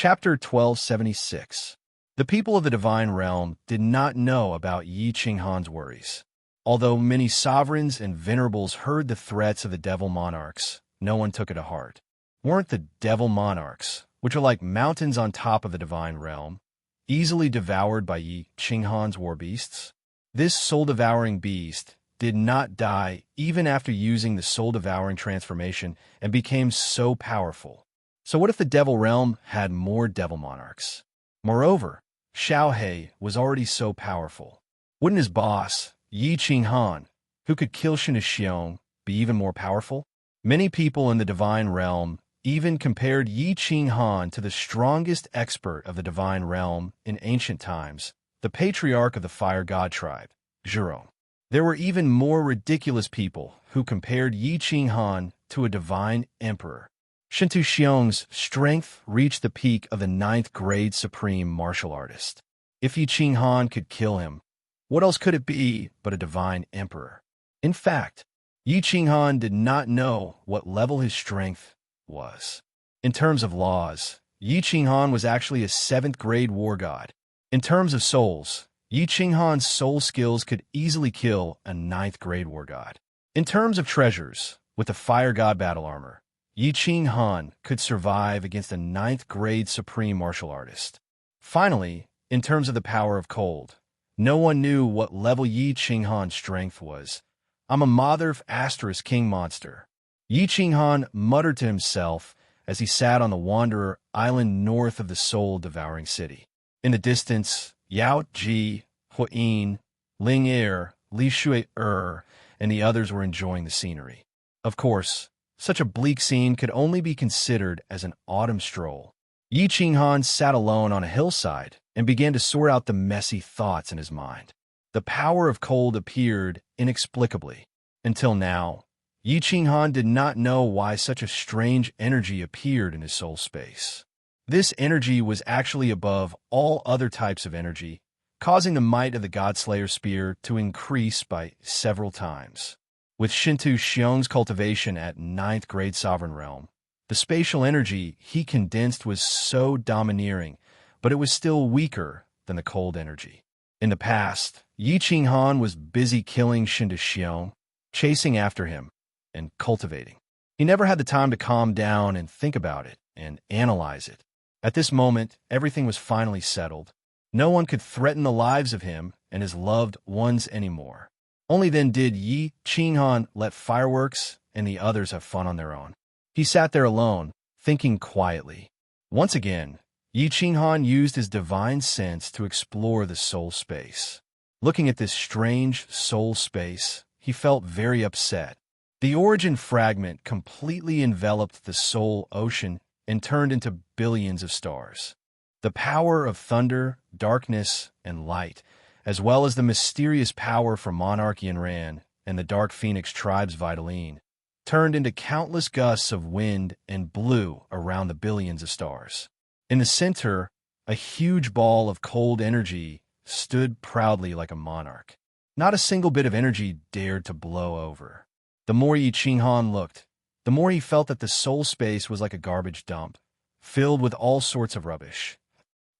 Chapter 1276. The people of the Divine Realm did not know about Yi Qinghan's worries. Although many sovereigns and venerables heard the threats of the devil monarchs, no one took it to heart. Weren't the devil monarchs, which are like mountains on top of the Divine Realm, easily devoured by Yi Qinghan's war beasts? This soul-devouring beast did not die even after using the soul-devouring transformation and became so powerful. So what if the devil realm had more devil monarchs? Moreover, Xiaohe was already so powerful. Wouldn't his boss, Yi Qinghan, who could kill Xiong, be even more powerful? Many people in the divine realm even compared Yi Qinghan to the strongest expert of the divine realm in ancient times, the patriarch of the fire god tribe, Zhurong. There were even more ridiculous people who compared Yi Qinghan to a divine emperor. Xiong's strength reached the peak of the 9th grade supreme martial artist. If Yi Qinghan could kill him, what else could it be but a divine emperor? In fact, Yi Qinghan did not know what level his strength was. In terms of laws, Yi Qinghan was actually a 7th grade war god. In terms of souls, Yi Qinghan's soul skills could easily kill a 9th grade war god. In terms of treasures, with the fire god battle armor, Yi Qinghan could survive against a 9th grade supreme martial artist. Finally, in terms of the power of cold, no one knew what level Yi Qinghan's strength was. I'm a mother of asterisk king monster. Yi Qinghan muttered to himself as he sat on the Wanderer Island north of the soul-devouring city. In the distance, Yao Ji, Huyin, Ling Er, Li Shui and the others were enjoying the scenery. Of course, such a bleak scene could only be considered as an autumn stroll. Yi Qinghan sat alone on a hillside and began to sort out the messy thoughts in his mind. The power of cold appeared inexplicably. Until now, Yi Qinghan did not know why such a strange energy appeared in his soul space. This energy was actually above all other types of energy, causing the might of the Godslayer spear to increase by several times. With Xiong's cultivation at 9th grade sovereign realm, the spatial energy he condensed was so domineering, but it was still weaker than the cold energy. In the past, Yi Qinghan was busy killing Xiong, chasing after him, and cultivating. He never had the time to calm down and think about it and analyze it. At this moment, everything was finally settled. No one could threaten the lives of him and his loved ones anymore. Only then did Yi Qinghan let fireworks and the others have fun on their own. He sat there alone, thinking quietly. Once again, Yi Qinghan used his divine sense to explore the soul space. Looking at this strange soul space, he felt very upset. The origin fragment completely enveloped the soul ocean and turned into billions of stars. The power of thunder, darkness, and light, as well as the mysterious power from Monarchy and Ran and the Dark Phoenix tribe's Vitaline, turned into countless gusts of wind and blew around the billions of stars. In the center, a huge ball of cold energy stood proudly like a monarch. Not a single bit of energy dared to blow over. The more Yi Qinghan looked, the more he felt that the soul space was like a garbage dump, filled with all sorts of rubbish.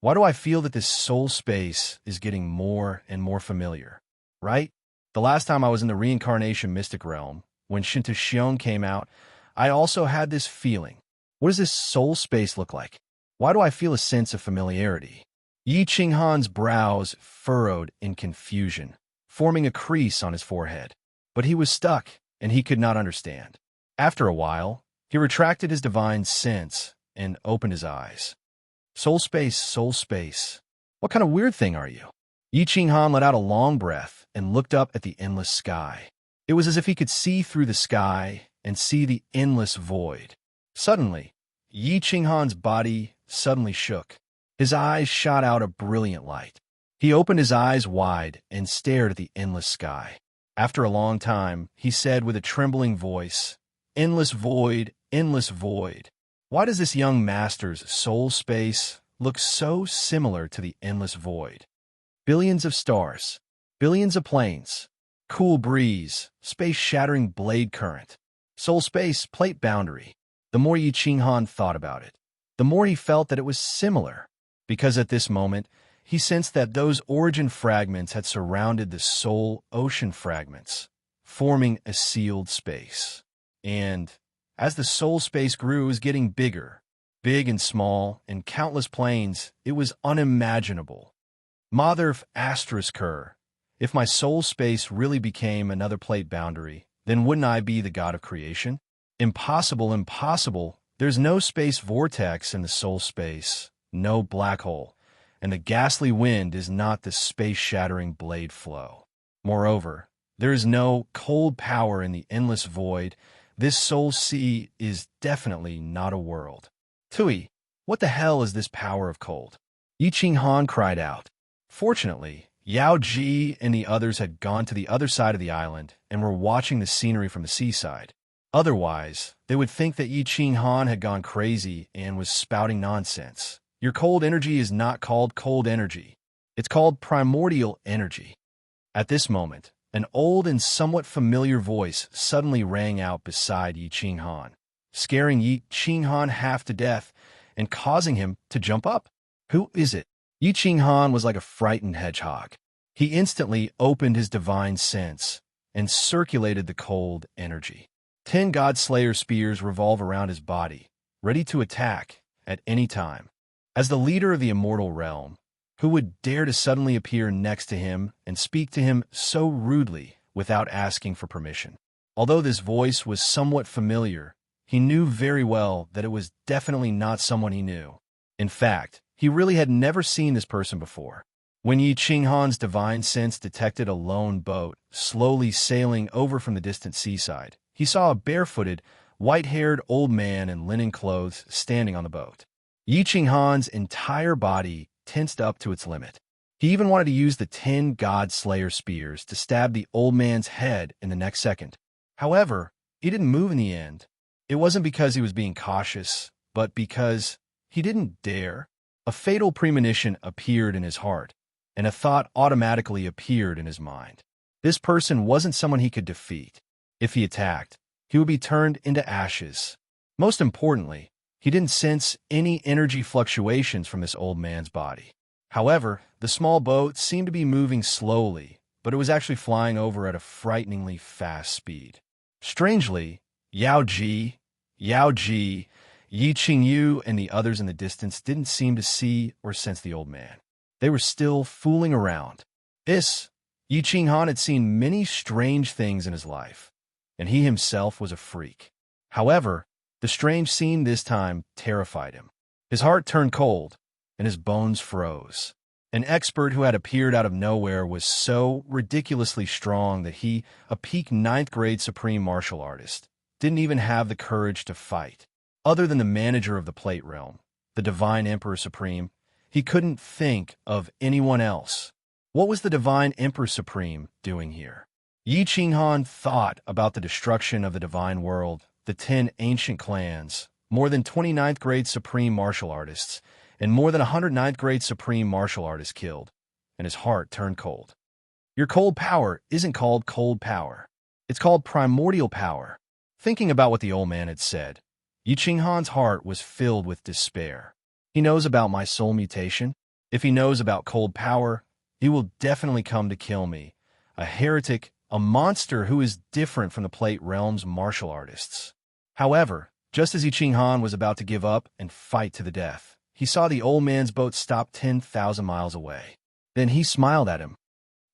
Why do I feel that this soul space is getting more and more familiar? Right? The last time I was in the reincarnation mystic realm, when Xiong came out, I also had this feeling. What does this soul space look like? Why do I feel a sense of familiarity? Yi Qinghan's brows furrowed in confusion, forming a crease on his forehead. But he was stuck, and he could not understand. After a while, he retracted his divine sense and opened his eyes. Soul space. What kind of weird thing are you? Yi Qinghan let out a long breath and looked up at the endless sky. It was as if he could see through the sky and see the endless void. Suddenly, Yi Qinghan's body suddenly shook. His eyes shot out a brilliant light. He opened his eyes wide and stared at the endless sky. After a long time, he said with a trembling voice, "Endless void, endless void." Why does this young master's soul space look so similar to the endless void? Billions of stars, billions of planes, cool breeze, space-shattering blade current, soul space plate boundary. The more Yi Qinghan thought about it, the more he felt that it was similar, because at this moment, he sensed that those origin fragments had surrounded the soul ocean fragments, forming a sealed space. And as the soul space grew, it was getting bigger, big and small, in countless planes. It was unimaginable. Mother of Astrasker, if my soul space really became another plate boundary, then wouldn't I be the god of creation? Impossible, impossible. There's no space vortex in the soul space, no black hole, and the ghastly wind is not the space-shattering blade flow. Moreover, there is no cold power in the endless void. This soul sea is definitely not a world. Tui, what the hell is this power of cold? Yi Ching Han cried out. Fortunately, Yao Ji and the others had gone to the other side of the island and were watching the scenery from the seaside. Otherwise, they would think that Yi Ching Han had gone crazy and was spouting nonsense. Your cold energy is not called cold energy. It's called primordial energy. At this moment, an old and somewhat familiar voice suddenly rang out beside Yi Ching Han, scaring Yi Ching Han half to death and causing him to jump up. Who is it? Yi Ching Han was like a frightened hedgehog. He instantly opened his divine sense and circulated the cold energy. 10 God-Slayer spears revolve around his body, ready to attack at any time. As the leader of the immortal realm, who would dare to suddenly appear next to him and speak to him so rudely without asking for permission? Although this voice was somewhat familiar, he knew very well that it was definitely not someone he knew. In fact, he really had never seen this person before. When Yi Ching Han's divine sense detected a lone boat slowly sailing over from the distant seaside, he saw a barefooted, white-haired old man in linen clothes standing on the boat. Yi Ching Han's entire body tensed up to its limit. He even wanted to use the 10 God-Slayer spears to stab the old man's head in the next second. However, he didn't move in the end. It wasn't because he was being cautious, but because he didn't dare. A fatal premonition appeared in his heart, and a thought automatically appeared in his mind. This person wasn't someone he could defeat. If he attacked, he would be turned into ashes. Most importantly, he didn't sense any energy fluctuations from this old man's body. However, the small boat seemed to be moving slowly, but it was actually flying over at a frighteningly fast speed. Strangely, Yao Ji, Yi Ching Yu, and the others in the distance didn't seem to see or sense the old man. They were still fooling around. Yi Ching Han had seen many strange things in his life, and he himself was a freak. However, the strange scene this time terrified him. His heart turned cold, and his bones froze. An expert who had appeared out of nowhere was so ridiculously strong that he, a peak 9th grade supreme martial artist, didn't even have the courage to fight. Other than the manager of the Plate Realm, the Divine Emperor Supreme, he couldn't think of anyone else. What was the Divine Emperor Supreme doing here? Yi Ching Han thought about the destruction of the Divine World, the 10 ancient clans, more than 29th grade supreme martial artists, and more than 109th grade supreme martial artists killed, and his heart turned cold. Your cold power isn't called cold power. It's called primordial power. Thinking about what the old man had said, Yi Ching Han's heart was filled with despair. He knows about my soul mutation. If he knows about cold power, he will definitely come to kill me, a heretic, a monster who is different from the Plate Realm's martial artists. However, just as Yi Ching Han was about to give up and fight to the death, he saw the old man's boat stop 10,000 miles away. Then he smiled at him.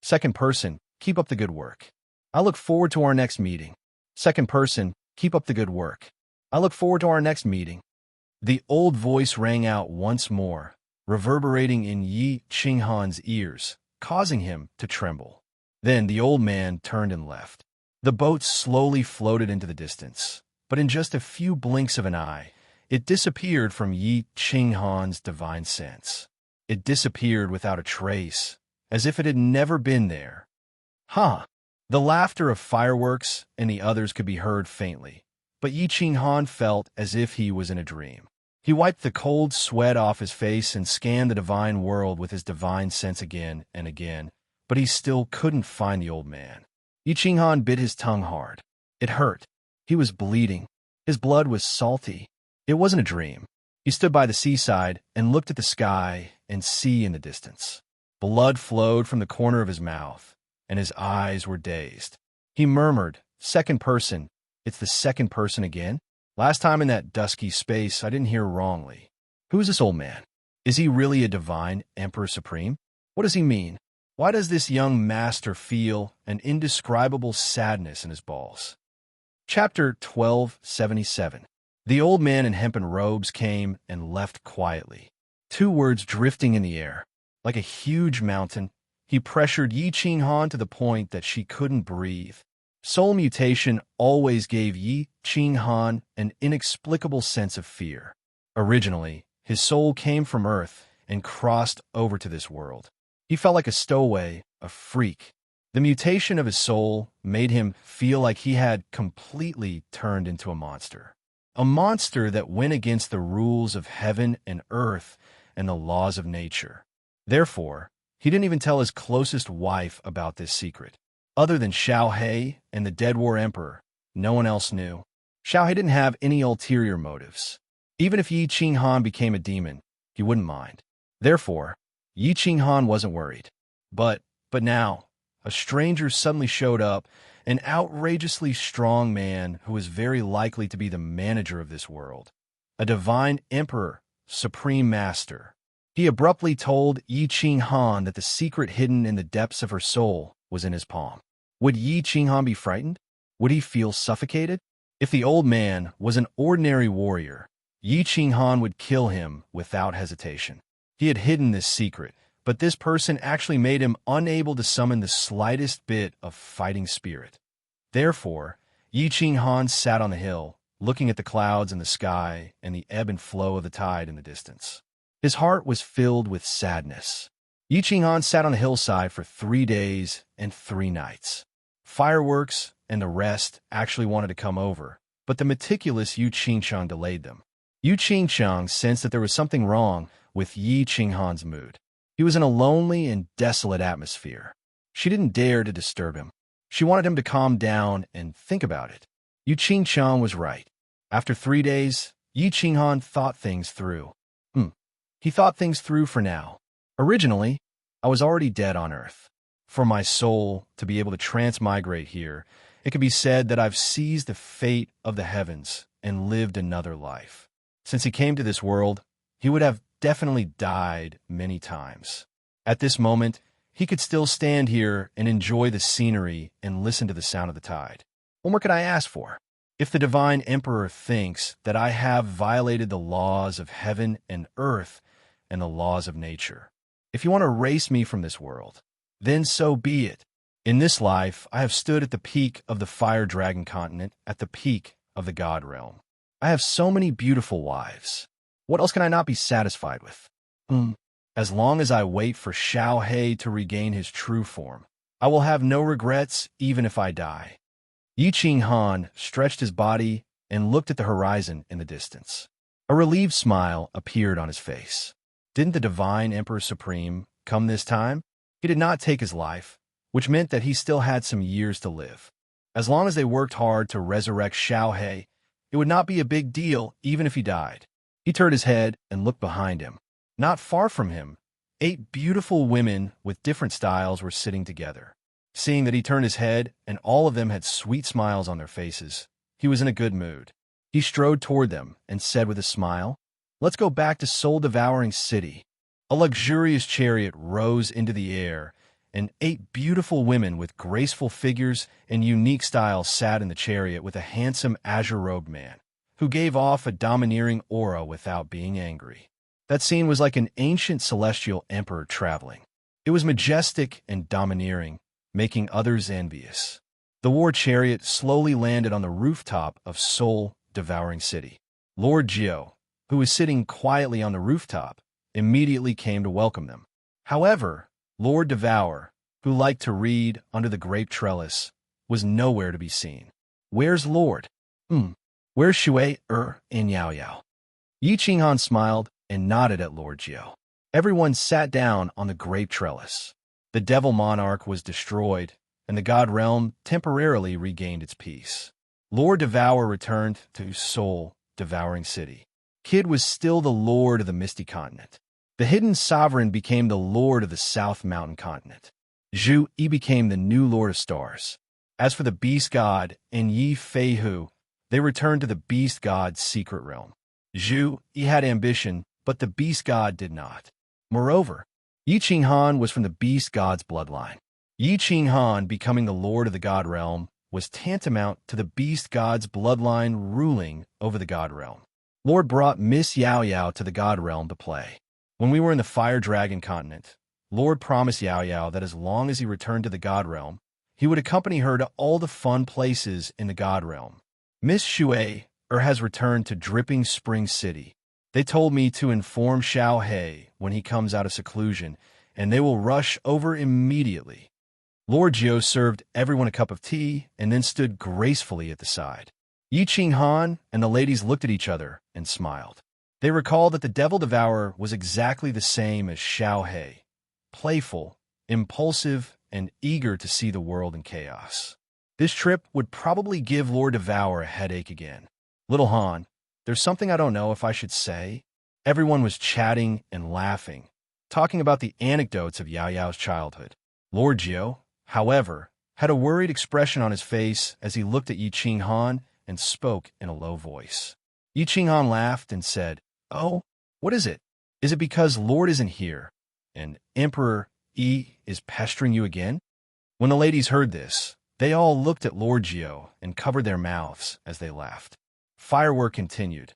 Second person, keep up the good work. I look forward to our next meeting. Second person, keep up the good work. I look forward to our next meeting. The old voice rang out once more, reverberating in Yi Ching Han's ears, causing him to tremble. Then the old man turned and left. The boat slowly floated into the distance, but in just a few blinks of an eye, it disappeared from Yi Ching Han's divine sense. It disappeared without a trace, as if it had never been there. The laughter of fireworks and the others could be heard faintly, but Yi Ching Han felt as if he was in a dream. He wiped the cold sweat off his face and scanned the divine world with his divine sense again and again, but he still couldn't find the old man. Yi Ching Han bit his tongue hard. It hurt. He was bleeding. His blood was salty. It wasn't a dream. He stood by the seaside and looked at the sky and sea in the distance. Blood flowed from the corner of his mouth, and his eyes were dazed. He murmured, "Second person, it's the second person again? Last time in that dusky space, I didn't hear wrongly. Who is this old man? Is he really a divine Emperor Supreme? What does he mean? Why does this young master feel an indescribable sadness in his balls?" Chapter 1277. The old man in hempen robes came and left quietly. 2 words drifting in the air. Like a huge mountain, he pressured Yi Qinghan to the point that she couldn't breathe. Soul mutation always gave Yi Qinghan an inexplicable sense of fear. Originally, his soul came from Earth and crossed over to this world. He felt like a stowaway, a freak. The mutation of his soul made him feel like he had completely turned into a monster. A monster that went against the rules of heaven and earth and the laws of nature. Therefore, he didn't even tell his closest wife about this secret. Other than Xiao He and the Dead War Emperor, no one else knew. Xiao He didn't have any ulterior motives. Even if Yi Qinghan became a demon, he wouldn't mind. Therefore, Yi Qinghan wasn't worried. But now, a stranger suddenly showed up, an outrageously strong man who was very likely to be the manager of this world. A divine emperor, supreme master. He abruptly told Yi Qinghan that the secret hidden in the depths of her soul was in his palm. Would Yi Qinghan be frightened? Would he feel suffocated? If the old man was an ordinary warrior, Yi Qinghan would kill him without hesitation. He had hidden this secret, but this person actually made him unable to summon the slightest bit of fighting spirit. Therefore, Yi Qinghan sat on the hill, looking at the clouds in the sky and the ebb and flow of the tide in the distance. His heart was filled with sadness. Yi Qinghan sat on the hillside for 3 days and 3 nights. Fireworks and the rest actually wanted to come over, but the meticulous Yu Qingshang delayed them. Yu Qingshang sensed that there was something wrong with Yi Qinghan's mood. He was in a lonely and desolate atmosphere. She didn't dare to disturb him. She wanted him to calm down and think about it. Yu Qingshang was right. After 3 days, Yi Qinghan thought things through. He thought things through for now. Originally, I was already dead on Earth. For my soul to be able to transmigrate here, it can be said that I've seized the fate of the heavens and lived another life. Since he came to this world, he would have definitely died many times. At this moment, he could still stand here and enjoy the scenery and listen to the sound of the tide. What more could I ask for? If the divine emperor thinks that I have violated the laws of heaven and earth and the laws of nature, if you want to erase me from this world, then so be it. In this life, I have stood at the peak of the fire dragon continent, at the peak of the god realm. I have so many beautiful wives. What else can I not be satisfied with? As long as I wait for Xiao He to regain his true form, I will have no regrets even if I die. Yi Qinghan stretched his body and looked at the horizon in the distance. A relieved smile appeared on his face. Didn't the divine Emperor Supreme come this time? He did not take his life, which meant that he still had some years to live. As long as they worked hard to resurrect Xiao He, it would not be a big deal even if he died. He turned his head and looked behind him. Not far from him, 8 beautiful women with different styles were sitting together. Seeing that he turned his head and all of them had sweet smiles on their faces, he was in a good mood. He strode toward them and said with a smile, "Let's go back to soul-devouring city." A luxurious chariot rose into the air, and 8 beautiful women with graceful figures and unique styles sat in the chariot with a handsome azure-robed man, who gave off a domineering aura without being angry. That scene was like an ancient celestial emperor traveling. It was majestic and domineering, making others envious. The war chariot slowly landed on the rooftop of soul-devouring city. Lord Jiao, who was sitting quietly on the rooftop, immediately came to welcome them. However, Lord Devour, who liked to read under the grape trellis, was nowhere to be seen. "Where's Lord? Where's Shui and Yao Yao?" Yi Qinghan smiled and nodded at Lord Jiao. Everyone sat down on the grape trellis. The devil monarch was destroyed, and the god realm temporarily regained its peace. Lord Devour returned to soul-devouring city. Kid was still the lord of the Misty Continent. The hidden sovereign became the lord of the South Mountain Continent. Zhu Yi became the new lord of stars. As for the beast god and Yi Fei Hu, they returned to the beast god's secret realm. Zhu Yi had ambition, but the beast god did not. Moreover, Yi Qinghan was from the beast god's bloodline. Yi Qinghan becoming the lord of the god realm was tantamount to the beast god's bloodline ruling over the god realm. Lord brought Miss Yao Yao to the god realm to play. When we were in the Fire Dragon continent, Lord promised Yao Yao that as long as he returned to the god realm, he would accompany her to all the fun places in the god realm. Miss Shui has returned to Dripping Spring City. They told me to inform Xiao He when he comes out of seclusion, and they will rush over immediately. Lord Jiu served everyone a cup of tea and then stood gracefully at the side. Yi Qinghan and the ladies looked at each other and smiled. They recalled that the Devil Devourer was exactly the same as Xiao He, playful, impulsive, and eager to see the world in chaos. This trip would probably give Lord Devourer a headache again. Little Han, there's something I don't know if I should say. Everyone was chatting and laughing, talking about the anecdotes of Yao Yao's childhood. Lord Jiu, however, had a worried expression on his face as he looked at Yi Qinghan and spoke in a low voice. Yi Qinghan laughed and said, "Oh, what is it? Is it because Lord isn't here, and Emperor Yi is pestering you again?" When the ladies heard this, they all looked at Lord Jiu and covered their mouths as they laughed. Firework continued.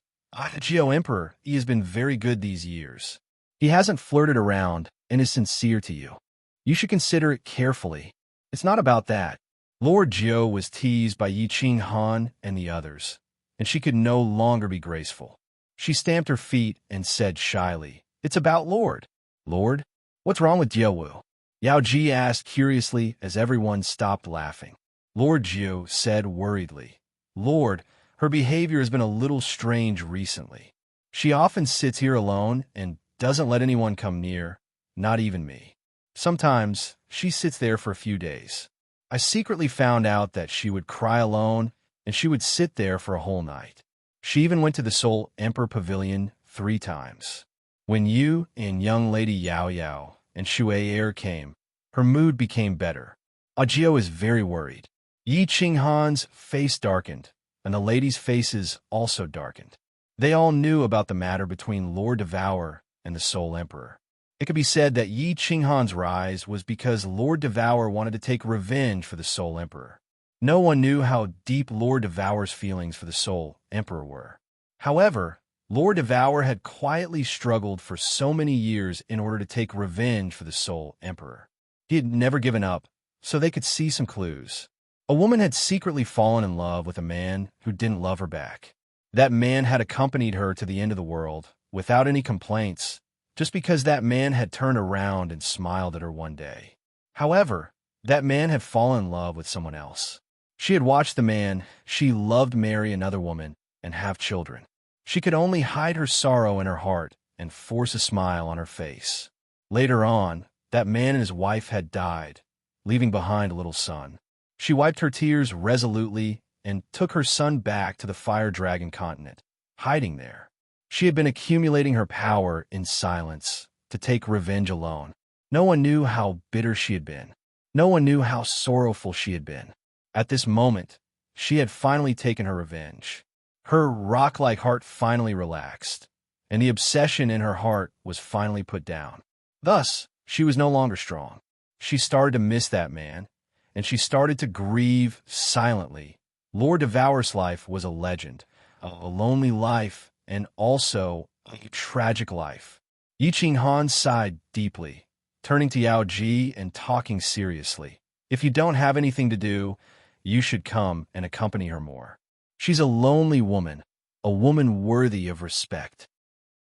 Jiu Emperor Yi has been very good these years. He hasn't flirted around and is sincere to you. You should consider it carefully. It's not about that. Lord Jiu was teased by Yi Qinghan and the others, and she could no longer be graceful. She stamped her feet and said shyly, "It's about Lord." "Lord? What's wrong with Jiu Wu?" Yao Ji asked curiously as everyone stopped laughing. Lord Jiu said worriedly, "Lord, her behavior has been a little strange recently. She often sits here alone and doesn't let anyone come near, not even me. Sometimes she sits there for a few days. I secretly found out that she would cry alone and she would sit there for a whole night. She even went to the Soul Emperor Pavilion 3 times. When you and young lady Yao Yao and Shui came, her mood became better. Jiu is very worried." Yi Qinghan's face darkened, and the ladies' faces also darkened. They all knew about the matter between Lord Devourer and the Soul Emperor. It could be said that Yi Qinghan's rise was because Lord Devourer wanted to take revenge for the Soul Emperor. No one knew how deep Lord Devourer's feelings for the Soul Emperor were. However, Lord Devourer had quietly struggled for so many years in order to take revenge for the Soul Emperor. He had never given up, so they could see some clues. A woman had secretly fallen in love with a man who didn't love her back. That man had accompanied her to the end of the world without any complaints, just because that man had turned around and smiled at her one day. However, that man had fallen in love with someone else. She had watched the man she loved marry another woman and have children. She could only hide her sorrow in her heart and force a smile on her face. Later on, that man and his wife had died, leaving behind a little son. She wiped her tears resolutely and took her son back to the Fire Dragon continent, hiding there. She had been accumulating her power in silence to take revenge alone. No one knew how bitter she had been. No one knew how sorrowful she had been. At this moment, she had finally taken her revenge. Her rock-like heart finally relaxed, and the obsession in her heart was finally put down. Thus, she was no longer strong. She started to miss that man, and she started to grieve silently. Lord Devourer's life was a legend, a lonely life, and also a tragic life. Yi Qinghan sighed deeply, turning to Yao Ji and talking seriously. "If you don't have anything to do, you should come and accompany her more. She's a lonely woman, a woman worthy of respect."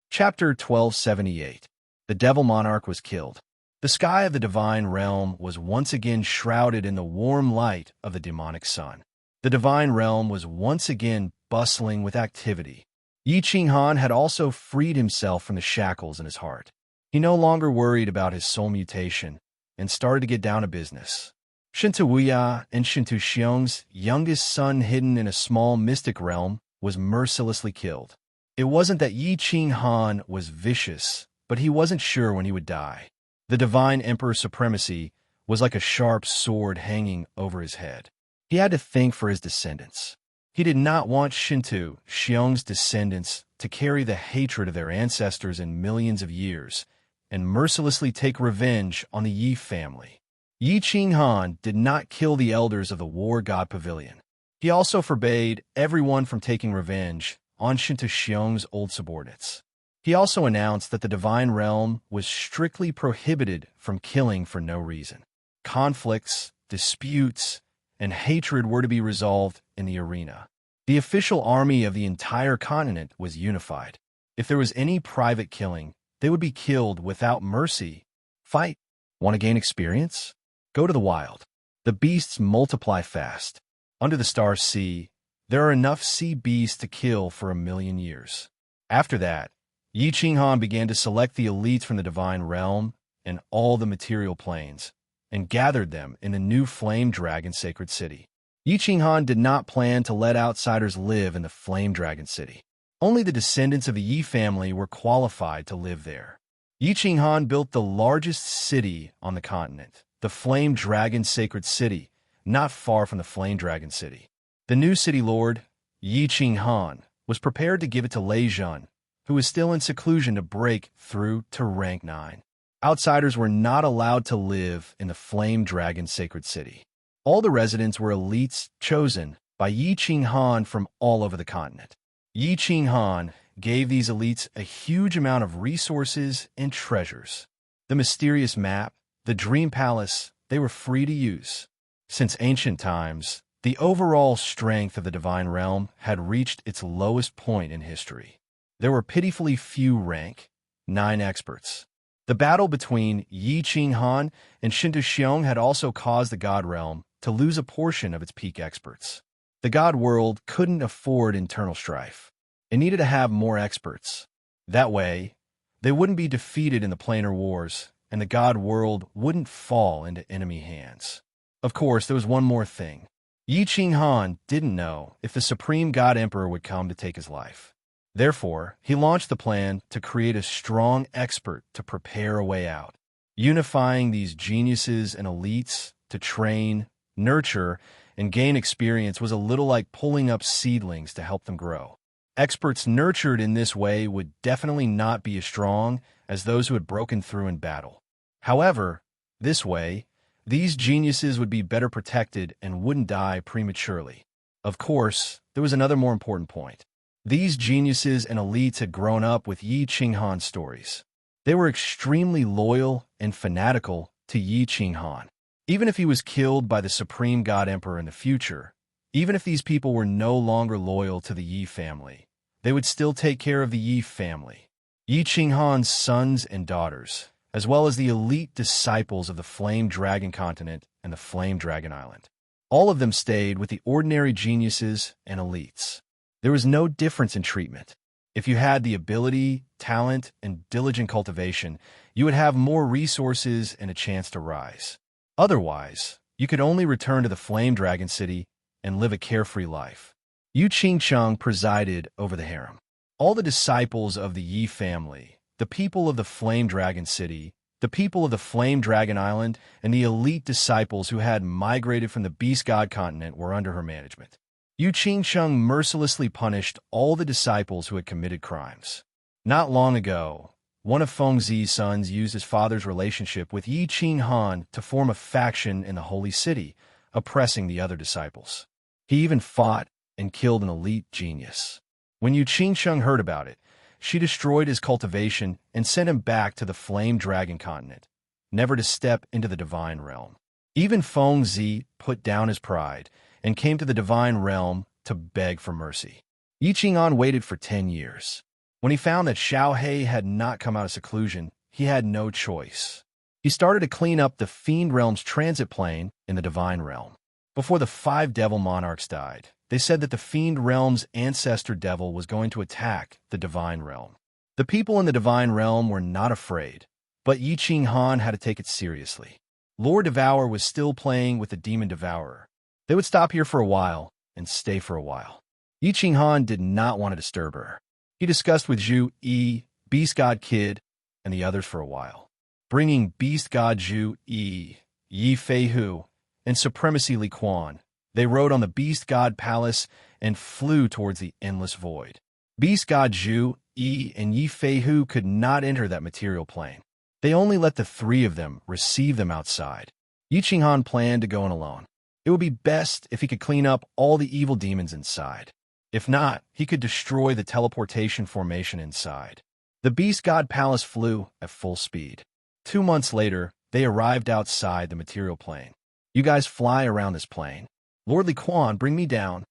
Chapter 1278. The Devil Monarch was killed. The sky of the divine realm was once again shrouded in the warm light of the demonic sun. The divine realm was once again bustling with activity. Yi Qinghan had also freed himself from the shackles in his heart. He no longer worried about his soul mutation and started to get down to business. Shintu Wuya and Shintu Xiong's youngest son hidden in a small mystic realm was mercilessly killed. It wasn't that Yi Qing Han was vicious, but he wasn't sure when he would die. The divine emperor's supremacy was like a sharp sword hanging over his head. He had to think for his descendants. He did not want Shinto Xiong's descendants to carry the hatred of their ancestors in millions of years and mercilessly take revenge on the Yi family. Yi Qing Han did not kill the elders of the War God Pavilion. He also forbade everyone from taking revenge on Shinto Xiong's old subordinates. He also announced that the Divine Realm was strictly prohibited from killing for no reason. Conflicts, disputes, and hatred were to be resolved in the arena. The official army of the entire continent was unified. If there was any private killing, they would be killed without mercy. Fight. Want to gain experience? Go to the wild. The beasts multiply fast. Under the star sea, there are enough sea beasts to kill for 1,000,000 years. After that, Yi Qing Han began to select the elites from the Divine Realm and all the material planes, and gathered them in the new Flame Dragon Sacred City. Yi Qing Han did not plan to let outsiders live in the Flame Dragon City. Only the descendants of the Yi family were qualified to live there. Yi Qing Han built the largest city on the continent, the Flame Dragon Sacred City, not far from the Flame Dragon City. The new city lord, Yi Qing Han, was prepared to give it to Lei Zhen, who was still in seclusion, to break through to rank 9. Outsiders were not allowed to live in the Flame Dragon Sacred City. All the residents were elites chosen by Yi Qing Han from all over the continent. Yi Qing Han gave these elites a huge amount of resources and treasures. The mysterious map, the Dream Palace, they were free to use. Since ancient times, the overall strength of the Divine Realm had reached its lowest point in history. There were pitifully few rank 9 experts. The battle between Yi Qing Han and Shinto Xiong had also caused the God Realm to lose a portion of its peak experts. The God World couldn't afford internal strife. It needed to have more experts. That way, they wouldn't be defeated in the planar wars, and the God World wouldn't fall into enemy hands. Of course, there was one more thing. Yi Qing Han didn't know if the Supreme God Emperor would come to take his life. Therefore, he launched the plan to create a strong expert to prepare a way out. Unifying these geniuses and elites to train, nurture, and gain experience was a little like pulling up seedlings to help them grow. Experts nurtured in this way would definitely not be as strong as those who had broken through in battle. However, this way, these geniuses would be better protected and wouldn't die prematurely. Of course, there was another more important point. These geniuses and elites had grown up with Yi Qing Han's stories. They were extremely loyal and fanatical to Yi Qing Han. Even if he was killed by the Supreme God Emperor in the future, even if these people were no longer loyal to the Yi family, they would still take care of the Yi family. Yi Qing Han's sons and daughters, as well as the elite disciples of the Flame Dragon Continent and the Flame Dragon Island. All of them stayed with the ordinary geniuses and elites. There was no difference in treatment. If you had the ability, talent, and diligent cultivation, you would have more resources and a chance to rise. Otherwise, you could only return to the Flame Dragon City and live a carefree life. Yu Qingcheng presided over the harem. All the disciples of the Yi family, the people of the Flame Dragon City, the people of the Flame Dragon Island, and the elite disciples who had migrated from the Beast God continent were under her management. Yu Qingcheng mercilessly punished all the disciples who had committed crimes. Not long ago, one of Fengzi's sons used his father's relationship with Yi Qing Han to form a faction in the Holy City, oppressing the other disciples. He even fought and killed an elite genius. When Yu Qingcheng heard about it, she destroyed his cultivation and sent him back to the Flame Dragon continent, never to step into the Divine Realm. Even Fengzi put down his pride and came to the Divine Realm to beg for mercy. Yi Qing'an waited for 10 years. When he found that Xiaohe had not come out of seclusion, he had no choice. He started to clean up the Fiend Realm's transit plane in the Divine Realm. Before the 5 Devil Monarchs died, they said that the Fiend Realm's ancestor devil was going to attack the Divine Realm. The people in the Divine Realm were not afraid, but Yi Qing'an had to take it seriously. Lord Devour was still playing with the Demon Devourer. They would stop here for a while and stay for a while. Yi Qing'an did not want to disturb her. He discussed with Zhu Yi, Beast God Kid, and the others for a while, bringing Beast God Zhu Yi, Yi Fei Hu, and Supremacy Li Quan. They rode on the Beast God Palace and flew towards the endless void. Beast God Zhu Yi and Yi Fei Hu could not enter that material plane. They only let the three of them receive them outside. Yi Qinghan planned to go in alone. It would be best if he could clean up all the evil demons inside. If not, he could destroy the teleportation formation inside. The Beast God Palace flew at full speed. 2 months later, they arrived outside the material plane. You guys fly around this plane. Lord Li Quan, bring me down.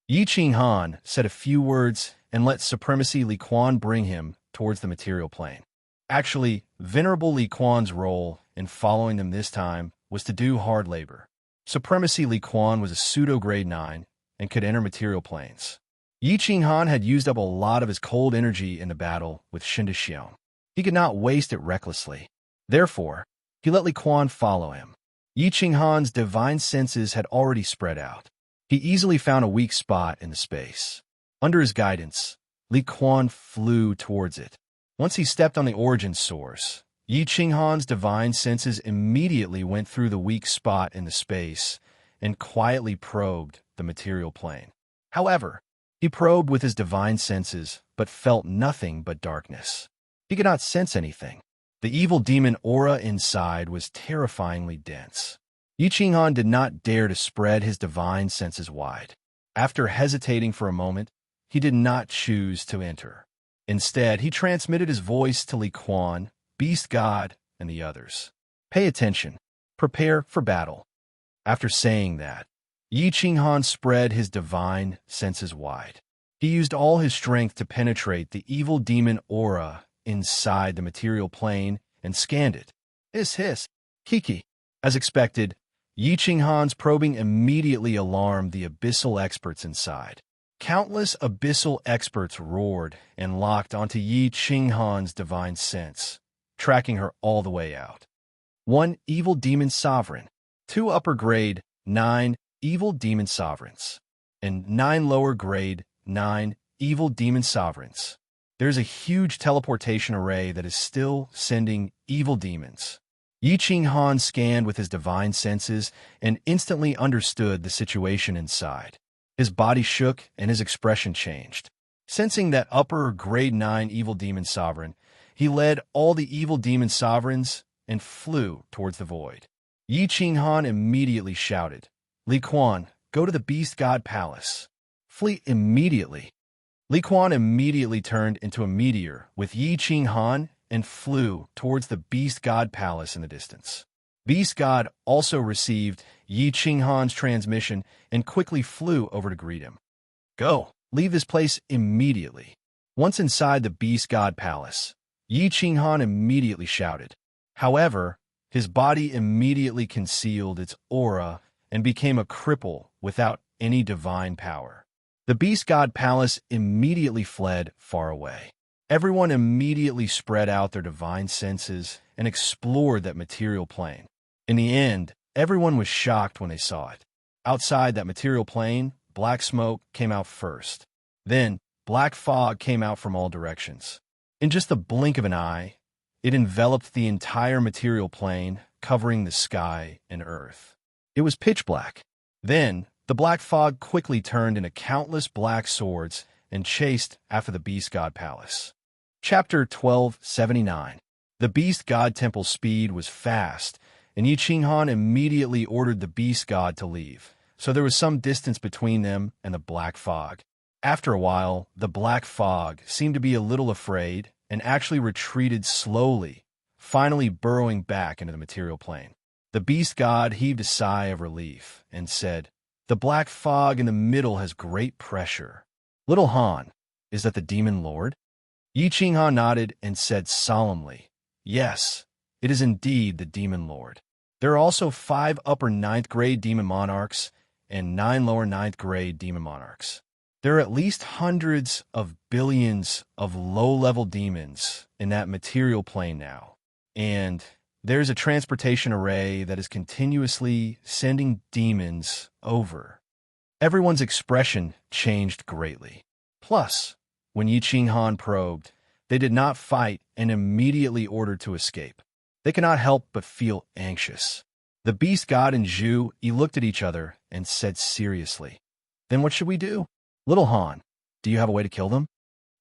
Yi Qinghan said a few words and let Supremacy Li Quan bring him towards the material plane. Actually, Venerable Li Quan's role in following them this time was to do hard labor. Supremacy Li Quan was a pseudo-grade 9 and could enter material planes. Yi Qinghan had used up a lot of his cold energy in the battle with Shinda. He could not waste it recklessly. Therefore, he let Li Quan follow him. Yi Qinghan's divine senses had already spread out. He easily found a weak spot in the space. Under his guidance, Li Quan flew towards it. Once he stepped on the origin source, Yi Qinghan's divine senses immediately went through the weak spot in the space and quietly probed the material plane. However, he probed with his divine senses but felt nothing but darkness. He could not sense anything. The evil demon aura inside was terrifyingly dense. Yi Qinghan did not dare to spread his divine senses wide. After hesitating for a moment, he did not choose to enter. Instead, he transmitted his voice to Li Quan, Beast God, and the others. Pay attention. Prepare for battle. After saying that, Yi Qinghan spread his divine senses wide. He used all his strength to penetrate the evil demon aura inside the material plane and scanned it. Hiss, Kiki. As expected, Yi Qinghan's probing immediately alarmed the abyssal experts inside. Countless abyssal experts roared and locked onto Yi Qinghan's divine sense, tracking her all the way out. 1 evil demon sovereign, 2 upper grade 9 evil demon sovereigns, and 9 lower grade 9 evil demon sovereigns. There's a huge teleportation array that is still sending evil demons. Yi Qinghan scanned with his divine senses and instantly understood the situation inside. His body shook and his expression changed. Sensing that upper grade 9 evil demon sovereign, he led all the evil demon sovereigns and flew towards the void. Yi Qinghan immediately shouted, Li Quan, go to the Beast God Palace. Flee immediately. Li Quan immediately turned into a meteor with Yi Qinghan and flew towards the Beast God Palace in the distance. Beast God also received Yi Qinghan's transmission and quickly flew over to greet him. Go, leave this place immediately. Once inside the Beast God Palace, Yi Qinghan immediately shouted. However, his body immediately concealed its aura and became a cripple without any divine power. The Beast God Palace immediately fled far away. Everyone immediately spread out their divine senses and explored that material plane. In the end, everyone was shocked when they saw it. Outside that material plane, black smoke came out first. Then, black fog came out from all directions. In just the blink of an eye, it enveloped the entire material plane, covering the sky and earth. It was pitch black. Then, the black fog quickly turned into countless black swords and chased after the Beast God Palace. Chapter 1279. The Beast God Temple's speed was fast, and Yi Qinghan immediately ordered the Beast God to leave, so there was some distance between them and the black fog. After a while, the black fog seemed to be a little afraid and actually retreated slowly, finally burrowing back into the material plane. The Beast God heaved a sigh of relief and said, The black fog in the middle has great pressure. Little Han, is that the Demon Lord? Yi Qinghan nodded and said solemnly, Yes, it is indeed the Demon Lord. There are also 5 upper 9th grade Demon Monarchs and 9 lower 9th grade Demon Monarchs. There are at least hundreds of billions of low-level demons in that material plane now, and there's a transportation array that is continuously sending demons over. Everyone's expression changed greatly. Plus, When Yi Qinghan probed, they did not fight and immediately ordered to escape. They could not help but feel anxious. The beast god and Zhu Yi looked at each other and said seriously, "Then what should we do? Little Han, do you have a way to kill them?"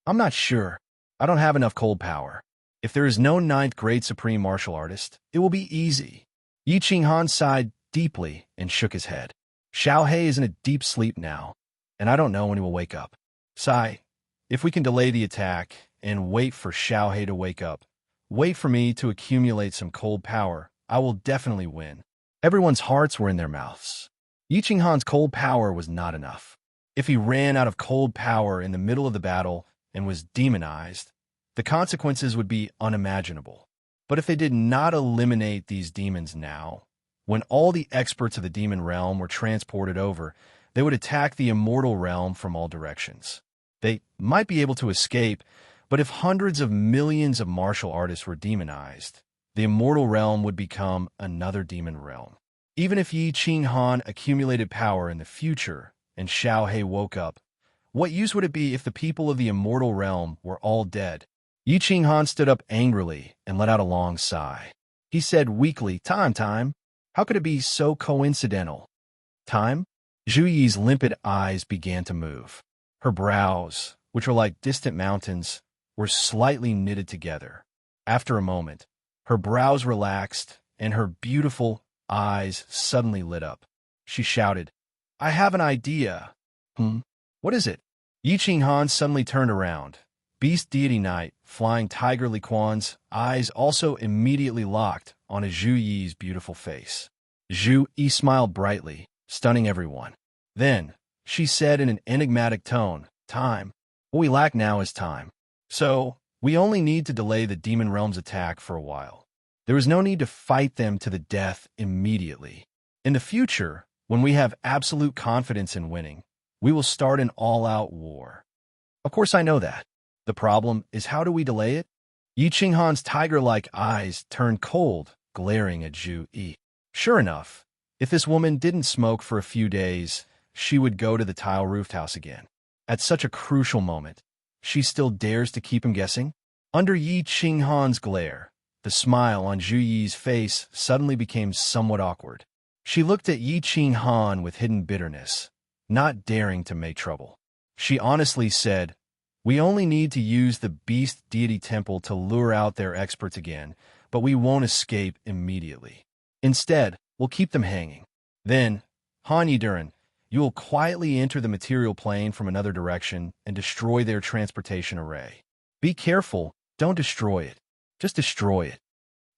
"I'm not sure. I don't have enough cold power. If there is no ninth grade supreme martial artist, it will be easy." Yi Qinghan sighed deeply and shook his head. "Xiao He is in a deep sleep now, and I don't know when he will wake up. Sai, if we can delay the attack and wait for Xiao He to wake up, wait for me to accumulate some cold power, I will definitely win." Everyone's hearts were in their mouths. Yi Qinghan's cold power was not enough. If he ran out of cold power in the middle of the battle and was demonized, the consequences would be unimaginable. But if they did not eliminate these demons now, when all the experts of the demon realm were transported over, they would attack the immortal realm from all directions. They might be able to escape, but if hundreds of millions of martial artists were demonized, the immortal realm would become another demon realm. Even if Yi Qinghan accumulated power in the future and Xiao He woke up, what use would it be if the people of the immortal realm were all dead? Yi Qinghan stood up angrily and let out a long sigh. He said weakly, Time. How could it be so coincidental?" "Time?" Zhu Yi's limpid eyes began to move. Her brows, which were like distant mountains, were slightly knitted together. After a moment, her brows relaxed, and her beautiful eyes suddenly lit up. She shouted, "I have an idea." What is it?" Yi Qinghan suddenly turned around. Beast Deity Knight, Flying Tiger Li Quan's eyes also immediately locked on Zhu Yi's beautiful face. Zhu Yi smiled brightly, stunning everyone. Then, she said in an enigmatic tone, "Time. What we lack now is time. So, we only need to delay the demon realm's attack for a while. There is no need to fight them to the death immediately. In the future, when we have absolute confidence in winning, we will start an all-out war." "Of course I know that. The problem is how do we delay it?" Yi Qinghan's tiger-like eyes turned cold, glaring at Zhu Yi. Sure enough, if this woman didn't smoke for a few days, she would go to the tile-roofed house again. At such a crucial moment, she still dares to keep him guessing? Under Yi Qinghan's glare, the smile on Zhu Yi's face suddenly became somewhat awkward. She looked at Yi Qinghan with hidden bitterness, not daring to make trouble. She honestly said, "We only need to use the Beast Deity Temple to lure out their experts again, but we won't escape immediately. Instead, we'll keep them hanging. Then, Han Yiduran, you will quietly enter the material plane from another direction and destroy their transportation array. Be careful, don't destroy it. Just destroy it."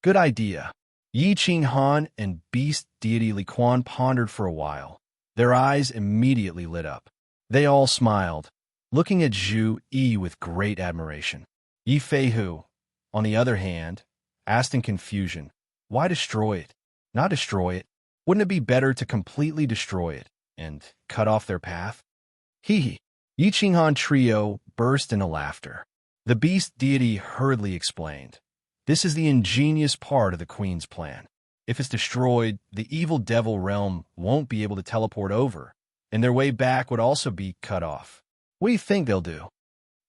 "Good idea." Yi Qinghan and Beast Deity Li Quan pondered for a while. Their eyes immediately lit up. They all smiled, looking at Zhu Yi with great admiration. Yi Feihu, on the other hand, asked in confusion, "Why destroy it? Not destroy it. Wouldn't it be better to completely destroy it and cut off their path?" Hee. Yi Qinghan trio burst into laughter. The beast deity hurriedly explained, "This is the ingenious part of the Queen's plan. If it's destroyed, the evil devil realm won't be able to teleport over, and their way back would also be cut off. What do you think they'll do?"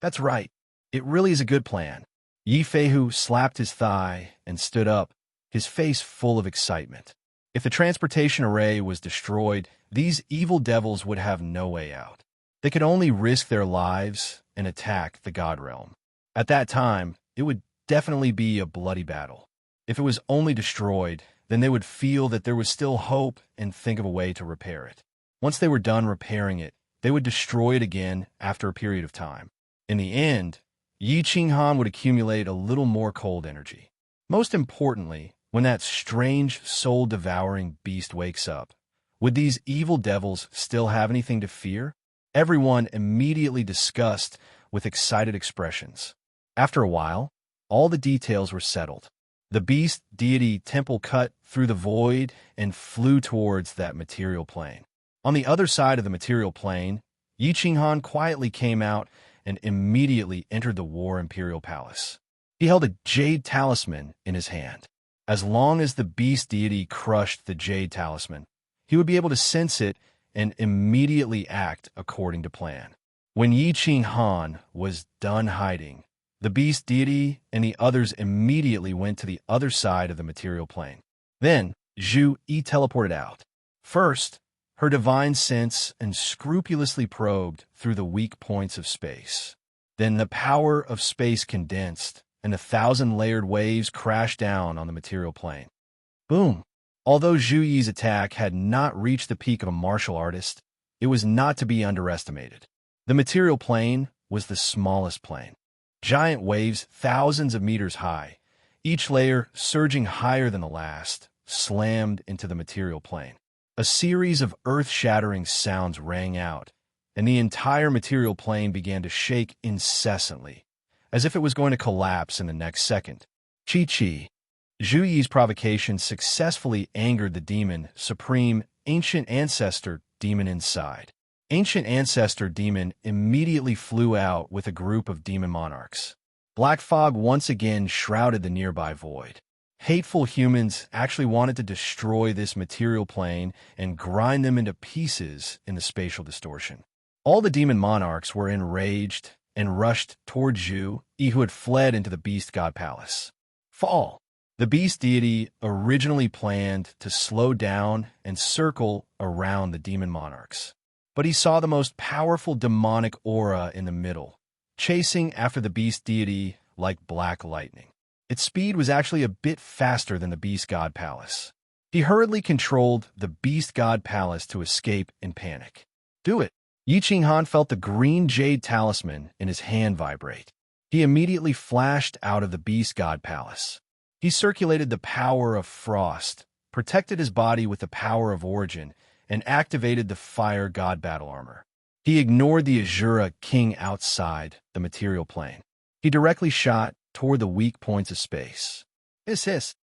"That's right. It really is a good plan." Yi Feihu slapped his thigh and stood up, his face full of excitement. If the transportation array was destroyed, these evil devils would have no way out. They could only risk their lives and attack the God realm. At that time, it would definitely be a bloody battle. If it was only destroyed, then they would feel that there was still hope and think of a way to repair it. Once they were done repairing it, they would destroy it again after a period of time. In the end, Yi Qinghan would accumulate a little more cold energy. Most importantly, when that strange, soul-devouring beast wakes up, would these evil devils still have anything to fear? Everyone immediately discussed with excited expressions. After a while, all the details were settled. The beast deity temple cut through the void and flew towards that material plane. On the other side of the material plane, Yi Qinghan quietly came out and immediately entered the War Imperial Palace. He held a jade talisman in his hand. As long as the beast deity crushed the jade talisman, he would be able to sense it and immediately act according to plan. When Yi Qing Han was done hiding, the beast deity and the others immediately went to the other side of the material plane. Then, Zhu Yi teleported out. First, her divine sense and scrupulously probed through the weak points of space. Then the power of space condensed, and 1,000-layered waves crashed down on the material plane. Boom! Although Zhu Yi's attack had not reached the peak of a martial artist, it was not to be underestimated. The material plane was the smallest plane. Giant waves thousands of meters high, each layer surging higher than the last, slammed into the material plane. A series of earth-shattering sounds rang out, and the entire material plane began to shake incessantly, as if it was going to collapse in the next second. Chi-Chi. Zhu Yi's provocation successfully angered the demon, supreme, ancient ancestor demon inside. Ancient ancestor demon immediately flew out with a group of demon monarchs. Black fog once again shrouded the nearby void. Hateful humans actually wanted to destroy this material plane and grind them into pieces in the spatial distortion. All the demon monarchs were enraged and rushed toward Zhu Yi, who had fled into the beast god palace. Fall. The beast deity originally planned to slow down and circle around the demon monarchs, but he saw the most powerful demonic aura in the middle, chasing after the beast deity like black lightning. Its speed was actually a bit faster than the beast god palace. He hurriedly controlled the beast god palace to escape in panic. Do it! Yi Qing Han felt the green jade talisman in his hand vibrate. He immediately flashed out of the beast god palace. He circulated the power of frost, protected his body with the power of origin, and activated the fire god battle armor. He ignored the Azura king outside the material plane. He directly shot toward the weak points of space. This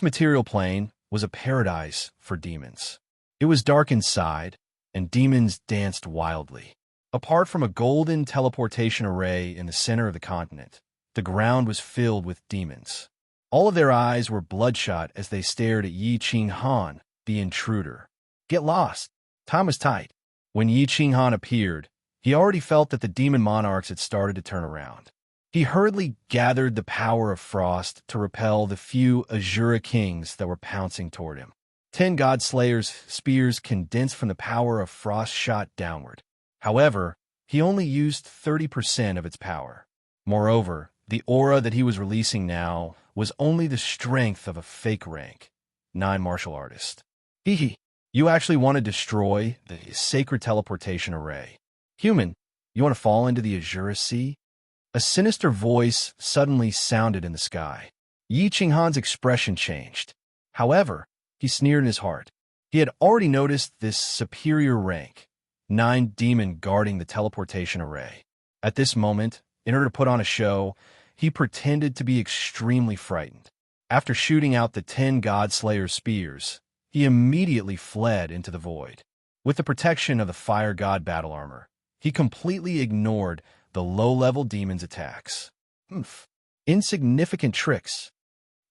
material plane was a paradise for demons. It was dark inside, and demons danced wildly. Apart from a golden teleportation array in the center of the continent, the ground was filled with demons. All of their eyes were bloodshot as they stared at Yi Qing Han, the intruder. Get lost. Time was tight. When Yi Qing Han appeared, he already felt that the demon monarchs had started to turn around. He hurriedly gathered the power of frost to repel the few Azura kings that were pouncing toward him. 10 God Slayers' spears condensed from the power of frost shot downward. However, he only used 30% of its power. Moreover, the aura that he was releasing now was only the strength of a fake rank 9 martial artist. You actually want to destroy the sacred teleportation array. Human, you want to fall into the Azura Sea? A sinister voice suddenly sounded in the sky. Yi Qing Han's expression changed. However, he sneered in his heart. He had already noticed this superior rank, 9 demon guarding the teleportation array. At this moment, in order to put on a show, he pretended to be extremely frightened. After shooting out the 10 God Slayer spears, he immediately fled into the void. With the protection of the fire god battle armor, he completely ignored the low-level demon's attacks. Insignificant tricks.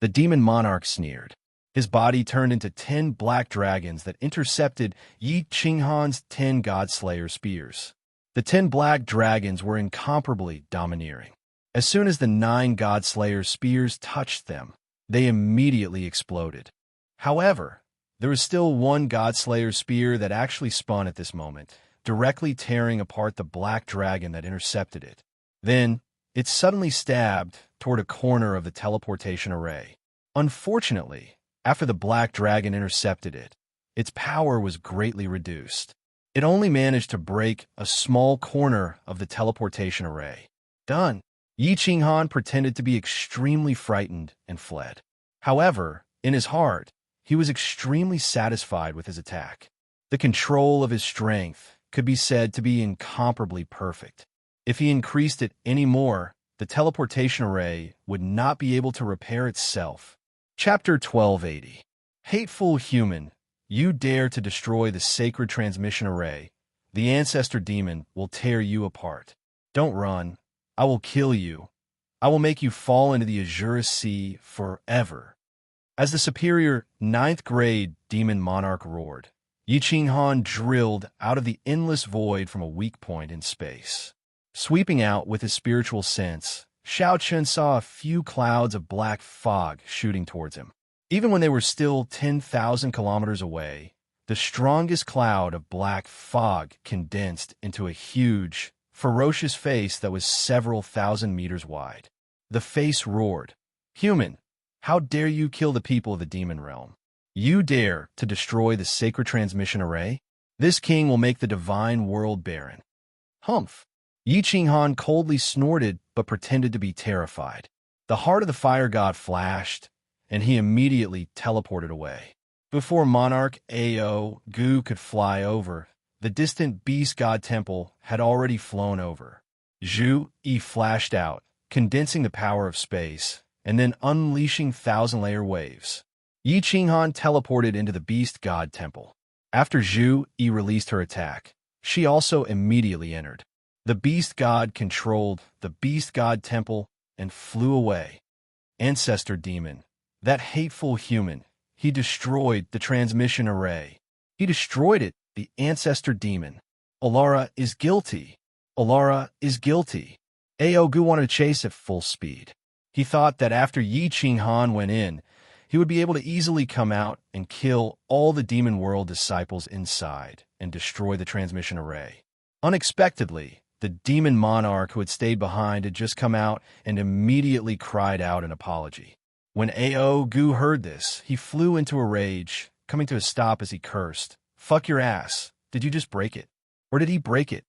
The demon monarch sneered. His body turned into 10 black dragons that intercepted Yi Qing Han's 10 God Slayer spears. The 10 black dragons were incomparably domineering. As soon as the 9 God Slayer spears touched them, they immediately exploded. However, there was still one God Slayer spear that actually spun at this moment, directly tearing apart the black dragon that intercepted it. Then, it suddenly stabbed toward a corner of the teleportation array. Unfortunately, after the black dragon intercepted it, its power was greatly reduced. It only managed to break a small corner of the teleportation array. Done. Yi Qing Han pretended to be extremely frightened and fled. However, in his heart, he was extremely satisfied with his attack. The control of his strength could be said to be incomparably perfect. If he increased it any more, the teleportation array would not be able to repair itself. Chapter 1280. Hateful human, you dare to destroy the sacred transmission array, the ancestor demon will tear you apart. Don't run. I will kill you. I will make you fall into the Azura Sea forever. As the superior 9th grade demon monarch roared, Yi Qing Han drilled out of the endless void from a weak point in space. Sweeping out with his spiritual sense, Xiao Chen saw a few clouds of black fog shooting towards him. Even when they were still 10,000 kilometers away, the strongest cloud of black fog condensed into a huge, ferocious face that was several thousand meters wide. The face roared, "Human, how dare you kill the people of the demon realm? You dare to destroy the sacred transmission array? This king will make the divine world barren." Humph! Yi Qinghan coldly snorted but pretended to be terrified. The heart of the fire god flashed, and he immediately teleported away. Before Monarch Ao Gu could fly over, the distant beast god temple had already flown over. Zhu Yi flashed out, condensing the power of space, and then unleashing thousand-layer waves. Yi Qinghan teleported into the beast god temple. After Zhu Yi released her attack, she also immediately entered. The beast god controlled the beast god temple and flew away. Ancestor demon, that hateful human, he destroyed the transmission array. He destroyed it, the ancestor demon. Alara is guilty. Alara is guilty. Ao Gu wanted to chase at full speed. He thought that after Yi Qinghan went in, he would be able to easily come out and kill all the demon world disciples inside and destroy the transmission array. Unexpectedly, the demon monarch who had stayed behind had just come out and immediately cried out an apology. When Ao Gu heard this, he flew into a rage, coming to a stop as he cursed, "Fuck your ass. Did you just break it? Or did he break it?"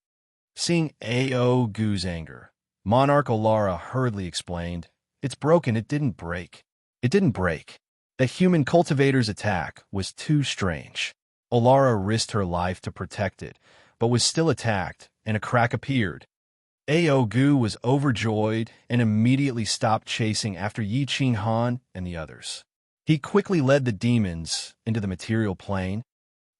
Seeing Ao Gu's anger, Monarch Alara hurriedly explained, "It's broken, it didn't break. It didn't break. The human cultivator's attack was too strange." Alara risked her life to protect it, but was still attacked, and a crack appeared. Ao Gu was overjoyed and immediately stopped chasing after Yi Qinghan and the others. He quickly led the demons into the material plane.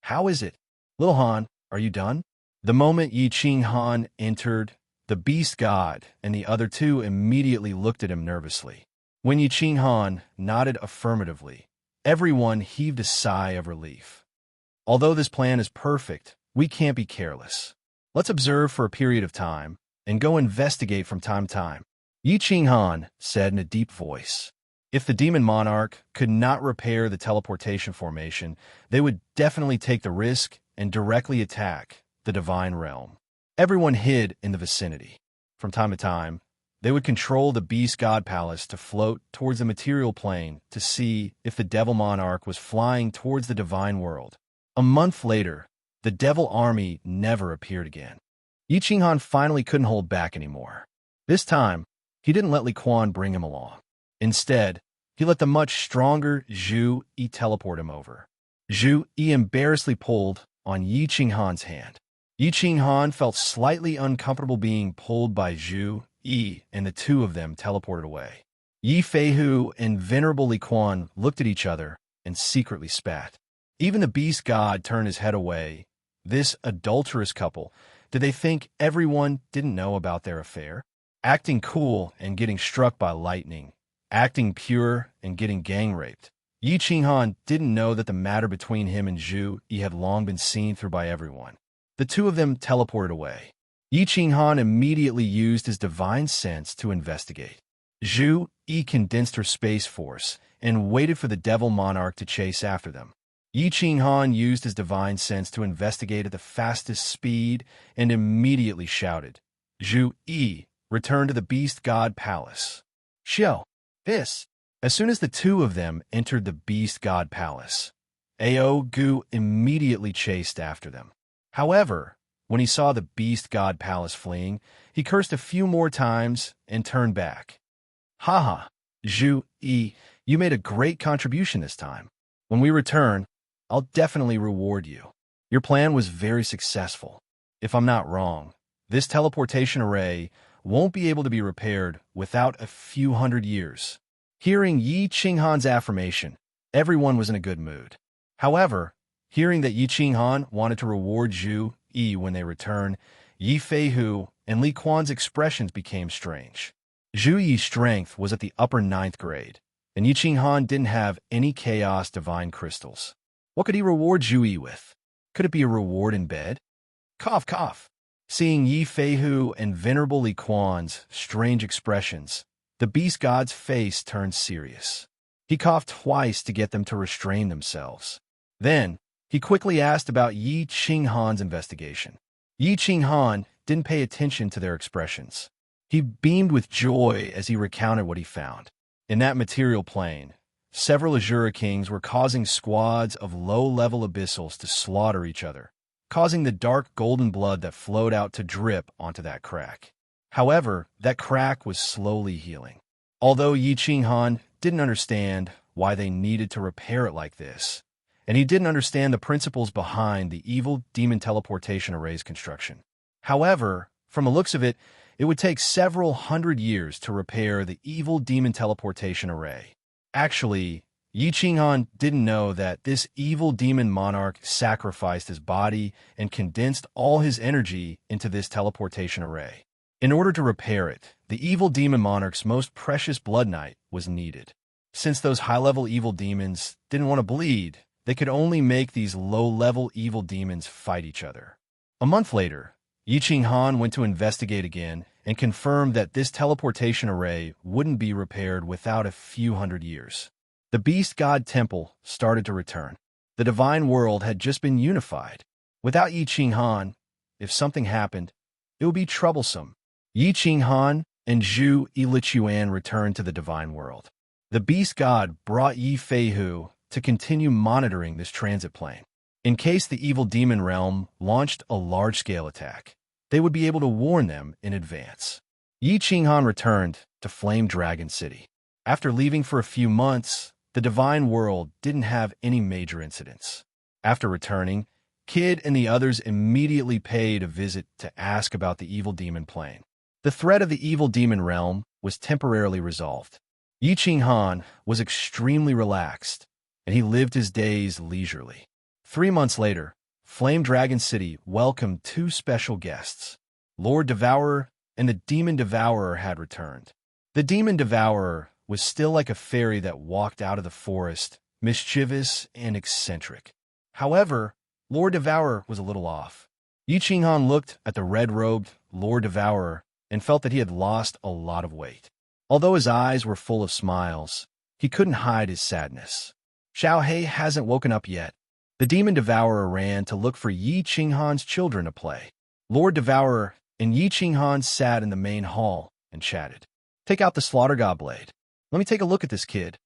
"How is it? Little Han, are you done?" The moment Yi Qinghan entered, the beast god and the other two immediately looked at him nervously. When Yi Qinghan nodded affirmatively, everyone heaved a sigh of relief. "Although this plan is perfect, we can't be careless. Let's observe for a period of time, and go investigate from time to time," Yi Qinghan said in a deep voice. If the demon monarch could not repair the teleportation formation, they would definitely take the risk and directly attack the divine realm. Everyone hid in the vicinity. From time to time, they would control the beast god palace to float towards the material plane to see if the devil monarch was flying towards the divine world. A month later, the devil army never appeared again. Yi Qinghan finally couldn't hold back anymore. This time, he didn't let Li Quan bring him along. Instead, he let the much stronger Zhu Yi teleport him over. Zhu Yi embarrassedly pulled on Yi Qinghan's hand. Yi Qinghan felt slightly uncomfortable being pulled by Zhu Yi, and the two of them teleported away. Yi Feihu and Venerable Li Quan looked at each other and secretly spat. Even the beast god turned his head away. This adulterous couple, did they think everyone didn't know about their affair? Acting cool and getting struck by lightning. Acting pure and getting gang raped. Yi Qinghan didn't know that the matter between him and Zhu Yi had long been seen through by everyone. The two of them teleported away. Yi Qinghan immediately used his divine sense to investigate. Zhu Yi condensed her space force and waited for the devil monarch to chase after them. Yi Qinghan used his divine sense to investigate at the fastest speed and immediately shouted. Zhu Yi returned to the beast god palace. "Xiao, this." As soon as the two of them entered the beast god palace, Ao Gu immediately chased after them. However, when he saw the beast god palace fleeing, he cursed a few more times and turned back. "Haha, Zhu Yi, you made a great contribution this time. When we return, I'll definitely reward you. Your plan was very successful. If I'm not wrong, this teleportation array won't be able to be repaired without a few hundred years." Hearing Yi Qinghan's affirmation, everyone was in a good mood. However, hearing that Yi Qinghan wanted to reward Zhu Yi when they return, Yi Feihu and Li Quan's expressions became strange. Zhu Yi's strength was at the upper 9th grade, and Yi Qinghan didn't have any chaos divine crystals. What could he reward Zhu Yi with? Could it be a reward in bed? Cough, cough. Seeing Yi Feihu and Venerable Li Quan's strange expressions, the beast god's face turned serious. He coughed twice to get them to restrain themselves. Then, he quickly asked about Yi Qinghan's investigation. Yi Qinghan didn't pay attention to their expressions. He beamed with joy as he recounted what he found. In that material plane, several Azura kings were causing squads of low-level abyssals to slaughter each other, causing the dark golden blood that flowed out to drip onto that crack. However, that crack was slowly healing. Although Yi Qinghan didn't understand why they needed to repair it like this, and he didn't understand the principles behind the evil demon teleportation array's construction. However, from the looks of it, it would take several hundred years to repair the evil demon teleportation array. Actually, Yi Qinghan didn't know that this evil demon monarch sacrificed his body and condensed all his energy into this teleportation array. In order to repair it, the evil demon monarch's most precious blood knight was needed. Since those high-level evil demons didn't want to bleed, they could only make these low-level evil demons fight each other. A month later, Yi Qinghan went to investigate again and confirmed that this teleportation array wouldn't be repaired without a few hundred years. The Beast God Temple started to return. The divine world had just been unified. Without Yi Qinghan, if something happened, it would be troublesome. Yi Qinghan and Zhu Ilichuan returned to the divine world. The Beast God brought Yi Feihu to continue monitoring this transit plane. In case the evil demon realm launched a large-scale attack, they would be able to warn them in advance. Yi Qinghan returned to Flame Dragon City. After leaving for a few months, the divine world didn't have any major incidents. After returning, Kid and the others immediately paid a visit to ask about the evil demon plane. The threat of the evil demon realm was temporarily resolved. Yi Qinghan was extremely relaxed, and he lived his days leisurely. 3 months later, Flame Dragon City welcomed 2 special guests. Lord Devourer and the Demon Devourer had returned. The Demon Devourer was still like a fairy that walked out of the forest, mischievous and eccentric. However, Lord Devourer was a little off. Yi Qinghan looked at the red-robed Lord Devourer and felt that he had lost a lot of weight. Although his eyes were full of smiles, he couldn't hide his sadness. Xiao Hei hasn't woken up yet. The Demon Devourer ran to look for Yi Qinghan's children to play. Lord Devourer and Yi Qinghan sat in the main hall and chatted. Take out the Slaughter God blade. Let me take a look at this kid.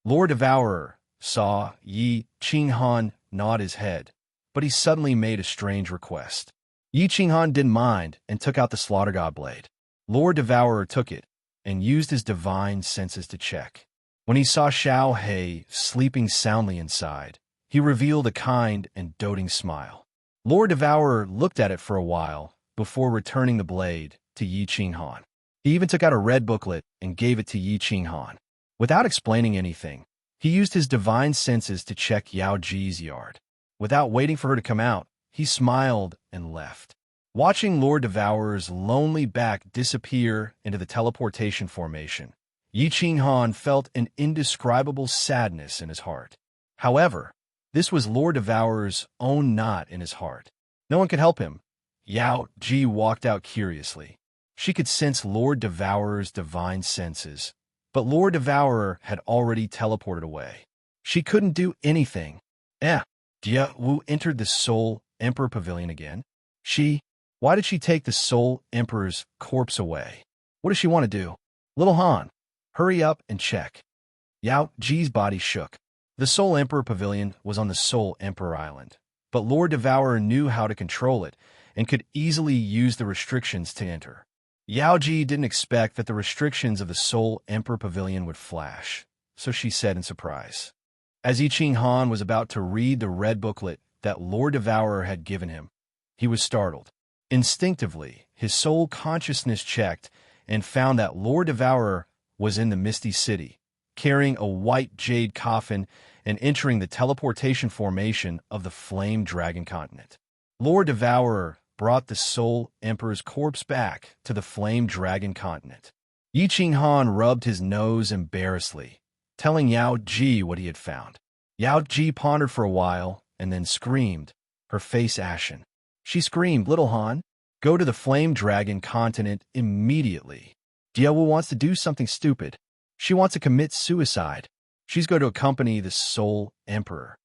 Lord Devourer saw Yi Qinghan nod his head, but he suddenly made a strange request. Yi Qinghan didn't mind and took out the Slaughter God blade. Lord Devourer took it and used his divine senses to check. When he saw Xiao Hei sleeping soundly inside, he revealed a kind and doting smile. Lord Devourer looked at it for a while before returning the blade to Yi Qinghan. He even took out a red booklet and gave it to Yi Qinghan. Without explaining anything, he used his divine senses to check Yao Ji's yard. Without waiting for her to come out, he smiled and left. Watching Lord Devourer's lonely back disappear into the teleportation formation, Yi Qinghan felt an indescribable sadness in his heart. However, this was Lord Devourer's own knot in his heart. No one could help him. Yao Ji walked out curiously. She could sense Lord Devourer's divine senses, but Lord Devourer had already teleported away. She couldn't do anything. Jia Wu entered the Soul Emperor Pavilion again. Why did she take the Soul Emperor's corpse away? What does she want to do? Little Han, hurry up and check. Yao Ji's body shook. The Soul Emperor Pavilion was on the Soul Emperor Island, but Lord Devourer knew how to control it and could easily use the restrictions to enter. Yao Ji didn't expect that the restrictions of the Soul Emperor Pavilion would flash, so she said in surprise. As Yi Qinghan was about to read the red booklet that Lord Devourer had given him, he was startled. Instinctively, his soul consciousness checked and found that Lord Devourer was in the Misty City, carrying a white jade coffin and entering the teleportation formation of the Flame Dragon Continent. Lord Devourer brought the Soul Emperor's corpse back to the Flame Dragon Continent. Yi Qinghan rubbed his nose embarrassedly, telling Yao Ji what he had found. Yao Ji pondered for a while and then screamed, her face ashen. She screamed, "Little Han, Go to the Flame Dragon continent immediately. Diawu wants to do something stupid. She wants to commit suicide. She's going to accompany the Soul Emperor.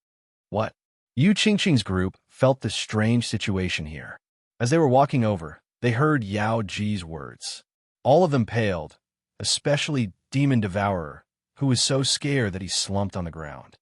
What? Yu Qingqing's group felt the strange situation here. As they were walking over, they heard Yao Ji's words. All of them paled, especially Demon Devourer, who was so scared that he slumped on the ground.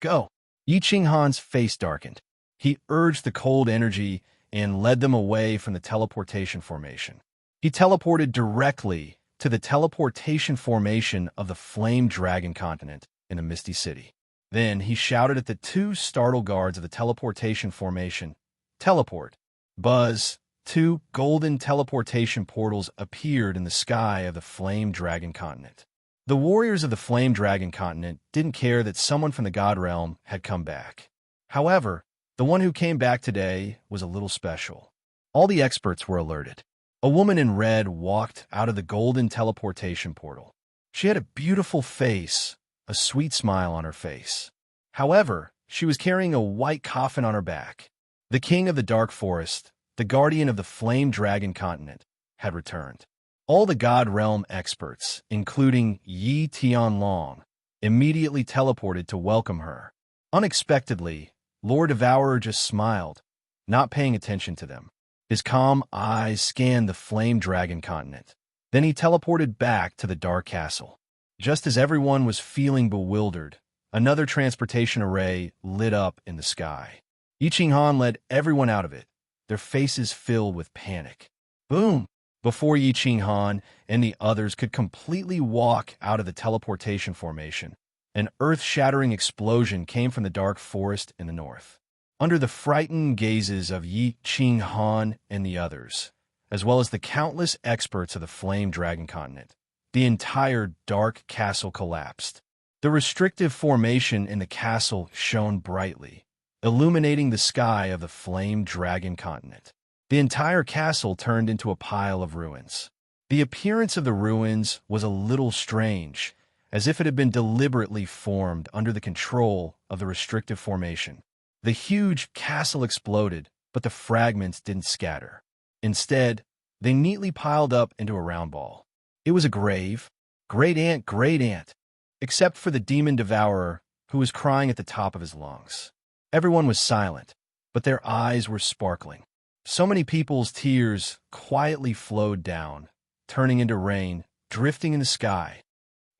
Go! Yi Qinghan's face darkened. He urged the cold energy and led them away from the teleportation formation. He teleported directly to the teleportation formation of the Flame Dragon continent in the Misty City. Then he shouted at the two startled guards of the teleportation formation, "Teleport!" Buzz! Two golden teleportation portals appeared in the sky of the Flame Dragon continent. The warriors of the Flame Dragon continent didn't care that someone from the God Realm had come back. However, the one who came back today was a little special. All the experts were alerted. A woman in red walked out of the golden teleportation portal. She had a beautiful face, a sweet smile on her face. However, she was carrying a white coffin on her back. The king of the dark forest, the guardian of the Flame Dragon continent, had returned. All the God Realm experts, including Yi Tianlong, immediately teleported to welcome her. Unexpectedly, Lord Devourer just smiled, not paying attention to them. His calm eyes scanned the Flame Dragon continent. Then he teleported back to the Dark Castle. Just as everyone was feeling bewildered, another transportation array lit up in the sky. Yi Qinghan led everyone out of it, their faces filled with panic. Boom! Before Yi Qinghan and the others could completely walk out of the teleportation formation, an earth-shattering explosion came from the dark forest in the north. Under the frightened gazes of Yi Qinghan and the others, as well as the countless experts of the Flame Dragon continent, the entire dark castle collapsed. The restrictive formation in the castle shone brightly, illuminating the sky of the Flame Dragon continent. The entire castle turned into a pile of ruins. The appearance of the ruins was a little strange, as if it had been deliberately formed under the control of the restrictive formation. The huge castle exploded, but the fragments didn't scatter. Instead, they neatly piled up into a round ball. It was a grave. Great aunt, except for the demon devourer, who was crying at the top of his lungs. Everyone was silent, but their eyes were sparkling. So many people's tears quietly flowed down, turning into rain, drifting in the sky.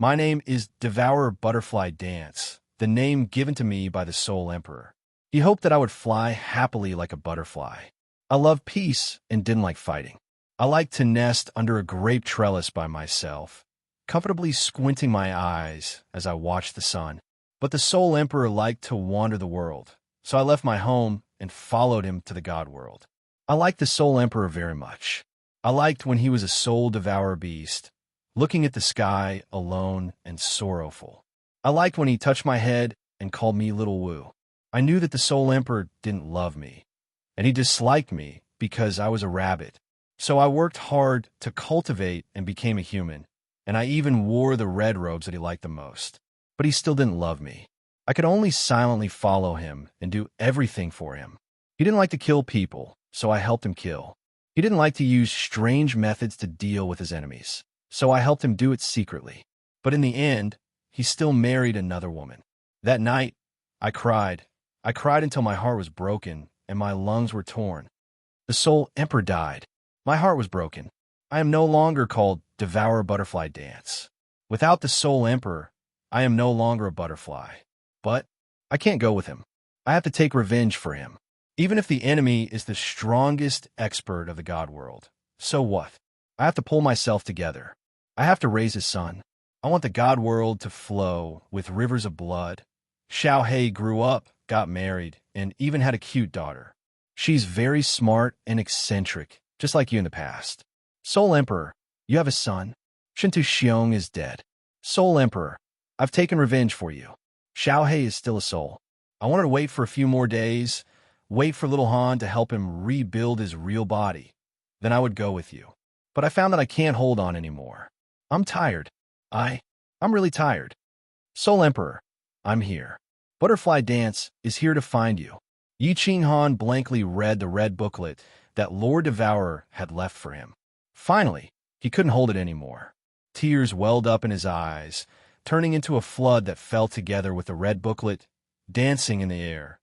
My name is Devourer Butterfly Dance, the name given to me by the Soul Emperor. He hoped that I would fly happily like a butterfly. I loved peace and didn't like fighting. I liked to nest under a grape trellis by myself, comfortably squinting my eyes as I watched the sun. But the Soul Emperor liked to wander the world, so I left my home and followed him to the God world. I liked the Soul Emperor very much. I liked when he was a soul devourer beast, looking at the sky alone and sorrowful. I liked when he touched my head and called me Little Wu. I knew that the Soul Emperor didn't love me, and he disliked me because I was a rabbit. So I worked hard to cultivate and became a human, and I even wore the red robes that he liked the most. But he still didn't love me. I could only silently follow him and do everything for him. He didn't like to kill people, so I helped him kill. He didn't like to use strange methods to deal with his enemies, so I helped him do it secretly. But in the end, he still married another woman. That night, I cried. I cried until my heart was broken and my lungs were torn. The Soul Emperor died. My heart was broken. I am no longer called Devourer Butterfly Dance. Without the Soul Emperor, I am no longer a butterfly. But I can't go with him. I have to take revenge for him. Even if the enemy is the strongest expert of the God world, so what? I have to pull myself together. I have to raise his son. I want the God world to flow with rivers of blood. Xiao Hei grew up, got married, and even had a cute daughter. She's very smart and eccentric, just like you in the past. Soul Emperor, you have a son. Shintu Xiong is dead. Soul Emperor, I've taken revenge for you. Xiao Hei is still a soul. I wanted to wait for a few more days, wait for little Han to help him rebuild his real body. Then I would go with you. But I found that I can't hold on anymore. I'm tired. I'm really tired. Soul Emperor, I'm here. Butterfly Dance is here to find you. Yi Qinghan blankly read the red booklet that Lord Devourer had left for him. Finally, he couldn't hold it anymore. Tears welled up in his eyes, turning into a flood that fell together with the red booklet dancing in the air.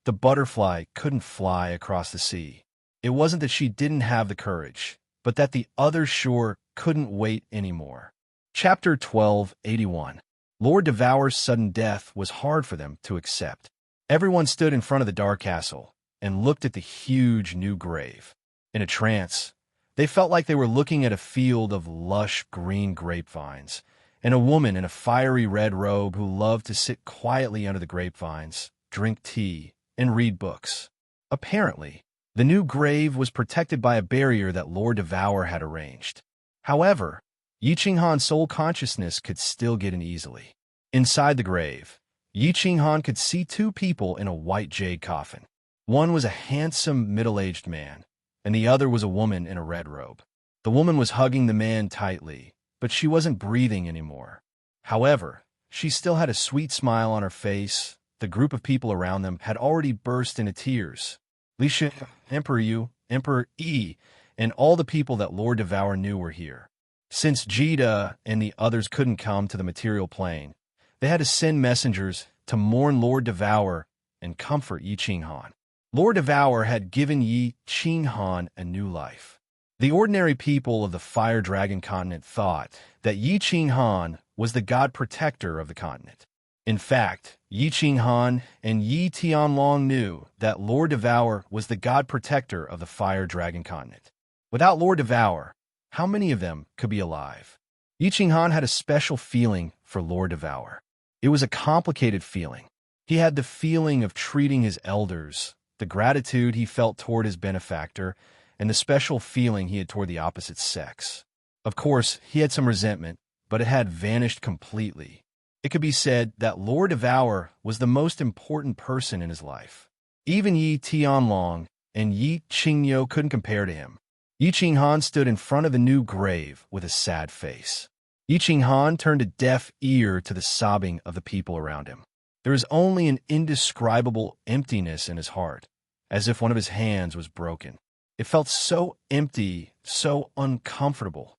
The butterfly couldn't fly across the sea. It wasn't that she didn't have the courage, but that the other shore couldn't wait anymore. Chapter 1281. Lord Devourer's sudden death was hard for them to accept. Everyone stood in front of the dark castle and looked at the huge new grave. In a trance, they felt like they were looking at a field of lush green grapevines, and a woman in a fiery red robe who loved to sit quietly under the grapevines, drink tea, and read books. Apparently, the new grave was protected by a barrier that Lord Devourer had arranged. However, Yi Qinghan's soul consciousness could still get in easily. Inside the grave, Yi Qinghan could see two people in a white jade coffin. One was a handsome, middle-aged man, and the other was a woman in a red robe. The woman was hugging the man tightly, but she wasn't breathing anymore. However, she still had a sweet smile on her face. The group of people around them had already burst into tears. Li Shi, Emperor Yu, Emperor Yi, and all the people that Lord Devourer knew were here. Since Jida and the others couldn't come to the material plane, they had to send messengers to mourn Lord Devourer and comfort Yi Qinghan. Lord Devourer had given Yi Qinghan a new life. The ordinary people of the Fire Dragon continent thought that Yi Qinghan was the god protector of the continent. In fact, Yi Qinghan and Yi Tianlong knew that Lord Devourer was the god protector of the Fire Dragon continent. Without Lord Devourer, how many of them could be alive? Yi Qinghan had a special feeling for Lord Devourer. It was a complicated feeling. He had the feeling of treating his elders, the gratitude he felt toward his benefactor, and the special feeling he had toward the opposite sex. Of course, he had some resentment, but it had vanished completely. It could be said that Lord Devourer was the most important person in his life. Even Yi Tianlong and Yi Qingyo couldn't compare to him. Yi Qinghan stood in front of the new grave with a sad face. Yi Qinghan turned a deaf ear to the sobbing of the people around him. There was only an indescribable emptiness in his heart, as if one of his hands was broken. It felt so empty, so uncomfortable.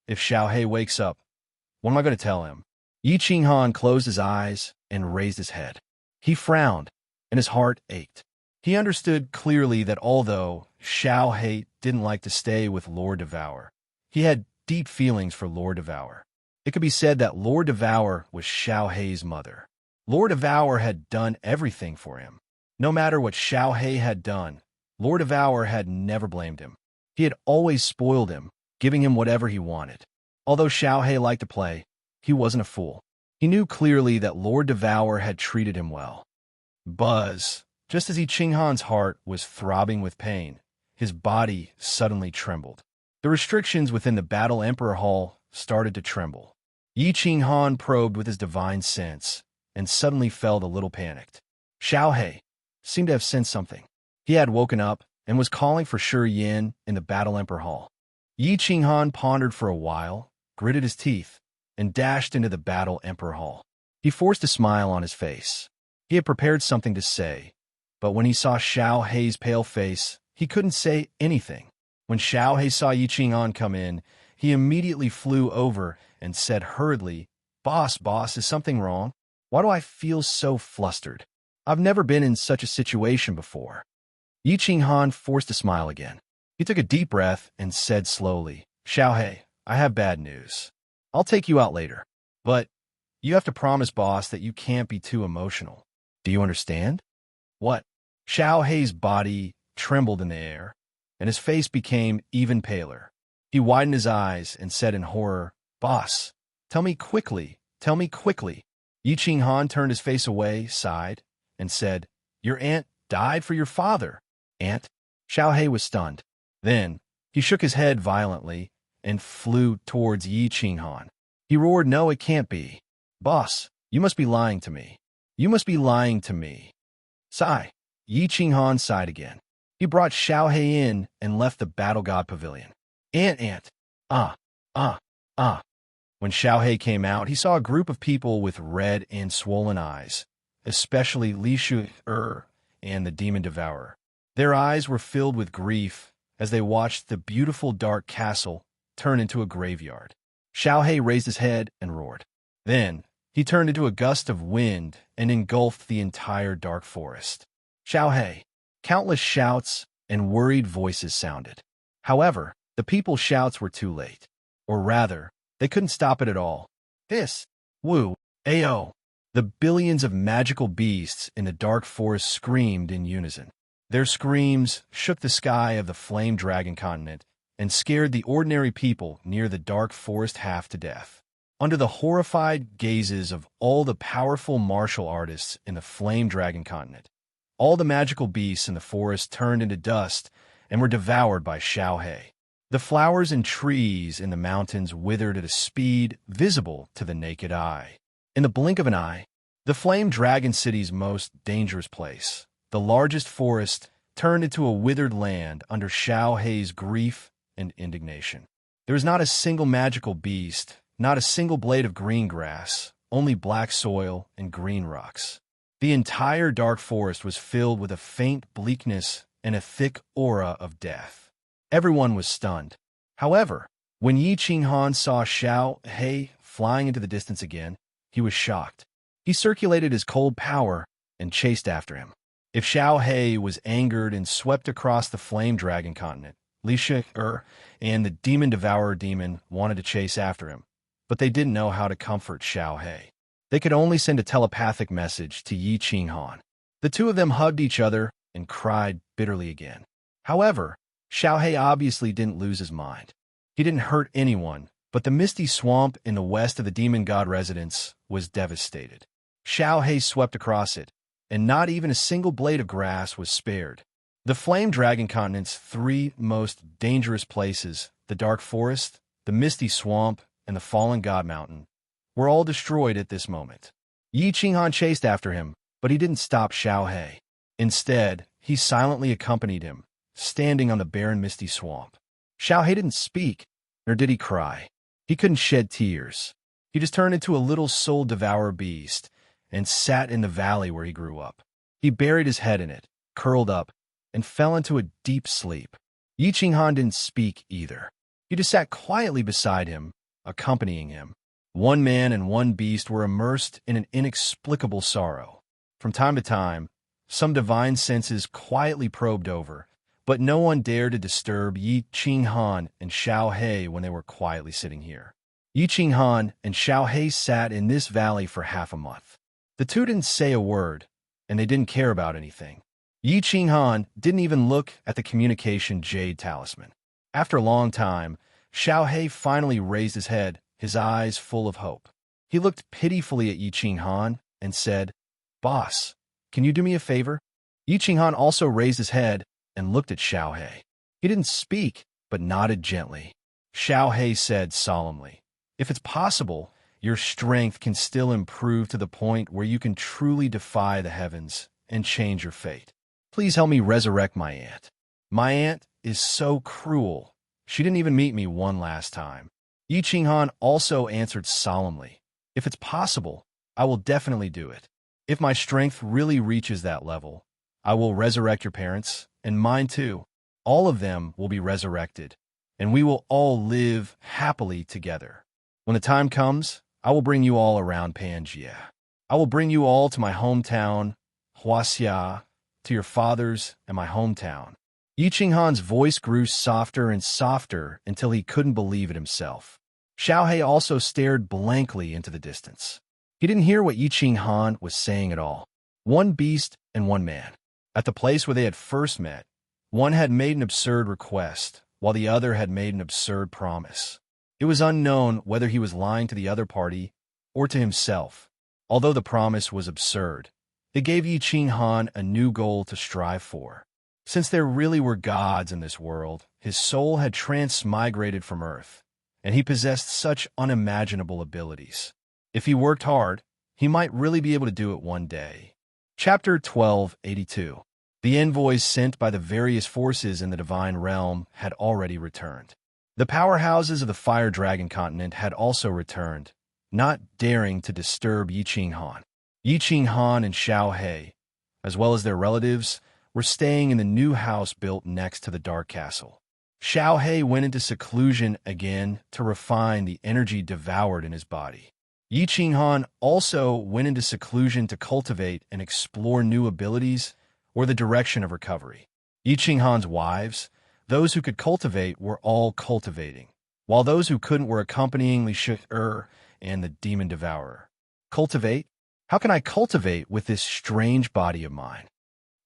If Xiaohei wakes up, what am I going to tell him? Yi Qinghan closed his eyes and raised his head. He frowned, and his heart ached. He understood clearly that although Xiaohei didn't like to stay with Lord Devourer, he had deep feelings for Lord Devourer. It could be said that Lord Devourer was Xiaohei's mother. Lord Devourer had done everything for him. No matter what Xiaohei had done, Lord Devourer had never blamed him. He had always spoiled him, giving him whatever he wanted. Although Xiaohei liked to play, he wasn't a fool. He knew clearly that Lord Devourer had treated him well. Buzz, just as Yi Qinghan's heart was throbbing with pain, his body suddenly trembled. The restrictions within the Battle Emperor Hall started to tremble. Yi Qinghan probed with his divine sense, and suddenly felt a little panicked. Xiaohei seemed to have sensed something. He had woken up and was calling for Shi Yin in the Battle Emperor Hall. Yi Qinghan pondered for a while, gritted his teeth, and dashed into the Battle Emperor Hall. He forced a smile on his face. He had prepared something to say, but when he saw Xiaohei's pale face, he couldn't say anything. When Xiaohei saw Yi Qinghan come in, he immediately flew over and said hurriedly, Boss, is something wrong? Why do I feel so flustered? I've never been in such a situation before." Yi Qinghan forced a smile again. He took a deep breath and said slowly, "Xiaohei, I have bad news. I'll take you out later. But you have to promise, boss, that you can't be too emotional. Do you understand?" "What?" Xiaohei's body trembled in the air, and his face became even paler. He widened his eyes and said in horror, "Boss, tell me quickly, tell me quickly." Yi Qinghan turned his face away, sighed, and said, "Your aunt died for your father." "Aunt?" Xiaohei was stunned. Then he shook his head violently and flew towards Yi Qinghan. He roared, "No, it can't be. Boss, you must be lying to me. You must be lying to me." Sigh. Yi Qinghan sighed again. He brought Xiaohei in and left the Battle God Pavilion. Aunt. Ah. When Xiaohei came out, he saw a group of people with red and swollen eyes, especially Li Shu and the Demon Devourer. Their eyes were filled with grief, as they watched the beautiful dark castle turn into a graveyard. Xiao He raised his head and roared. Then, he turned into a gust of wind and engulfed the entire dark forest. Xiao He. Countless shouts and worried voices sounded. However, the people's shouts were too late. Or rather, they couldn't stop it at all. Hiss, woo, ayo. The billions of magical beasts in the dark forest screamed in unison. Their screams shook the sky of the Flame Dragon continent and scared the ordinary people near the dark forest half to death. Under the horrified gazes of all the powerful martial artists in the Flame Dragon continent, all the magical beasts in the forest turned into dust and were devoured by Xiao He. The flowers and trees in the mountains withered at a speed visible to the naked eye. In the blink of an eye, the Flame Dragon City's most dangerous place, the largest forest, turned into a withered land under Xiao He's grief and indignation. There was not a single magical beast, not a single blade of green grass, only black soil and green rocks. The entire dark forest was filled with a faint bleakness and a thick aura of death. Everyone was stunned. However, when Yi Qinghan saw Xiao He flying into the distance again, he was shocked. He circulated his cold power and chased after him. If Xiao He was angered and swept across the Flame Dragon continent, Li Shi and the Demon Devourer demon wanted to chase after him, but they didn't know how to comfort Xiao He. They could only send a telepathic message to Yi Qinghan. The two of them hugged each other and cried bitterly again. However, Xiao He obviously didn't lose his mind. He didn't hurt anyone, but the misty swamp in the west of the demon god residence was devastated. Xiao He swept across it, and not even a single blade of grass was spared. The Flame Dragon continent's three most dangerous places, the Dark Forest, the Misty Swamp, and the Fallen God Mountain, were all destroyed at this moment. Yi Qinghan chased after him, but he didn't stop Xiao He. Instead, he silently accompanied him, standing on the barren Misty Swamp. Xiao He didn't speak, nor did he cry. He couldn't shed tears. He just turned into a little soul-devourer beast and sat in the valley where he grew up. He buried his head in it, curled up, and fell into a deep sleep. Yi Qinghan didn't speak either. He just sat quietly beside him, accompanying him. One man and one beast were immersed in an inexplicable sorrow. From time to time, some divine senses quietly probed over, but no one dared to disturb Yi Qinghan and Xiao He when they were quietly sitting here. Yi Qinghan and Xiao He sat in this valley for half a month. The two didn't say a word, and they didn't care about anything. Yi Qinghan didn't even look at the communication jade talisman. After a long time, Xiao He finally raised his head, his eyes full of hope. He looked pitifully at Yi Qinghan and said, "Boss, can you do me a favor?" Yi Qinghan also raised his head and looked at Xiao He. He didn't speak, but nodded gently. Xiao He said solemnly, "If it's possible, your strength can still improve to the point where you can truly defy the heavens and change your fate. Please help me resurrect my aunt. My aunt is so cruel. She didn't even meet me one last time." Yi Qinghan also answered solemnly, "If it's possible, I will definitely do it. If my strength really reaches that level, I will resurrect your parents, and mine too. All of them will be resurrected, and we will all live happily together. When the time comes, I will bring you all around Pangaea. I will bring you all to my hometown, Huaxia, to your fathers and my hometown." Yi Qinghan's voice grew softer and softer until he couldn't believe it himself. Xiao He also stared blankly into the distance. He didn't hear what Yi Qinghan was saying at all. One beast and one man. At the place where they had first met, one had made an absurd request, while the other had made an absurd promise. It was unknown whether he was lying to the other party or to himself. Although the promise was absurd, it gave Yi Qinghan a new goal to strive for. Since there really were gods in this world, his soul had transmigrated from Earth, and he possessed such unimaginable abilities. If he worked hard, he might really be able to do it one day. Chapter 1282. The envoys sent by the various forces in the Divine Realm had already returned. The powerhouses of the Fire Dragon continent had also returned, not daring to disturb Yi Qinghan. Yi Qinghan and Xiao He, as well as their relatives, were staying in the new house built next to the Dark Castle. Xiao went into seclusion again to refine the energy devoured in his body. Yi Qinghan also went into seclusion to cultivate and explore new abilities or the direction of recovery. Yi Qinghan's wives, those who could cultivate, were all cultivating, while those who couldn't were accompanying Li Shi and the demon devourer. Cultivate? How can I cultivate with this strange body of mine?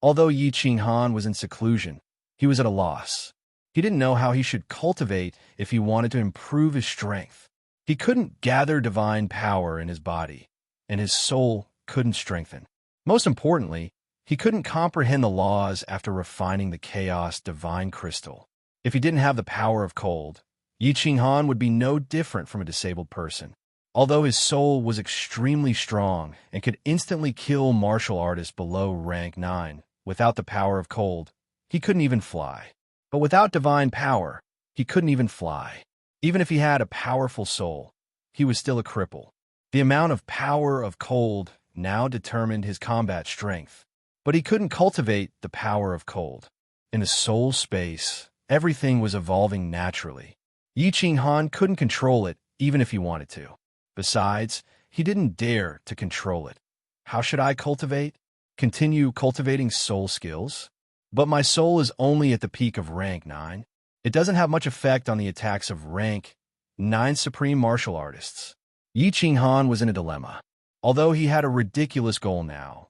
Although Yi Qinghan was in seclusion, he was at a loss. He didn't know how he should cultivate if he wanted to improve his strength. He couldn't gather divine power in his body, and his soul couldn't strengthen. Most importantly, he couldn't comprehend the laws after refining the chaos divine crystal. If he didn't have the power of cold, Yi Qinghan would be no different from a disabled person. Although his soul was extremely strong and could instantly kill martial artists below rank 9 without the power of cold, he couldn't even fly. But without divine power, he couldn't even fly. Even if he had a powerful soul, he was still a cripple. The amount of power of cold now determined his combat strength, but he couldn't cultivate the power of cold. In the soul space, everything was evolving naturally. Yi Qinghan couldn't control it even if he wanted to. Besides, he didn't dare to control it. How should I cultivate? Continue cultivating soul skills? But my soul is only at the peak of rank 9. It doesn't have much effect on the attacks of rank 9 supreme martial artists. Yi Qinghan was in a dilemma. Although he had a ridiculous goal now,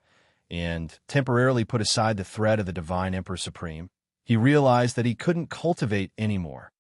and temporarily put aside the threat of the Divine Emperor Supreme, he realized that he couldn't cultivate anymore.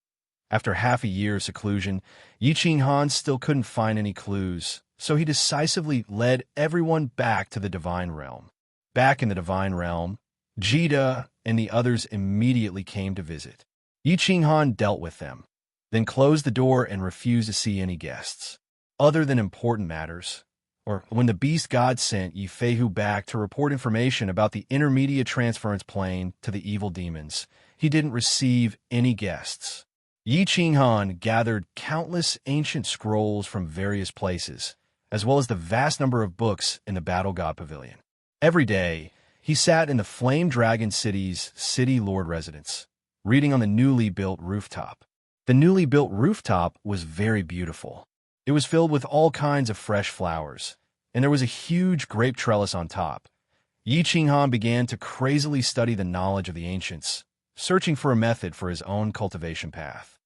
After half a year of seclusion, Yi Qinghan still couldn't find any clues, so he decisively led everyone back to the Divine Realm. Back in the Divine Realm, Jida and the others immediately came to visit. Yi Qinghan dealt with them, then closed the door and refused to see any guests. Other than important matters, or when the beast god sent Yi Feihu back to report information about the intermediate transference plane to the evil demons, he didn't receive any guests. Yi Qinghan gathered countless ancient scrolls from various places, as well as the vast number of books in the Battle God Pavilion. Every day, he sat in the Flame Dragon City's city lord residence, reading on the newly built rooftop. The newly built rooftop was very beautiful. It was filled with all kinds of fresh flowers, and there was a huge grape trellis on top. Yi Qinghan began to crazily study the knowledge of the ancients, searching for a method for his own cultivation path.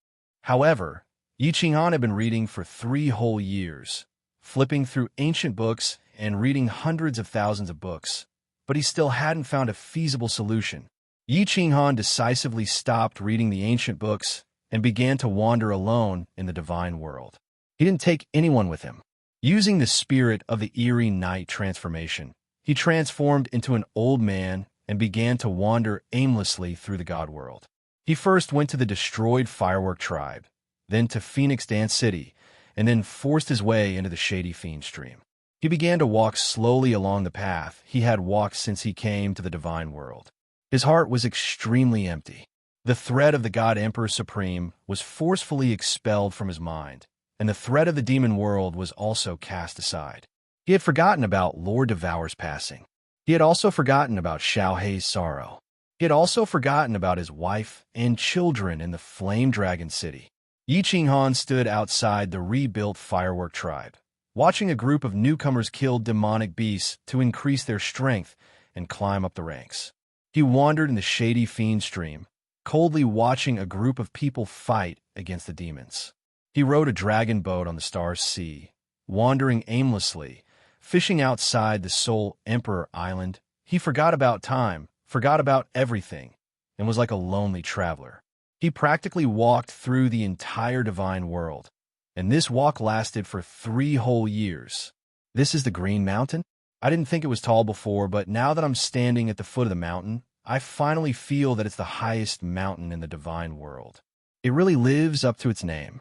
However, Yi Qinghan had been reading for 3 whole years, flipping through ancient books and reading hundreds of thousands of books, but he still hadn't found a feasible solution. Yi Qinghan decisively stopped reading the ancient books and began to wander alone in the divine world. He didn't take anyone with him. Using the spirit of the eerie night transformation, he transformed into an old man and began to wander aimlessly through the god world. He first went to the destroyed Firework Tribe, then to Phoenix Dance City, and then forced his way into the Shady Fiend Stream. He began to walk slowly along the path he had walked since he came to the divine world. His heart was extremely empty. The threat of the God Emperor Supreme was forcefully expelled from his mind, and the threat of the demon world was also cast aside. He had forgotten about Lord Devour's passing. He had also forgotten about Xiao Hei's sorrow. He had also forgotten about his wife and children in the Flame Dragon City. Yi Qinghan stood outside the rebuilt Firework Tribe, watching a group of newcomers kill demonic beasts to increase their strength and climb up the ranks. He wandered in the Shady Fiend Stream, coldly watching a group of people fight against the demons. He rowed a dragon boat on the Star's Sea, wandering aimlessly, fishing outside the Soul Emperor Island. He forgot about time, forgot about everything, and was like a lonely traveler. He practically walked through the entire divine world, and this walk lasted for 3 whole years. This is the Green Mountain? I didn't think it was tall before, but now that I'm standing at the foot of the mountain, I finally feel that it's the highest mountain in the divine world. It really lives up to its name.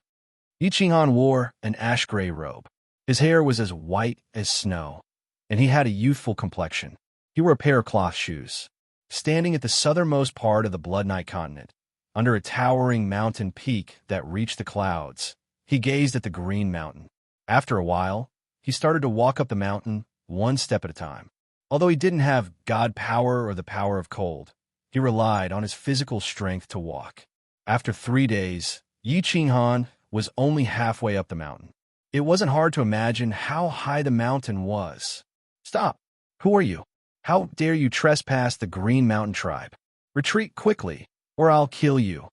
Yi Qinghan wore an ash-gray robe. His hair was as white as snow, and he had a youthful complexion. He wore a pair of cloth shoes. Standing at the southernmost part of the Blood Knight continent, under a towering mountain peak that reached the clouds, he gazed at the Green Mountain. After a while, he started to walk up the mountain, one step at a time. Although he didn't have god power or the power of cold, he relied on his physical strength to walk. After 3 days, Yi Qinghan was only halfway up the mountain. It wasn't hard to imagine how high the mountain was. Stop! Who are you? How dare you trespass the Green Mountain tribe? Retreat quickly, or I'll kill you.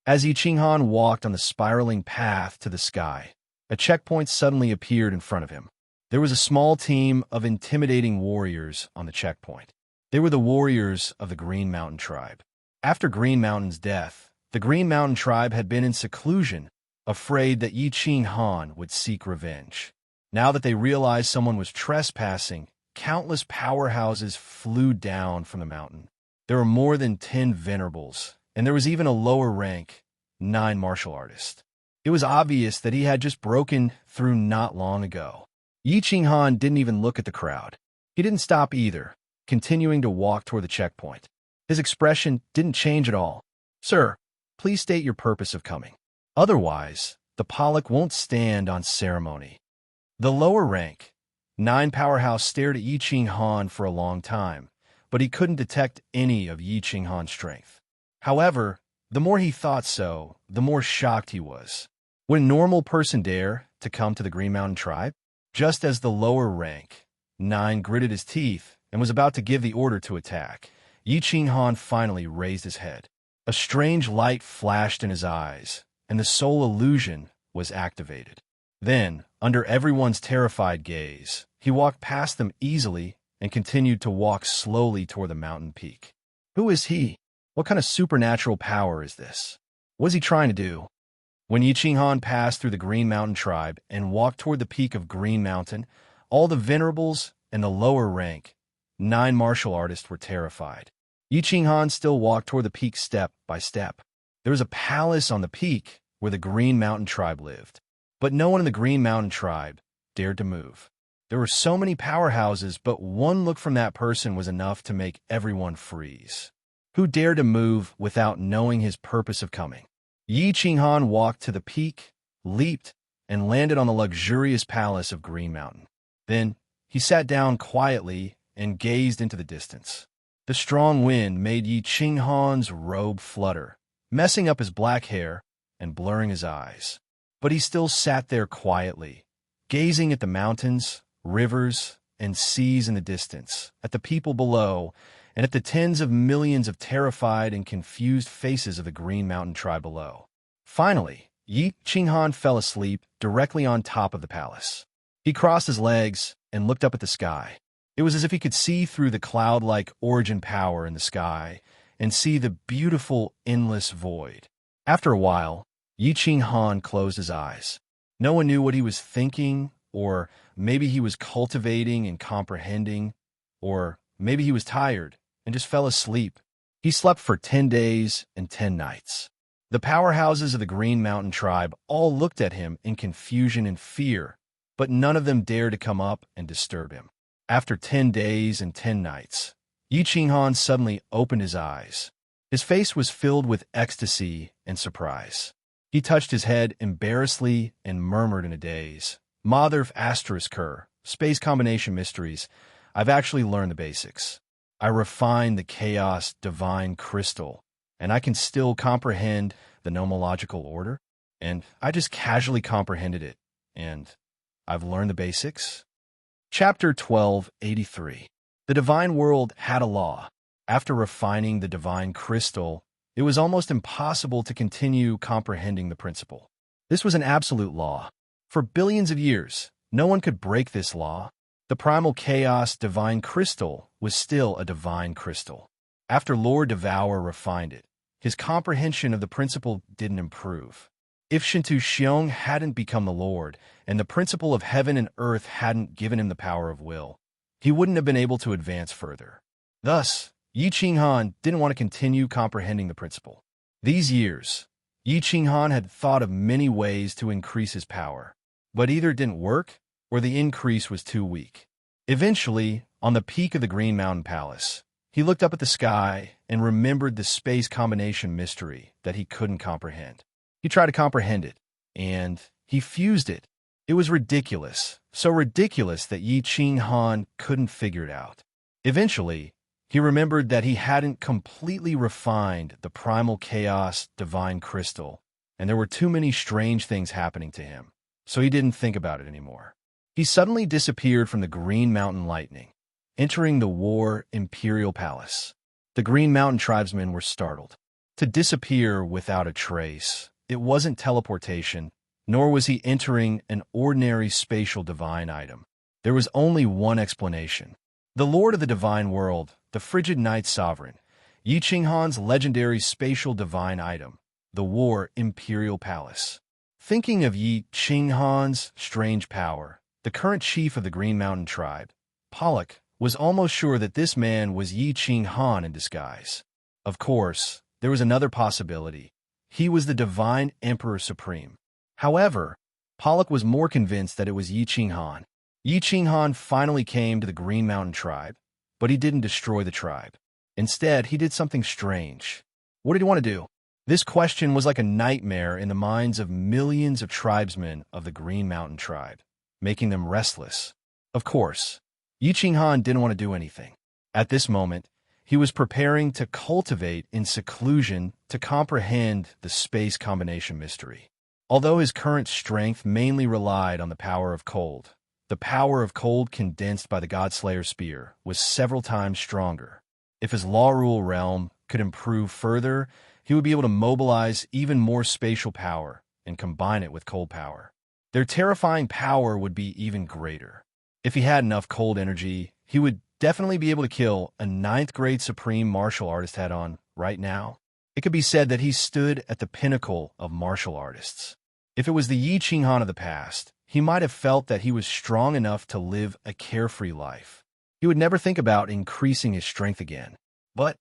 As Yi Qinghan walked on the spiraling path to the sky, a checkpoint suddenly appeared in front of him. There was a small team of intimidating warriors on the checkpoint. They were the warriors of the Green Mountain tribe. After Green Mountain's death, the Green Mountain tribe had been in seclusion, afraid that Yi Qinghan would seek revenge. Now that they realized someone was trespassing, countless powerhouses flew down from the mountain. There were more than 10 venerables, and there was even a lower rank, 9 martial artists. It was obvious that he had just broken through not long ago. Yi Qinghan didn't even look at the crowd. He didn't stop either, continuing to walk toward the checkpoint. His expression didn't change at all. Sir, please state your purpose of coming. Otherwise, the Pollock won't stand on ceremony. The lower rank, 9 powerhouse stared at Yi Qinghan for a long time, but he couldn't detect any of Yi Qinghan's strength. However, the more he thought so, the more shocked he was. Would a normal person dare to come to the Green Mountain tribe? Just as the lower rank, 9 gritted his teeth and was about to give the order to attack, Yi Qinghan finally raised his head. A strange light flashed in his eyes, and the soul illusion was activated. Then, under everyone's terrified gaze, he walked past them easily and continued to walk slowly toward the mountain peak. Who is he? What kind of supernatural power is this? What is he trying to do? When Yi Qinghan passed through the Green Mountain tribe and walked toward the peak of Green Mountain, all the venerables and the lower rank, 9 martial artists were terrified. Yi Qinghan still walked toward the peak step by step. There was a palace on the peak where the Green Mountain tribe lived, but no one in the Green Mountain tribe dared to move. There were so many powerhouses, but one look from that person was enough to make everyone freeze. Who dared to move without knowing his purpose of coming? Yi Qinghan walked to the peak, leaped, and landed on the luxurious palace of Green Mountain. Then he sat down quietly and gazed into the distance. The strong wind made Yi Qinghan's robe flutter, messing up his black hair and blurring his eyes. But he still sat there quietly, gazing at the mountains, rivers, and seas in the distance, at the people below, and at the tens of millions of terrified and confused faces of the Green Mountain tribe below. Finally, Yi Qinghan fell asleep directly on top of the palace. He crossed his legs and looked up at the sky. It was as if he could see through the cloud-like origin power in the sky and see the beautiful, endless void. After a while, Yi Qinghan closed his eyes. No one knew what he was thinking, or maybe he was cultivating and comprehending, or maybe he was tired and just fell asleep. He slept for 10 days and 10 nights. The powerhouses of the Green Mountain tribe all looked at him in confusion and fear, but none of them dared to come up and disturb him. After 10 days and 10 nights, Yi Qinghan suddenly opened his eyes. His face was filled with ecstasy and surprise. He touched his head embarrassedly and murmured in a daze, Mother asterisk her, space combination mysteries. I've actually learned the basics. I refined the chaos divine crystal, and I can still comprehend the nomological order, and I just casually comprehended it, and I've learned the basics. Chapter 1283. The divine world had a law. After refining the divine crystal, it was almost impossible to continue comprehending the principle. This was an absolute law. For billions of years, no one could break this law. The primal chaos divine crystal was still a divine crystal. After Lord Devourer refined it, his comprehension of the principle didn't improve. If Shintu Xiong hadn't become the Lord, and the principle of heaven and earth hadn't given him the power of will, he wouldn't have been able to advance further. Thus, Yi Qinghan didn't want to continue comprehending the principle. These years, Yi Qinghan had thought of many ways to increase his power, but either it didn't work, or the increase was too weak. Eventually, on the peak of the Green Mountain Palace, he looked up at the sky and remembered the space combination mystery that he couldn't comprehend. He tried to comprehend it, and he fused it. It was ridiculous, so ridiculous that Yi Qinghan couldn't figure it out. Eventually, He remembered that he hadn't completely refined the primal chaos divine crystal, and there were too many strange things happening to him, so he didn't think about it anymore. He suddenly disappeared from the Green Mountain Lightning, entering the War Imperial Palace. The Green Mountain tribesmen were startled. To disappear without a trace, it wasn't teleportation, nor was he entering an ordinary spatial divine item. There was only one explanation. The Lord of the Divine World, the Frigid Night Sovereign, Yi Qinghan's legendary spatial divine item, the War Imperial Palace. Thinking of Yi Qinghan's strange power, the current chief of the Green Mountain tribe, Pollock was almost sure that this man was Yi Qinghan in disguise. Of course, there was another possibility. He was the Divine Emperor Supreme. However, Pollock was more convinced that it was Yi Qinghan. Yi Qinghan finally came to the Green Mountain tribe, but he didn't destroy the tribe. Instead, he did something strange. What did he want to do? This question was like a nightmare in the minds of millions of tribesmen of the Green Mountain tribe, making them restless. Of course, Yi Qinghan didn't want to do anything. At this moment, he was preparing to cultivate in seclusion to comprehend the space combination mystery. Although his current strength mainly relied on the power of cold, the power of cold condensed by the Godslayer spear was several times stronger. If his Law Rule realm could improve further, he would be able to mobilize even more spatial power and combine it with cold power. Their terrifying power would be even greater. If he had enough cold energy, he would definitely be able to kill a 9th grade supreme martial artist head-on right now. It could be said that he stood at the pinnacle of martial artists. If it was the Yi Qinghan of the past, he might have felt that he was strong enough to live a carefree life. He would never think about increasing his strength again. But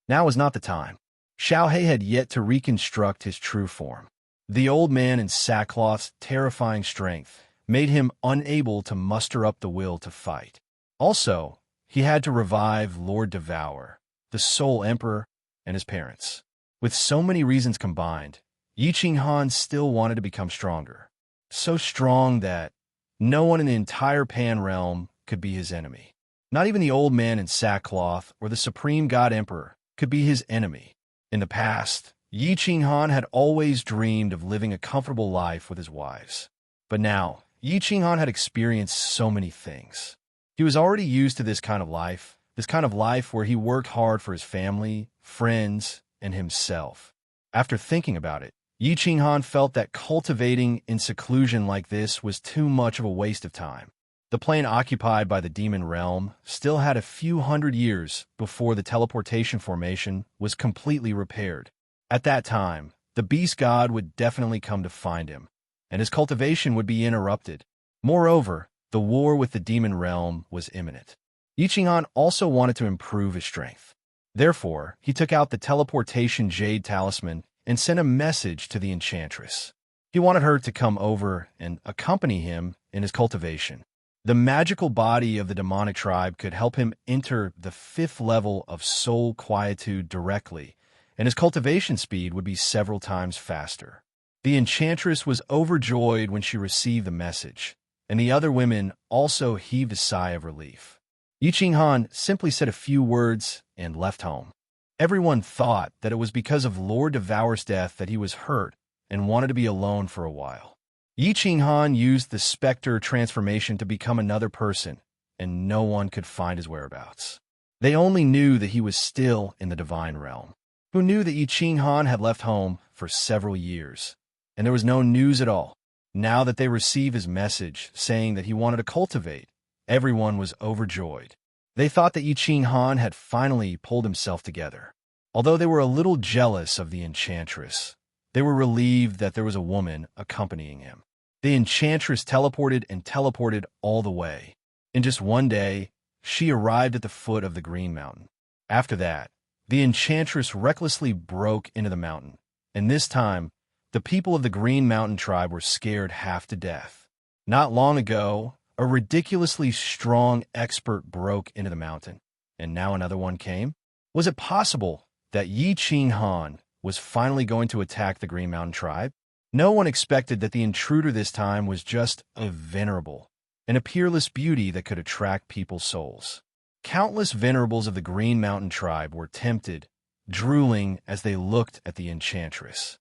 now was not the time. Xiao He had yet to reconstruct his true form. The old man in sackcloth's terrifying strength made him unable to muster up the will to fight. Also, he had to revive Lord Devour, the sole emperor, and his parents. With so many reasons combined, Yi Qinghan still wanted to become stronger. So strong that no one in the entire Pan realm could be his enemy. Not even the old man in sackcloth or the supreme god emperor could be his enemy. In the past, Yi Qinghan had always dreamed of living a comfortable life with his wives. But now, Yi Qinghan had experienced so many things. He was already used to this kind of life where he worked hard for his family, friends, and himself. After thinking about it, Yi Qinghan felt that cultivating in seclusion like this was too much of a waste of time. The plane occupied by the demon realm still had a few hundred years before the teleportation formation was completely repaired. At that time, the beast god would definitely come to find him, and his cultivation would be interrupted. Moreover, the war with the demon realm was imminent. Yi Qinghan also wanted to improve his strength. Therefore, he took out the teleportation jade talisman and sent a message to the enchantress. He wanted her to come over and accompany him in his cultivation. The magical body of the demonic tribe could help him enter the 5th level of soul quietude directly, and his cultivation speed would be several times faster. The enchantress was overjoyed when she received the message, and the other women also heaved a sigh of relief. Yi Qinghan simply said a few words and left home. Everyone thought that it was because of Lord Devour's death that he was hurt and wanted to be alone for a while. Yi Qinghan used the specter transformation to become another person, and no one could find his whereabouts. They only knew that he was still in the divine realm. Who knew that Yi Qinghan had left home for several years, and there was no news at all. Now that they received his message saying that he wanted to cultivate, everyone was overjoyed. They thought that Yi Qinghan had finally pulled himself together. Although they were a little jealous of the enchantress, they were relieved that there was a woman accompanying him. The enchantress teleported all the way. In just one day, she arrived at the foot of the Green Mountain. After that, the enchantress recklessly broke into the mountain, and this time, the people of the Green Mountain tribe were scared half to death. Not long ago, a ridiculously strong expert broke into the mountain, and now another one came? Was it possible that Yi Qinghan was finally going to attack the Green Mountain tribe? No one expected that the intruder this time was just a venerable and a peerless beauty that could attract people's souls. Countless venerables of the Green Mountain tribe were tempted, drooling as they looked at the enchantress.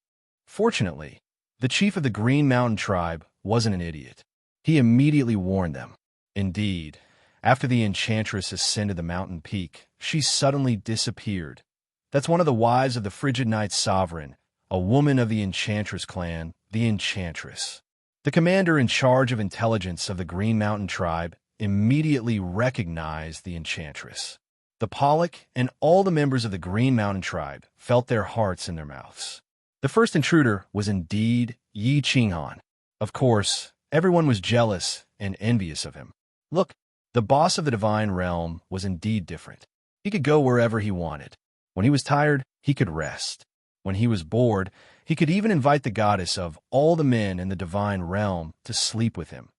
Fortunately, the chief of the Green Mountain tribe wasn't an idiot. He immediately warned them. Indeed, after the enchantress ascended the mountain peak, she suddenly disappeared. That's one of the wives of the Frigid Knight Sovereign, a woman of the Enchantress clan, the Enchantress. The commander in charge of intelligence of the Green Mountain tribe immediately recognized the Enchantress. The Pollock and all the members of the Green Mountain tribe felt their hearts in their mouths. The first intruder was indeed Yi Qinghan. Of course, everyone was jealous and envious of him. Look, the boss of the divine realm was indeed different. He could go wherever he wanted. When he was tired, he could rest. When he was bored, he could even invite the goddess of all the men in the divine realm to sleep with him.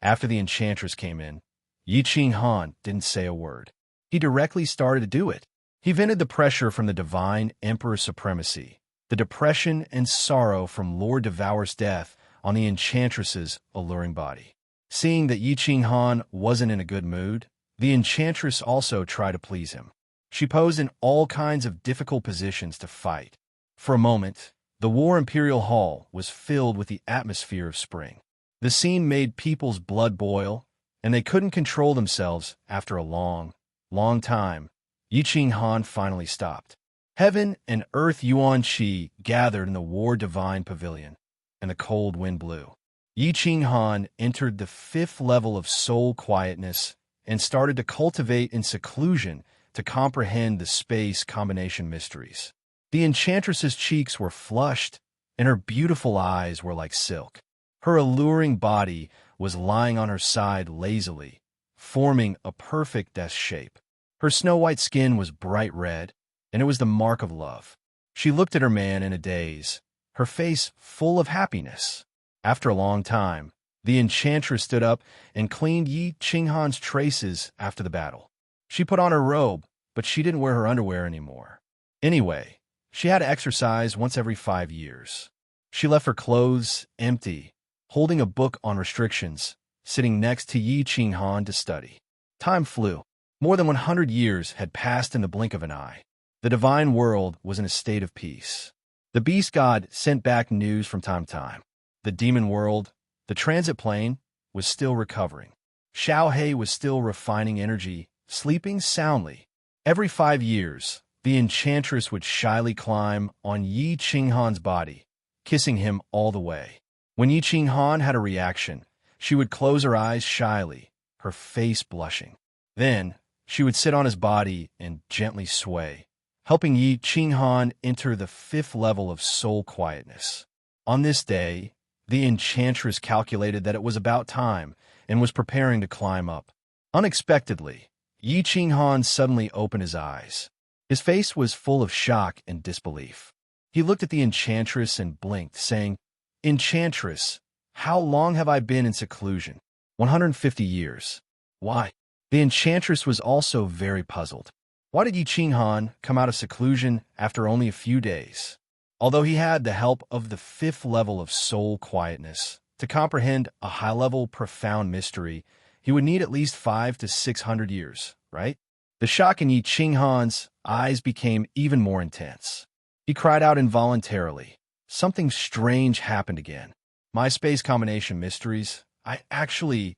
After the Enchantress came in, Yi Qinghan didn't say a word. He directly started to do it. He vented the pressure from the divine emperor supremacy, the depression and sorrow from Lord Devour's death on the Enchantress's alluring body. Seeing that Yi Qinghan wasn't in a good mood, the Enchantress also tried to please him. She posed in all kinds of difficult positions to fight. For a moment, the War Imperial Hall was filled with the atmosphere of spring. The scene made people's blood boil, and they couldn't control themselves after a long, long time. Yi Qinghan finally stopped. Heaven and Earth Yuan Qi gathered in the War Divine Pavilion, and the cold wind blew. Yi Qinghan entered the 5th level of soul quietness and started to cultivate in seclusion to comprehend the space combination mysteries. The Enchantress's cheeks were flushed, and her beautiful eyes were like silk. Her alluring body was lying on her side lazily, forming a perfect S shape. Her snow-white skin was bright red, and it was the mark of love. She looked at her man in a daze, her face full of happiness. After a long time, the Enchantress stood up and cleaned Yi Qinghan's traces after the battle. She put on her robe, but she didn't wear her underwear anymore. Anyway, she had to exercise once every 5 years. She left her clothes empty, holding a book on restrictions, sitting next to Yi Qinghan to study. Time flew. More than 100 years had passed in the blink of an eye. The divine world was in a state of peace. The beast god sent back news from time to time. The demon world, the transit plane, was still recovering. Xiao He was still refining energy, sleeping soundly. Every 5 years, the Enchantress would shyly climb on Yi Qinghan's body, kissing him all the way. When Yi Qinghan had a reaction, she would close her eyes shyly, her face blushing. Then, she would sit on his body and gently sway, helping Yi Qinghan enter the 5th level of soul quietness. On this day, the Enchantress calculated that it was about time and was preparing to climb up. Unexpectedly, Yi Qinghan suddenly opened his eyes. His face was full of shock and disbelief. He looked at the Enchantress and blinked, saying, "Enchantress, how long have I been in seclusion?" 150 years. Why? The Enchantress was also very puzzled. Why did Yi Qinghan come out of seclusion after only a few days? Although he had the help of the 5th level of soul quietness to comprehend a high-level, profound mystery, he would need at least 500 to 600 years, right? The shock in Yi Qinghan's eyes became even more intense. He cried out involuntarily. Something strange happened again. My space combination mysteries. I actually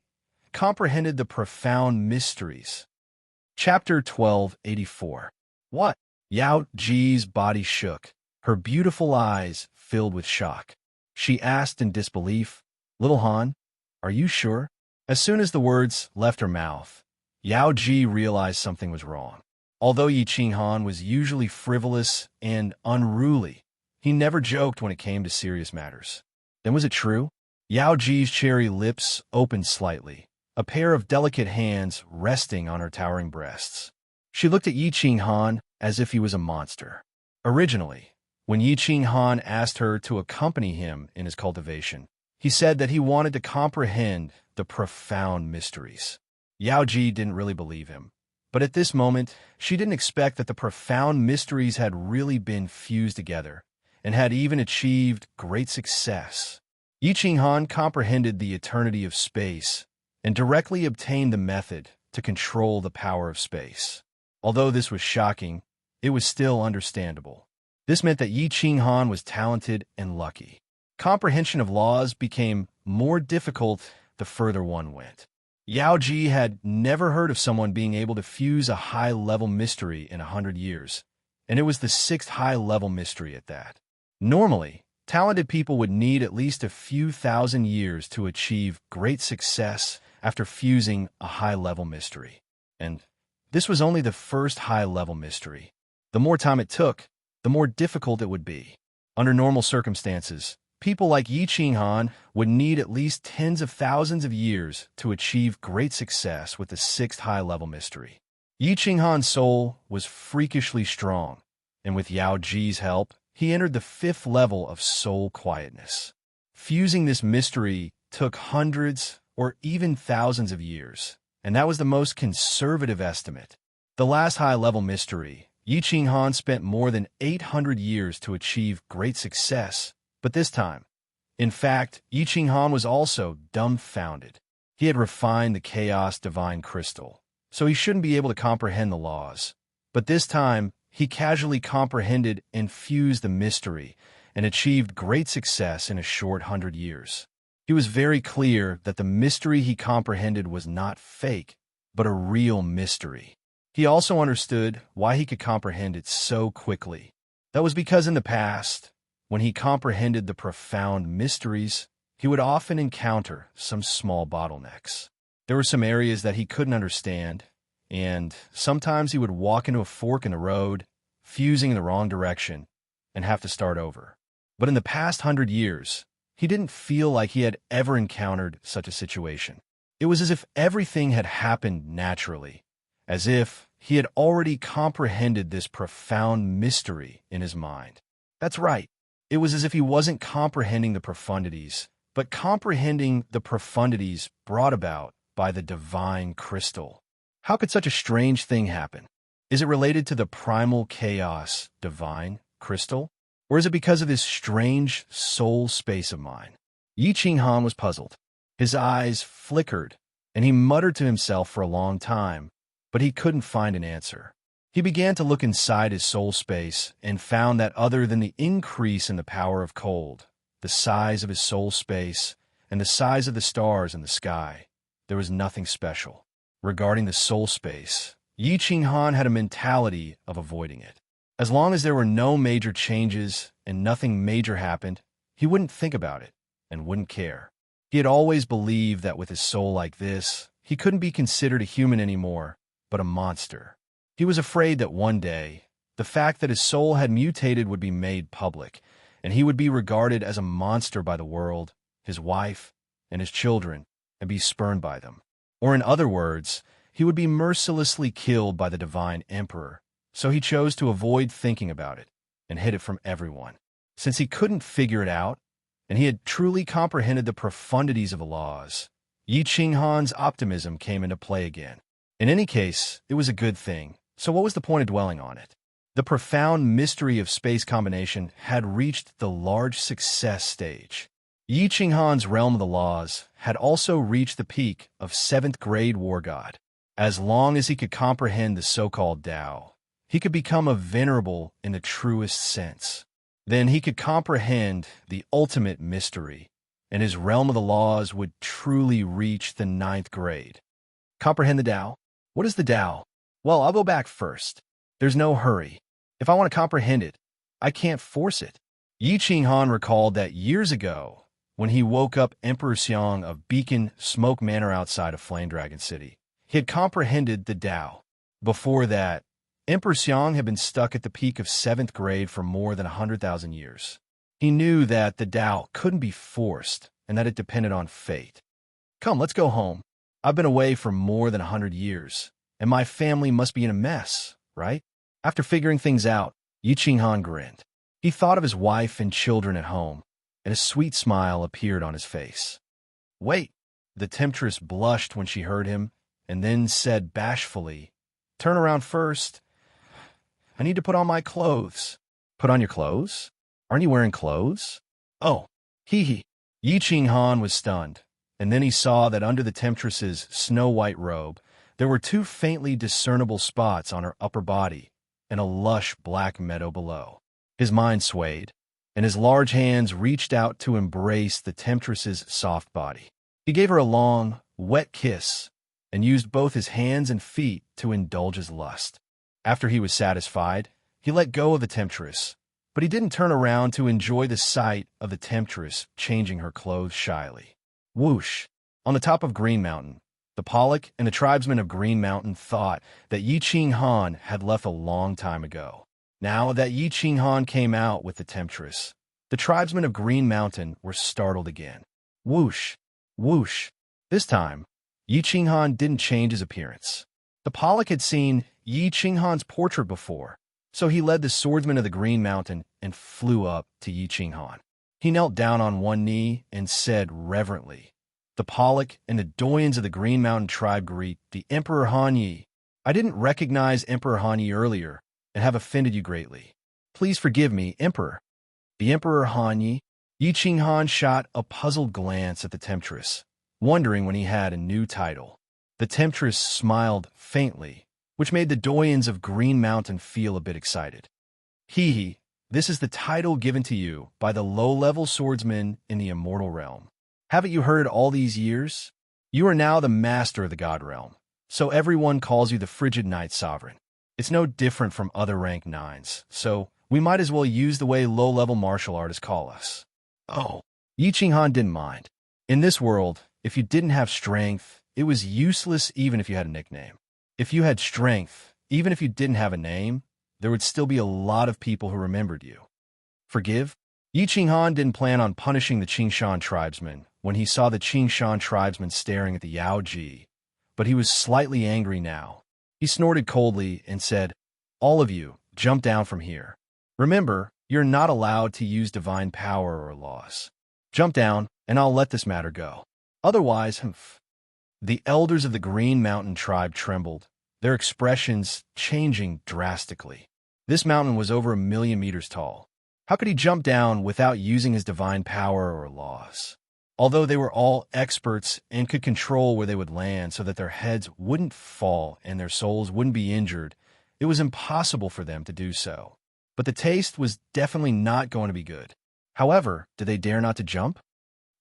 comprehended the profound mysteries. Chapter 1284. What? Yao Ji's body shook. Her beautiful eyes filled with shock. She asked in disbelief, "Little Han, are you sure?" As soon as the words left her mouth, Yao Ji realized something was wrong. Although Yi Qinghan was usually frivolous and unruly, he never joked when it came to serious matters. Then was it true? Yao Ji's cherry lips opened slightly, a pair of delicate hands resting on her towering breasts. She looked at Yi Qinghan as if he was a monster. Originally, when Yi Qinghan asked her to accompany him in his cultivation, he said that he wanted to comprehend the profound mysteries. Yao Ji didn't really believe him, but at this moment, she didn't expect that the profound mysteries had really been fused together and had even achieved great success. Yi Qinghan comprehended the eternity of space and directly obtained the method to control the power of space. Although this was shocking, it was still understandable. This meant that Yi Qinghan was talented and lucky. Comprehension of laws became more difficult the further one went. Yao Ji had never heard of someone being able to fuse a high-level mystery in 100 years, and it was the 6th high-level mystery at that. Normally, talented people would need at least a few thousand years to achieve great success after fusing a high-level mystery. And this was only the first high-level mystery. The more time it took, the more difficult it would be. Under normal circumstances, people like Yi Qinghan would need at least tens of thousands of years to achieve great success with the 6th high-level mystery. Yi Qinghan's soul was freakishly strong, and with Yao Ji's help, he entered the 5th level of soul quietness. Fusing this mystery took hundreds or even thousands of years, and that was the most conservative estimate. The last high-level mystery, Yi Qinghan spent more than 800 years to achieve great success, but this time, in fact, Yi Qinghan was also dumbfounded. He had refined the Chaos Divine Crystal, so he shouldn't be able to comprehend the laws. But this time, he casually comprehended and fused the mystery and achieved great success in a short 100 years. He was very clear that the mystery he comprehended was not fake, but a real mystery. He also understood why he could comprehend it so quickly. That was because in the past, when he comprehended the profound mysteries, he would often encounter some small bottlenecks. There were some areas that he couldn't understand, and sometimes he would walk into a fork in the road, fusing in the wrong direction, and have to start over. But in the past 100 years, he didn't feel like he had ever encountered such a situation. It was as if everything had happened naturally, as if he had already comprehended this profound mystery in his mind. That's right. It was as if he wasn't comprehending the profundities, but comprehending the profundities brought about by the divine crystal. How could such a strange thing happen? Is it related to the primal chaos divine crystal? Or is it because of this strange soul space of mine? Yi Qinghan was puzzled. His eyes flickered, and he muttered to himself for a long time, but he couldn't find an answer. He began to look inside his soul space and found that other than the increase in the power of cold, the size of his soul space, and the size of the stars in the sky, there was nothing special. Regarding the soul space, Yi Qinghan had a mentality of avoiding it. As long as there were no major changes and nothing major happened, he wouldn't think about it and wouldn't care. He had always believed that with his soul like this, he couldn't be considered a human anymore, but a monster. He was afraid that one day, the fact that his soul had mutated would be made public, and he would be regarded as a monster by the world, his wife, and his children, and be spurned by them. Or in other words, he would be mercilessly killed by the divine emperor, so he chose to avoid thinking about it and hid it from everyone. Since he couldn't figure it out, and he had truly comprehended the profundities of the laws, Yi Qinghan's optimism came into play again. In any case, it was a good thing, so what was the point of dwelling on it? The profound mystery of space combination had reached the large success stage. Yi Qinghan's realm of the laws had also reached the peak of 7th grade war god. As long as he could comprehend the so-called Tao, he could become a venerable in the truest sense. Then he could comprehend the ultimate mystery, and his realm of the laws would truly reach the 9th grade. Comprehend the Tao? What is the Tao? Well, I'll go back first. There's no hurry. If I want to comprehend it, I can't force it. Yi Qinghan recalled that years ago, when he woke up Emperor Xiang of Beacon Smoke Manor outside of Flame Dragon City, he had comprehended the Tao. Before that, Emperor Xiang had been stuck at the peak of 7th grade for more than 100,000 years. He knew that the Tao couldn't be forced and that it depended on fate. Come, let's go home. I've been away for more than 100 years, and my family must be in a mess, right? After figuring things out, Yi Qinghan grinned. He thought of his wife and children at home, and a sweet smile appeared on his face. Wait, the temptress blushed when she heard him, and then said bashfully, Turn around first. I need to put on my clothes. Put on your clothes? Aren't you wearing clothes? Oh, hee. Yi Qinghan was stunned, and then he saw that under the temptress's snow-white robe, There were two faintly discernible spots on her upper body and a lush black meadow below. His mind swayed, and his large hands reached out to embrace the temptress's soft body. He gave her a long, wet kiss and used both his hands and feet to indulge his lust. After he was satisfied, he let go of the temptress, but he didn't turn around to enjoy the sight of the temptress changing her clothes shyly. Whoosh! On the top of Green Mountain, the Pollock and the tribesmen of Green Mountain thought that Yi Ching Han had left a long time ago. Now that Yi Ching Han came out with the temptress, the tribesmen of Green Mountain were startled again. Whoosh! Whoosh! This time, Yi Ching Han didn't change his appearance. The Pollock had seen Yi Ching Han's portrait before, so he led the swordsmen of the Green Mountain and flew up to Yi Ching Han. He knelt down on one knee and said reverently, "The Pollock and the doyens of the Green Mountain tribe greet the Emperor Han Yi. I didn't recognize Emperor Han Yi earlier and have offended you greatly. Please forgive me, Emperor." The Emperor Han Yi? Yi Ching Han shot a puzzled glance at the temptress, wondering when he had a new title. The temptress smiled faintly, which made the doyens of Green Mountain feel a bit excited. Hee, this is the title given to you by the low-level swordsmen in the immortal realm. Haven't you heard it all these years? You are now the master of the god realm, so everyone calls you the Frigid Knight Sovereign. It's no different from other rank 9s, so we might as well use the way low-level martial artists call us. Oh, Yi Ching Han didn't mind. In this world, if you didn't have strength, it was useless even if you had a nickname. If you had strength, even if you didn't have a name, there would still be a lot of people who remembered you. Forgive? Yi Ching Han didn't plan on punishing the Qingshan tribesmen when he saw the Qingshan tribesmen staring at the Yao Ji, but he was slightly angry now. He snorted coldly and said, "All of you, jump down from here. Remember, you're not allowed to use divine power or laws. Jump down, and I'll let this matter go. Otherwise, The elders of the Green Mountain tribe trembled, their expressions changing drastically. This mountain was over 1,000,000 meters tall. How could he jump down without using his divine power or laws? Although they were all experts and could control where they would land so that their heads wouldn't fall and their souls wouldn't be injured, it was impossible for them to do so. But the taste was definitely not going to be good. However, did they dare not to jump?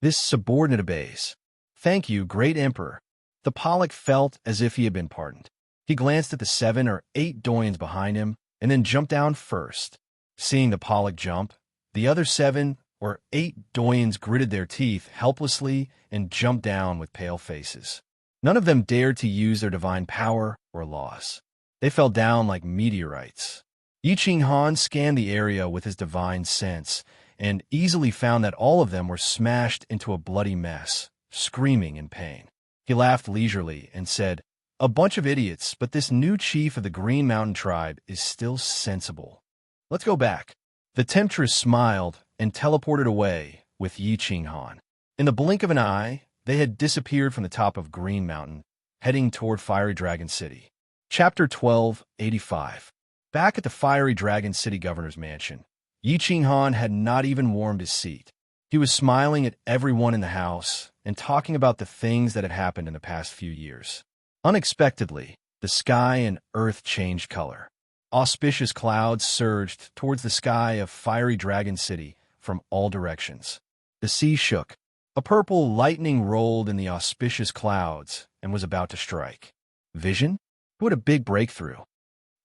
This subordinate obeys. "Thank you, great emperor." The Pollock felt as if he had been pardoned. He glanced at the 7 or 8 doyens behind him and then jumped down first. Seeing the Pollock jump, the other 7 or 8 doyens gritted their teeth helplessly and jumped down with pale faces. None of them dared to use their divine power or laws. They fell down like meteorites. Yi Ching Han scanned the area with his divine sense and easily found that all of them were smashed into a bloody mess, screaming in pain. He laughed leisurely and said, "A bunch of idiots, but this new chief of the Green Mountain tribe is still sensible. Let's go back." The temptress smiled and teleported away with Yi Ching Han. In the blink of an eye, they had disappeared from the top of Green Mountain, heading toward Fiery Dragon City. Chapter 1285. Back at the Fiery Dragon City Governor's Mansion, Yi Ching Han had not even warmed his seat. He was smiling at everyone in the house and talking about the things that had happened in the past few years. Unexpectedly, the sky and earth changed color. Auspicious clouds surged towards the sky of Fiery Dragon City from all directions. The sea shook. A purple lightning rolled in the auspicious clouds and was about to strike. Vision? What a big breakthrough.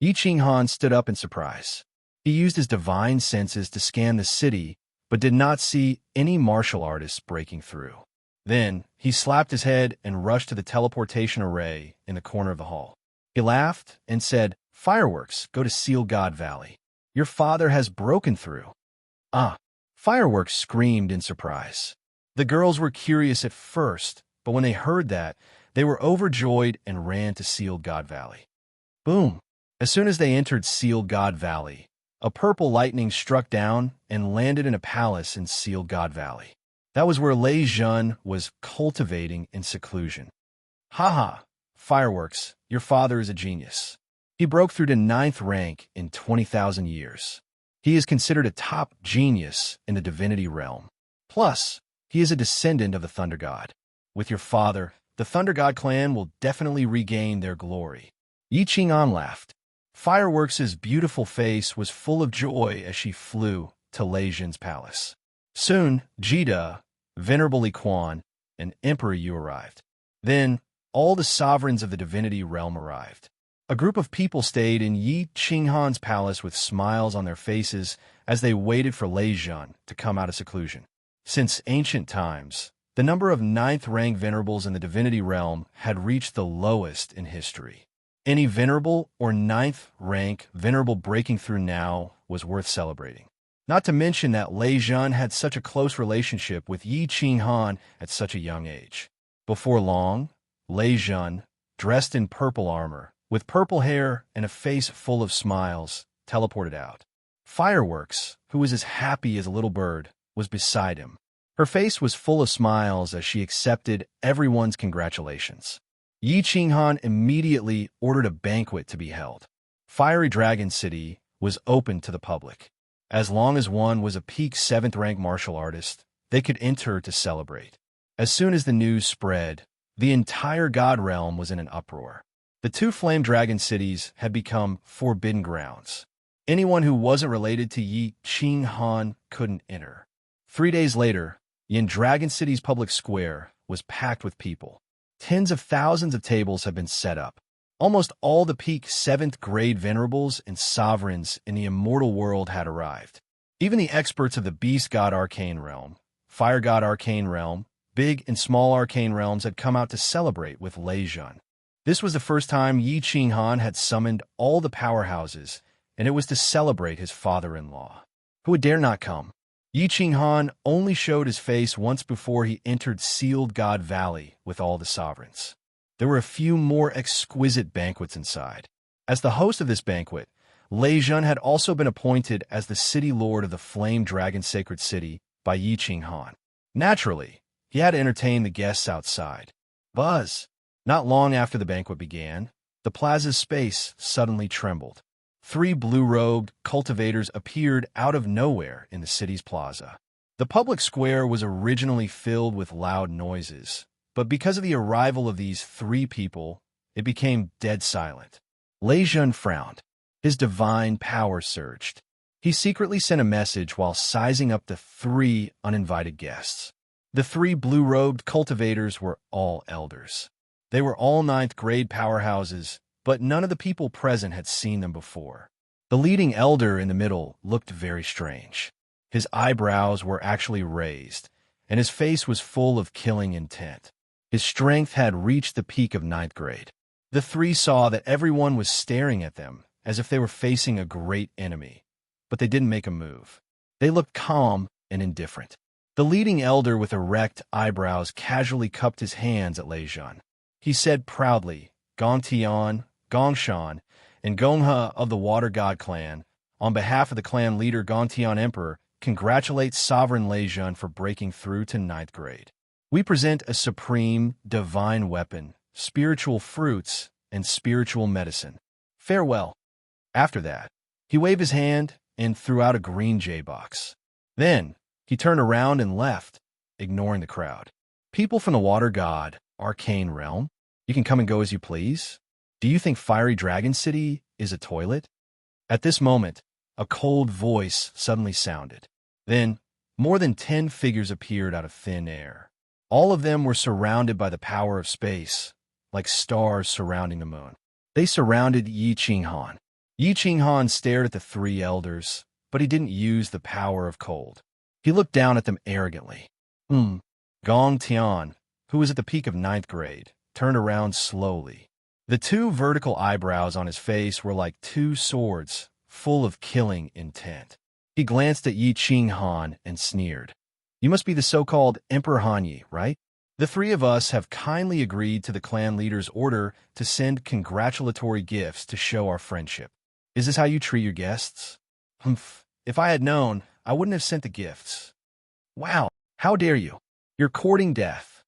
Yi Ching Han stood up in surprise. He used his divine senses to scan the city, but did not see any martial artists breaking through. Then, he slapped his head and rushed to the teleportation array in the corner of the hall. He laughed and said, "Fireworks, go to Seal God Valley. Your father has broken through." "Ah!" Fireworks screamed in surprise. The girls were curious at first, but when they heard that, they were overjoyed and ran to Sealed God Valley. Boom! As soon as they entered Sealed God Valley, a purple lightning struck down and landed in a palace in Sealed God Valley. That was where Lei Jun was cultivating in seclusion. "Ha! Fireworks, your father is a genius. He broke through to 9th rank in 20,000 years. He is considered a top genius in the divinity realm. Plus, he is a descendant of the Thunder God. With your father, the Thunder God clan will definitely regain their glory. Yi Qing'an laughed. Fireworks' beautiful face was full of joy as she flew to Lei Jin's palace. Soon, Jida, Venerable Li Quan, and Emperor Yu arrived. Then, all the sovereigns of the divinity realm arrived. A group of people stayed in Yi Qing'an's palace with smiles on their faces as they waited for Lei Jin to come out of seclusion. Since ancient times, the number of ninth-rank venerables in the divinity realm had reached the lowest in history. Any venerable or ninth-rank venerable breaking through now was worth celebrating. Not to mention that Lei Jin had such a close relationship with Yi Qing'an at such a young age. Before long, Lei Jin, dressed in purple armor, with purple hair and a face full of smiles, teleported out. Fireworks, who was as happy as a little bird, was beside him. Her face was full of smiles as she accepted everyone's congratulations. Yi Qing'an immediately ordered a banquet to be held. Fiery Dragon City was open to the public. As long as one was a peak 7th-rank martial artist, they could enter to celebrate. As soon as the news spread, the entire God realm was in an uproar. The two Flame Dragon cities had become forbidden grounds. Anyone who wasn't related to Yi Qing'an couldn't enter. 3 days later, Yin Dragon City's public square was packed with people. Tens of thousands of tables had been set up. Almost all the peak 7th-grade venerables and sovereigns in the immortal world had arrived. Even the experts of the Beast God Arcane Realm, Fire God Arcane Realm, Big and Small Arcane Realms had come out to celebrate with Lei Jin. This was the first time Yi Qing'an had summoned all the powerhouses, and it was to celebrate his father-in-law. Who would dare not come? Yi Qing'an only showed his face once before he entered Sealed God Valley with all the sovereigns. There were a few more exquisite banquets inside. As the host of this banquet, Lei Jin had also been appointed as the city lord of the Flame Dragon Sacred City by Yi Qing'an. Naturally, he had to entertain the guests outside. Buzz! Not long after the banquet began, the plaza's space suddenly trembled. 3 blue-robed cultivators appeared out of nowhere in the city's plaza. The public square was originally filled with loud noises, but because of the arrival of these 3 people, it became dead silent. Lei Jin frowned. His divine power surged. He secretly sent a message while sizing up the 3 uninvited guests. The 3 blue-robed cultivators were all elders. They were all 9th-grade powerhouses, but none of the people present had seen them before. The leading elder in the middle looked very strange. His eyebrows were actually raised, and his face was full of killing intent. His strength had reached the peak of 9th grade. The 3 saw that everyone was staring at them as if they were facing a great enemy, but they didn't make a move. They looked calm and indifferent. The leading elder with erect eyebrows casually cupped his hands at Lei Jin. He said proudly, Gong Tian, Gong Shan, and Gong He of the Water God clan, on behalf of the clan leader Gong Tian Emperor, congratulate Sovereign Lei Jin for breaking through to 9th grade. We present a supreme, divine weapon, spiritual fruits, and spiritual medicine. Farewell. After that, he waved his hand and threw out a green J-box. Then, he turned around and left, ignoring the crowd. People from the Water God, Arcane Realm, you can come and go as you please. Do you think Fiery Dragon City is a toilet? At this moment, a cold voice suddenly sounded. Then, more than 10 figures appeared out of thin air. All of them were surrounded by the power of space, like stars surrounding the moon. They surrounded Yi Qing'an. Yi Qing'an stared at the 3 elders, but he didn't use the power of cold. He looked down at them arrogantly. Gong Tian, who was at the peak of 9th grade, turned around slowly. The 2 vertical eyebrows on his face were like 2 swords, full of killing intent. He glanced at Yi Qing'an and sneered. You must be the so-called Emperor Hanyi, right? The 3 of us have kindly agreed to the clan leader's order to send congratulatory gifts to show our friendship. Is this how you treat your guests? Humph. If I had known, I wouldn't have sent the gifts. Wow, how dare you? You're courting death.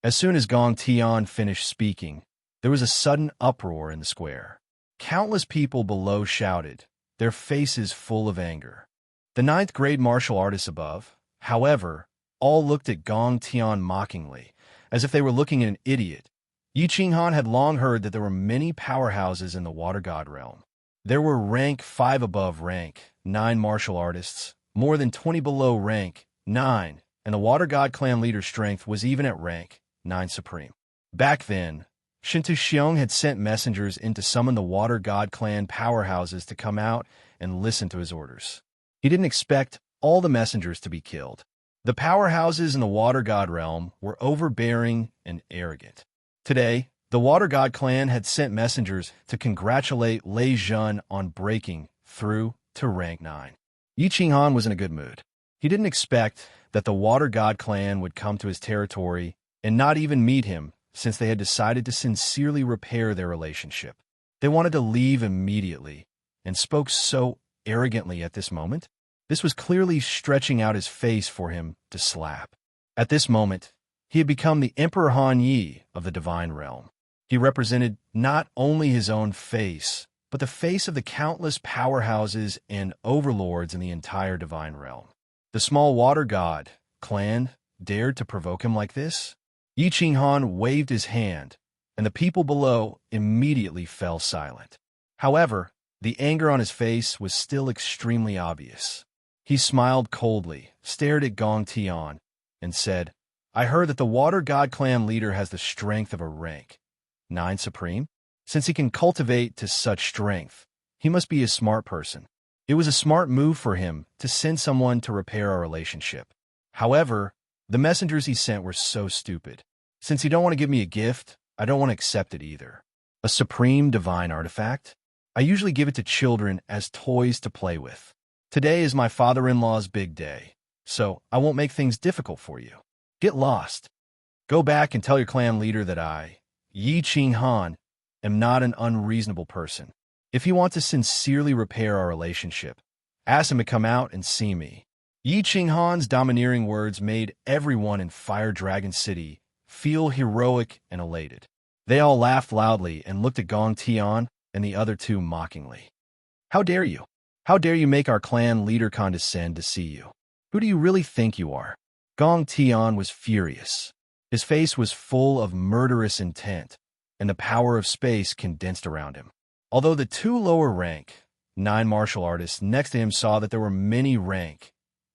As soon as Gong Tian finished speaking, there was a sudden uproar in the square. Countless people below shouted, their faces full of anger. The 9th grade martial artists above, however, all looked at Gong Tian mockingly, as if they were looking at an idiot Yi Qinghan had long heard that there were many powerhouses in the water god realm. There were rank 5 above rank 9 martial artists, more than 20 below rank 9, and the water god clan leader's strength was even at rank 9 supreme. Back then, Shintu Xiong had sent messengers in to summon the water god clan powerhouses to come out and listen to his orders. He didn't expect all the messengers to be killed. The powerhouses in the water god realm were overbearing and arrogant. Today, the water god clan had sent messengers to congratulate Lei Zhen on breaking through to rank 9. Yi Qinghan was in a good mood. He didn't expect that the water god clan would come to his territory and not even meet him, since they had decided to sincerely repair their relationship. They wanted to leave immediately and spoke so arrogantly at this moment. This was clearly stretching out his face for him to slap. At this moment, he had become the Emperor Han Yi of the divine realm. He represented not only his own face, but the face of the countless powerhouses and overlords in the entire divine realm. The small water god clan dared to provoke him like this? Yi Qinghan waved his hand, and the people below immediately fell silent. However, the anger on his face was still extremely obvious. He smiled coldly, stared at Gong Tian, and said, "I heard that the water god clan leader has the strength of a rank 9 supreme. Since he can cultivate to such strength, he must be a smart person. It was a smart move for him to send someone to repair our relationship. However, the messengers he sent were so stupid. Since you don't want to give me a gift, I don't want to accept it either. A supreme divine artifact? I usually give it to children as toys to play with. Today is my father-in-law's big day, so I won't make things difficult for you. Get lost. Go back and tell your clan leader that I, Yi Qinghan, am not an unreasonable person. If you want to sincerely repair our relationship, ask him to come out and see me." Yi Qinghan's domineering words made everyone in Fire Dragon City feel heroic and elated. They all laughed loudly and looked at Gong Tian and the other two mockingly. "How dare you? How dare you make our clan leader condescend to see you? Who do you really think you are?" Gong Tian was furious. His face was full of murderous intent, and the power of space condensed around him. Although the 2 lower rank 9 martial artists next to him saw that there were many rank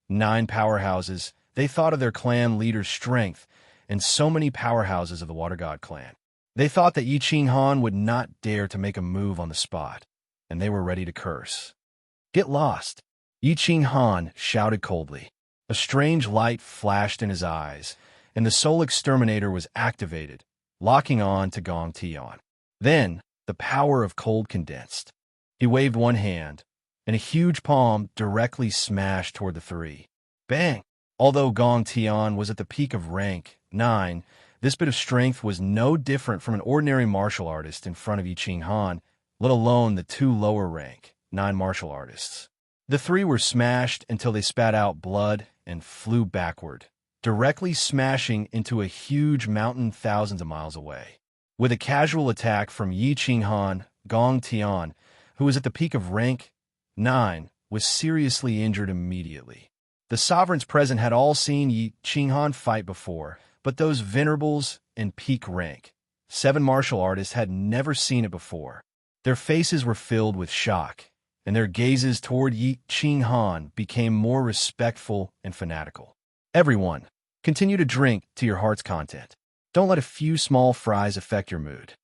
9 powerhouses, they thought of their clan leader's strength and so many powerhouses of the Water God clan. They thought that Yi Qinghan would not dare to make a move on the spot, and they were ready to curse. "Get lost!" Yi Qinghan shouted coldly. A strange light flashed in his eyes, and the Soul Exterminator was activated, locking on to Gong Tian. Then, the power of cold condensed. He waved one hand, and a huge palm directly smashed toward the 3. Bang! Although Gong Tian was at the peak of rank 9, this bit of strength was no different from an ordinary martial artist in front of Yi Qinghan, let alone the 2 lower rank 9 martial artists. The 3 were smashed until they spat out blood and flew backward, directly smashing into a huge mountain thousands of miles away. With a casual attack from Yi Qinghan, Gong Tian, who was at the peak of rank 9, was seriously injured immediately. The sovereigns present had all seen Yi Qinghan fight before, but those venerables in peak rank 7 martial artists had never seen it before. Their faces were filled with shock, and their gazes toward Yi Qinghan became more respectful and fanatical. Everyone, continue to drink to your heart's content. Don't let a few small fries affect your mood.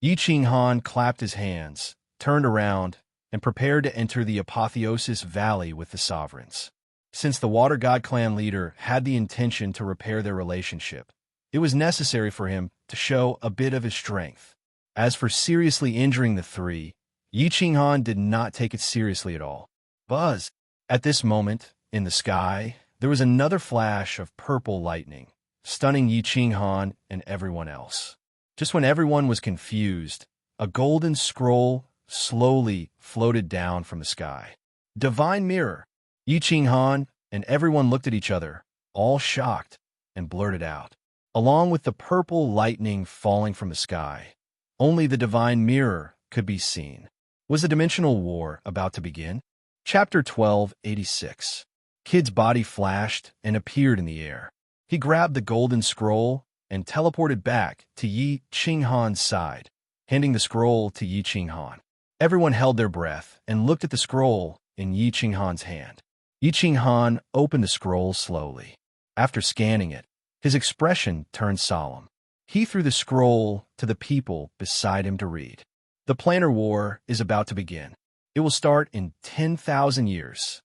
Yi Qinghan clapped his hands, turned around, and prepared to enter the Apotheosis Valley with the sovereigns. Since the Water God clan leader had the intention to repair their relationship, it was necessary for him to show a bit of his strength. As for seriously injuring the 3, Yi Qinghan did not take it seriously at all. Buzz! At this moment, in the sky, there was another flash of purple lightning, stunning Yi Qinghan and everyone else. Just when everyone was confused, a golden scroll slowly floated down from the sky. Divine Mirror! Yi Qinghan and everyone looked at each other, all shocked, and blurted out. Along with the purple lightning falling from the sky, only the Divine Mirror could be seen. Was the dimensional war about to begin? Chapter 1286. Kid's body flashed and appeared in the air. He grabbed the golden scroll and teleported back to Yi Qinghan's side, handing the scroll to Yi Qinghan. Everyone held their breath and looked at the scroll in Yi Qinghan's hand. Yi Qinghan opened the scroll slowly. After scanning it, his expression turned solemn. He threw the scroll to the people beside him to read. The planar war is about to begin. It will start in 10,000 years.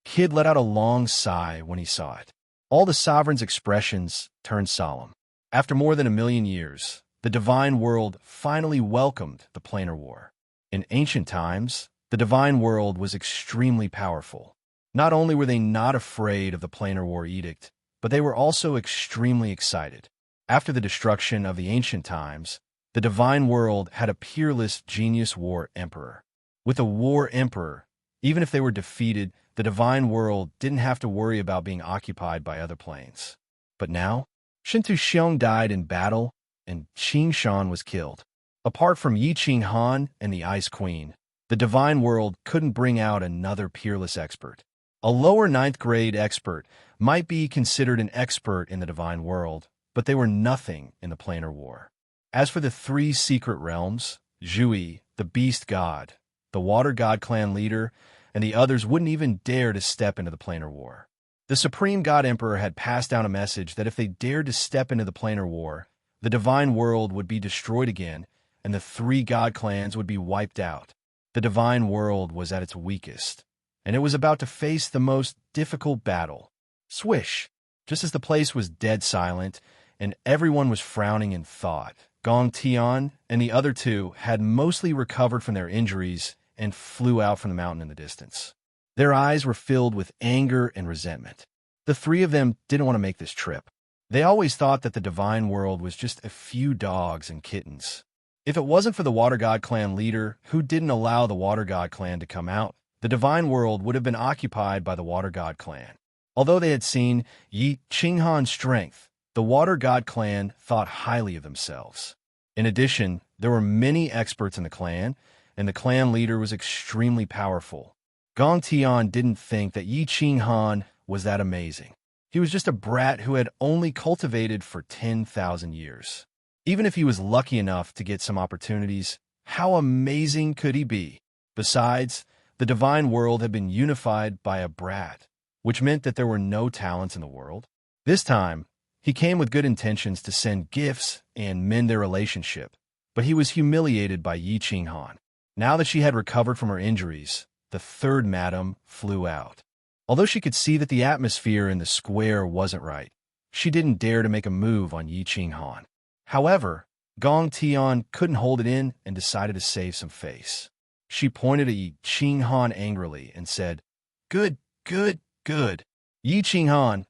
Kid let out a long sigh when he saw it. All the sovereign's expressions turned solemn. After more than 1,000,000 years, the divine world finally welcomed the planar war. In ancient times, the divine world was extremely powerful. Not only were they not afraid of the planar war edict, but they were also extremely excited. After the destruction of the ancient times, the divine world had a peerless genius war emperor. With a war emperor, even if they were defeated, the divine world didn't have to worry about being occupied by other planes. But now, Shintu Xiong died in battle, and Qing Shan was killed. Apart from Yi Qinghan and the Ice Queen, the divine world couldn't bring out another peerless expert. A lower 9th grade expert might be considered an expert in the divine world, but they were nothing in the planar war. As for the 3 secret realms, Zhui, the beast god, the water god clan leader, and the others wouldn't even dare to step into the planar war. The supreme god emperor had passed down a message that if they dared to step into the planar war, the divine world would be destroyed again, and the 3 god clans would be wiped out. The divine world was at its weakest, and it was about to face the most difficult battle. Swish! Just as the place was dead silent, and everyone was frowning in thought, Gong Tian and the other 2 had mostly recovered from their injuries and flew out from the mountain in the distance. Their eyes were filled with anger and resentment. The 3 of them didn't want to make this trip. They always thought that the divine world was just a few dogs and kittens. If it wasn't for the Water God clan leader, who didn't allow the Water God clan to come out, the divine world would have been occupied by the Water God clan. Although they had seen Yi Qinghan's strength, the Water God clan thought highly of themselves. In addition, there were many experts in the clan, and the clan leader was extremely powerful. Gong Tian didn't think that Yi Qinghan was that amazing. He was just a brat who had only cultivated for 10,000 years. Even if he was lucky enough to get some opportunities, how amazing could he be? Besides, the divine world had been unified by a brat, which meant that there were no talents in the world. This time, he came with good intentions to send gifts and mend their relationship, but he was humiliated by Yi Qinghan. Now that she had recovered from her injuries, the 3rd madam flew out. Although she could see that the atmosphere in the square wasn't right, she didn't dare to make a move on Yi Qinghan. However, Gong Tian couldn't hold it in and decided to save some face. She pointed at Yi Qinghan angrily and said, "Good, good, good. Yi Qinghan,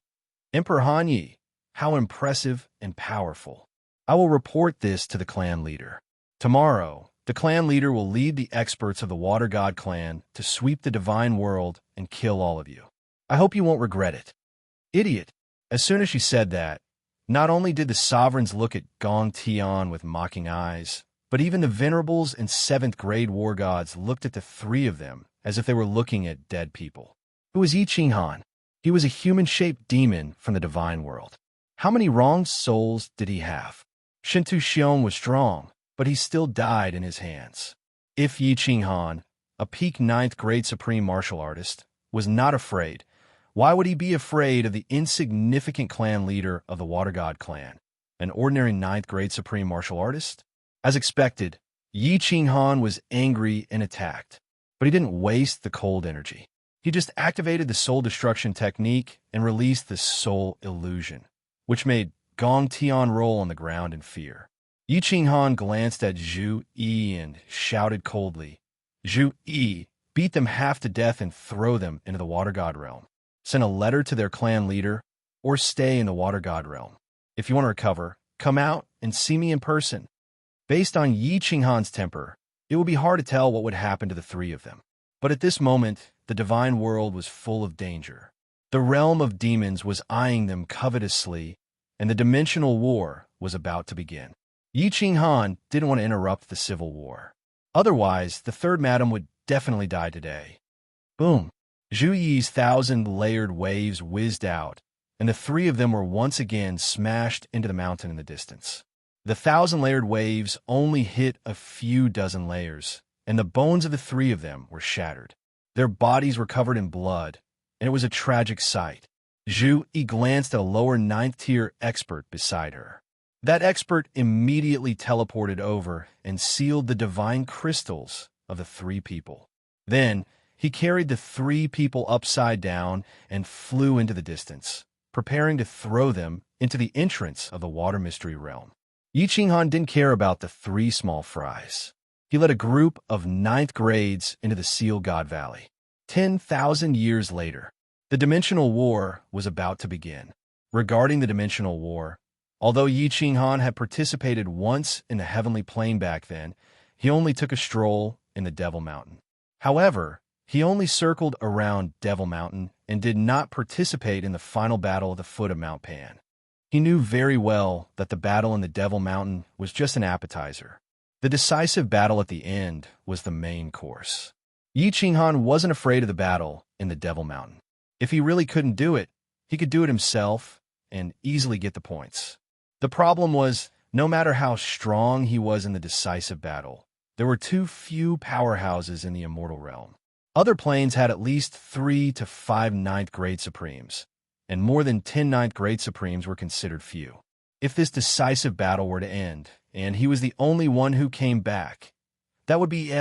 Emperor Han Yi, how impressive and powerful. I will report this to the clan leader. Tomorrow, the clan leader will lead the experts of the Water God clan to sweep the divine world and kill all of you. I hope you won't regret it." Idiot! As soon as she said that, not only did the sovereigns look at Gong Tian with mocking eyes, but even the venerables and 7th grade war gods looked at the 3 of them as if they were looking at dead people. Who was Yi Qinghan? He was a human-shaped demon from the divine world. How many wrong souls did he have? Shintu Xiong was strong, but he still died in his hands. If Yi Qinghan, a peak 9th grade supreme martial artist, was not afraid, why would he be afraid of the insignificant clan leader of the Water God clan, an ordinary 9th grade supreme martial artist? As expected, Yi Qinghan was angry and attacked, but he didn't waste the cold energy. He just activated the soul destruction technique and released the soul illusion, which made Gong Tian roll on the ground in fear. Yi Qinghan glanced at Zhu Yi and shouted coldly, "Zhu Yi, beat them half to death and throw them into the Water God realm. Send a letter to their clan leader, or stay in the Water God realm. If you want to recover, come out and see me in person." Based on Yi Qinghan's temper, it would be hard to tell what would happen to the 3 of them. But at this moment, the divine world was full of danger. The realm of demons was eyeing them covetously, and the dimensional war was about to begin. Yi Qinghan didn't want to interrupt the civil war. Otherwise, the 3rd madam would definitely die today. Boom! Zhu Yi's 1,000 layered waves whizzed out, and the three of them were once again smashed into the mountain in the distance. The 1,000-layered waves only hit a few dozen layers, and the bones of the three of them were shattered. Their bodies were covered in blood, and it was a tragic sight. Zhu Yi glanced at a lower 9th-tier expert beside her. That expert immediately teleported over and sealed the divine crystals of the three people. Then, he carried the three people upside down and flew into the distance, preparing to throw them into the entrance of the water mystery realm. Yi Qinghan didn't care about the three small fries. He led a group of 9th grades into the Seal God Valley. 10,000 years later, the Dimensional War was about to begin. Regarding the Dimensional War, although Yi Qinghan had participated once in the Heavenly Plane back then, he only took a stroll in the Devil Mountain. However, he only circled around Devil Mountain and did not participate in the final battle at the foot of Mount Pan. He knew very well that the battle in the Devil Mountain was just an appetizer. The decisive battle at the end was the main course. Yi Qinghan wasn't afraid of the battle in the Devil Mountain. If he really couldn't do it, he could do it himself and easily get the points. The problem was, no matter how strong he was in the decisive battle, there were too few powerhouses in the Immortal Realm. Other planes had at least 3 to 5 9th grade Supremes, and more than 10 9th grade Supremes were considered few. If this decisive battle were to end, and he was the only one who came back, that would be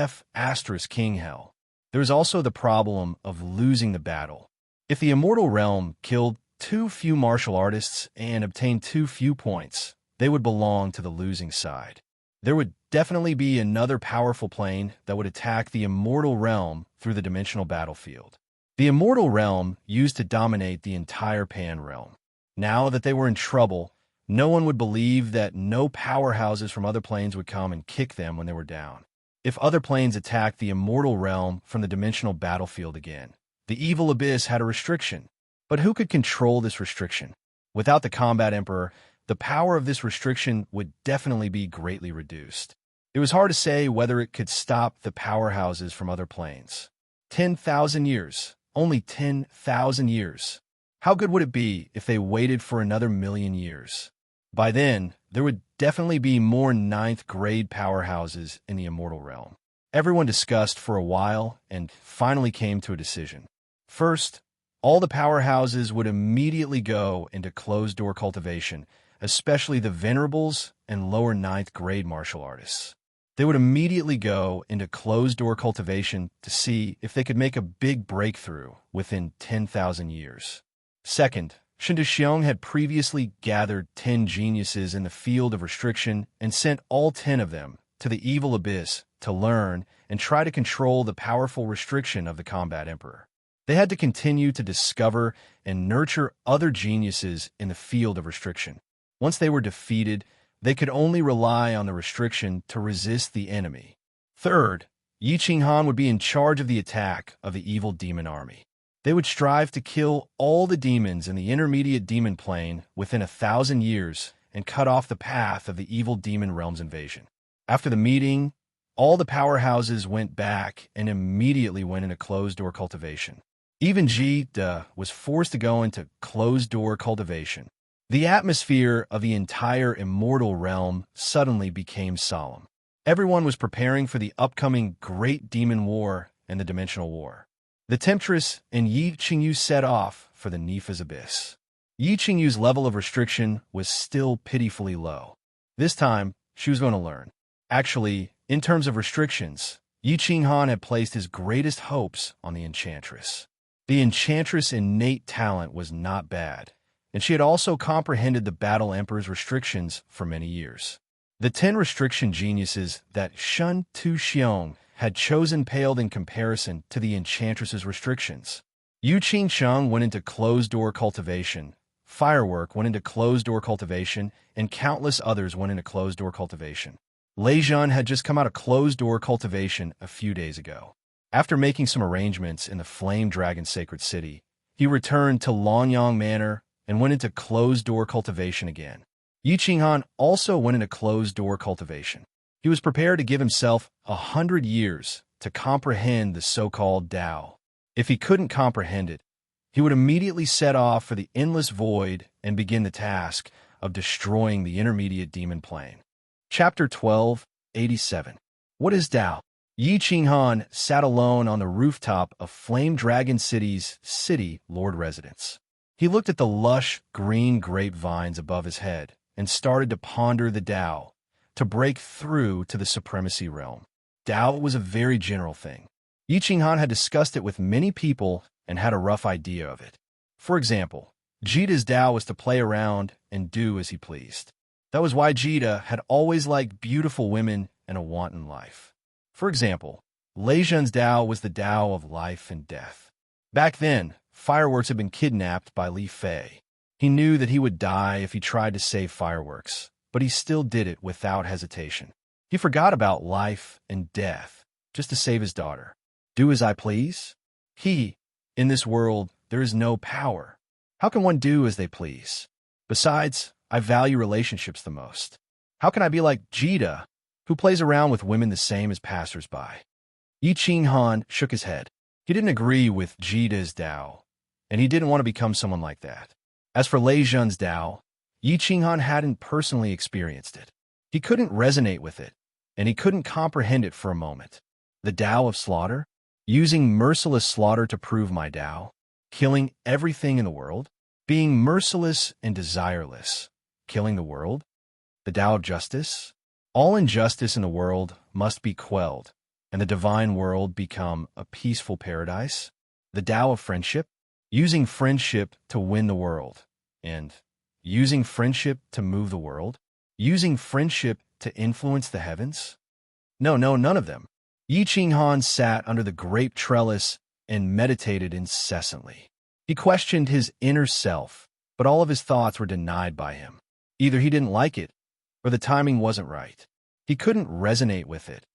King Hell. There was also the problem of losing the battle. If the Immortal Realm killed too few martial artists and obtained too few points, they would belong to the losing side. There would definitely be another powerful plane that would attack the Immortal Realm through the dimensional battlefield. The Immortal Realm used to dominate the entire Pan Realm. Now that they were in trouble, no one would believe that no powerhouses from other planes would come and kick them when they were down. If other planes attacked the Immortal Realm from the dimensional battlefield again, the evil abyss had a restriction. But who could control this restriction? Without the Combat Emperor, the power of this restriction would definitely be greatly reduced. It was hard to say whether it could stop the powerhouses from other planes. 10,000 years. Only 10,000 years. How good would it be if they waited for another 1,000,000 years? By then, there would definitely be more 9th grade powerhouses in the Immortal Realm. Everyone discussed for a while and finally came to a decision. First, all the powerhouses would immediately go into closed-door cultivation, especially the Venerables and lower 9th grade martial artists. They would immediately go into closed-door cultivation to see if they could make a big breakthrough within 10,000 years. Second, Shinda Xiong had previously gathered 10 geniuses in the field of restriction and sent all 10 of them to the evil abyss to learn and try to control the powerful restriction of the Combat Emperor. They had to continue to discover and nurture other geniuses in the field of restriction. Once they were defeated, they could only rely on the restriction to resist the enemy. Third, Yi Qinghan would be in charge of the attack of the evil demon army. They would strive to kill all the demons in the intermediate demon plane within 1,000 years and cut off the path of the evil demon realm's invasion. After the meeting, all the powerhouses went back and immediately went into closed-door cultivation. Even Ji De was forced to go into closed-door cultivation. The atmosphere of the entire Immortal Realm suddenly became solemn. Everyone was preparing for the upcoming Great Demon War and the Dimensional War. The Temptress and Yi Qingyu set off for the Nifa's Abyss. Yi Qingyu's level of restriction was still pitifully low. This time, she was going to learn. Actually, in terms of restrictions, Yi Qinghan had placed his greatest hopes on the Enchantress. The Enchantress' innate talent was not bad, and she had also comprehended the Battle Emperor's restrictions for many years. The 10 restriction geniuses that Shun Tu Xiong had chosen paled in comparison to the Enchantress's restrictions. Yu Qingsheng went into closed-door cultivation, Firework went into closed-door cultivation, and countless others went into closed-door cultivation. Lei Zhan had just come out of closed-door cultivation a few days ago. After making some arrangements in the Flame Dragon Sacred City, he returned to Lonyang Manor and went into closed-door cultivation again. Yi Qinghan also went into closed-door cultivation. He was prepared to give himself 100 years to comprehend the so-called Tao. If he couldn't comprehend it, he would immediately set off for the endless void and begin the task of destroying the intermediate demon plane. Chapter 12, 87. What is Tao? Yi Qinghan sat alone on the rooftop of Flame Dragon City's city lord residence. He looked at the lush, green grapevines above his head and started to ponder the Tao, to break through to the supremacy realm. Tao was a very general thing. Yi Qinghan had discussed it with many people and had a rough idea of it. For example, Jita's Tao was to play around and do as he pleased. That was why Jita had always liked beautiful women and a wanton life. For example, Lei Zhen's Tao was the Tao of life and death. Back then, fireworks had been kidnapped by Li Fei. He knew that he would die if he tried to save fireworks, but he still did it without hesitation. He forgot about life and death just to save his daughter. Do as I please? In this world, there is no power. How can one do as they please? Besides, I value relationships the most. How can I be like Jita, who plays around with women the same as passers-by? Yi Qinghan shook his head. He didn't agree with Jita's Tao, and he didn't want to become someone like that. As for Lei Zhen's Tao, Yi Qinghan hadn't personally experienced it. He couldn't resonate with it, and he couldn't comprehend it for a moment. The Tao of slaughter? Using merciless slaughter to prove my Tao? Killing everything in the world? Being merciless and desireless? Killing the world? The Tao of justice? All injustice in the world must be quelled, and the divine world become a peaceful paradise? The Tao of friendship? Using friendship to win the world, and using friendship to move the world? Using friendship to influence the heavens? No, none of them. Yi Qinghan sat under the grape trellis and meditated incessantly. He questioned his inner self, but all of his thoughts were denied by him. Either he didn't like it, or the timing wasn't right. He couldn't resonate with it,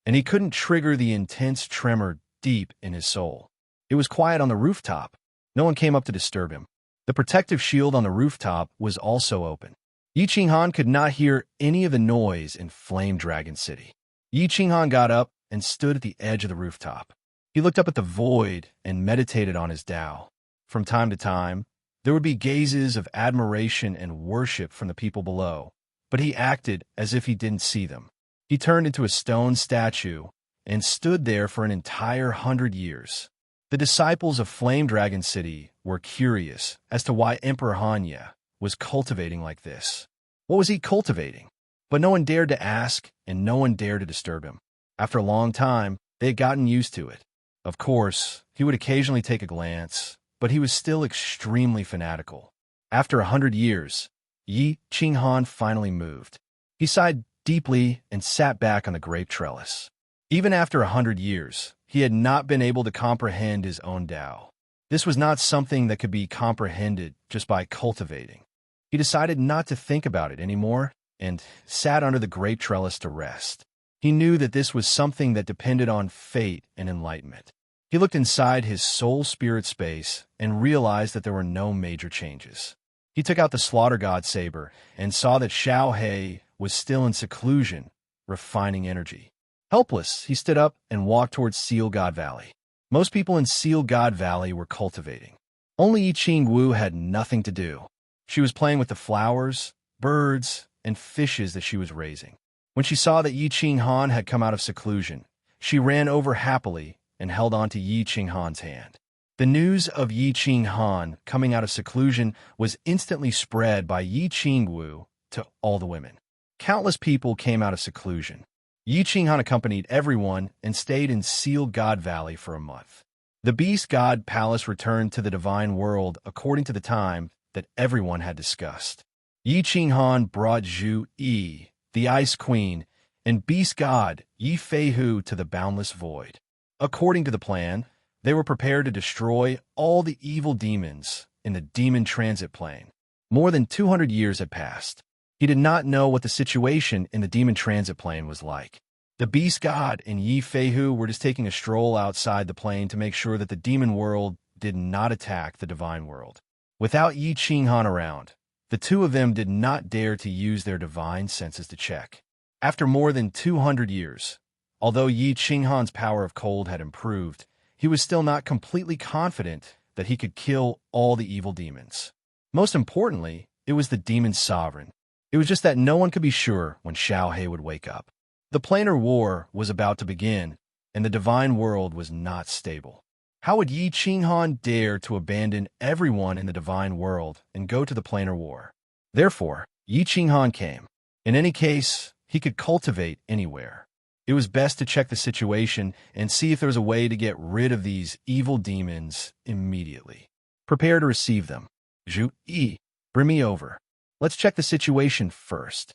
and he couldn't trigger the intense tremor deep in his soul. It was quiet on the rooftop. No one came up to disturb him. The protective shield on the rooftop was also open. Yi Qinghan could not hear any of the noise in Flame Dragon City. Yi Qinghan got up and stood at the edge of the rooftop. He looked up at the void and meditated on his Tao. From time to time, there would be gazes of admiration and worship from the people below, but he acted as if he didn't see them. He turned into a stone statue and stood there for an entire 100 years. The disciples of Flame Dragon City were curious as to why Emperor Hanya was cultivating like this. What was he cultivating? But no one dared to ask, and no one dared to disturb him. After a long time, they had gotten used to it. Of course, he would occasionally take a glance, but he was still extremely fanatical. After 100 years, Yi Qinghan finally moved. He sighed deeply and sat back on the grape trellis. Even after 100 years, he had not been able to comprehend his own Tao. This was not something that could be comprehended just by cultivating. He decided not to think about it anymore and sat under the grape trellis to rest. He knew that this was something that depended on fate and enlightenment. He looked inside his soul-spirit space and realized that there were no major changes. He took out the Slaughter God saber and saw that Xiao He was still in seclusion, refining energy. Helpless, he stood up and walked towards Seal God Valley. Most people in Seal God Valley were cultivating. Only Yi Qingwu had nothing to do. She was playing with the flowers, birds, and fishes that she was raising. When she saw that Yi Qinghan had come out of seclusion, she ran over happily and held on to Yi Qinghan's hand. The news of Yi Qinghan coming out of seclusion was instantly spread by Yi Qingwu to all the women. Countless people came out of seclusion. Yi Qinghan accompanied everyone and stayed in Seal God Valley for a month. The Beast God Palace returned to the divine world according to the time that everyone had discussed. Yi Qinghan brought Zhu Yi, the Ice Queen, and Beast God Yi Feihu to the boundless void. According to the plan, they were prepared to destroy all the evil demons in the demon transit plane. More than 200 years had passed. He did not know what the situation in the demon transit plane was like. The Beast God and Yi Feihu were just taking a stroll outside the plane to make sure that the demon world did not attack the divine world. Without Yi Qinghan around, the two of them did not dare to use their divine senses to check. After more than 200 years, although Yi Qinghan's power of cold had improved, he was still not completely confident that he could kill all the evil demons. Most importantly, it was the demon sovereign. It was just that no one could be sure when Xiao He would wake up. The planar war was about to begin, and the divine world was not stable. How would Yi Qinghan dare to abandon everyone in the divine world and go to the planar war? Therefore, Yi Qinghan came. In any case, he could cultivate anywhere. It was best to check the situation and see if there was a way to get rid of these evil demons immediately. Prepare to receive them. Zhu Yi, bring me over. Let's check the situation first.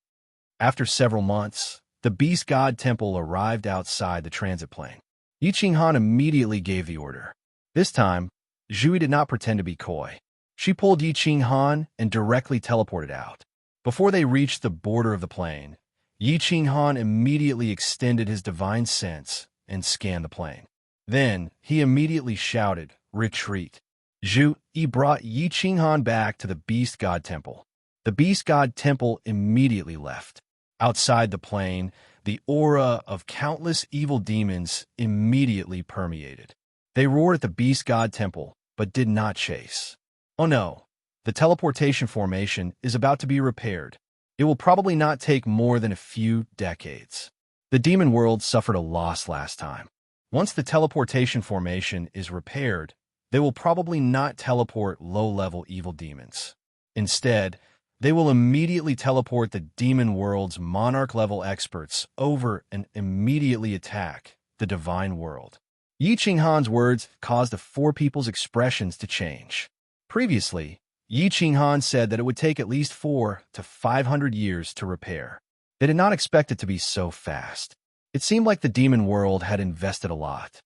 After several months, the Beast God Temple arrived outside the transit plane. Yi Qinghan immediately gave the order. This time, Zhu Yi did not pretend to be coy. She pulled Yi Qinghan and directly teleported out. Before they reached the border of the plane, Yi Qinghan immediately extended his divine sense and scanned the plane. Then, he immediately shouted, "Retreat." Zhu Yi brought Yi Qinghan back to the Beast God Temple. The Beast God Temple immediately left. Outside the plane, the aura of countless evil demons immediately permeated. They roared at the Beast God Temple, but did not chase. Oh no, the teleportation formation is about to be repaired. It will probably not take more than a few decades. The demon world suffered a loss last time. Once the teleportation formation is repaired, they will probably not teleport low-level evil demons. Instead, they will immediately teleport the demon world's monarch-level experts over and immediately attack the divine world. Yi Qinghan's words caused the four people's expressions to change. Previously, Yi Qinghan said that it would take at least 400 to 500 years to repair. They did not expect it to be so fast. It seemed like the demon world had invested a lot.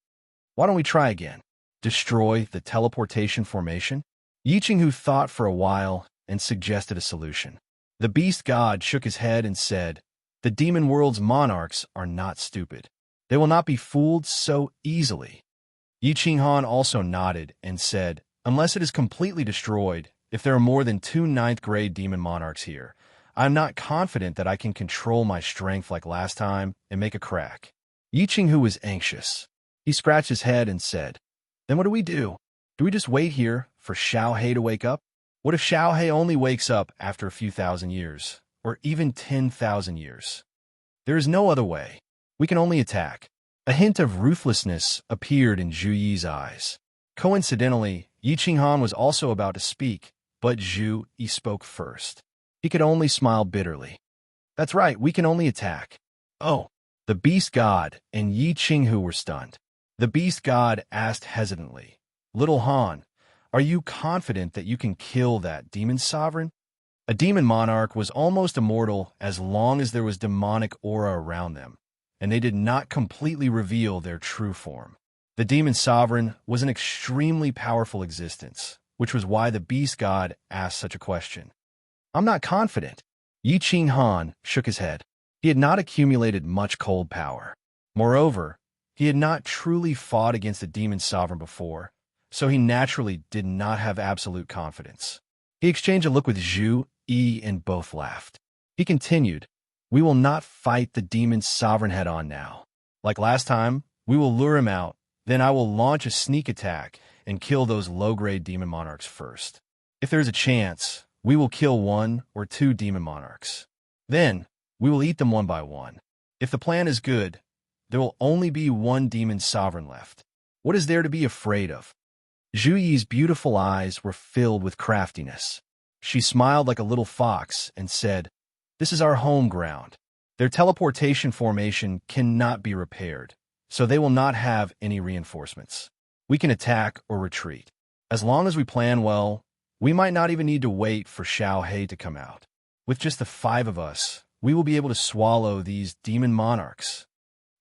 Why don't we try again? Destroy the teleportation formation? Yi Qinghu thought for a while and suggested a solution. The beast god shook his head and said, "The demon world's monarchs are not stupid. They will not be fooled so easily." Yi Qinghan also nodded and said, "Unless it is completely destroyed, if there are more than 2 9th-grade demon monarchs here, I am not confident that I can control my strength like last time and make a crack." Yi Qinghu was anxious. He scratched his head and said, "Then what do we do? Do we just wait here for Xiao He to wake up? What if Xiao He only wakes up after a few thousand years, or even 10,000 years? There is no other way. We can only attack." A hint of ruthlessness appeared in Zhu Yi's eyes. Coincidentally, Yi Qinghan was also about to speak, but Zhu Yi spoke first. He could only smile bitterly. "That's right, we can only attack." "Oh." The beast god and Yi Qinghu were stunned. The beast god asked hesitantly, "Little Han, are you confident that you can kill that demon sovereign?" A demon monarch was almost immortal as long as there was demonic aura around them, and they did not completely reveal their true form. The demon sovereign was an extremely powerful existence, which was why the beast god asked such a question. "I'm not confident." Yi Qinghan shook his head. He had not accumulated much cold power. Moreover, he had not truly fought against a demon sovereign before, so he naturally did not have absolute confidence. He exchanged a look with Zhu Yi and both laughed. He continued, "We will not fight the demon sovereign head-on now. Like last time, we will lure him out, then I will launch a sneak attack and kill those low-grade demon monarchs first. If there is a chance, we will kill 1 or 2 demon monarchs. Then, we will eat them one by one. If the plan is good, there will only be 1 demon sovereign left. What is there to be afraid of?" Zhu Yi's beautiful eyes were filled with craftiness. She smiled like a little fox and said, "This is our home ground. Their teleportation formation cannot be repaired, so they will not have any reinforcements. We can attack or retreat. As long as we plan well, we might not even need to wait for Xiao He to come out. With just the 5 of us, we will be able to swallow these demon monarchs."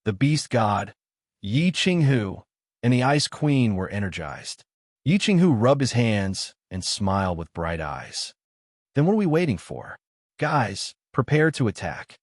The beast god, Yi Qinghu, and the Ice Queen were energized. Yi Qinghu rubbed his hands and smiled with bright eyes. "Then what are we waiting for? Guys, prepare to attack."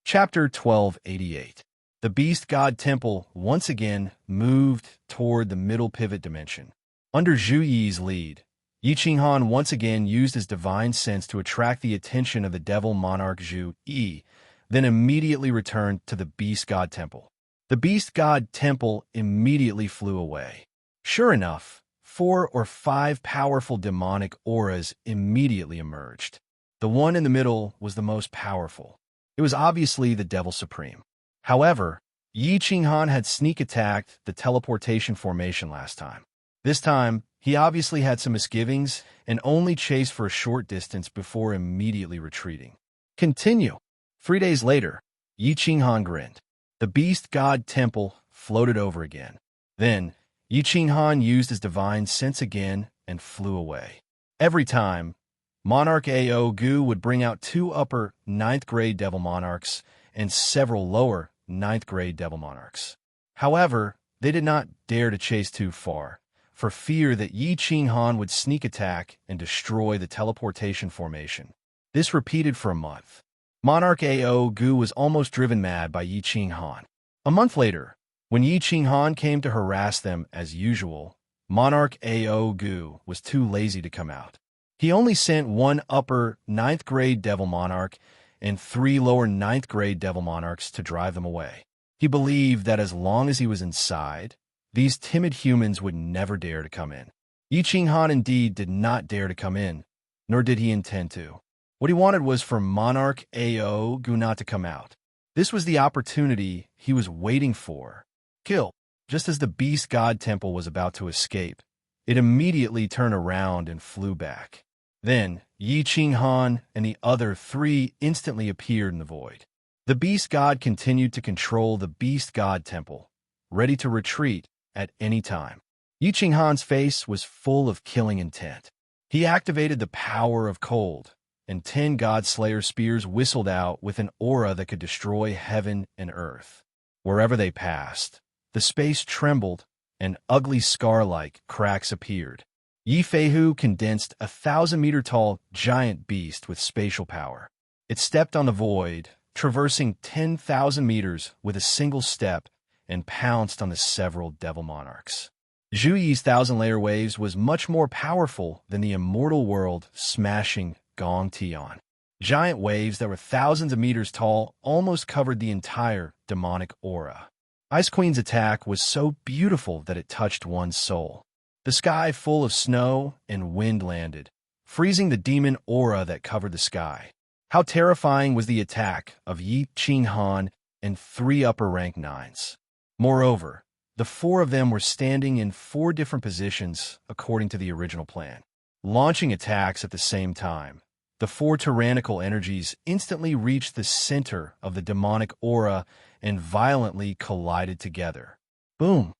Chapter 1288. The Beast God Temple once again moved toward the middle pivot dimension. Under Zhu Yi's lead, Yi Qinghan once again used his divine sense to attract the attention of the devil monarch Zhu Yi, then immediately returned to the Beast God Temple. The Beast God Temple immediately flew away. Sure enough, 4 or 5 powerful demonic auras immediately emerged. The one in the middle was the most powerful. It was obviously the Devil Supreme. However, Yi Qinghan had sneak attacked the teleportation formation last time. This time, he obviously had some misgivings and only chased for a short distance before immediately retreating. Continue. 3 days later, Yi Qinghan grinned. The Beast God Temple floated over again. Then, Yi Qinghan used his divine sense again and flew away. Every time, Monarch Ao Gu would bring out 2 upper 9th grade Devil Monarchs and several lower 9th grade Devil Monarchs. However, they did not dare to chase too far, for fear that Yi Qinghan would sneak attack and destroy the teleportation formation. This repeated for a month. Monarch Ao Gu was almost driven mad by Yi Qinghan. A month later, when Yi Qinghan came to harass them as usual, Monarch Ao Gu was too lazy to come out. He only sent 1 upper 9th grade Devil Monarch and 3 lower 9th grade Devil Monarchs to drive them away. He believed that as long as he was inside, these timid humans would never dare to come in. Yi Qinghan indeed did not dare to come in, nor did he intend to. What he wanted was for Monarch Ao Gu not to come out. This was the opportunity he was waiting for. Kill. Just as the Beast God Temple was about to escape, it immediately turned around and flew back. Then, Yi Qinghan and the other 3 instantly appeared in the void. The Beast God continued to control the Beast God Temple, ready to retreat at any time. Yi Qinghan's face was full of killing intent. He activated the power of cold, and 10 God Slayer spears whistled out with an aura that could destroy heaven and earth. Wherever they passed, the space trembled, and ugly scar-like cracks appeared. Yi Feihu condensed a 1,000-meter-tall giant beast with spatial power. It stepped on the void, traversing 10,000 meters with a single step, and pounced on the several Devil Monarchs. Zhu Yi's 1,000-layer waves was much more powerful than the immortal world smashing Gong Tian. Giant waves that were thousands of meters tall almost covered the entire demonic aura. Ice Queen's attack was so beautiful that it touched one's soul. The sky full of snow and wind landed, freezing the demon aura that covered the sky. How terrifying was the attack of Yi Qinghan and 3 upper rank 9s. Moreover, the 4 of them were standing in 4 different positions according to the original plan, launching attacks at the same time. The 4 tyrannical energies instantly reached the center of the demonic aura and violently collided together. Boom!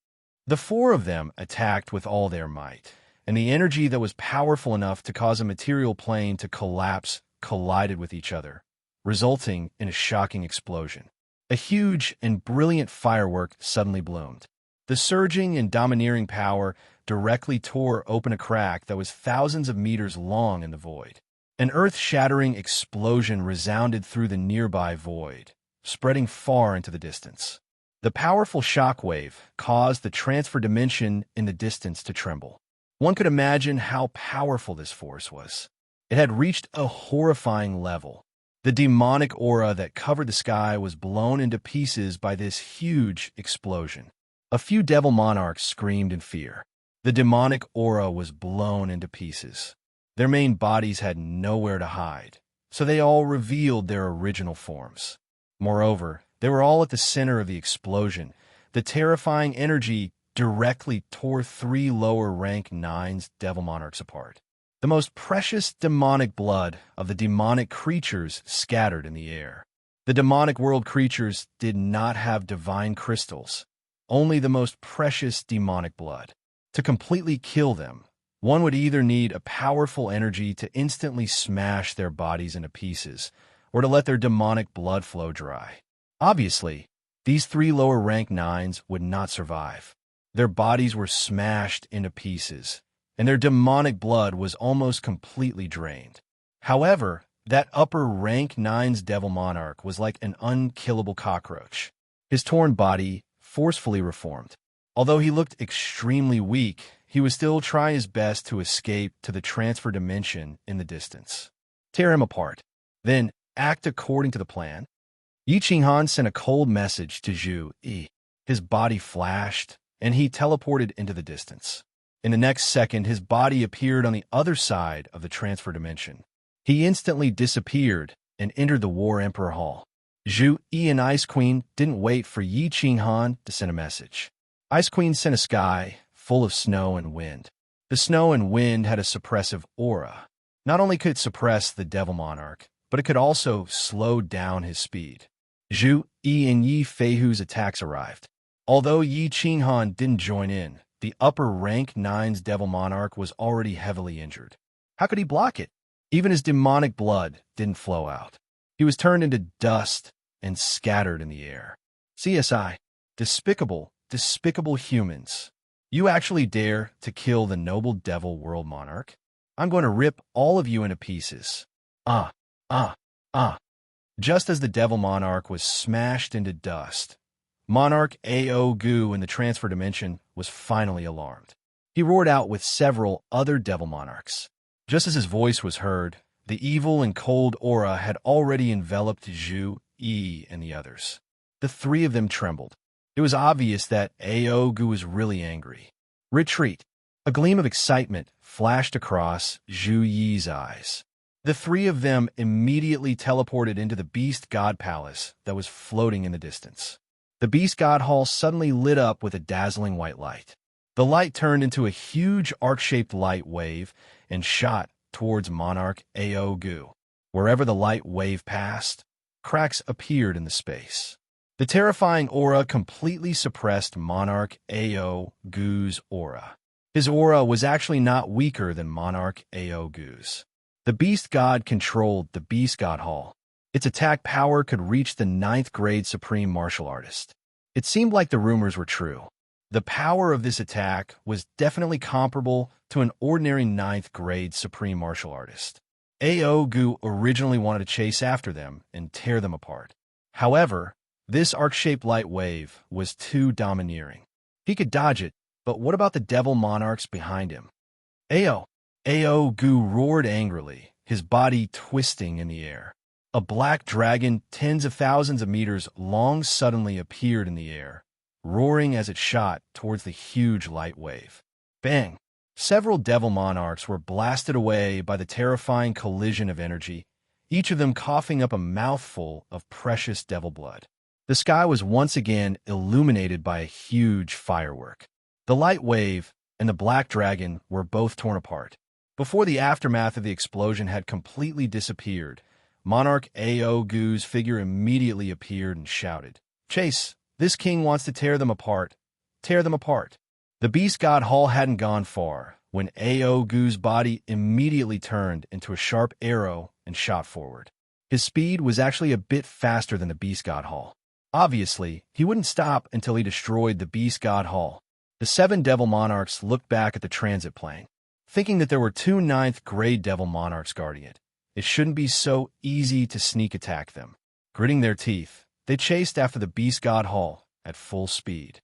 The 4 of them attacked with all their might, and the energy that was powerful enough to cause a material plane to collapse collided with each other, resulting in a shocking explosion. A huge and brilliant firework suddenly bloomed. The surging and domineering power directly tore open a crack that was thousands of meters long in the void. An earth-shattering explosion resounded through the nearby void, spreading far into the distance. The powerful shockwave caused the transfer dimension in the distance to tremble. One could imagine how powerful this force was. It had reached a horrifying level. The demonic aura that covered the sky was blown into pieces by this huge explosion. A few Devil Monarchs screamed in fear. The demonic aura was blown into pieces. Their main bodies had nowhere to hide, so they all revealed their original forms. Moreover, they were all at the center of the explosion. The terrifying energy directly tore 3 lower rank 9s Devil Monarchs apart. The most precious demonic blood of the demonic creatures scattered in the air. The demonic world creatures did not have divine crystals, only the most precious demonic blood. To completely kill them, one would either need a powerful energy to instantly smash their bodies into pieces, or to let their demonic blood flow dry. Obviously, these 3 lower rank 9s would not survive. Their bodies were smashed into pieces, and their demonic blood was almost completely drained. However, that upper rank 9's Devil Monarch was like an unkillable cockroach. His torn body forcefully reformed. Although he looked extremely weak, he was still trying his best to escape to the transfer dimension in the distance. Tear him apart. Then act according to the plan. Yi Qinghan sent a cold message to Zhu Yi. His body flashed, and he teleported into the distance. In the next second, his body appeared on the other side of the transfer dimension. He instantly disappeared and entered the War Emperor Hall. Zhu Yi and Ice Queen didn't wait for Yi Qinghan to send a message. Ice Queen sent a sky full of snow and wind. The snow and wind had a suppressive aura. Not only could it suppress the Devil Monarch, but it could also slow down his speed. Zhu Yi and Yi Feihu's attacks arrived. Although Yi Qinghan didn't join in, the upper rank 9's Devil Monarch was already heavily injured. How could he block it? Even his demonic blood didn't flow out. He was turned into dust and scattered in the air. CSI, despicable, despicable humans. You actually dare to kill the noble Devil World Monarch? I'm going to rip all of you into pieces. Just as the Devil Monarch was smashed into dust, Monarch Ao Gu in the transfer dimension was finally alarmed. He roared out with several other Devil Monarchs. Just as his voice was heard, the evil and cold aura had already enveloped Zhu Yi and the others. The three of them trembled. It was obvious that Ao Gu was really angry. Retreat. A gleam of excitement flashed across Zhu Yi's eyes. The three of them immediately teleported into the Beast God Palace that was floating in the distance. The Beast God Hall suddenly lit up with a dazzling white light. The light turned into a huge arc-shaped light wave and shot towards Monarch Ao Gu. Wherever the light wave passed, cracks appeared in the space. The terrifying aura completely suppressed Monarch Ao Gu's aura. His aura was actually not weaker than Monarch Ao Gu's. The Beast God controlled the Beast God Hall. Its attack power could reach the 9th grade Supreme Martial Artist. It seemed like the rumors were true. The power of this attack was definitely comparable to an ordinary 9th grade Supreme Martial Artist. Ao Gu originally wanted to chase after them and tear them apart. However, this arc-shaped light wave was too domineering. He could dodge it, but what about the Devil Monarchs behind him? Ao Gu roared angrily, his body twisting in the air. A black dragon tens of thousands of meters long suddenly appeared in the air, roaring as it shot towards the huge light wave. Bang! Several Devil Monarchs were blasted away by the terrifying collision of energy, each of them coughing up a mouthful of precious devil blood. The sky was once again illuminated by a huge firework. The light wave and the black dragon were both torn apart. Before the aftermath of the explosion had completely disappeared, Monarch Ao Gu's figure immediately appeared and shouted, "Chase, this king wants to tear them apart. Tear them apart." The Beast God Hall hadn't gone far when Ao Gu's body immediately turned into a sharp arrow and shot forward. His speed was actually a bit faster than the Beast God Hall. Obviously, he wouldn't stop until he destroyed the Beast God Hall. The 7 Devil Monarchs looked back at the transit plane, thinking that there were 2 9th grade Devil Monarchs guarding it. It shouldn't be so easy to sneak attack them. Gritting their teeth, they chased after the Beast God Hall at full speed.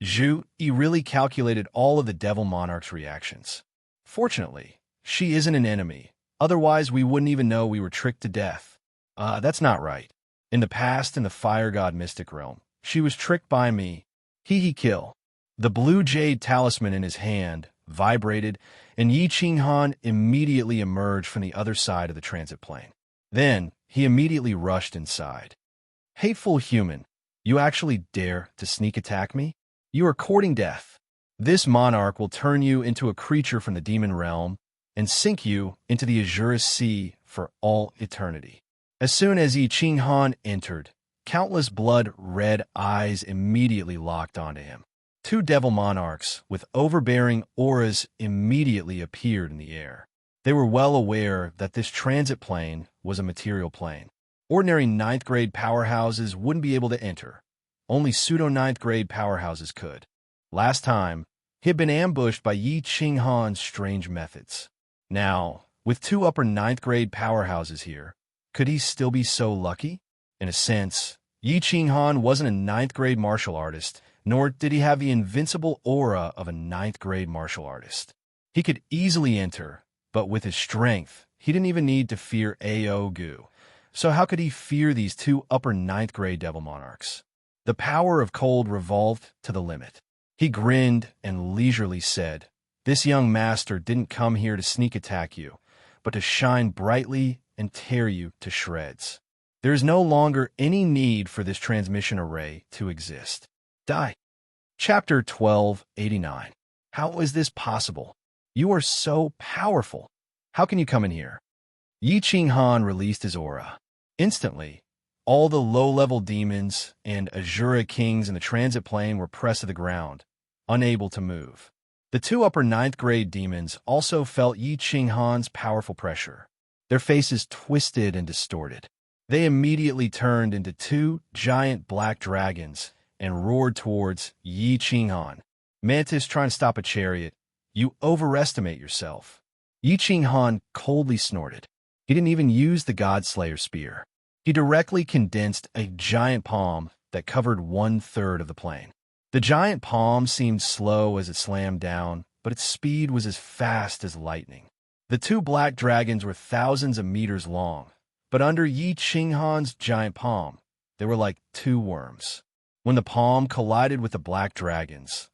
Zhu Yi really calculated all of the Devil Monarch's reactions. Fortunately, she isn't an enemy. Otherwise, we wouldn't even know we were tricked to death. That's not right. In the past, in the Fire God Mystic Realm, she was tricked by me. He kill. The blue jade talisman in his hand vibrated, and Yi Qinghan immediately emerged from the other side of the transit plane. Then, he immediately rushed inside. Hateful human, you actually dare to sneak attack me? You are courting death. This monarch will turn you into a creature from the demon realm and sink you into the azurous sea for all eternity. As soon as Yi Qinghan entered, countless blood-red eyes immediately locked onto him. 2 Devil Monarchs with overbearing auras immediately appeared in the air. They were well aware that this transit plane was a material plane. Ordinary 9th grade powerhouses wouldn't be able to enter. Only pseudo-9th grade powerhouses could. Last time, he had been ambushed by Yi Qinghan's strange methods. Now, with 2 upper 9th grade powerhouses here, could he still be so lucky? In a sense, Yi Qinghan wasn't a 9th grade martial artist, nor did he have the invincible aura of a 9th grade martial artist. He could easily enter, but with his strength, he didn't even need to fear Ao Gu. So how could he fear these 2 upper 9th grade Devil Monarchs? The power of cold revolved to the limit. He grinned and leisurely said, This young master didn't come here to sneak attack you, but to shine brightly and tear you to shreds. There is no longer any need for this transmission array to exist. Die. Chapter 1289. How is this possible? You are so powerful. How can you come in here? Yi Ching Han released his aura. Instantly, all the low-level demons and Azura kings in the transit plane were pressed to the ground, unable to move. The two upper 9th grade demons also felt Yi Ching Han's powerful pressure. Their faces twisted and distorted. They immediately turned into two giant black dragons and roared towards Yi Ching Han. Mantis trying to stop a chariot. You overestimate yourself. Yi Ching Han coldly snorted. He didn't even use the Godslayer spear. He directly condensed a giant palm that covered 1/3 of the plane. The giant palm seemed slow as it slammed down, but its speed was as fast as lightning. The two black dragons were thousands of meters long, but under Yi Ching Han's giant palm, they were like two worms. When the palm collided with the black dragons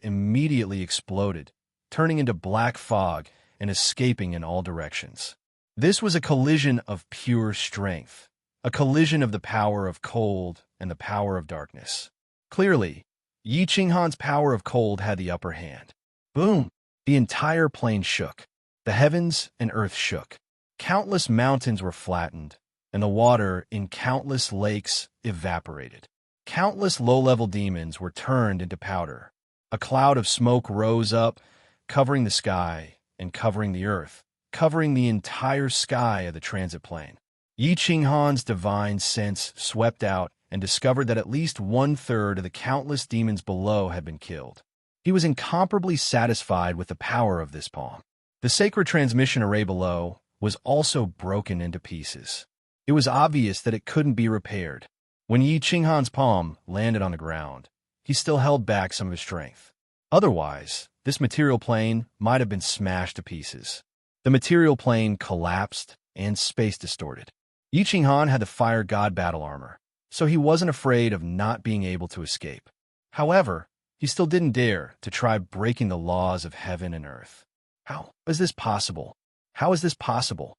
immediately exploded, turning into black fog and escaping in all directions. This was a collision of pure strength, a collision of the power of cold and the power of darkness. Clearly, Yi Ching Han's power of cold had the upper hand. Boom! The entire plane shook. The heavens and earth shook. Countless mountains were flattened, and the water in countless lakes evaporated. Countless low-level demons were turned into powder. A cloud of smoke rose up, covering the sky and covering the earth, covering the entire sky of the transit plane. Yi Ching Han's divine sense swept out and discovered that at least 1/3 of the countless demons below had been killed. He was incomparably satisfied with the power of this palm. The sacred transmission array below was also broken into pieces. It was obvious that it couldn't be repaired. When Yi Ching Han's palm landed on the ground, he still held back some of his strength. Otherwise, this material plane might have been smashed to pieces. The material plane collapsed and space distorted. Yi Ching Han had the Fire God battle armor, so he wasn't afraid of not being able to escape. However, he still didn't dare to try breaking the laws of heaven and earth. How is this possible? How is this possible?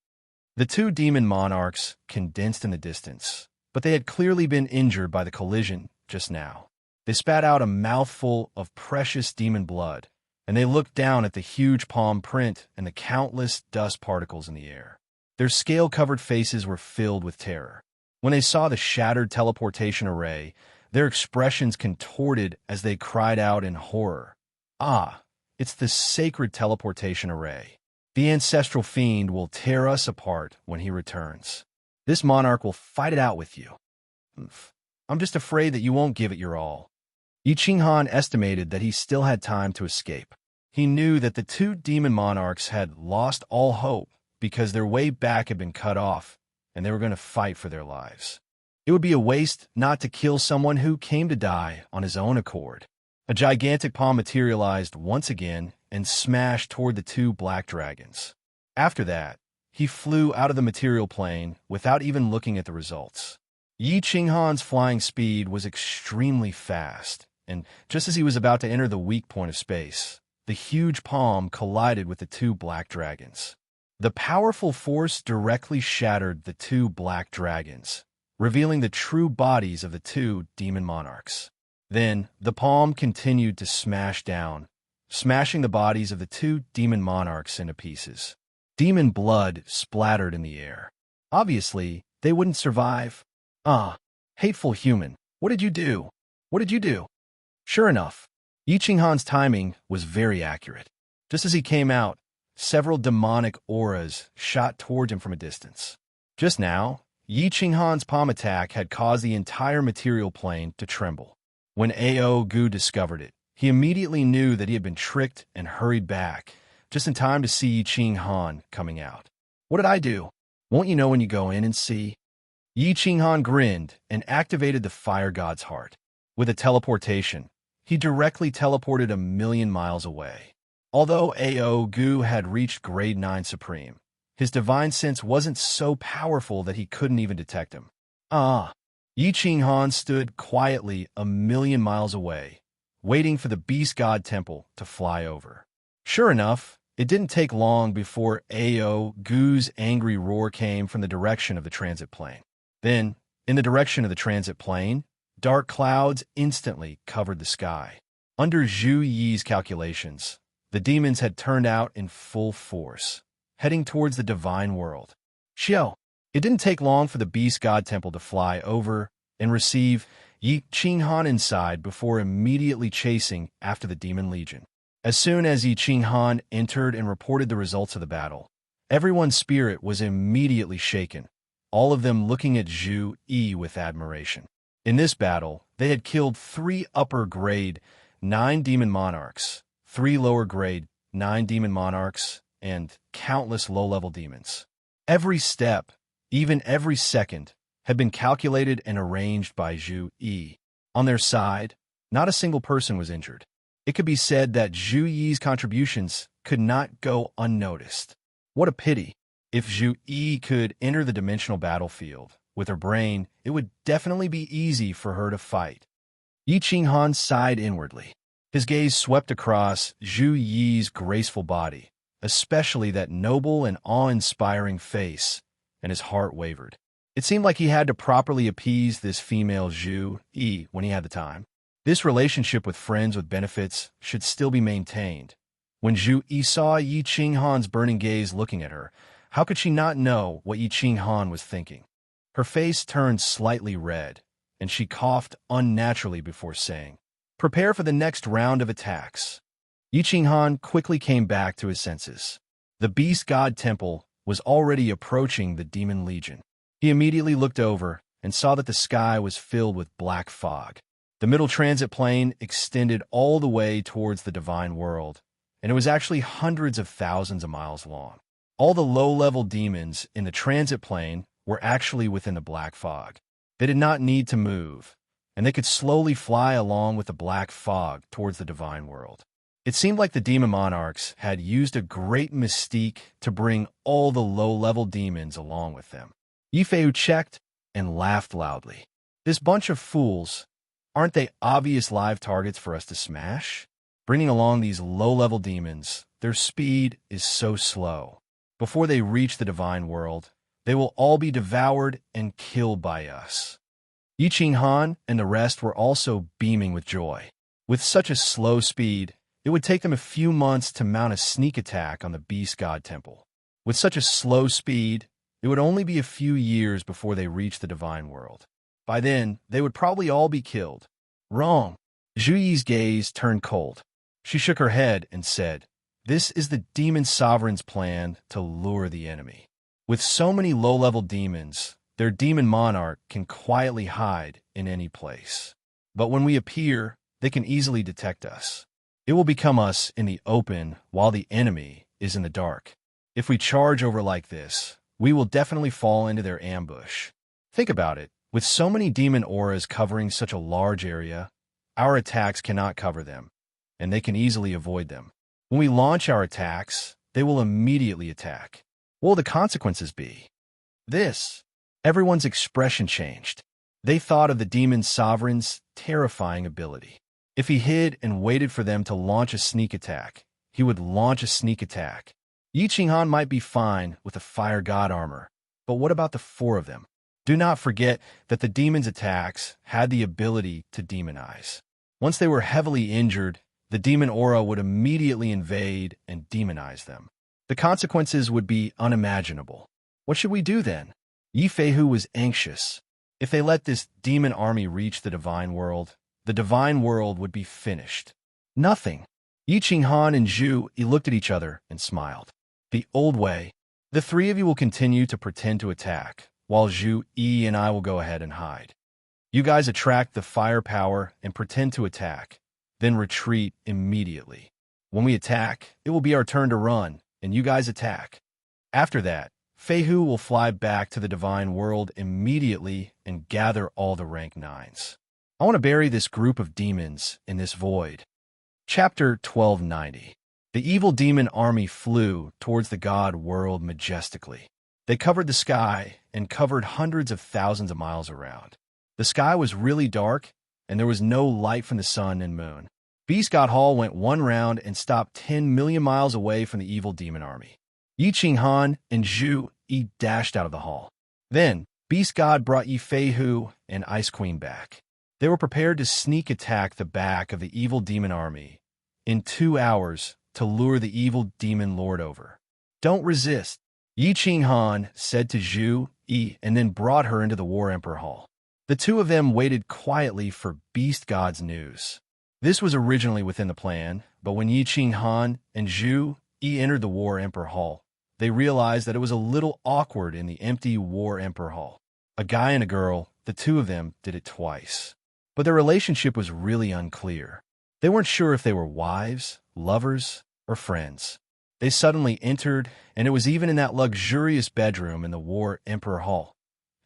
The two demon monarchs condensed in the distance, but they had clearly been injured by the collision just now. They spat out a mouthful of precious demon blood, and they looked down at the huge palm print and the countless dust particles in the air. Their scale-covered faces were filled with terror. When they saw the shattered teleportation array, their expressions contorted as they cried out in horror. Ah, it's the sacred teleportation array. The ancestral fiend will tear us apart when he returns. This monarch will fight it out with you. I'm just afraid that you won't give it your all. Yi Ching Han estimated that he still had time to escape. He knew that the two demon monarchs had lost all hope because their way back had been cut off, and they were going to fight for their lives. It would be a waste not to kill someone who came to die on his own accord. A gigantic palm materialized once again and smashed toward the two black dragons. After that, he flew out of the material plane without even looking at the results. Yi Ching Han's flying speed was extremely fast, and just as he was about to enter the weak point of space, the huge palm collided with the two black dragons. The powerful force directly shattered the two black dragons, revealing the true bodies of the two demon monarchs. Then, the palm continued to smash down, smashing the bodies of the two demon monarchs into pieces. Demon blood splattered in the air. Obviously, they wouldn't survive. Ah, hateful human, what did you do? What did you do? Sure enough, Yi Ching Han's timing was very accurate. Just as he came out, several demonic auras shot toward him from a distance. Just now, Yi Ching Han's palm attack had caused the entire material plane to tremble. When Ao Gu discovered it, he immediately knew that he had been tricked and hurried back, just in time to see Yi Ching Han coming out. What did I do? Won't you know when you go in and see? Yi Ching Han grinned and activated the Fire God's heart. With a teleportation, he directly teleported 1,000,000 miles away. Although Ao Gu had reached Grade 9 Supreme, his divine sense wasn't so powerful that he couldn't even detect him. Yi Ching Han stood quietly 1,000,000 miles away, waiting for the Beast God Temple to fly over. Sure enough, it didn't take long before Goo's angry roar came from the direction of the transit plane. Then, in the direction of the transit plane, dark clouds instantly covered the sky. Under Zhu Yi's calculations, the demons had turned out in full force, heading towards the divine world. Xiao. It didn't take long for the beast god temple to fly over and receive Yi Qinghan inside before immediately chasing after the demon legion. As soon as Yi Qinghan entered and reported the results of the battle, everyone's spirit was immediately shaken, all of them looking at Zhu Yi with admiration. In this battle, they had killed 3 upper-grade 9 demon monarchs, 3 lower-grade 9 demon monarchs, and countless low-level demons. Every step, even every second, had been calculated and arranged by Zhu Yi. On their side, not a single person was injured. It could be said that Zhu Yi's contributions could not go unnoticed. What a pity. If Zhu Yi could enter the dimensional battlefield with her brain, it would definitely be easy for her to fight. Yi Qinghan sighed inwardly. His gaze swept across Zhu Yi's graceful body, especially that noble and awe-inspiring face, and his heart wavered. It seemed like he had to properly appease this female Zhu Yi when he had the time. This relationship with friends with benefits should still be maintained. When Zhu Yi saw Yi Qinghan's burning gaze looking at her, how could she not know what Yi Qinghan was thinking? Her face turned slightly red, and she coughed unnaturally before saying, "Prepare for the next round of attacks." Yi Qinghan quickly came back to his senses. The beast god temple was already approaching the demon legion. He immediately looked over and saw that the sky was filled with black fog. The middle transit plane extended all the way towards the divine world, and it was actually hundreds of thousands of miles long. All the low-level demons in the transit plane were actually within the black fog. They did not need to move, and they could slowly fly along with the black fog towards the divine world. It seemed like the demon monarchs had used a great mystique to bring all the low-level demons along with them. Yifei checked and laughed loudly. This bunch of fools, aren't they obvious live targets for us to smash? Bringing along these low-level demons, their speed is so slow. Before they reach the divine world, they will all be devoured and killed by us. Yi Qinghan and the rest were also beaming with joy. With such a slow speed, it would take them a few months to mount a sneak attack on the beast god temple. With such a slow speed, it would only be a few years before they reached the divine world. By then, they would probably all be killed. Wrong. Zhu Yi's gaze turned cold. She shook her head and said, "This is the demon sovereign's plan to lure the enemy. With so many low-level demons, their demon monarch can quietly hide in any place. But when we appear, they can easily detect us. It will become us in the open while the enemy is in the dark. If we charge over like this, we will definitely fall into their ambush. Think about it. With so many demon auras covering such a large area, our attacks cannot cover them, and they can easily avoid them. When we launch our attacks, they will immediately attack. What will the consequences be?" This. Everyone's expression changed. They thought of the demon sovereign's terrifying ability. If he hid and waited for them to launch a sneak attack, he would launch a sneak attack. Yi Qinghan might be fine with the fire god armor, but what about the 4 of them? Do not forget that the demon's attacks had the ability to demonize. Once they were heavily injured, the demon aura would immediately invade and demonize them. The consequences would be unimaginable. What should we do then? Yifei was anxious. If they let this demon army reach the divine world would be finished. Nothing. Yi Qinghan and Zhu Yi looked at each other and smiled. The old way. The 3 of you will continue to pretend to attack, while Zhu Yi and I will go ahead and hide. You guys attract the firepower and pretend to attack, then retreat immediately. When we attack, it will be our turn to run, and you guys attack. After that, Feihu will fly back to the divine world immediately and gather all the rank 9s. I want to bury this group of demons in this void. Chapter 1290. The evil demon army flew towards the god world majestically. They covered the sky and covered hundreds of thousands of miles around. The sky was really dark, and there was no light from the sun and moon. Beast God Hall went one round and stopped 10 million miles away from the evil demon army. Yi Ching Han and Zhu Yi dashed out of the hall. Then, Beast God brought Yi Fei Hu and Ice Queen back. They were prepared to sneak attack the back of the evil demon army in 2 hours to lure the evil demon lord over. Don't resist, Yi Ching Han said to Zhu Yi and then brought her into the War Emperor Hall. The two of them waited quietly for Beast God's news. This was originally within the plan, but when Yi Ching Han and Zhu Yi entered the War Emperor Hall, they realized that it was a little awkward in the empty War Emperor Hall. A guy and a girl, the two of them did it twice. But their relationship was really unclear. They weren't sure if they were wives, lovers, or friends. They suddenly entered, and it was even in that luxurious bedroom in the War Emperor Hall.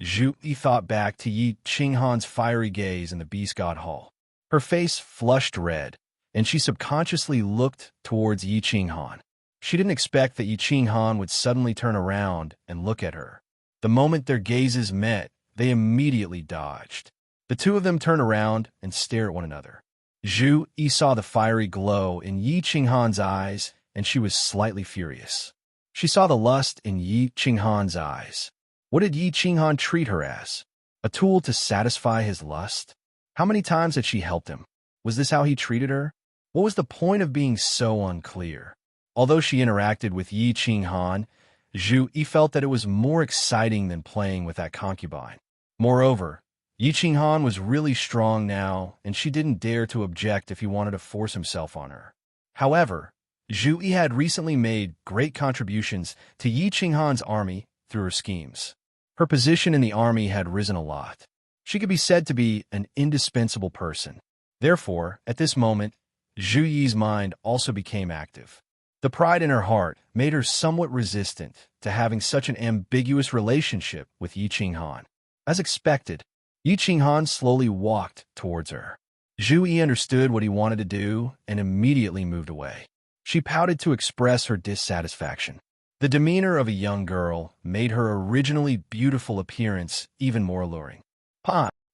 Zhu Yi thought back to Yi Ching Han's fiery gaze in the Beast God Hall. Her face flushed red, and she subconsciously looked towards Yi Ching Han. She didn't expect that Yi Ching Han would suddenly turn around and look at her. The moment their gazes met, they immediately dodged. The two of them turned around and stared at one another. Zhu Yi saw the fiery glow in Yi Ching Han's eyes, and she was slightly furious. She saw the lust in Yi Ching Han's eyes. What did Yi Ching Han treat her as? A tool to satisfy his lust? How many times had she helped him? Was this how he treated her? What was the point of being so unclear? Although she interacted with Yi Ching Han, Zhu Yi felt that it was more exciting than playing with that concubine. Moreover, Yi Ching Han was really strong now, and she didn't dare to object if he wanted to force himself on her. However, Zhu Yi had recently made great contributions to Yi Ching Han's army through her schemes. Her position in the army had risen a lot. She could be said to be an indispensable person. Therefore, at this moment, Zhu Yi's mind also became active. The pride in her heart made her somewhat resistant to having such an ambiguous relationship with Yi Ching Han. As expected, Yi Ching Han slowly walked towards her. Zhu Yi understood what he wanted to do and immediately moved away. She pouted to express her dissatisfaction. The demeanor of a young girl made her originally beautiful appearance even more alluring.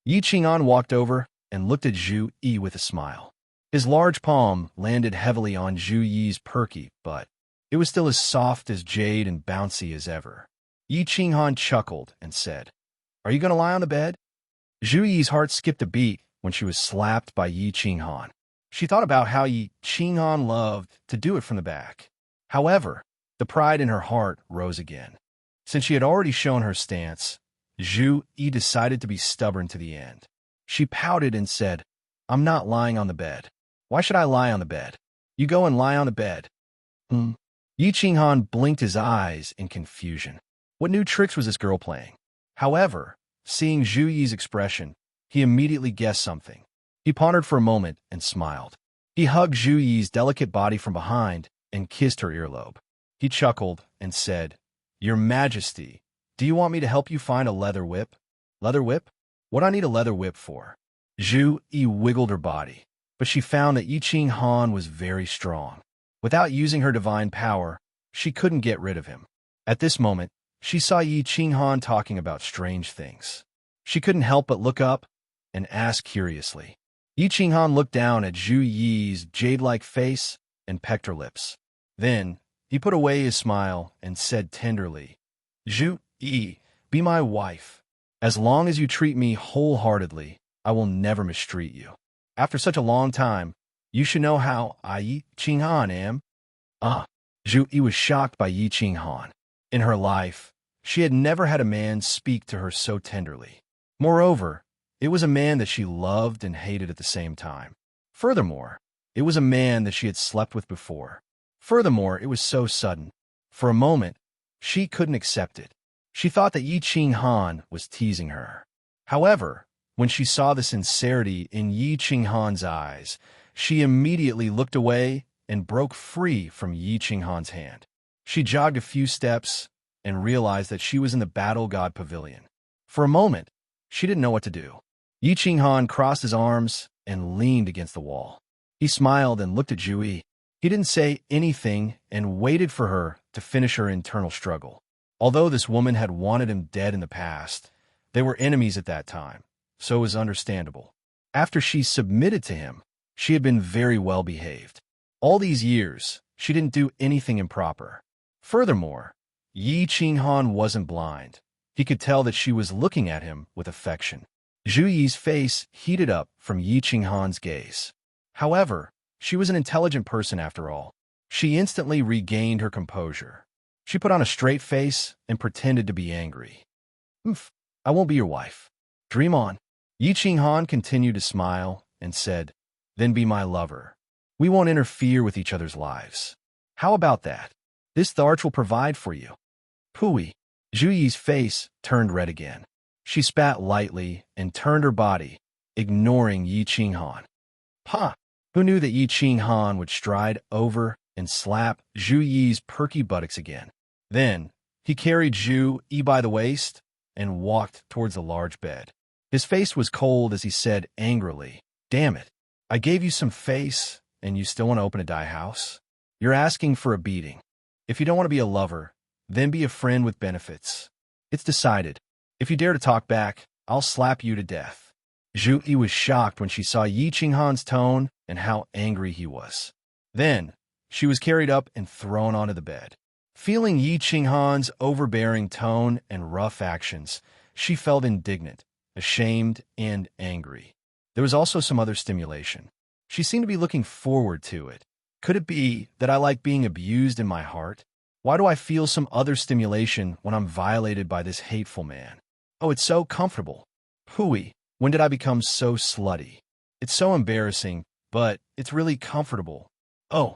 Yi Ching Han walked over and looked at Zhu Yi with a smile. His large palm landed heavily on Zhu Yi's perky butt. It was still as soft as jade and bouncy as ever. Yi Ching Han chuckled and said, "Are you going to lie on the bed?" Zhu Yi's heart skipped a beat when she was slapped by Yi Ching Han. She thought about how Yi Ching Han loved to do it from the back. However, the pride in her heart rose again. Since she had already shown her stance, Zhu Yi decided to be stubborn to the end. She pouted and said, "I'm not lying on the bed. Why should I lie on the bed? You go and lie on the bed." Yi Ching Han blinked his eyes in confusion. What new tricks was this girl playing? However, seeing Zhu Yi's expression, he immediately guessed something. He pondered for a moment and smiled. He hugged Zhu Yi's delicate body from behind and kissed her earlobe. He chuckled and said, "Your Majesty, do you want me to help you find a leather whip?" "Leather whip? What do I need a leather whip for?" Zhu Yi wiggled her body, but she found that Yi Ching Han was very strong. Without using her divine power, she couldn't get rid of him. At this moment, she saw Yi Ching Han talking about strange things. She couldn't help but look up and ask curiously. Yi Ching Han looked down at Zhu Yi's jade-like face and pecked her lips. Then, he put away his smile and said tenderly, "Zhu Yi, be my wife. As long as you treat me wholeheartedly, I will never mistreat you. After such a long time, you should know how I, Yi Ching Han, am." Zhu Yi was shocked by Yi Ching Han. In her life, she had never had a man speak to her so tenderly. Moreover, it was a man that she loved and hated at the same time. Furthermore, it was a man that she had slept with before. Furthermore, it was so sudden. For a moment, she couldn't accept it. She thought that Yi Ching Han was teasing her. However, when she saw the sincerity in Yi Ching Han's eyes, she immediately looked away and broke free from Yi Ching Han's hand. She jogged a few steps and realized that she was in the Battle God Pavilion. For a moment, she didn't know what to do. Yi Ching Han crossed his arms and leaned against the wall. He smiled and looked at Zhu Yi. He didn't say anything and waited for her to finish her internal struggle. Although this woman had wanted him dead in the past, they were enemies at that time, so it was understandable. After she submitted to him, She had been very well behaved. All these years, she didn't do anything improper. Furthermore, Yi Qinghan wasn't blind. He could tell that she was looking at him with affection. Zhu Yi's face heated up from Yi Qinghan's gaze. However, she was an intelligent person after all. She instantly regained her composure. She put on a straight face and pretended to be angry. I won't be your wife. Dream on. Yi Qinghan continued to smile and said, then be my lover. We won't interfere with each other's lives. How about that? This Tharch will provide for you. Pooey. Zhu Yi's face turned red again. She spat lightly and turned her body, ignoring Yi Qinghan. Pa! Who knew that Yi Qinghan would stride over and slap Zhu Yi's perky buttocks again? Then, he carried Zhu Yi by the waist and walked towards the large bed. His face was cold as he said angrily, damn it, I gave you some face and you still want to open a dye house? You're asking for a beating. If you don't want to be a lover, then be a friend with benefits. It's decided. If you dare to talk back, I'll slap you to death. Zhu Yi was shocked when she saw Yi Qinghan's tone and how angry he was. Then, she was carried up and thrown onto the bed. Feeling Yi Qinghan's overbearing tone and rough actions, she felt indignant, ashamed, and angry. There was also some other stimulation. She seemed to be looking forward to it. Could it be that I like being abused in my heart? Why do I feel some other stimulation when I'm violated by this hateful man? Oh, it's so comfortable. Hooey, when did I become so slutty? It's so embarrassing, but it's really comfortable. Oh.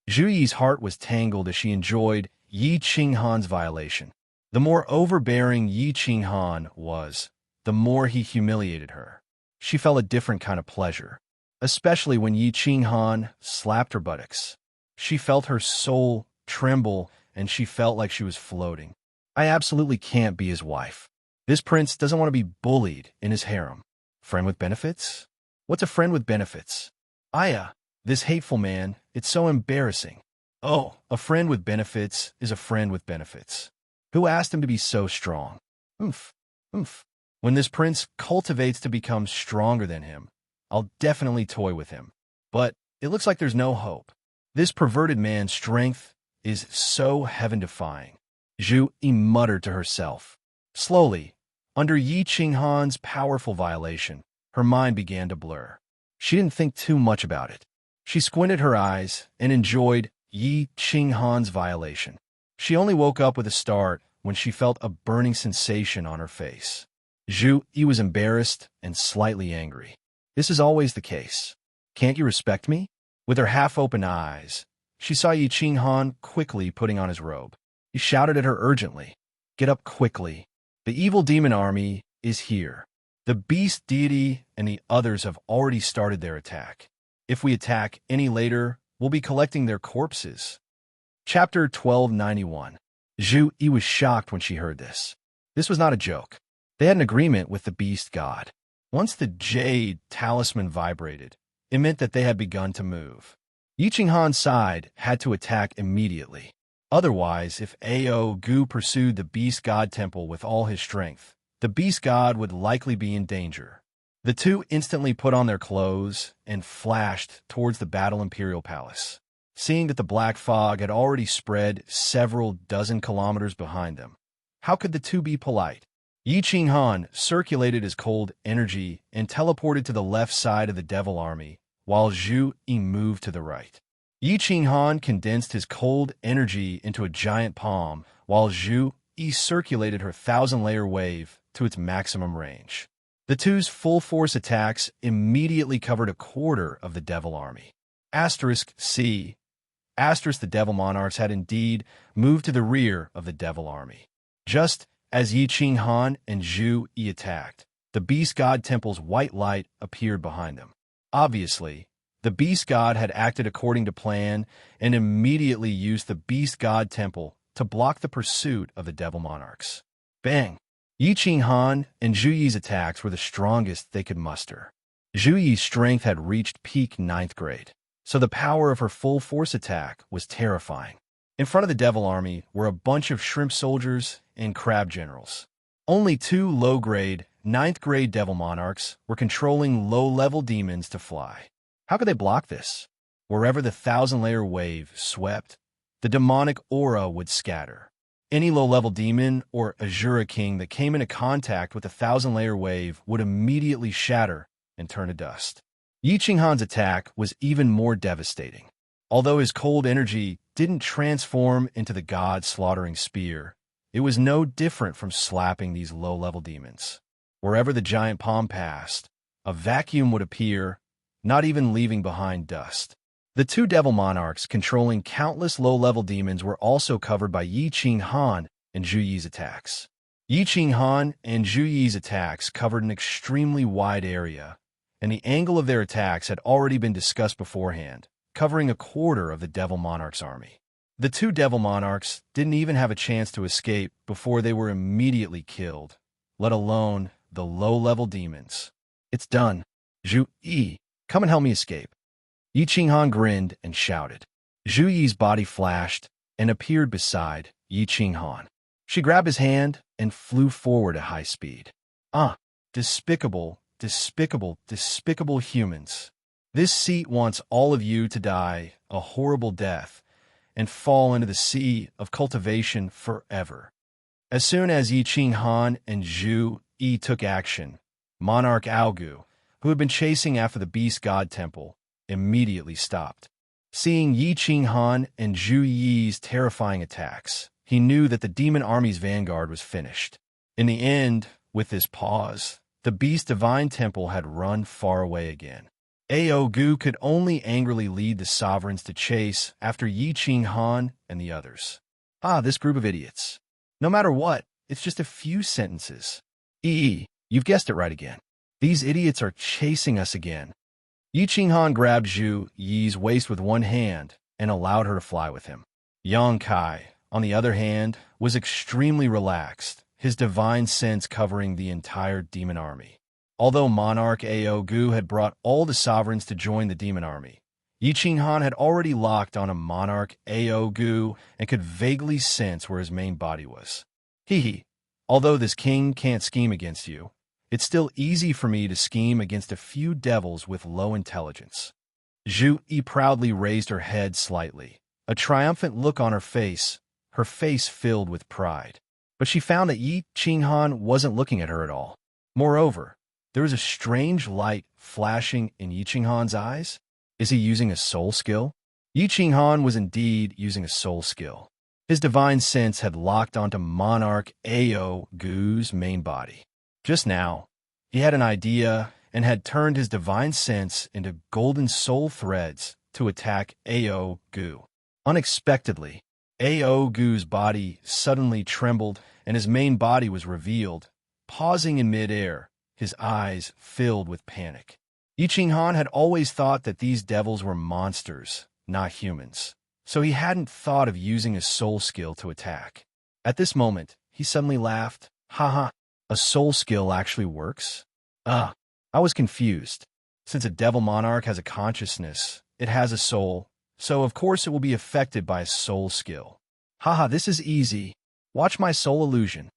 Zhu Yi's heart was tangled as she enjoyed Yi Qinghan's violation. The more overbearing Yi Qinghan was, the more he humiliated her. She felt a different kind of pleasure, especially when Yi Qinghan slapped her buttocks. She felt her soul tremble and she felt like she was floating. I absolutely can't be his wife. This prince doesn't want to be bullied in his harem. Friend with benefits? What's a friend with benefits? Aya, this hateful man, it's so embarrassing. Oh, a friend with benefits is a friend with benefits. Who asked him to be so strong? Oomph. When this prince cultivates to become stronger than him, I'll definitely toy with him. But it looks like there's no hope. This perverted man's strength is so heaven-defying. Zhu Yi muttered to herself. Slowly, under Yi Qinghan's powerful violation, her mind began to blur. She didn't think too much about it. She squinted her eyes and enjoyed Yi Qinghan's violation. She only woke up with a start when she felt a burning sensation on her face. Zhu Yi was embarrassed and slightly angry. This is always the case. Can't you respect me? With her half-open eyes, she saw Yi Qinghan quickly putting on his robe. He shouted at her urgently, "Get up quickly. The evil demon army is here. The beast deity and the others have already started their attack. If we attack any later, we'll be collecting their corpses." Chapter 1291. Zhu Yi was shocked when she heard this. This was not a joke. They had an agreement with the beast god. Once the jade talisman vibrated, it meant that they had begun to move. Yi Qinghan's side had to attack immediately. Otherwise, if Ao Gu pursued the beast god temple with all his strength, the beast god would likely be in danger. The two instantly put on their clothes and flashed towards the Battle Imperial Palace, seeing that the black fog had already spread several dozen kilometers behind them. How could the two be polite? Yi Qinghan circulated his cold energy and teleported to the left side of the devil army, while Zhu Yi moved to the right. Yi Qinghan condensed his cold energy into a giant palm, while Zhu Yi circulated her 1,000-layer wave to its maximum range. The two's full-force attacks immediately covered a quarter of the devil army. C. The devil monarchs had indeed moved to the rear of the devil army. Just as Yi Qinghan and Zhu Yi attacked, the beast god temple's white light appeared behind them. Obviously, the beast god had acted according to plan and immediately used the beast god temple to block the pursuit of the devil monarchs. Bang! Yi Qinghan and Zhu Yi's attacks were the strongest they could muster. Zhu Yi's strength had reached peak 9th grade, so the power of her full-force attack was terrifying. In front of the devil army were a bunch of shrimp soldiers and crab generals. Only 2 low-grade, 9th grade devil monarchs were controlling low-level demons to fly. How could they block this? Wherever the thousand-layer wave swept, the demonic aura would scatter. Any low-level demon or Azura king that came into contact with the thousand-layer wave would immediately shatter and turn to dust. Yi Qinghan's attack was even more devastating. Although his cold energy didn't transform into the god-slaughtering spear, it was no different from slapping these low-level demons. Wherever the giant palm passed, a vacuum would appear, not even leaving behind dust. The two devil monarchs controlling countless low-level demons were also covered by Yi Qinghan and Zhu Yi's attacks. Yi Qinghan and Zhu Yi's attacks covered an extremely wide area, and the angle of their attacks had already been discussed beforehand, covering a quarter of the devil monarch's army. The two devil monarchs didn't even have a chance to escape before they were immediately killed, let alone the low-level demons. It's done. Zhu Yi, come and help me escape. Yi Qinghan grinned and shouted. Zhu Yi's body flashed and appeared beside Yi Qinghan. She grabbed his hand and flew forward at high speed. Despicable, despicable, despicable humans. This seat wants all of you to die a horrible death and fall into the sea of cultivation forever. As soon as Yi Qinghan and Zhu Yi took action, Monarch Aogu, who had been chasing after the Beast God Temple, immediately stopped. Seeing Yi Qinghan and Zhu Yi's terrifying attacks, he knew that the demon army's vanguard was finished. In the end, with this pause, the Beast Divine Temple had run far away again. Aogu could only angrily lead the sovereigns to chase after Yi Qinghan and the others. This group of idiots. No matter what, it's just a few sentences. You've guessed it right again. These idiots are chasing us again. Yi Qinghan grabbed Zhu Yi's waist with one hand and allowed her to fly with him. Yang Kai, on the other hand, was extremely relaxed, his divine sense covering the entire demon army. Although Monarch Aogu had brought all the sovereigns to join the demon army, Yi Qinghan had already locked on a Monarch Aogu and could vaguely sense where his main body was. Although this king can't scheme against you, it's still easy for me to scheme against a few devils with low intelligence. Zhu Yi proudly raised her head slightly, a triumphant look on her face filled with pride. But she found that Yi Qinghan wasn't looking at her at all. Moreover, there was a strange light flashing in Yi Qinghan's eyes. Is he using a soul skill? Yi Qinghan was indeed using a soul skill. His divine sense had locked onto Monarch Aogu's main body. Just now, he had an idea and had turned his divine sense into golden soul threads to attack Aogu. Unexpectedly, Aogu's body suddenly trembled and his main body was revealed, pausing in midair, his eyes filled with panic. Yi Qinghan had always thought that these devils were monsters, not humans, so he hadn't thought of using a soul skill to attack. At this moment, he suddenly laughed. A soul skill actually works? I was confused. Since a devil monarch has a consciousness, it has a soul, so of course it will be affected by a soul skill. This is easy. Watch my soul illusion.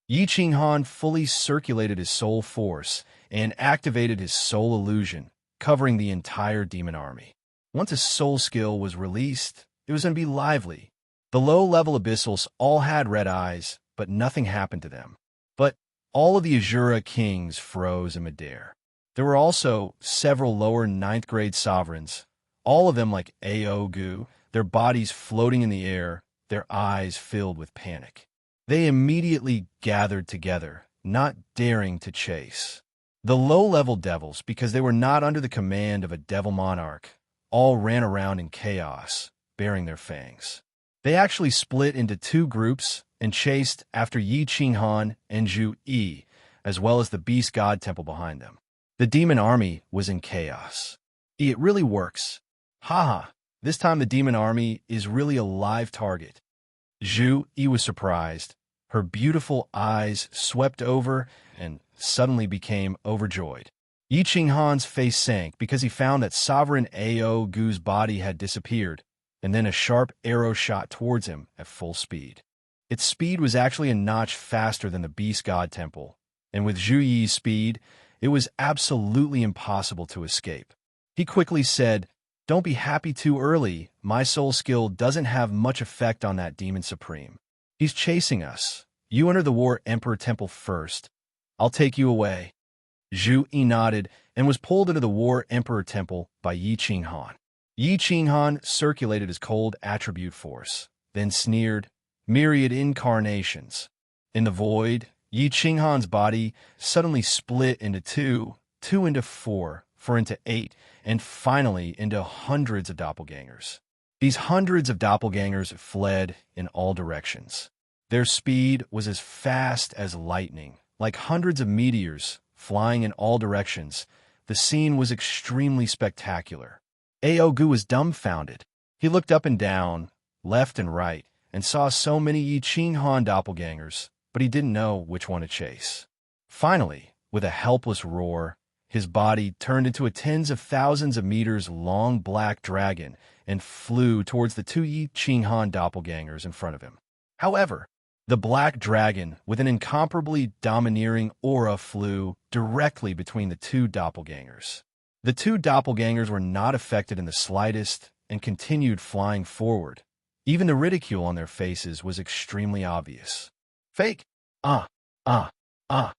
Yi Qinghan fully circulated his soul force and activated his soul illusion, covering the entire demon army. Once a soul skill was released, it was going to be lively. The low-level abyssals all had red eyes, but nothing happened to them. But all of the Azura kings froze in midair. There were also several lower 9th grade sovereigns, all of them like Aogu, their bodies floating in the air, their eyes filled with panic. They immediately gathered together, not daring to chase. The low-level devils, because they were not under the command of a devil monarch, all ran around in chaos, baring their fangs. They actually split into two groups and chased after Yi Qinghan and Zhu Yi, as well as the Beast God Temple behind them. The demon army was in chaos. It really works. This time the demon army is really a live target. Zhu Yi was surprised. Her beautiful eyes swept over and suddenly became overjoyed. Yi Qinghan's face sank because he found that Sovereign Aogu's body had disappeared, and then a sharp arrow shot towards him at full speed. Its speed was actually a notch faster than the Beast God Temple, and with Zhu Yi's speed, it was absolutely impossible to escape. He quickly said, "Don't be happy too early. My soul skill doesn't have much effect on that demon supreme. He's chasing us. You enter the War Emperor Temple first. I'll take you away." Zhu Yi nodded and was pulled into the War Emperor Temple by Yi Qinghan. Yi Qinghan circulated his cold attribute force, then sneered, "Myriad incarnations." In the void, Yi Qinghan's body suddenly split into two into four into 8, and finally into hundreds of doppelgangers. These hundreds of doppelgangers fled in all directions. Their speed was as fast as lightning, like hundreds of meteors flying in all directions. The scene was extremely spectacular. Aogu was dumbfounded. He looked up and down, left and right, and saw so many Yi Qinghan doppelgangers, but he didn't know which one to chase. Finally, with a helpless roar, his body turned into a tens of thousands of meters long black dragon and flew towards the two Yi Qinghan doppelgangers in front of him. However, the black dragon, with an incomparably domineering aura, flew directly between the two doppelgangers. The two doppelgangers were not affected in the slightest and continued flying forward. Even the ridicule on their faces was extremely obvious. "Fake! Ah! Ah! Ah!"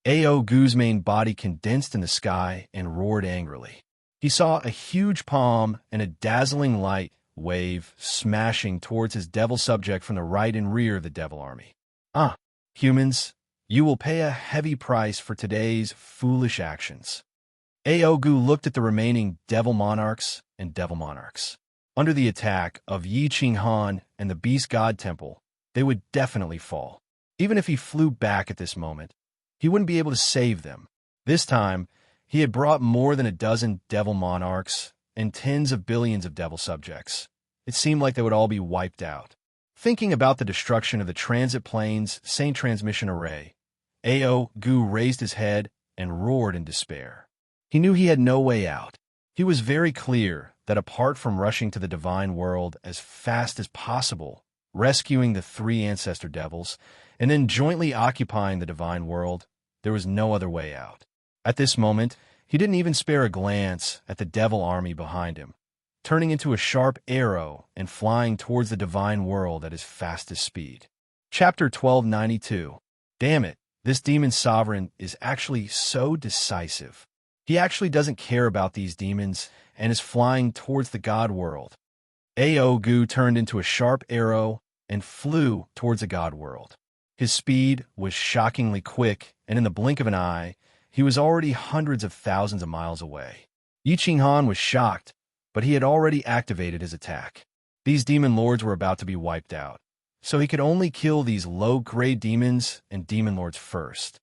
Aogu's main body condensed in the sky and roared angrily. He saw a huge palm and a dazzling light wave smashing towards his devil subject from the right and rear of the devil army. "Ah, humans, you will pay a heavy price for today's foolish actions." Aogu looked at the remaining devil monarchs and devil monarchs. Under the attack of Yi Qinghan and the Beast God Temple, they would definitely fall. Even if he flew back at this moment, he wouldn't be able to save them. This time, he had brought more than a dozen devil monarchs and tens of billions of devil subjects. It seemed like they would all be wiped out. Thinking about the destruction of the transit plane's Saint Transmission Array, Aogu raised his head and roared in despair. He knew he had no way out. He was very clear that apart from rushing to the divine world as fast as possible, rescuing the three ancestor devils, and then jointly occupying the divine world, there was no other way out. At this moment, he didn't even spare a glance at the devil army behind him, turning into a sharp arrow and flying towards the divine world at his fastest speed. Chapter 1292. Damn it, this demon sovereign is actually so decisive. He actually doesn't care about these demons and is flying towards the god world. Aogu turned into a sharp arrow and flew towards the god world. His speed was shockingly quick, and in the blink of an eye, he was already hundreds of thousands of miles away. Yi Qinghan was shocked, but he had already activated his attack. These demon lords were about to be wiped out, so he could only kill these low-grade demons and demon lords first.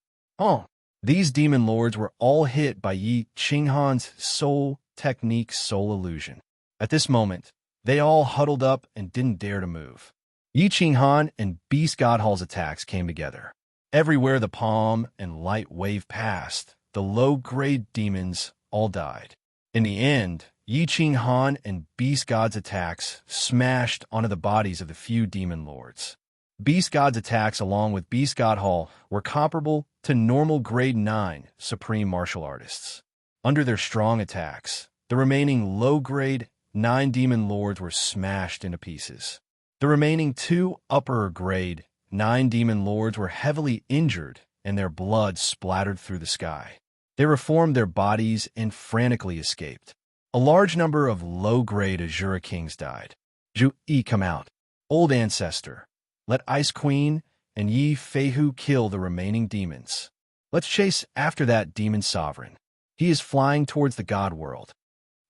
These demon lords were all hit by Yi Qinghan's soul technique soul illusion. At this moment, they all huddled up and didn't dare to move. Yi Qinghan and Beast God Hall's attacks came together. Everywhere the palm and light wave passed, the low-grade demons all died. In the end, Yi Qinghan and Beast God's attacks smashed onto the bodies of the few demon lords. Beast God's attacks along with Beast God Hall were comparable to normal grade 9 supreme martial artists. Under their strong attacks, the remaining low-grade 9 demon lords were smashed into pieces. The remaining 2 upper-grade 9 demon lords were heavily injured and their blood splattered through the sky. They reformed their bodies and frantically escaped. A large number of low-grade Azura Kings died. Zhu Yi, come out. Old Ancestor, let Ice Queen and Yi Feihu kill the remaining demons. Let's chase after that demon sovereign. He is flying towards the god world.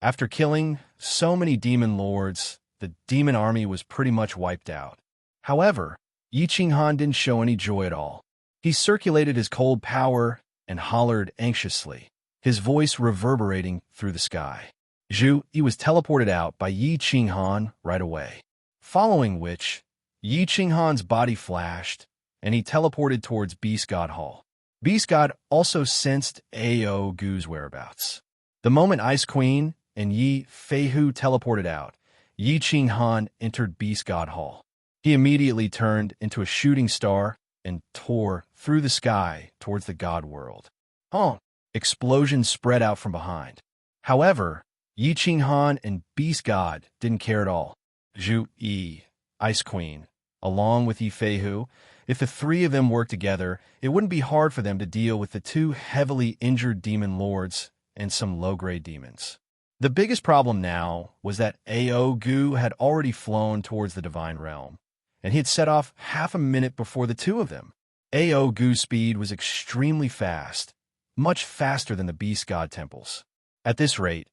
After killing so many demon lords, the demon army was pretty much wiped out. However, Yi Qinghan didn't show any joy at all. He circulated his cold power and hollered anxiously, his voice reverberating through the sky. Zhu Yi was teleported out by Yi Qinghan right away, following which Yi Qinghan's body flashed, and he teleported towards Beast God Hall. Beast God also sensed Aogu's whereabouts. The moment Ice Queen and Yi Feihu teleported out, Yi Qinghan entered Beast God Hall. He immediately turned into a shooting star and tore through the sky towards the god world. Explosions spread out from behind. However, Yi Qinghan and Beast God didn't care at all. Zhu Yi, Ice Queen, along with Yi Feihu, if the three of them worked together, it wouldn't be hard for them to deal with the two heavily injured demon lords and some low-grade demons. The biggest problem now was that Ao Gu had already flown towards the Divine Realm, and he had set off half a minute before the two of them. Ao Gu's speed was extremely fast, much faster than the Beast God temples. At this rate,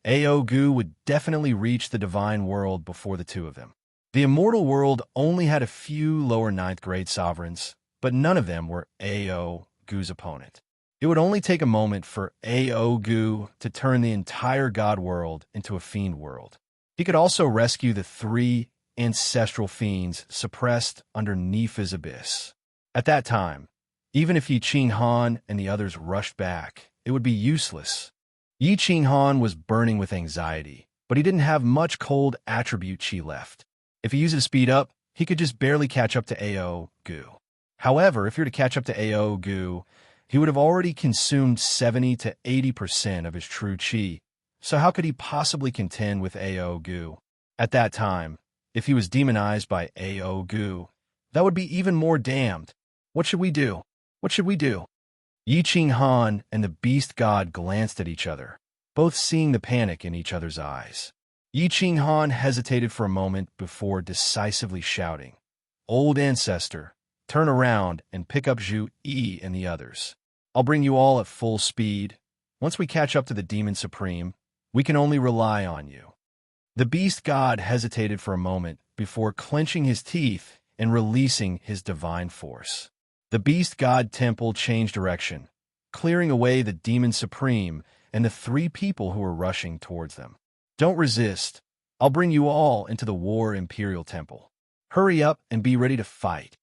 Ao Gu would definitely reach the Divine World before the two of them. The Immortal World only had a few lower 9th grade sovereigns, but none of them were Ao Gu's opponent. It would only take a moment for Ao Gu to turn the entire God world into a fiend world. He could also rescue the 3 ancestral fiends suppressed under Nifa's abyss. At that time, even if Yi Qinghan and the others rushed back, it would be useless. Yi Qinghan was burning with anxiety, but he didn't have much cold attribute chi left. If he used it to speed up, he could just barely catch up to Ao Gu. However, if he were to catch up to Ao Gu, he would have already consumed 70 to 80% of his true chi, so how could he possibly contend with Ao Gu? At that time, if he was demonized by Ao Gu, that would be even more damned. What should we do? What should we do? Yi Qinghan and the Beast God glanced at each other, both seeing the panic in each other's eyes. Yi Qinghan hesitated for a moment before decisively shouting, "Old Ancestor, turn around and pick up Zhu Yi and the others. I'll bring you all at full speed. Once we catch up to the Demon Supreme, we can only rely on you." The Beast God hesitated for a moment before clenching his teeth and releasing his divine force. The Beast God Temple changed direction, clearing away the Demon Supreme and the 3 people who were rushing towards them. "Don't resist. I'll bring you all into the War Imperial Temple. Hurry up and be ready to fight."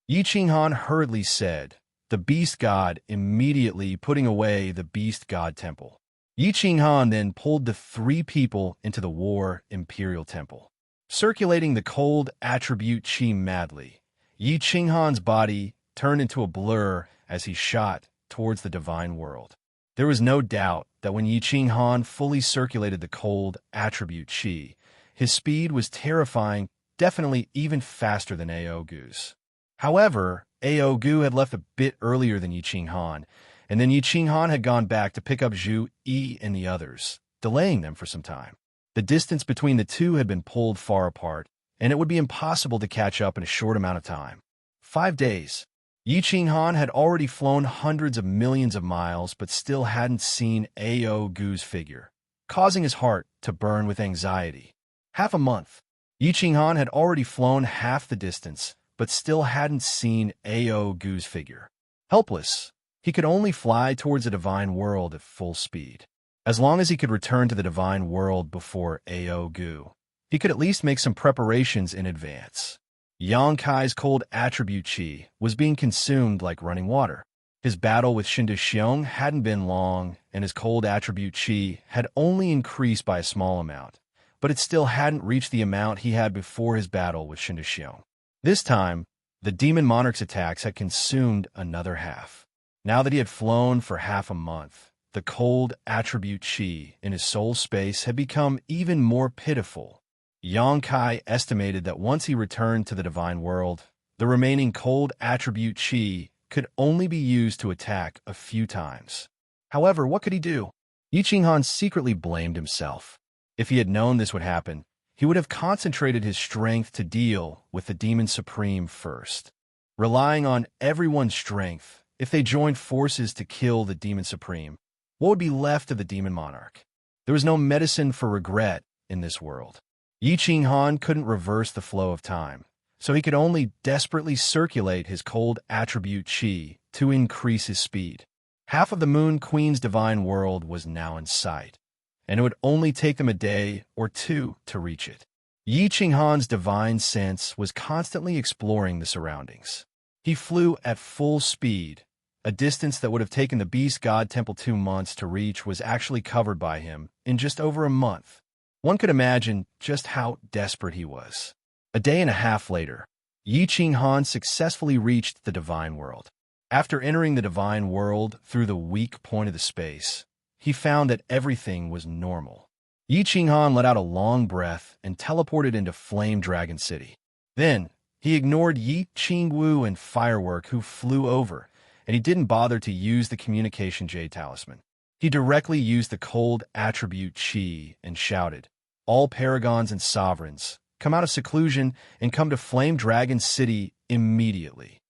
Yi Qinghan hurriedly said, the Beast God immediately putting away the Beast God Temple. Yi Qinghan then pulled the 3 people into the War Imperial Temple. Circulating the cold attribute chi madly, Yi Qinghan's body turned into a blur as he shot towards the Divine World. There was no doubt that when Yi Qinghan fully circulated the cold attribute chi, his speed was terrifying, definitely even faster than Ao Gu's. However, Ao Gu had left a bit earlier than Yi Qinghan, and then Yi Qinghan had gone back to pick up Zhu Yi and the others, delaying them for some time. The distance between the two had been pulled far apart, and it would be impossible to catch up in a short amount of time. 5 days. Yi Qinghan had already flown hundreds of millions of miles, but still hadn't seen Ao Gu's figure, causing his heart to burn with anxiety. Half a month. Yi Qinghan had already flown half the distance, but still hadn't seen Ao Gu's figure. Helpless, he could only fly towards the Divine World at full speed. As long as he could return to the Divine World before Ao Gu, he could at least make some preparations in advance. Yang Kai's cold attribute chi was being consumed like running water. His battle with Shinda Xiong hadn't been long, and his cold attribute chi had only increased by a small amount, but it still hadn't reached the amount he had before his battle with Shinda Xiong. This time, the Demon Monarch's attacks had consumed another half. Now that he had flown for half a month, the cold attribute chi in his soul space had become even more pitiful. Yang Kai estimated that once he returned to the Divine World, the remaining cold attribute chi could only be used to attack a few times. However, what could he do? Yi Qinghan secretly blamed himself. If he had known this would happen, he would have concentrated his strength to deal with the Demon Supreme first. Relying on everyone's strength, if they joined forces to kill the Demon Supreme, what would be left of the Demon Monarch? There was no medicine for regret in this world. Yi Qinghan couldn't reverse the flow of time, so he could only desperately circulate his cold attribute chi to increase his speed. Half of the Moon Queen's Divine World was now in sight, and it would only take them a day or 2 to reach it. Yi Qinghan's divine sense was constantly exploring the surroundings. He flew at full speed. A distance that would have taken the Beast God Temple 2 months to reach was actually covered by him in just over a month. One could imagine just how desperate he was. A day and a half later, Yi Qinghan successfully reached the Divine World. After entering the Divine World through the weak point of the space, he found that everything was normal. Yi Qinghan let out a long breath and teleported into Flame Dragon City. Then, he ignored Yi Qingwu and Firework, who flew over, and he didn't bother to use the communication Jade Talisman. He directly used the cold attribute Qi and shouted, "All paragons and sovereigns, come out of seclusion and come to Flame Dragon City immediately."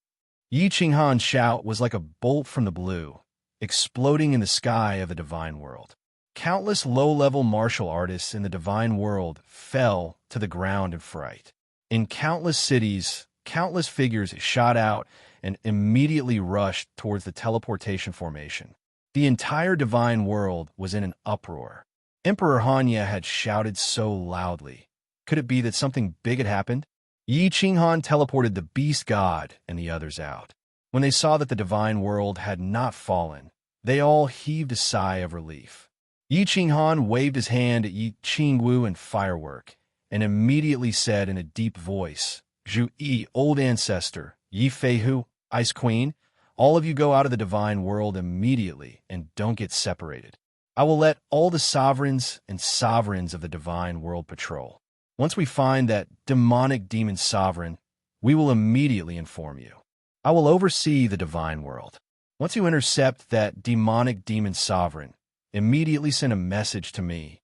Yi Qinghan's shout was like a bolt from the blue, exploding in the sky of the Divine World. Countless low-level martial artists in the Divine World fell to the ground in fright. In countless cities, countless figures shot out and immediately rushed towards the teleportation formation. The entire Divine World was in an uproar. Emperor Hanya had shouted so loudly. Could it be that something big had happened? Yi Qinghan teleported the Beast God and the others out. When they saw that the Divine World had not fallen, they all heaved a sigh of relief. Yi Qinghan waved his hand at Yi Qingwu and Firework, and immediately said in a deep voice, "Zhu Yi, Old Ancestor, Yi Feihu, Ice Queen, all of you go out of the Divine World immediately and don't get separated. I will let all the sovereigns and sovereigns of the Divine World patrol. Once we find that demonic demon sovereign, we will immediately inform you. I will oversee the Divine World. Once you intercept that demonic demon sovereign, immediately send a message to me."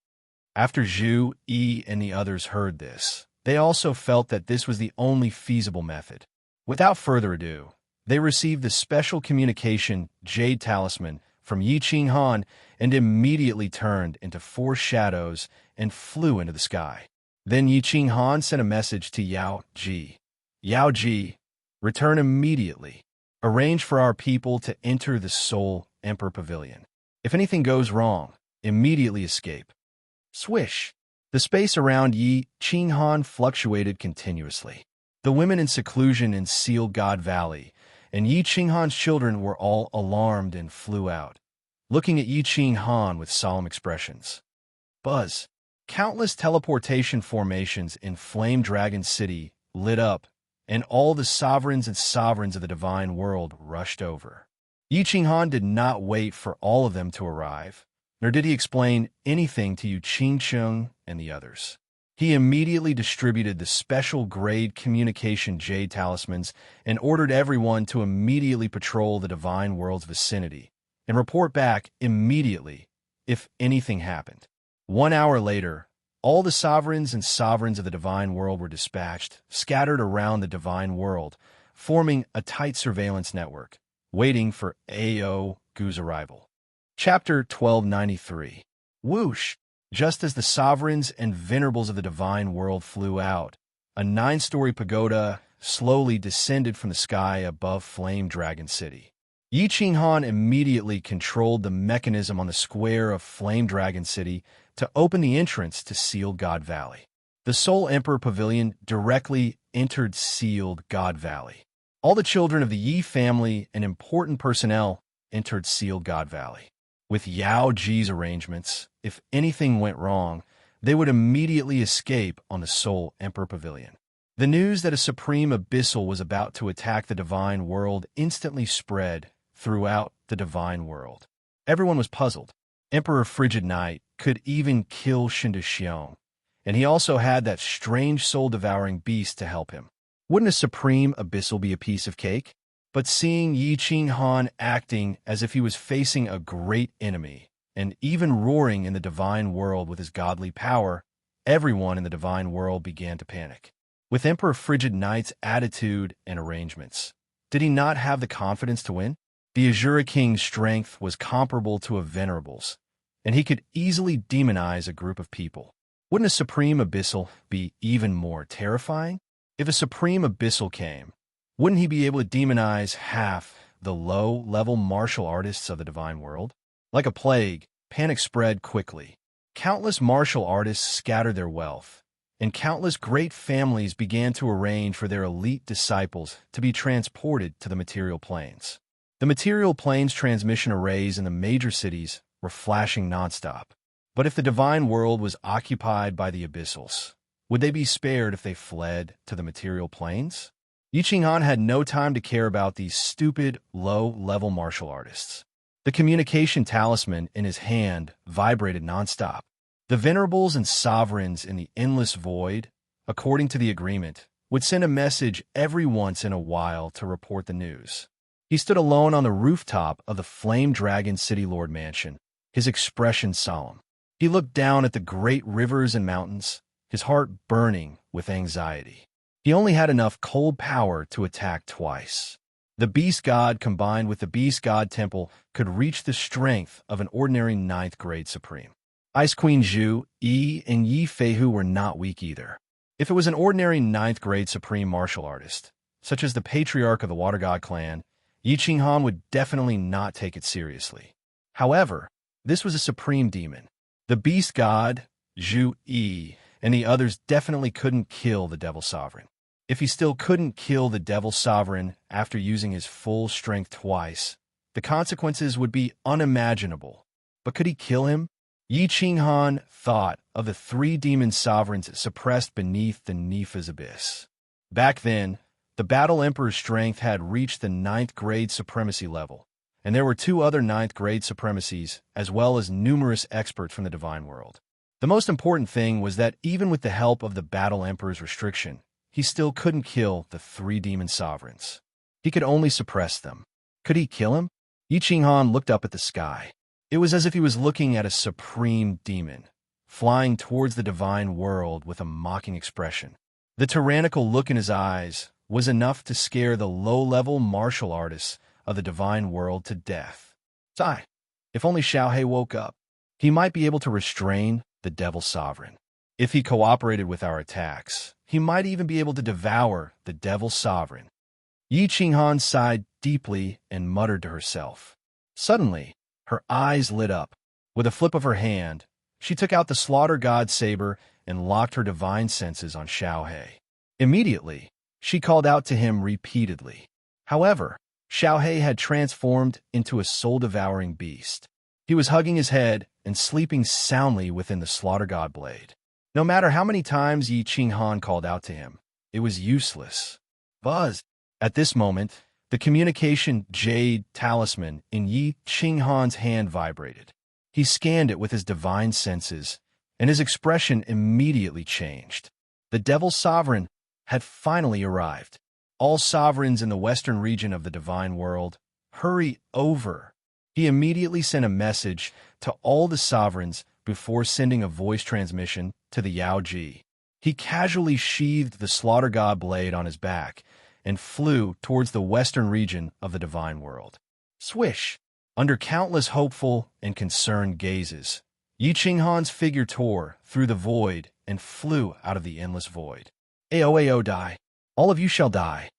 After Zhu, Yi, and the others heard this, they also felt that this was the only feasible method. Without further ado, they received the special communication Jade Talisman from Yi Qinghan and immediately turned into 4 shadows and flew into the sky. Then Yi Qinghan sent a message to Yao Ji. "Yao Ji, return immediately. Arrange for our people to enter the Soul Emperor Pavilion. If anything goes wrong, immediately escape." Swish! The space around Yi Qinghan fluctuated continuously. The women in seclusion in Sealed God Valley and Yi Qinghan's children were all alarmed and flew out, looking at Yi Qinghan with solemn expressions. Buzz! Countless teleportation formations in Flame Dragon City lit up, and all the sovereigns and sovereigns of the Divine World rushed over. Yi Qinghan did not wait for all of them to arrive, nor did he explain anything to Yu Qingcheng and the others. He immediately distributed the special grade communication Jade Talismans and ordered everyone to immediately patrol the Divine World's vicinity and report back immediately if anything happened. 1 hour later, all the sovereigns and sovereigns of the Divine World were dispatched, scattered around the Divine World, forming a tight surveillance network, waiting for Ao Gu's arrival. Chapter 1293. Whoosh! Just as the sovereigns and venerables of the Divine World flew out, a 9-story pagoda slowly descended from the sky above Flame Dragon City. Yi Qinghan immediately controlled the mechanism on the square of Flame Dragon City to open the entrance to Sealed God Valley. The Soul Emperor Pavilion directly entered Sealed God Valley. All the children of the Yi family and important personnel entered Sealed God Valley. With Yao Ji's arrangements, if anything went wrong, they would immediately escape on the Soul Emperor Pavilion. The news that a Supreme Abyssal was about to attack the Divine World instantly spread throughout the Divine World. Everyone was puzzled. Emperor Frigid Knight could even kill Shinda Xiong, and he also had that strange soul-devouring beast to help him. Wouldn't a Supreme Abyssal be a piece of cake? But seeing Yi Qinghan acting as if he was facing a great enemy, and even roaring in the Divine World with his godly power, everyone in the Divine World began to panic. With Emperor Frigid Knight's attitude and arrangements, did he not have the confidence to win? The Azura King's strength was comparable to a Venerable's, and he could easily demonize a group of people. Wouldn't a Supreme Abyssal be even more terrifying? If a Supreme Abyssal came, wouldn't he be able to demonize half the low-level martial artists of the Divine World? Like a plague, panic spread quickly. Countless martial artists scattered their wealth, and countless great families began to arrange for their elite disciples to be transported to the material planes. The material planes transmission arrays in the major cities were flashing nonstop. But if the Divine World was occupied by the Abyssals, would they be spared if they fled to the material planes? Yi Qinghan had no time to care about these stupid, low-level martial artists. The communication talisman in his hand vibrated nonstop. The venerables and sovereigns in the endless void, according to the agreement, would send a message every once in a while to report the news. He stood alone on the rooftop of the Flame Dragon City Lord Mansion, his expression solemn. He looked down at the great rivers and mountains, his heart burning with anxiety. He only had enough cold power to attack twice. The Beast God combined with the Beast God Temple could reach the strength of an ordinary 9th grade Supreme. Ice Queen Zhu, Yi, and Yi Feihu were not weak either. If it was an ordinary 9th grade Supreme martial artist, such as the Patriarch of the Water God clan, Yi Qinghan would definitely not take it seriously. However, this was a Supreme Demon. The Beast God, Zhu Yi, and the others definitely couldn't kill the Devil Sovereign. If he still couldn't kill the Devil Sovereign after using his full strength twice, the consequences would be unimaginable. But could he kill him? Yi Qinghan thought of the 3 demon sovereigns suppressed beneath the Nifa's abyss. Back then, the Battle Emperor's strength had reached the 9th grade supremacy level, and there were 2 other 9th grade supremacies, as well as numerous experts from the Divine World. The most important thing was that even with the help of the Battle Emperor's restriction, he still couldn't kill the 3 demon sovereigns. He could only suppress them. Could he kill him? Yi Qinghan looked up at the sky. It was as if he was looking at a supreme demon, flying towards the divine world with a mocking expression. The tyrannical look in his eyes was enough to scare the low-level martial artists of the divine world to death. Sigh, if only Xiaohe woke up, he might be able to restrain the Devil Sovereign. If he cooperated with our attacks, he might even be able to devour the Devil Sovereign. Yi Qinghan sighed deeply and muttered to herself. Suddenly, her eyes lit up. With a flip of her hand, she took out the Slaughter God saber and locked her divine senses on Xiaohe. Immediately, she called out to him repeatedly. However, Xiaohe had transformed into a soul-devouring beast. He was hugging his head and sleeping soundly within the Slaughter God blade. No matter how many times Yi Qinghan called out to him, it was useless. Buzz! At this moment, the communication Jade Talisman in Yi Qinghan's hand vibrated. He scanned it with his divine senses, and his expression immediately changed. The Devil Sovereign had finally arrived. All sovereigns in the western region of the divine world, hurry over. He immediately sent a message to all the sovereigns before sending a voice transmission to the Yao Ji. He casually sheathed the Slaughter God blade on his back and flew towards the western region of the divine world. Swish! Under countless hopeful and concerned gazes, Yi Qinghan's figure tore through the void and flew out of the endless void. Ao die. All of you shall die.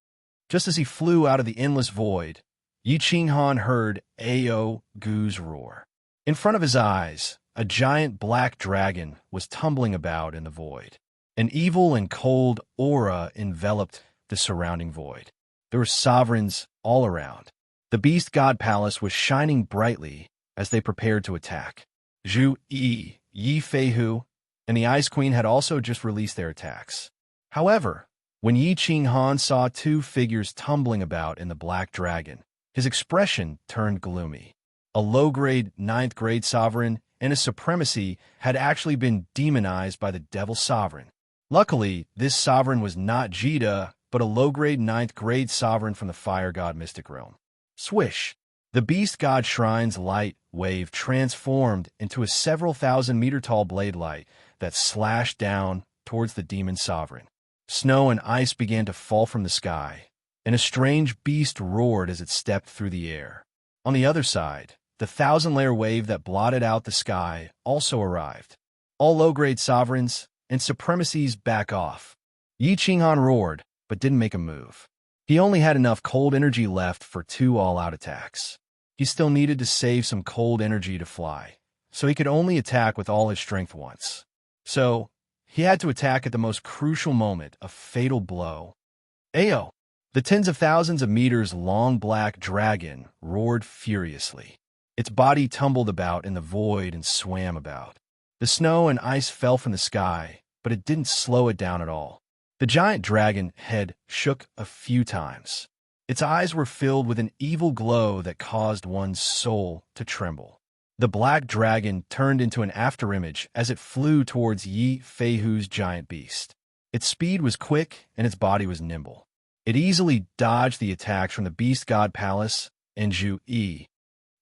Just as he flew out of the endless void, Yi Qinghan heard Ao Gu's roar. In front of his eyes, a giant black dragon was tumbling about in the void. An evil and cold aura enveloped the surrounding void. There were sovereigns all around. The Beast God Palace was shining brightly as they prepared to attack. Zhu Yi, Yi Feihu, and the Ice Queen had also just released their attacks. However, when Yi Qinghan saw 2 figures tumbling about in the Black Dragon, his expression turned gloomy. A low-grade 9th grade sovereign and his supremacy had actually been demonized by the Devil Sovereign. Luckily, this sovereign was not Jida, but a low-grade 9th grade sovereign from the Fire God Mystic Realm. Swish! The Beast God Shrine's light wave transformed into a several thousand-meter-tall blade light that slashed down towards the demon sovereign. Snow and ice began to fall from the sky, and a strange beast roared as it stepped through the air. On the other side, the 1,000-layer wave that blotted out the sky also arrived. All low-grade sovereigns and supremacies back off. Yi Qinghan roared, but didn't make a move. He only had enough cold energy left for 2 all-out attacks. He still needed to save some cold energy to fly, so he could only attack with all his strength once. So, he had to attack at the most crucial moment, a fatal blow. Ao! The tens of thousands of meters long black dragon roared furiously. Its body tumbled about in the void and swam about. The snow and ice fell from the sky, but it didn't slow it down at all. The giant dragon head shook a few times. Its eyes were filled with an evil glow that caused one's soul to tremble. The black dragon turned into an afterimage as it flew towards Yi Feihu's giant beast. Its speed was quick and its body was nimble. It easily dodged the attacks from the beast god palace and Zhu Yi.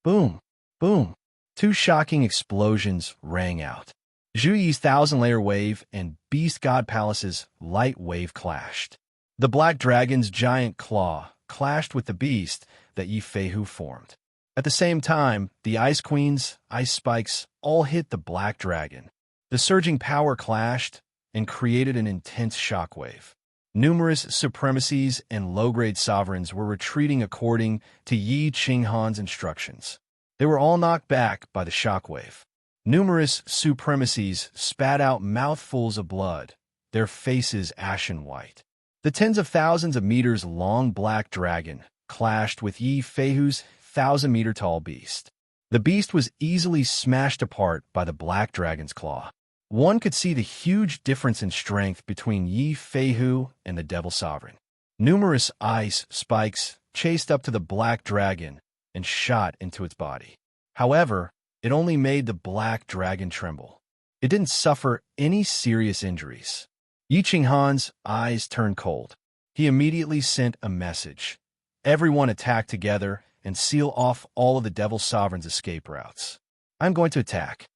Boom! Boom! Two shocking explosions rang out. Zhu Yi's thousand-layer wave and beast god palace's light wave clashed. The black dragon's giant claw clashed with the beast that Yi Feihu formed. At the same time, the Ice Queen's ice spikes all hit the black dragon. The surging power clashed and created an intense shockwave. Numerous supremacies and low-grade sovereigns were retreating according to Yi Qinghan's instructions. They were all knocked back by the shockwave. Numerous supremacies spat out mouthfuls of blood, their faces ashen white. The tens of thousands of meters long black dragon clashed with Yi Feihu's 1,000-meter-tall beast. The beast was easily smashed apart by the black dragon's claw. One could see the huge difference in strength between Yi Feihu and the Devil Sovereign. Numerous ice spikes chased up to the black dragon and shot into its body. However, it only made the black dragon tremble. It didn't suffer any serious injuries. Yi Qinghan's eyes turned cold. He immediately sent a message. Everyone attack together and seal off all of the Devil Sovereign's escape routes. I'm going to attack.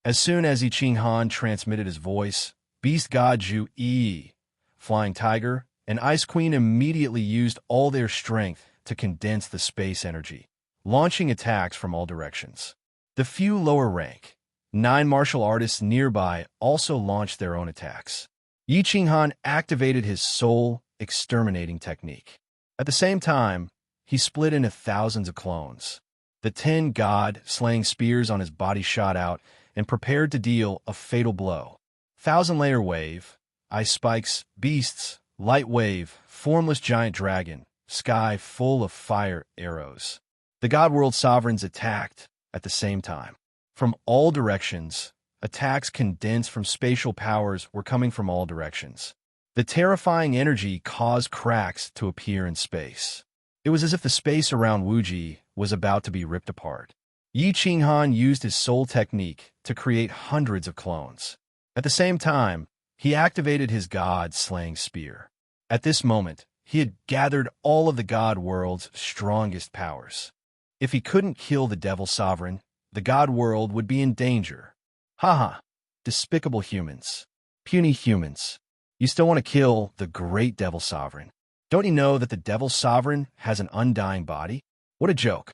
As soon as Yi Qinghan transmitted his voice, Beast God Zhu Yi, Flying Tiger, and Ice Queen immediately used all their strength to condense the space energy, launching attacks from all directions. The few lower-rank, 9 martial artists nearby also launched their own attacks. Yi Qinghan activated his soul exterminating technique. At the same time, he split into thousands of clones. The 10 god-slaying spears on his body shot out and prepared to deal a fatal blow. Thousand-layer wave, ice spikes, beasts, light wave, formless giant dragon, sky full of fire arrows. The God-world sovereigns attacked at the same time. From all directions, attacks condensed from spatial powers were coming from all directions. The terrifying energy caused cracks to appear in space. It was as if the space around Wuji was about to be ripped apart. Yi Qinghan used his soul technique to create hundreds of clones. At the same time, he activated his god-slaying spear. At this moment, he had gathered all of the God world's strongest powers. If he couldn't kill the Devil Sovereign, the God world would be in danger. Haha, despicable humans. Puny humans. You still want to kill the great Devil Sovereign. Don't you know that the Devil Sovereign has an undying body? What a joke.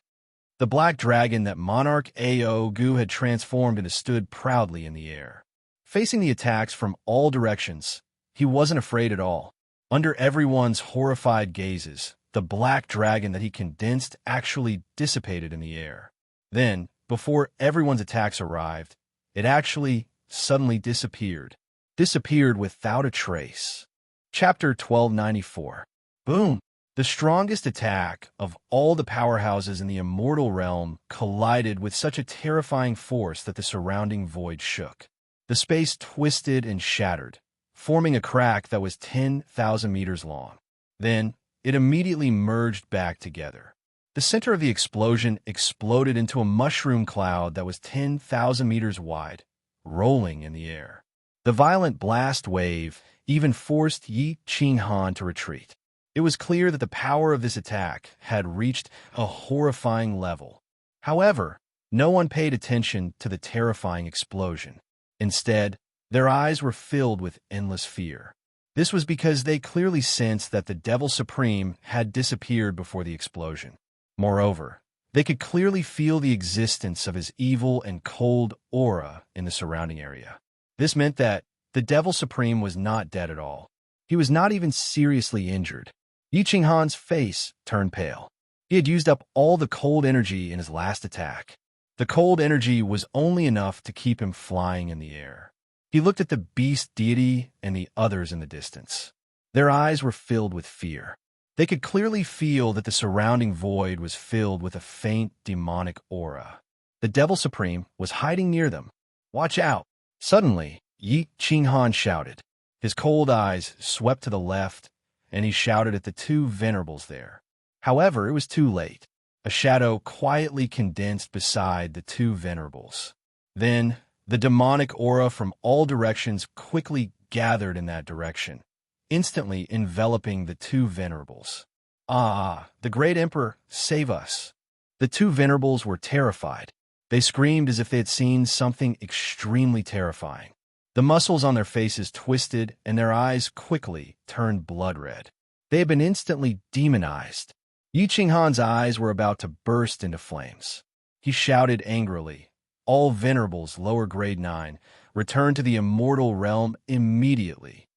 The black dragon that Monarch Ao Gu had transformed into stood proudly in the air. Facing the attacks from all directions, he wasn't afraid at all. Under everyone's horrified gazes, the black dragon that he condensed actually dissipated in the air. Then, before everyone's attacks arrived, it actually suddenly disappeared. Disappeared without a trace. Chapter 1294. Boom! The strongest attack of all the powerhouses in the immortal realm collided with such a terrifying force that the surrounding void shook. The space twisted and shattered, forming a crack that was 10,000 meters long. Then, it immediately merged back together. The center of the explosion exploded into a mushroom cloud that was 10,000 meters wide, rolling in the air. The violent blast wave even forced Yi Qinghan to retreat. It was clear that the power of this attack had reached a horrifying level. However, no one paid attention to the terrifying explosion. Instead, their eyes were filled with endless fear. This was because they clearly sensed that the Devil Supreme had disappeared before the explosion. Moreover, they could clearly feel the existence of his evil and cold aura in the surrounding area. This meant that the Devil Supreme was not dead at all. He was not even seriously injured. Yi Qinghan's face turned pale. He had used up all the cold energy in his last attack. The cold energy was only enough to keep him flying in the air. He looked at the beast deity and the others in the distance. Their eyes were filled with fear. They could clearly feel that the surrounding void was filled with a faint demonic aura. The Devil Supreme was hiding near them. Watch out! Suddenly, Yi Qinghan shouted. His cold eyes swept to the left, and he shouted at the two venerables there. However, it was too late. A shadow quietly condensed beside the two venerables. Then, the demonic aura from all directions quickly gathered in that direction, instantly enveloping the two venerables. Ah, the great emperor, save us! The two venerables were terrified. They screamed as if they had seen something extremely terrifying. The muscles on their faces twisted, and their eyes quickly turned blood red. They had been instantly demonized. Yi Qinghan's eyes were about to burst into flames. He shouted angrily, "All venerables lower grade 9, return to the immortal realm immediately."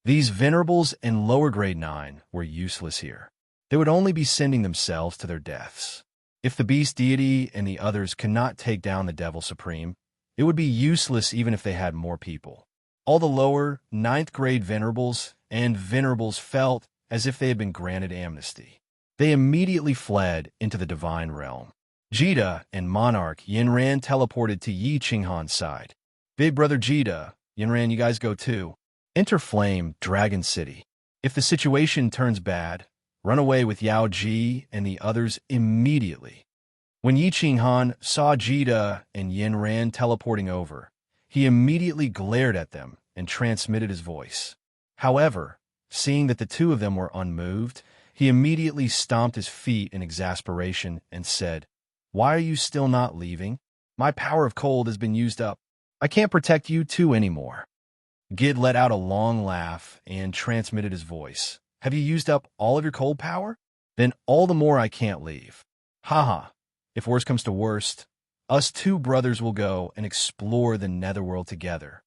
These venerables and lower grade 9 were useless here. They would only be sending themselves to their deaths. If the beast deity and the others could not take down the devil supreme, it would be useless even if they had more people. All the lower, 9th grade venerables and venerables felt as if they had been granted amnesty. They immediately fled into the divine realm. Jita and Monarch Yinran teleported to Yi Qinghan's side. "Big brother Jita, Yinran, you guys go too. Enter Flame Dragon City. If the situation turns bad, run away with Yao Ji and the others immediately." When Yi Qinghan saw Jita and Yinran teleporting over, he immediately glared at them and transmitted his voice. However, seeing that the two of them were unmoved, he immediately stomped his feet in exasperation and said, "Why are you still not leaving? My power of cold has been used up. I can't protect you two anymore." Gid let out a long laugh and transmitted his voice. "Have you used up all of your cold power? Then all the more I can't leave. Haha, if worst comes to worst, us two brothers will go and explore the netherworld together."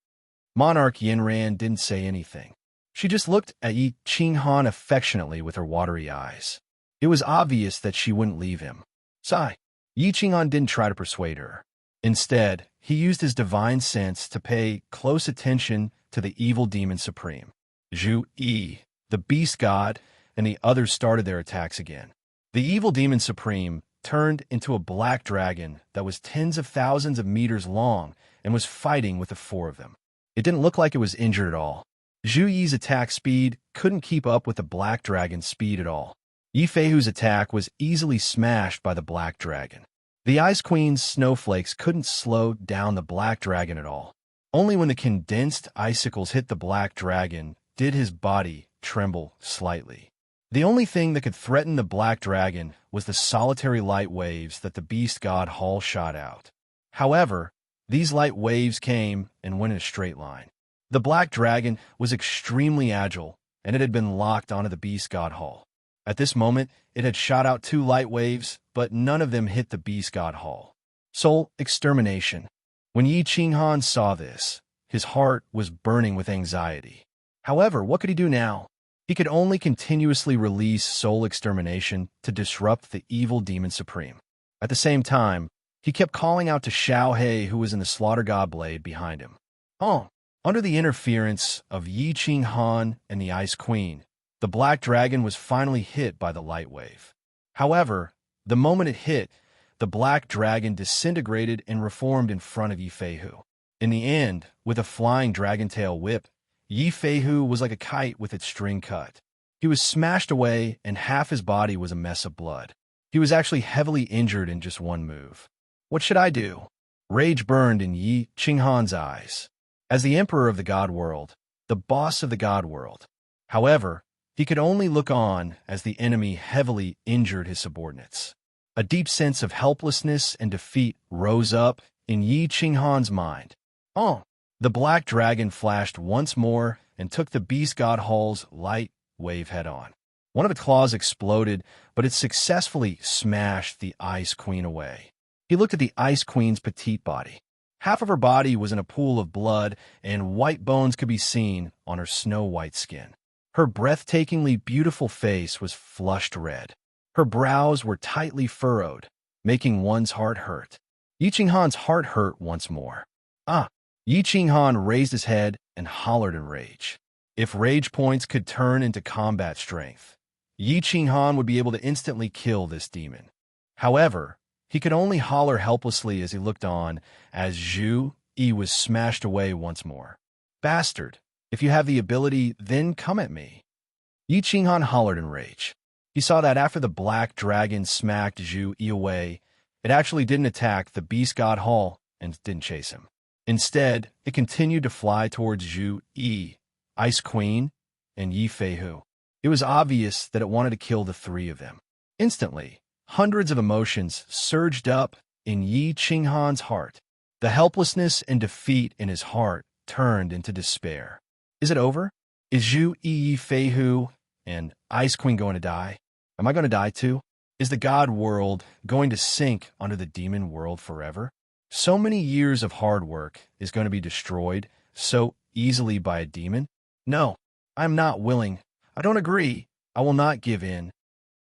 Monarch Yinran didn't say anything. She just looked at Yi Qinghan affectionately with her watery eyes. It was obvious that she wouldn't leave him. Sigh. Yi Qinghan didn't try to persuade her. Instead, he used his divine sense to pay close attention to the evil demon supreme. Zhu Yi, the beast god, and the others started their attacks again. The evil demon supreme turned into a black dragon that was tens of thousands of meters long and was fighting with the four of them. It didn't look like it was injured at all. Zhu Yi's attack speed couldn't keep up with the black dragon's speed at all. Yi Feihu's attack was easily smashed by the black dragon. The Ice Queen's snowflakes couldn't slow down the black dragon at all. Only when the condensed icicles hit the black dragon did his body tremble slightly. The only thing that could threaten the black dragon was the solitary light waves that the beast god Hall shot out. However, these light waves came and went in a straight line. The black dragon was extremely agile, and it had been locked onto the beast god Hall. At this moment, it had shot out 2 light waves, but none of them hit the beast god Hall. Soul extermination. When Yi Qinghan saw this, his heart was burning with anxiety. However, what could he do now? He could only continuously release soul extermination to disrupt the evil demon supreme. At the same time, he kept calling out to Xiao He, who was in the slaughter god blade behind him. Under the interference of Yi Qinghan and the Ice Queen, the black dragon was finally hit by the light wave. However, the moment it hit, the black dragon disintegrated and reformed in front of Yi Feihu. In the end, with a flying dragon tail whip, Yi Feihu was like a kite with its string cut. He was smashed away, and half his body was a mess of blood. He was actually heavily injured in just one move. What should I do? Rage burned in Yi Qinghan's eyes. As the emperor of the god world, the boss of the god world. However, he could only look on as the enemy heavily injured his subordinates. A deep sense of helplessness and defeat rose up in Yi Qinghan's mind. The black dragon flashed once more and took the beast god Hall's light wave head-on. One of its claws exploded, but it successfully smashed the Ice Queen away. He looked at the Ice Queen's petite body. Half of her body was in a pool of blood, and white bones could be seen on her snow-white skin. Her breathtakingly beautiful face was flushed red. Her brows were tightly furrowed, making one's heart hurt. Yi Qinghan's heart hurt once more. Yi Qinghan raised his head and hollered in rage. If rage points could turn into combat strength, Yi Qinghan would be able to instantly kill this demon. However, he could only holler helplessly as he looked on as Zhu Yi was smashed away once more. "Bastard, if you have the ability, then come at me." Yi Qinghan hollered in rage. He saw that after the black dragon smacked Zhu Yi away, it actually didn't attack the beast god hall and didn't chase him. Instead, it continued to fly towards Zhu Yi, Ice Queen, and Yi Feihu. It was obvious that it wanted to kill the three of them. Instantly, hundreds of emotions surged up in Yi Qinghan's heart. The helplessness and defeat in his heart turned into despair. Is it over? Is Zhu Yi Feihu and Ice Queen going to die? Am I going to die too? Is the god world going to sink under the demon world forever? So many years of hard work is going to be destroyed so easily by a demon? No, I am not willing. I don't agree. I will not give in.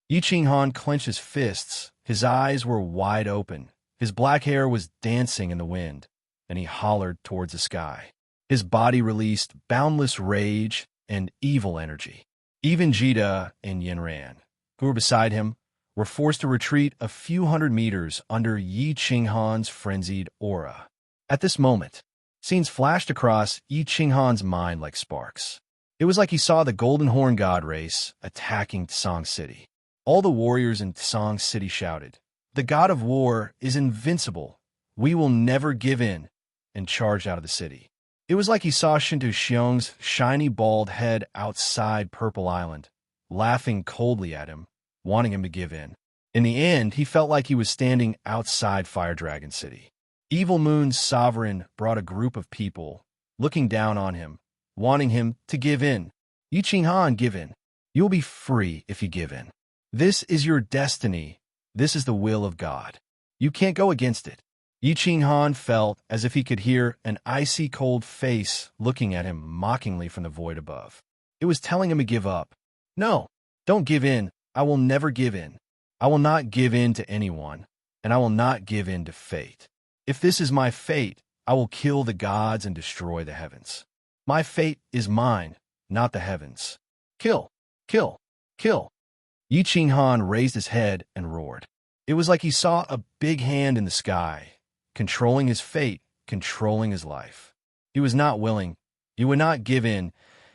Yi Qinghan clenched his fists. His eyes were wide open. His black hair was dancing in the wind, and he hollered towards the sky. His body released boundless rage and evil energy. Even Jida and Yanran, who were beside him, were forced to retreat a few hundred meters under Yi Qinghan's frenzied aura. At this moment, scenes flashed across Yi Qinghan's mind like sparks. It was like he saw the Golden Horn God race attacking Tsang City. All the warriors in Tsang City shouted, "The god of war is invincible. We will never give in," and charged out of the city. It was like he saw Shintu Xiong's shiny bald head outside Purple Island, laughing coldly at him, wanting him to give in. In the end, he felt like he was standing outside Fire Dragon City. Evil Moon's sovereign brought a group of people, looking down on him, wanting him to give in. Yi Qinghan, give in. You will be free if you give in. This is your destiny. This is the will of God. You can't go against it. Yi Qinghan felt as if he could hear an icy cold face looking at him mockingly from the void above. It was telling him to give up. No, don't give in. I will never give in. I will not give in to anyone, and I will not give in to fate. If this is my fate, I will kill the gods and destroy the heavens. My fate is mine, not the heavens. Kill, kill, kill. Yi Qinghan raised his head and roared. It was like he saw a big hand in the sky, controlling his fate, controlling his life. He was not willing. He would not give in.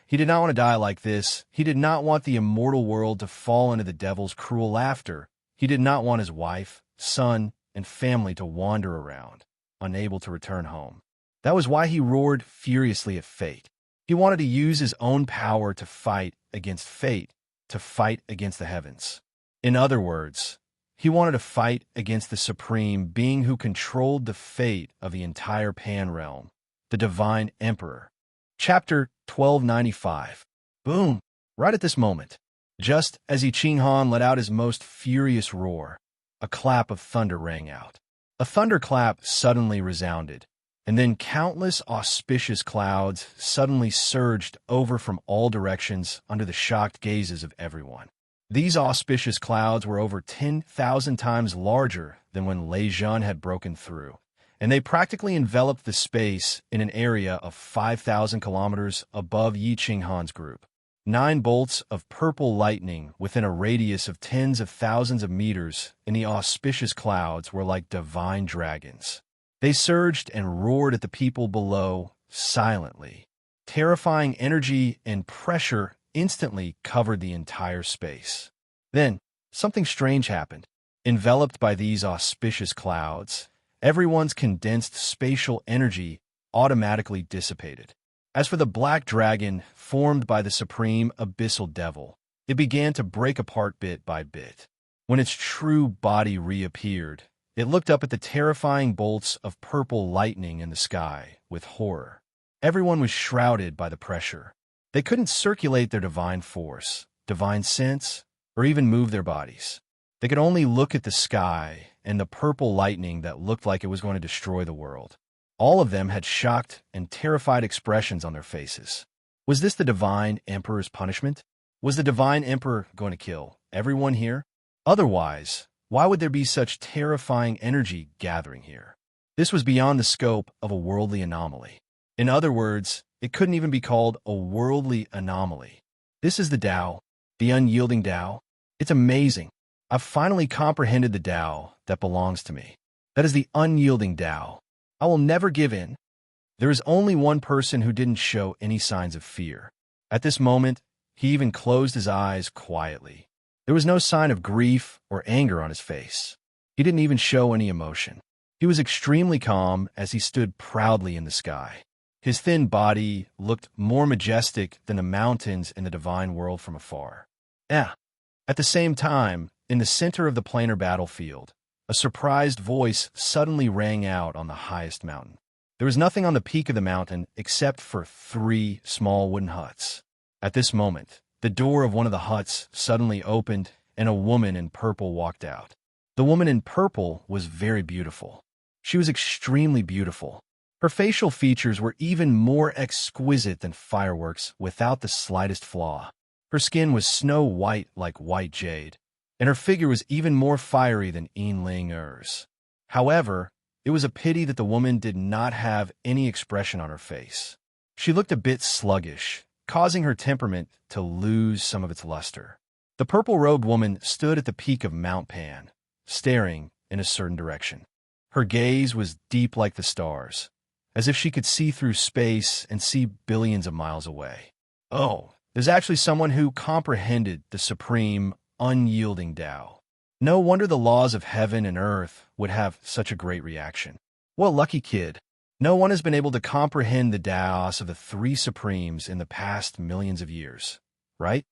He did not want to die like this. He did not want the immortal world to fall into the devil's cruel laughter. He did not want his wife, son, and family to wander around, unable to return home. That was why he roared furiously at fate. He wanted to use his own power to fight against fate, to fight against the heavens. In other words, he wanted to fight against the supreme being who controlled the fate of the entire Pan realm, the Divine Emperor. Chapter 1295. Boom! Right at this moment, just as Yi Qinghan let out his most furious roar, a clap of thunder rang out. A thunderclap suddenly resounded, and then countless auspicious clouds suddenly surged over from all directions under the shocked gazes of everyone. These auspicious clouds were over 10,000 times larger than when Lei Zhan had broken through, and they practically enveloped the space in an area of 5,000 kilometers above Yi Qinghan's group. 9 bolts of purple lightning within a radius of tens of thousands of meters in the auspicious clouds were like divine dragons. They surged and roared at the people below silently. Terrifying energy and pressure instantly covered the entire space. Then, something strange happened. Enveloped by these auspicious clouds, everyone's condensed spatial energy automatically dissipated. As for the black dragon formed by the supreme abyssal devil, it began to break apart bit by bit. When its true body reappeared, it looked up at the terrifying bolts of purple lightning in the sky with horror. Everyone was shrouded by the pressure. They couldn't circulate their divine force, divine sense, or even move their bodies. They could only look at the sky and the purple lightning that looked like it was going to destroy the world. All of them had shocked and terrified expressions on their faces. Was this the Divine Emperor's punishment? Was the Divine Emperor going to kill everyone here? Otherwise, why would there be such terrifying energy gathering here? This was beyond the scope of a worldly anomaly. In other words, it couldn't even be called a worldly anomaly. This is the Tao, the unyielding Tao. It's amazing. I've finally comprehended the Tao that belongs to me. That is the unyielding Tao. I will never give in. There is only one person who didn't show any signs of fear. At this moment, he even closed his eyes quietly. There was no sign of grief or anger on his face. He didn't even show any emotion. He was extremely calm as he stood proudly in the sky. His thin body looked more majestic than the mountains in the divine world from afar. At the same time, in the center of the planar battlefield, a surprised voice suddenly rang out on the highest mountain. There was nothing on the peak of the mountain except for 3 small wooden huts. At this moment, the door of one of the huts suddenly opened and a woman in purple walked out. The woman in purple was very beautiful. She was extremely beautiful. Her facial features were even more exquisite than fireworks without the slightest flaw. Her skin was snow white like white jade, and her figure was even more fiery than Immerse. However, it was a pity that the woman did not have any expression on her face. She looked a bit sluggish, causing her temperament to lose some of its luster. The purple-robed woman stood at the peak of Mount Pan, staring in a certain direction. Her gaze was deep like the stars, as if she could see through space and see billions of miles away. Oh, there's actually someone who comprehended the supreme, unyielding Tao. No wonder the laws of heaven and earth would have such a great reaction. What a lucky kid. No one has been able to comprehend the Taos of the 3 Supremes in the past millions of years, right?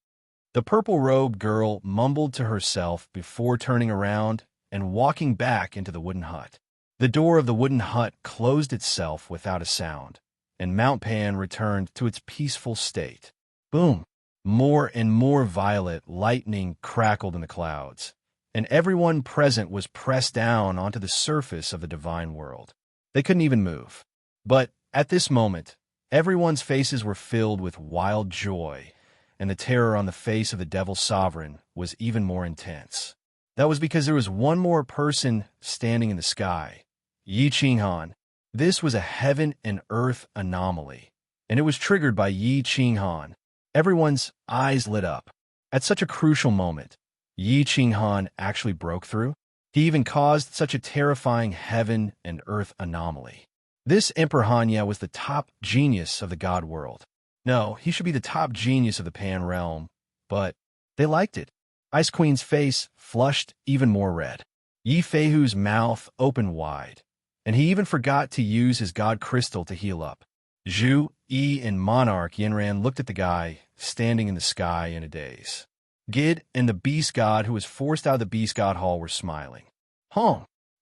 The purple-robed girl mumbled to herself before turning around and walking back into the wooden hut. The door of the wooden hut closed itself without a sound, and Mount Pan returned to its peaceful state. Boom! More and more violet lightning crackled in the clouds, and everyone present was pressed down onto the surface of the divine world. They couldn't even move. But at this moment, everyone's faces were filled with wild joy, and the terror on the face of the Devil Sovereign was even more intense. That was because there was one more person standing in the sky, Yi Qinghan. This was a heaven and earth anomaly, and it was triggered by Yi Qinghan. Everyone's eyes lit up. At such a crucial moment, Yi Qinghan actually broke through. He even caused such a terrifying heaven and earth anomaly. This Emperor Hanya was the top genius of the god world. No, he should be the top genius of the Pan realm, but they liked it. Ice Queen's face flushed even more red. Yi Feihu's mouth opened wide, and he even forgot to use his god crystal to heal up. Zhu, Yi, and Monarch Yanran looked at the guy standing in the sky in a daze. Gid and the beast god who was forced out of the beast god hall were smiling.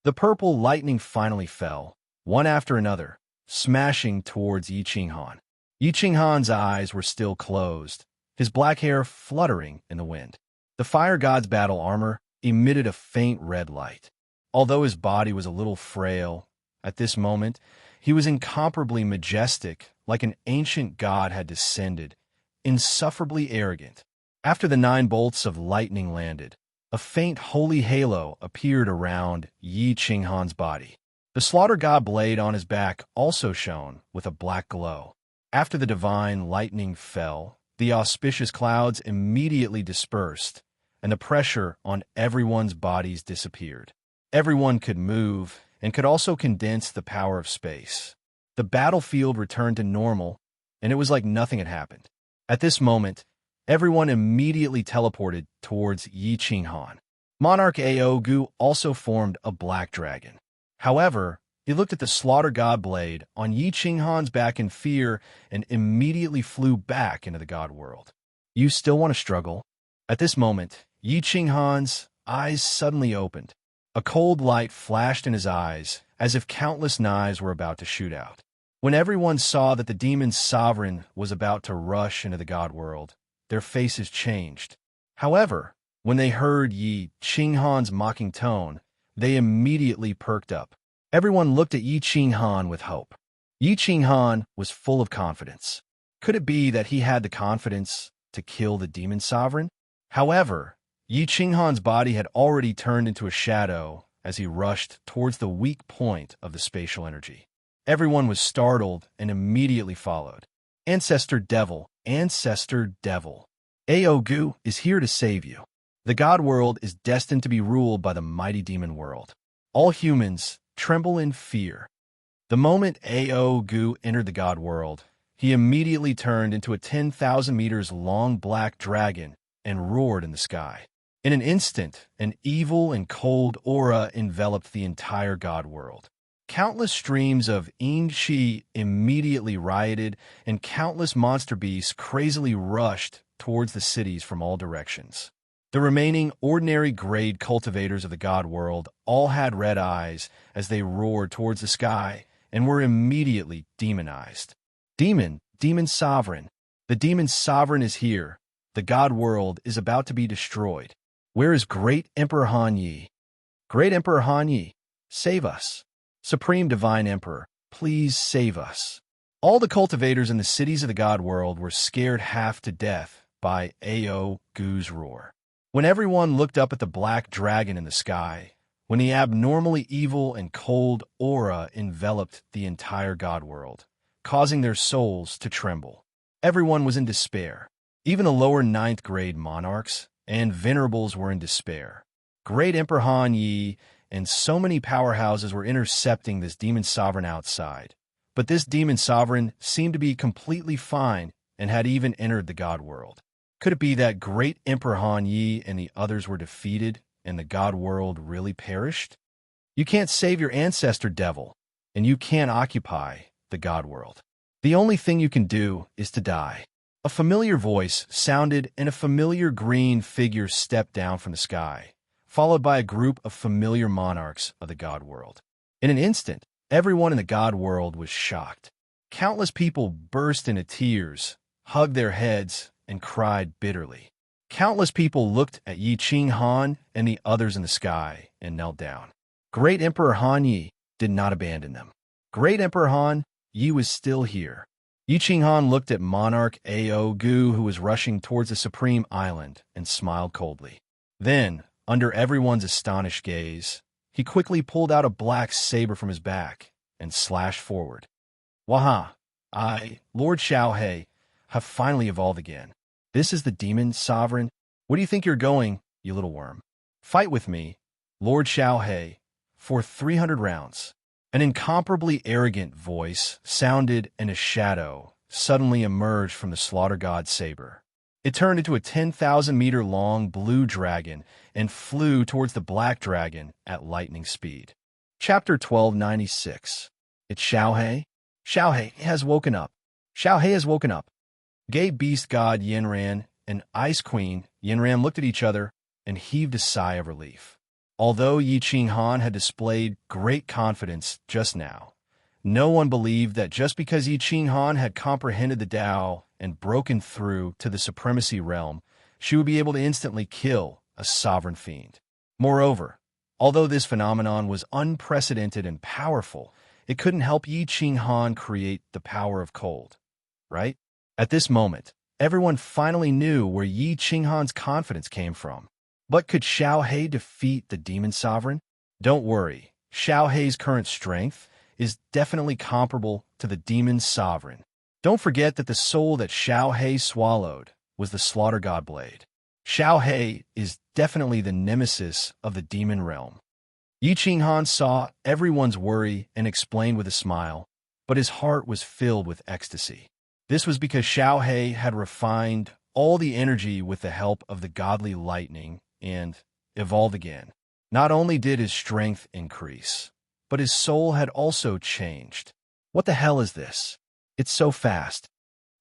The purple lightning finally fell, one after another, smashing towards Yi Qinghan. Yi Qinghan's eyes were still closed, his black hair fluttering in the wind. The fire god's battle armor emitted a faint red light. Although his body was a little frail, at this moment, he was incomparably majestic, like an ancient god had descended, insufferably arrogant. After the 9 bolts of lightning landed, a faint holy halo appeared around Yi Qinghan's body. The slaughter god blade on his back also shone with a black glow. After the divine lightning fell, the auspicious clouds immediately dispersed, and the pressure on everyone's bodies disappeared. Everyone could move and could also condense the power of space. The battlefield returned to normal, and it was like nothing had happened. At this moment, everyone immediately teleported towards Yi Qinghan. Monarch Aogu also formed a black dragon. However, he looked at the slaughter god blade on Yi Qinghan's back in fear and immediately flew back into the god world. You still want to struggle? At this moment, Yi Qinghan's eyes suddenly opened. A cold light flashed in his eyes, as if countless knives were about to shoot out. When everyone saw that the demon sovereign was about to rush into the god world, their faces changed. However, when they heard Yi Qinghan's mocking tone, they immediately perked up. Everyone looked at Yi Qinghan with hope. Yi Qinghan was full of confidence. Could it be that he had the confidence to kill the demon sovereign? However, Yi Qinghan's body had already turned into a shadow as he rushed towards the weak point of the spatial energy. Everyone was startled and immediately followed. Ancestor Devil, Ancestor Devil. Aogu is here to save you. The god world is destined to be ruled by the mighty demon world. All humans tremble in fear. The moment Aogu entered the god world, he immediately turned into a 10,000 meters long black dragon and roared in the sky. In an instant, an evil and cold aura enveloped the entire god world. Countless streams of enchi immediately rioted, and countless monster beasts crazily rushed towards the cities from all directions. The remaining ordinary grade cultivators of the god world all had red eyes as they roared towards the sky and were immediately demonized. Demon sovereign. The demon sovereign is here. The god world is about to be destroyed. Where is Great Emperor Han Yi? Great Emperor Han Yi, save us. Supreme Divine Emperor, please save us. All the cultivators in the cities of the god world were scared half to death by Ao Gu's roar. When everyone looked up at the black dragon in the sky, when the abnormally evil and cold aura enveloped the entire god world, causing their souls to tremble, everyone was in despair. Even the lower ninth grade monarchs and venerables were in despair. Great Emperor Han Yi and so many powerhouses were intercepting this demon sovereign outside. But this demon sovereign seemed to be completely fine and had even entered the god world. Could it be that Great Emperor Han Yi and the others were defeated and the god world really perished? You can't save your ancestor, devil, and you can't occupy the god world. The only thing you can do is to die. A familiar voice sounded and a familiar green figure stepped down from the sky, followed by a group of familiar monarchs of the god world. In an instant, everyone in the god world was shocked. Countless people burst into tears, hugged their heads, and cried bitterly. Countless people looked at Yi Qing Han and the others in the sky and knelt down. Great Emperor Han Yi did not abandon them. Great Emperor Han Yi was still here. Yi Qing Han looked at Monarch Ao Gu, who was rushing towards the Supreme Island, and smiled coldly. Then, under everyone's astonished gaze, he quickly pulled out a black saber from his back and slashed forward. Waha! I, Lord Xiaohe, have finally evolved again. This is the demon sovereign. Where do you think you're going, you little worm? Fight with me, Lord Xiaohe, for 300 rounds. An incomparably arrogant voice sounded, and a shadow suddenly emerged from the slaughter god's saber. It turned into a 10,000-meter-long blue dragon and flew towards the black dragon at lightning speed. Chapter 1296. It's Xiaohe. Xiaohe has woken up. Xiaohe has woken up. Gay beast god Yanran and Ice Queen Yanran looked at each other and heaved a sigh of relief. Although Yi Qing Han had displayed great confidence just now, no one believed that just because Yi Qing Han had comprehended the Tao and broken through to the supremacy realm, she would be able to instantly kill a sovereign fiend. Moreover, although this phenomenon was unprecedented and powerful, it couldn't help Yi Qing Han create the power of cold, right? At this moment, everyone finally knew where Yi Qing Han's confidence came from. But could Xiaohe defeat the demon sovereign? Don't worry, Xiaohe's current strength is definitely comparable to the demon sovereign. Don't forget that the soul that Xiaohe swallowed was the slaughter god blade. Xiaohe is definitely the nemesis of the demon realm. Yi Qing Han saw everyone's worry and explained with a smile, but his heart was filled with ecstasy. This was because Xiaohe had refined all the energy with the help of the godly lightning and evolved again. Not only did his strength increase, but his soul had also changed. What the hell is this? It's so fast.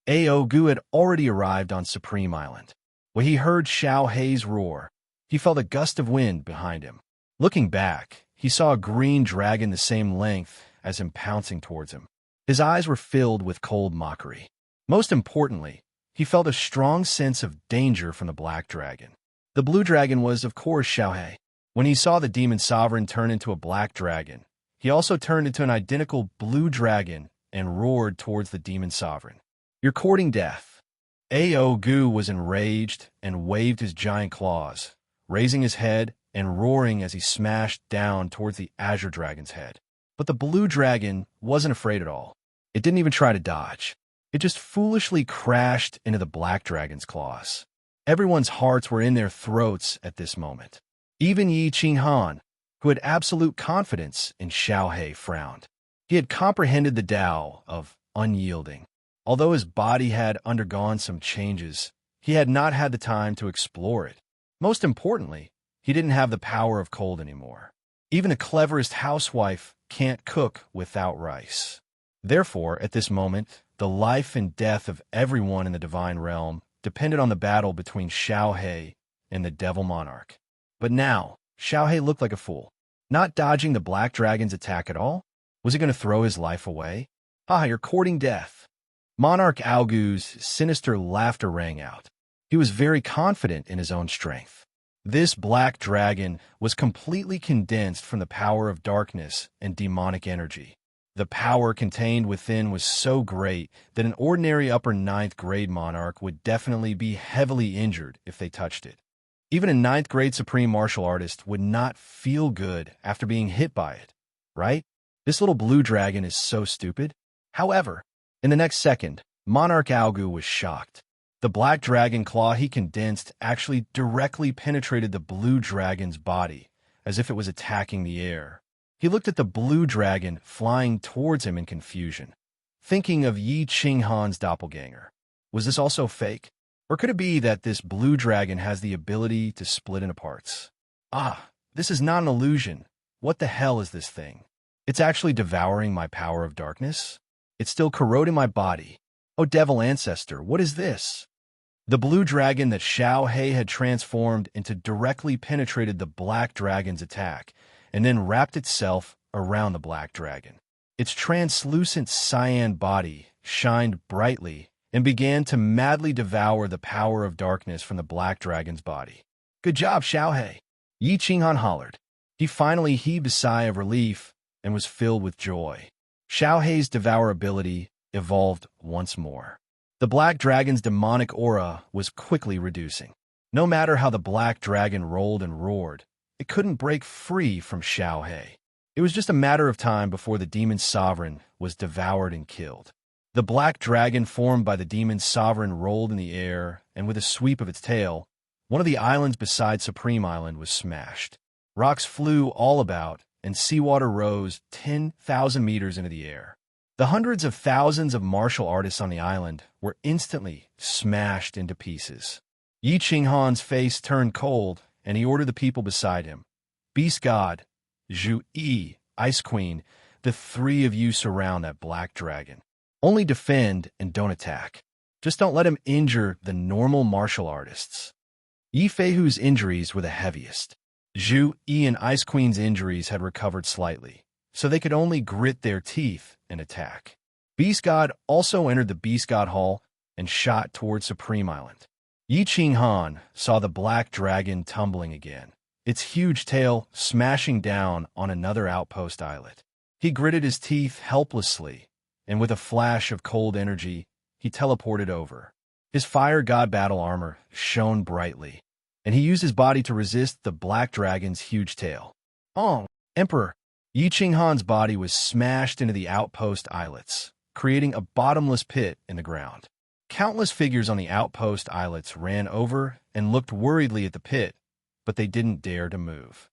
Ao Gu had already arrived on Supreme Island. When he heard Xiaohe's roar, he felt a gust of wind behind him. Looking back, he saw a green dragon the same length as him pouncing towards him. His eyes were filled with cold mockery. Most importantly, he felt a strong sense of danger from the black dragon. The blue dragon was, of course, Xiaohe. When he saw the demon sovereign turn into a black dragon, he also turned into an identical blue dragon and roared towards the demon sovereign. You're courting death. Ao Gu was enraged and waved his giant claws, raising his head and roaring as he smashed down towards the azure dragon's head. But the blue dragon wasn't afraid at all. It didn't even try to dodge. It just foolishly crashed into the black dragon's claws. Everyone's hearts were in their throats at this moment. Even Yi Qing Han, who had absolute confidence in Xiaohe, frowned. He had comprehended the Tao of unyielding. Although his body had undergone some changes, he had not had the time to explore it. Most importantly, he didn't have the power of cold anymore. Even the cleverest housewife can't cook without rice. Therefore, at this moment, the life and death of everyone in the divine realm depended on the battle between Xiaohe and the devil monarch. But now, Xiaohe looked like a fool. Not dodging the black dragon's attack at all? Was he going to throw his life away? You're courting death. Monarch Aogu's sinister laughter rang out. He was very confident in his own strength. This black dragon was completely condensed from the power of darkness and demonic energy. The power contained within was so great that an ordinary upper ninth grade monarch would definitely be heavily injured if they touched it. Even a ninth grade supreme martial artist would not feel good after being hit by it, right? This little blue dragon is so stupid. However, in the next second, Monarch Aogu was shocked. The black dragon claw he condensed actually directly penetrated the blue dragon's body, as if it was attacking the air. He looked at the blue dragon flying towards him in confusion, thinking of Yi Qinghan's doppelganger. Was this also fake? Or could it be that this blue dragon has the ability to split into parts? This is not an illusion. What the hell is this thing? It's actually devouring my power of darkness? It's still corroding my body. Oh, devil ancestor, what is this? The blue dragon that Xiaohe had transformed into directly penetrated the black dragon's attack, and then wrapped itself around the black dragon. Its translucent cyan body shined brightly and began to madly devour the power of darkness from the black dragon's body. Good job, Xiaohe! Yi Qinghan hollered. He finally heaved a sigh of relief and was filled with joy. Xiaohe's devourability evolved once more. The black dragon's demonic aura was quickly reducing. No matter how the black dragon rolled and roared, it couldn't break free from Xiaohe. It was just a matter of time before the demon sovereign was devoured and killed. The black dragon formed by the demon sovereign rolled in the air, and with a sweep of its tail, one of the islands beside Supreme Island was smashed. Rocks flew all about, and seawater rose 10,000 meters into the air. The hundreds of thousands of martial artists on the island were instantly smashed into pieces. Yi Qinghan's face turned cold, and he ordered the people beside him, Beast God, Zhu Yi, Ice Queen, the three of you surround that black dragon. Only defend and don't attack. Just don't let him injure the normal martial artists. Yi Feihu's injuries were the heaviest. Zhu Yi and Ice Queen's injuries had recovered slightly, so they could only grit their teeth and attack. Beast God also entered the Beast God Hall and shot towards Supreme Island. Yi Qinghan saw the black dragon tumbling again, its huge tail smashing down on another outpost islet. He gritted his teeth helplessly, and with a flash of cold energy, he teleported over. His fire god battle armor shone brightly, and he used his body to resist the black dragon's huge tail. Emperor! Yi Qinghan's body was smashed into the outpost islets, creating a bottomless pit in the ground. Countless figures on the outpost islets ran over and looked worriedly at the pit, but they didn't dare to move.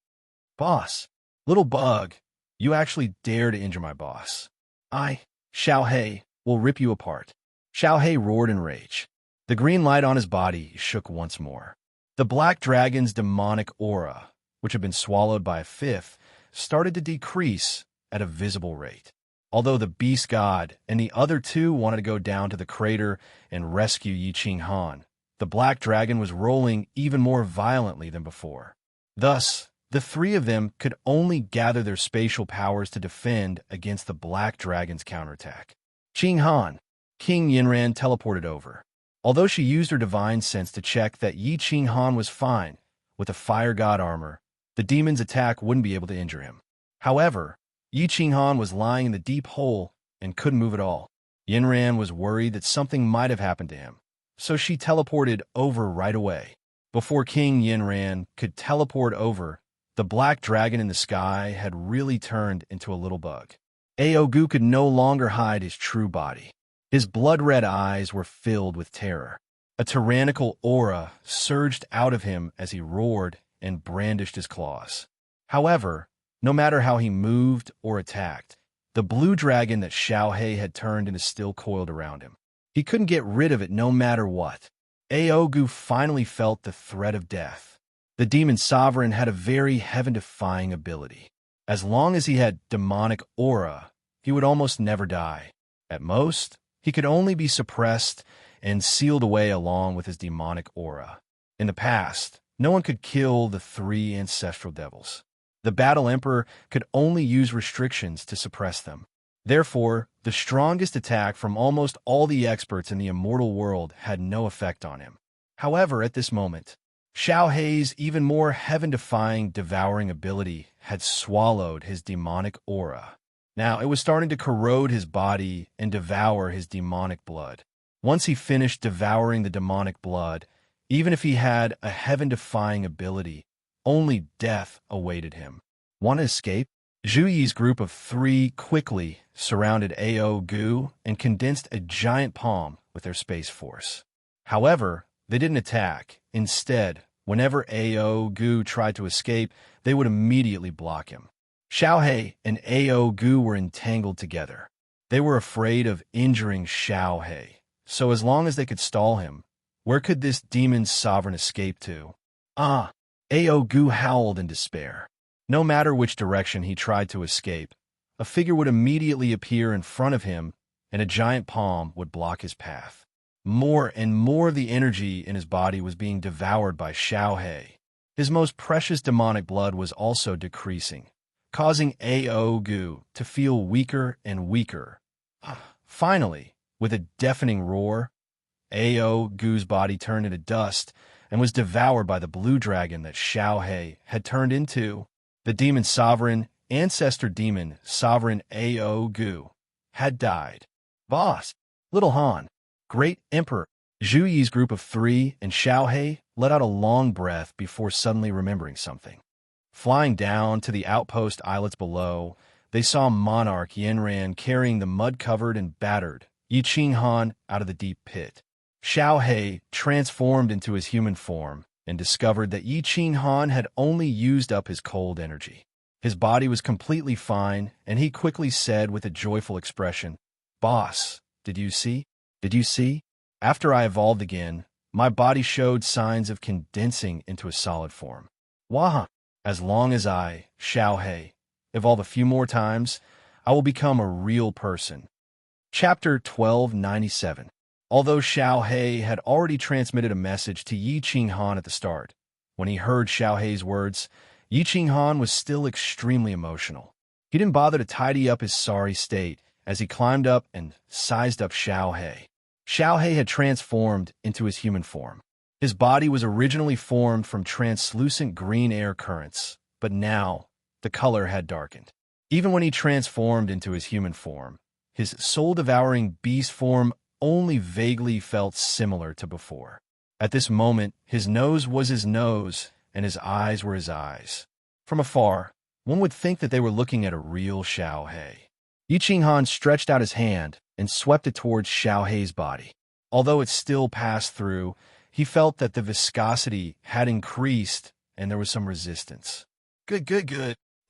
Boss, little bug, you actually dare to injure my boss. Xiaohe, will rip you apart. Xiaohe roared in rage. The green light on his body shook once more. The black dragon's demonic aura, which had been swallowed by a fifth, started to decrease at a visible rate. Although the Beast God and the other two wanted to go down to the crater and rescue Yi Qinghan, the black dragon was rolling even more violently than before. Thus, the three of them could only gather their spatial powers to defend against the black dragon's counterattack. Qinghan, King Yinran teleported over. Although she used her divine sense to check that Yi Qinghan was fine with a fire god armor, the demon's attack wouldn't be able to injure him. However, Yi Qinghan was lying in the deep hole and couldn't move at all. Yinran was worried that something might have happened to him, so she teleported over right away. Before King Yinran could teleport over, the black dragon in the sky had really turned into a little bug. Aogu could no longer hide his true body. His blood-red eyes were filled with terror. A tyrannical aura surged out of him as he roared and brandished his claws. However, no matter how he moved or attacked, the blue dragon that Xiaohe had turned into still coiled around him. He couldn't get rid of it no matter what. Aogu finally felt the threat of death. The demon sovereign had a very heaven-defying ability. As long as he had demonic aura, he would almost never die. At most, he could only be suppressed and sealed away along with his demonic aura. In the past, no one could kill the 3 ancestral devils. The Battle Emperor could only use restrictions to suppress them. Therefore, the strongest attack from almost all the experts in the immortal world had no effect on him. However, at this moment, Xiao Hei's even more heaven-defying devouring ability had swallowed his demonic aura. Now, it was starting to corrode his body and devour his demonic blood. Once he finished devouring the demonic blood, even if he had a heaven-defying ability, only death awaited him. Want to escape? Zhu Yi's group of 3 quickly surrounded Ao Gu and condensed a giant palm with their space force. However, they didn't attack. Instead, whenever Ao Gu tried to escape, they would immediately block him. Xiao Hei and Ao Gu were entangled together. They were afraid of injuring Xiao Hei, so as long as they could stall him, where could this demon sovereign escape to? Ao Gu howled in despair. No matter which direction he tried to escape, a figure would immediately appear in front of him, and a giant palm would block his path. More and more of the energy in his body was being devoured by Xiao Hei. His most precious demonic blood was also decreasing, causing Ao Gu to feel weaker and weaker. Finally, with a deafening roar, Ao Gu's body turned into dust and was devoured by the blue dragon that Xiao Hei had turned into. The demon sovereign, ancestor demon sovereign Ao Gu, had died. Boss, Little Han, Great Emperor, Zhu Yi's group of 3 and Xiao Hei let out a long breath before suddenly remembering something. Flying down to the outpost islets below, they saw Monarch Yanran carrying the mud-covered and battered Yiqing Han out of the deep pit. Xiao Hei transformed into his human form and discovered that Yiqing Han had only used up his cold energy. His body was completely fine, and he quickly said with a joyful expression, "Boss, did you see? Did you see? After I evolved again, my body showed signs of condensing into a solid form. Wah! As long as I, Xiao Hei, evolve a few more times, I will become a real person." Chapter 1297. Although Xiao Hei had already transmitted a message to Yiqing Han at the start, when he heard Xiao Hei's words, Yiqing Han was still extremely emotional. He didn't bother to tidy up his sorry state as he climbed up and sized up Xiao Hei. Xiao Hei had transformed into his human form. His body was originally formed from translucent green air currents, but now the color had darkened. Even when he transformed into his human form, his soul-devouring beast form only vaguely felt similar to before. At this moment, his nose was his nose, and his eyes were his eyes. From afar, one would think that they were looking at a real Xiao Hei. Yiqing Han stretched out his hand and swept it towards Xiao Hei's body. Although it still passed through, he felt that the viscosity had increased and there was some resistance. Good.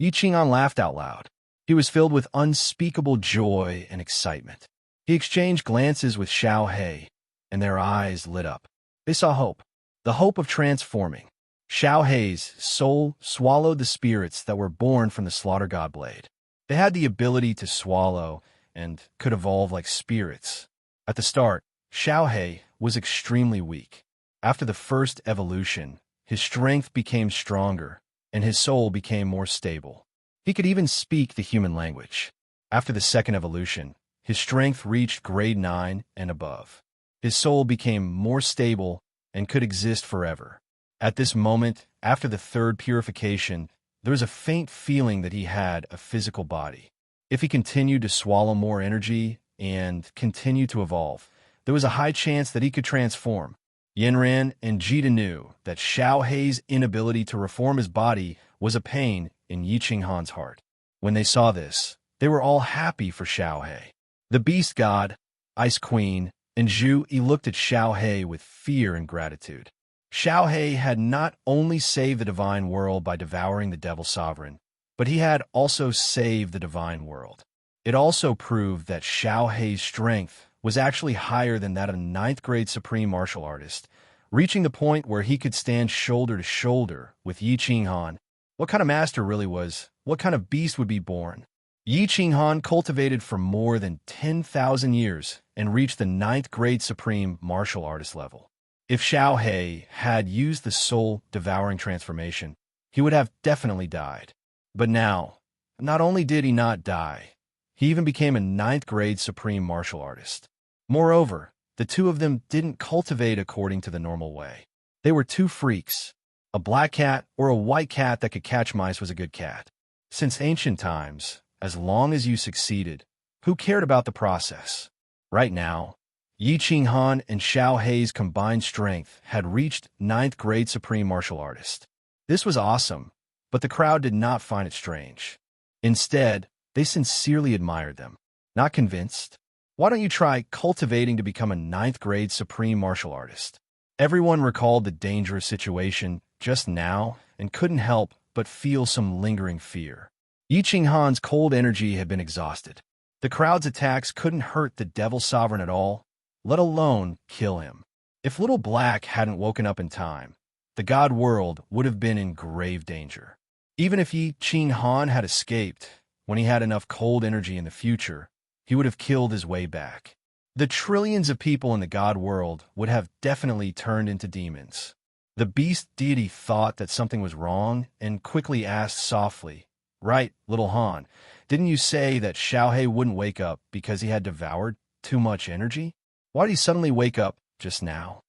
Yiqing Han laughed out loud. He was filled with unspeakable joy and excitement. He exchanged glances with Xiao Hei, and their eyes lit up. They saw hope, the hope of transforming. Xiao Hei's soul swallowed the spirits that were born from the Slaughter God Blade. They had the ability to swallow and could evolve like spirits. At the start, Xiao Hei was extremely weak. After the first evolution, his strength became stronger, and his soul became more stable. He could even speak the human language. After the second evolution, his strength reached grade 9 and above. His soul became more stable and could exist forever. At this moment, after the third purification, there was a faint feeling that he had a physical body. If he continued to swallow more energy and continue to evolve, there was a high chance that he could transform. Yanran and Jita knew that Xiao Hei's inability to reform his body was a pain in Yiqing Han's heart. When they saw this, they were all happy for Xiao Hei. The Beast God, Ice Queen, and Zhu Yi looked at Xiao Hei with fear and gratitude. Xiao Hei had not only saved the divine world by devouring the Devil Sovereign, but he had also saved the divine world. It also proved that Xiao Hei's strength was actually higher than that of a 9th grade supreme martial artist, reaching the point where he could stand shoulder to shoulder with Yi Qinghan. What kind of master really was? What kind of beast would be born? Yi Qinghan cultivated for more than 10,000 years and reached the 9th grade supreme martial artist level. If Xiao He had used the soul-devouring transformation, he would have definitely died. But now, not only did he not die, he even became a 9th grade supreme martial artist. Moreover, the two of them didn't cultivate according to the normal way. They were two freaks. A black cat or a white cat that could catch mice was a good cat. Since ancient times, as long as you succeeded, who cared about the process? Right now, Yi Qinghan and Xiao He's combined strength had reached 9th grade supreme martial artist. This was awesome, but the crowd did not find it strange. Instead, they sincerely admired them. Not convinced? Why don't you try cultivating to become a 9th grade supreme martial artist? Everyone recalled the dangerous situation just now and couldn't help but feel some lingering fear. Yi Qinghan's cold energy had been exhausted. The crowd's attacks couldn't hurt the Devil Sovereign at all, let alone kill him. If Little Black hadn't woken up in time, the God world would have been in grave danger. Even if Yi Qinghan had escaped, when he had enough cold energy in the future, he would have killed his way back. The trillions of people in the God world would have definitely turned into demons. The beast deity thought that something was wrong and quickly asked softly, "Right, little Han, didn't you say that Xiao He wouldn't wake up because he had devoured too much energy? Why did he suddenly wake up just now?"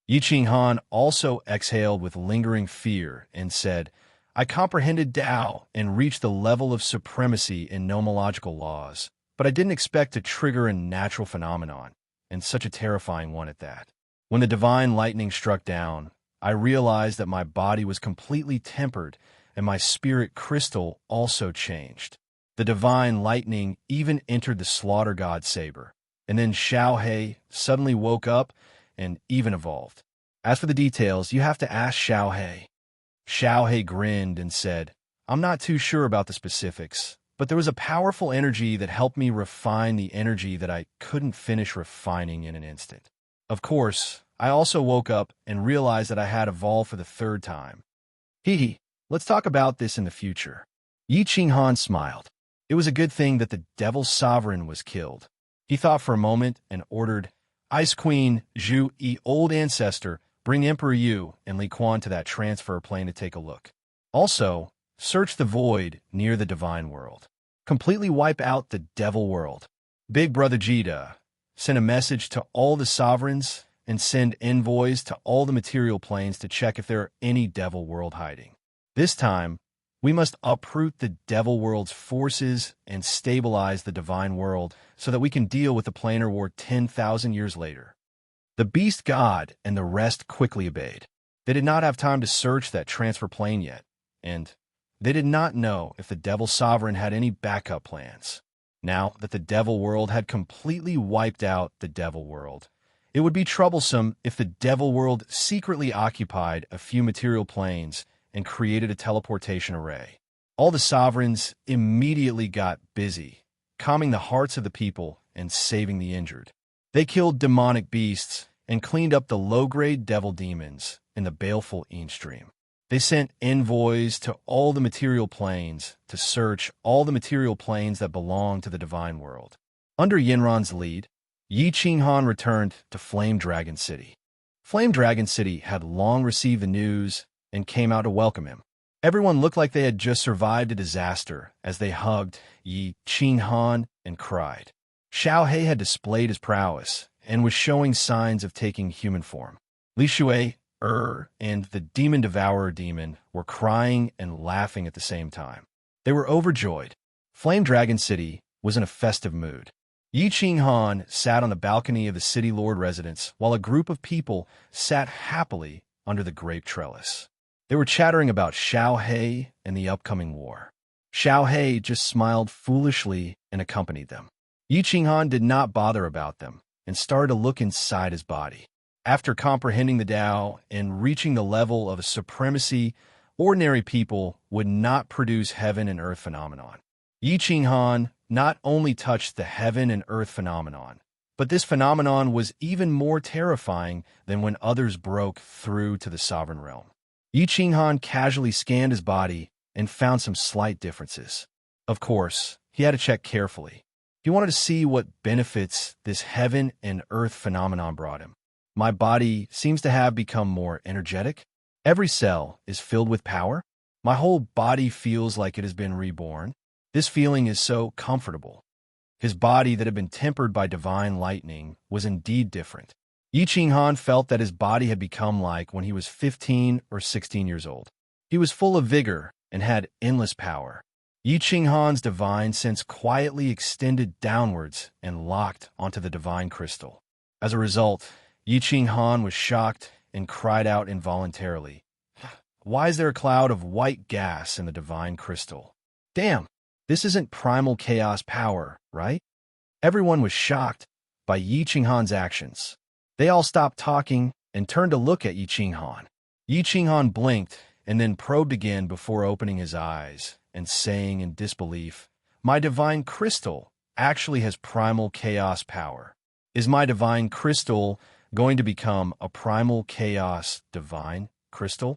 Yi Qinghan also exhaled with lingering fear and said, "I comprehended Tao and reached the level of supremacy in nomological laws, but I didn't expect to trigger a natural phenomenon, and such a terrifying one at that. When the divine lightning struck down, I realized that my body was completely tempered and my spirit crystal also changed. The divine lightning even entered the slaughter god saber, and then Xiao He suddenly woke up and even evolved. As for the details, you have to ask Xiao He." Xiao He grinned and said, "I'm not too sure about the specifics, but there was a powerful energy that helped me refine the energy that I couldn't finish refining in an instant. Of course, I also woke up and realized that I had evolved for the 3rd time. Hee, let's talk about this in the future." Yi Qinghan smiled. It was a good thing that the Devil Sovereign was killed. He thought for a moment and ordered, "Ice Queen Zhu Yi, old ancestor, bring Emperor Yu and Li Quan to that transfer plane to take a look. Also, search the void near the divine world. Completely wipe out the devil world. Big Brother Jida, send a message to all the sovereigns and send envoys to all the material planes to check if there are any devil world hiding. This time, we must uproot the devil world's forces and stabilize the divine world so that we can deal with the planar war 10,000 years later." The beast god and the rest quickly obeyed. They did not have time to search that transfer plane yet, and they did not know if the Devil Sovereign had any backup plans. Now that the Devil World had completely wiped out the Devil World, it would be troublesome if the Devil World secretly occupied a few material planes and created a teleportation array. All the sovereigns immediately got busy, calming the hearts of the people and saving the injured. They killed demonic beasts and cleaned up the low-grade devil demons in the baleful stream. They sent envoys to all the material planes to search all the material planes that belong to the divine world. Under Yinran's lead, Yi Qinghan returned to Flame Dragon City. Flame Dragon City had long received the news and came out to welcome him. Everyone looked like they had just survived a disaster as they hugged Yi Qinghan and cried. Xiao He had displayed his prowess and was showing signs of taking human form. Li Shui, and the Demon Devourer demon were crying and laughing at the same time. They were overjoyed. Flame Dragon City was in a festive mood. Yi Qinghan sat on the balcony of the city lord residence while a group of people sat happily under the grape trellis. They were chattering about Xiao He and the upcoming war. Xiao He just smiled foolishly and accompanied them. Yi Qinghan did not bother about them and started to look inside his body. After comprehending the Tao and reaching the level of a supremacy, ordinary people would not produce heaven and earth phenomenon. Yi Qinghan not only touched the heaven and earth phenomenon, But this phenomenon was even more terrifying than when others broke through to the sovereign realm. Yi Qinghan casually scanned his body and found some slight differences. Of course, he had to check carefully. He wanted to see what benefits this heaven and earth phenomenon brought him. My body seems to have become more energetic. Every cell is filled with power. My whole body feels like it has been reborn. This feeling is so comfortable. His body that had been tempered by divine lightning was indeed different. Yi Qinghan felt that his body had become like when he was 15 or 16 years old. He was full of vigor and had endless power. Yi Qinghan's divine sense quietly extended downwards and locked onto the divine crystal. As a result, Yi Qinghan was shocked and cried out involuntarily, "Why is there a cloud of white gas in the divine crystal? Damn, this isn't primal chaos power, right?" Everyone was shocked by Yi Qinghan's actions. They all stopped talking and turned to look at Yi Qinghan. Yi Qinghan blinked and then probed again before opening his eyes and saying in disbelief, "My divine crystal actually has primal chaos power. Is my divine crystal going to become a primal chaos divine crystal?"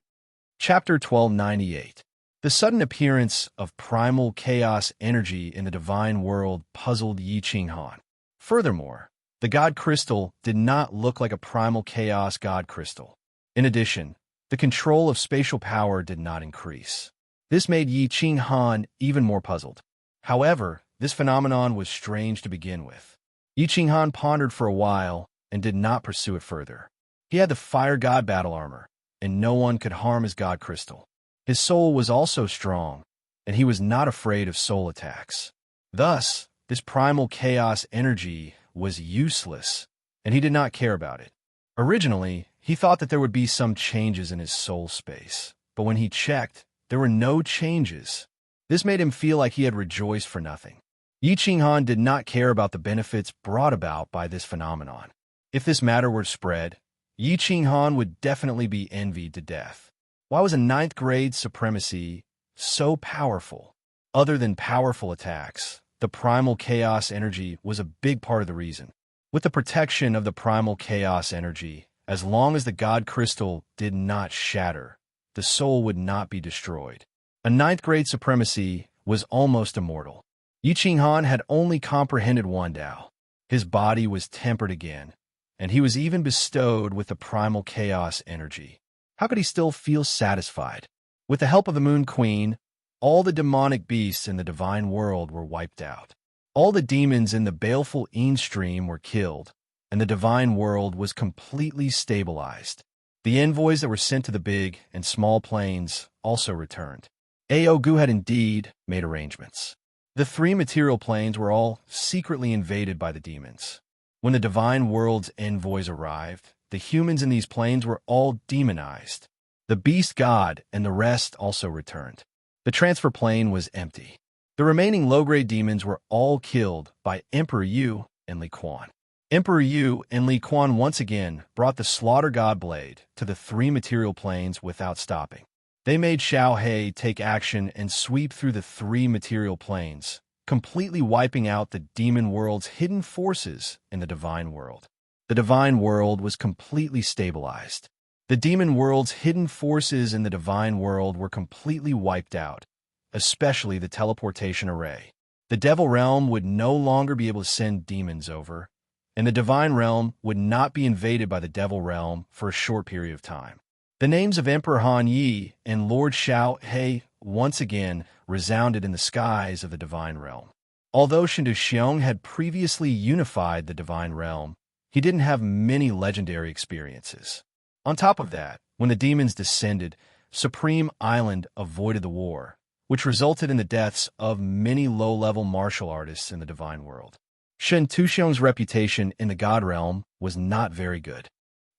Chapter 1298. The sudden appearance of primal chaos energy in the divine world puzzled Yi Qinghan. Furthermore, the god crystal did not look like a primal chaos god crystal. In addition, the control of spatial power did not increase. This made Yi Qinghan even more puzzled. However, this phenomenon was strange to begin with. Yi Qinghan pondered for a while and did not pursue it further. He had the fire god battle armor, and no one could harm his god crystal. His soul was also strong, and he was not afraid of soul attacks. Thus, this primal chaos energy was useless, and he did not care about it. Originally, he thought that there would be some changes in his soul space, but when he checked, there were no changes. This made him feel like he had rejoiced for nothing. Yi Qinghan did not care about the benefits brought about by this phenomenon. If this matter were spread, Yi Qinghan would definitely be envied to death. Why was a 9th grade supremacy so powerful? Other than powerful attacks, the primal chaos energy was a big part of the reason. With the protection of the primal chaos energy, as long as the god crystal did not shatter, the soul would not be destroyed. A 9th grade supremacy was almost immortal. Yi Qinghan had only comprehended one Tao. His body was tempered again, and he was even bestowed with the primal chaos energy. How could he still feel satisfied? With the help of the Moon Queen, all the demonic beasts in the divine world were wiped out. All the demons in the baleful Een stream were killed, and the divine world was completely stabilized. The envoys that were sent to the big and small planes also returned. Aogu had indeed made arrangements. The 3 material planes were all secretly invaded by the demons. When the divine world's envoys arrived, the humans in these planes were all demonized. The beast god and the rest also returned. The transfer plane was empty. The remaining low-grade demons were all killed by Emperor Yu and Li Quan. Emperor Yu and Li Quan once again brought the Slaughter God Blade to the 3 material planes without stopping. They made Xiao He take action and sweep through the 3 material planes, completely wiping out the demon world's hidden forces in the divine world. The divine world was completely stabilized. The demon world's hidden forces in the divine world were completely wiped out, especially the teleportation array. The devil realm would no longer be able to send demons over, and the divine realm would not be invaded by the devil realm for a short period of time. The names of Emperor Han Yi and Lord Xiao He once again resounded in the skies of the divine realm. Although Shendu Xiong had previously unified the divine realm, he didn't have many legendary experiences. On top of that, when the demons descended, Supreme Island avoided the war, which resulted in the deaths of many low-level martial artists in the divine world. Shen Tuxiong's reputation in the god realm was not very good.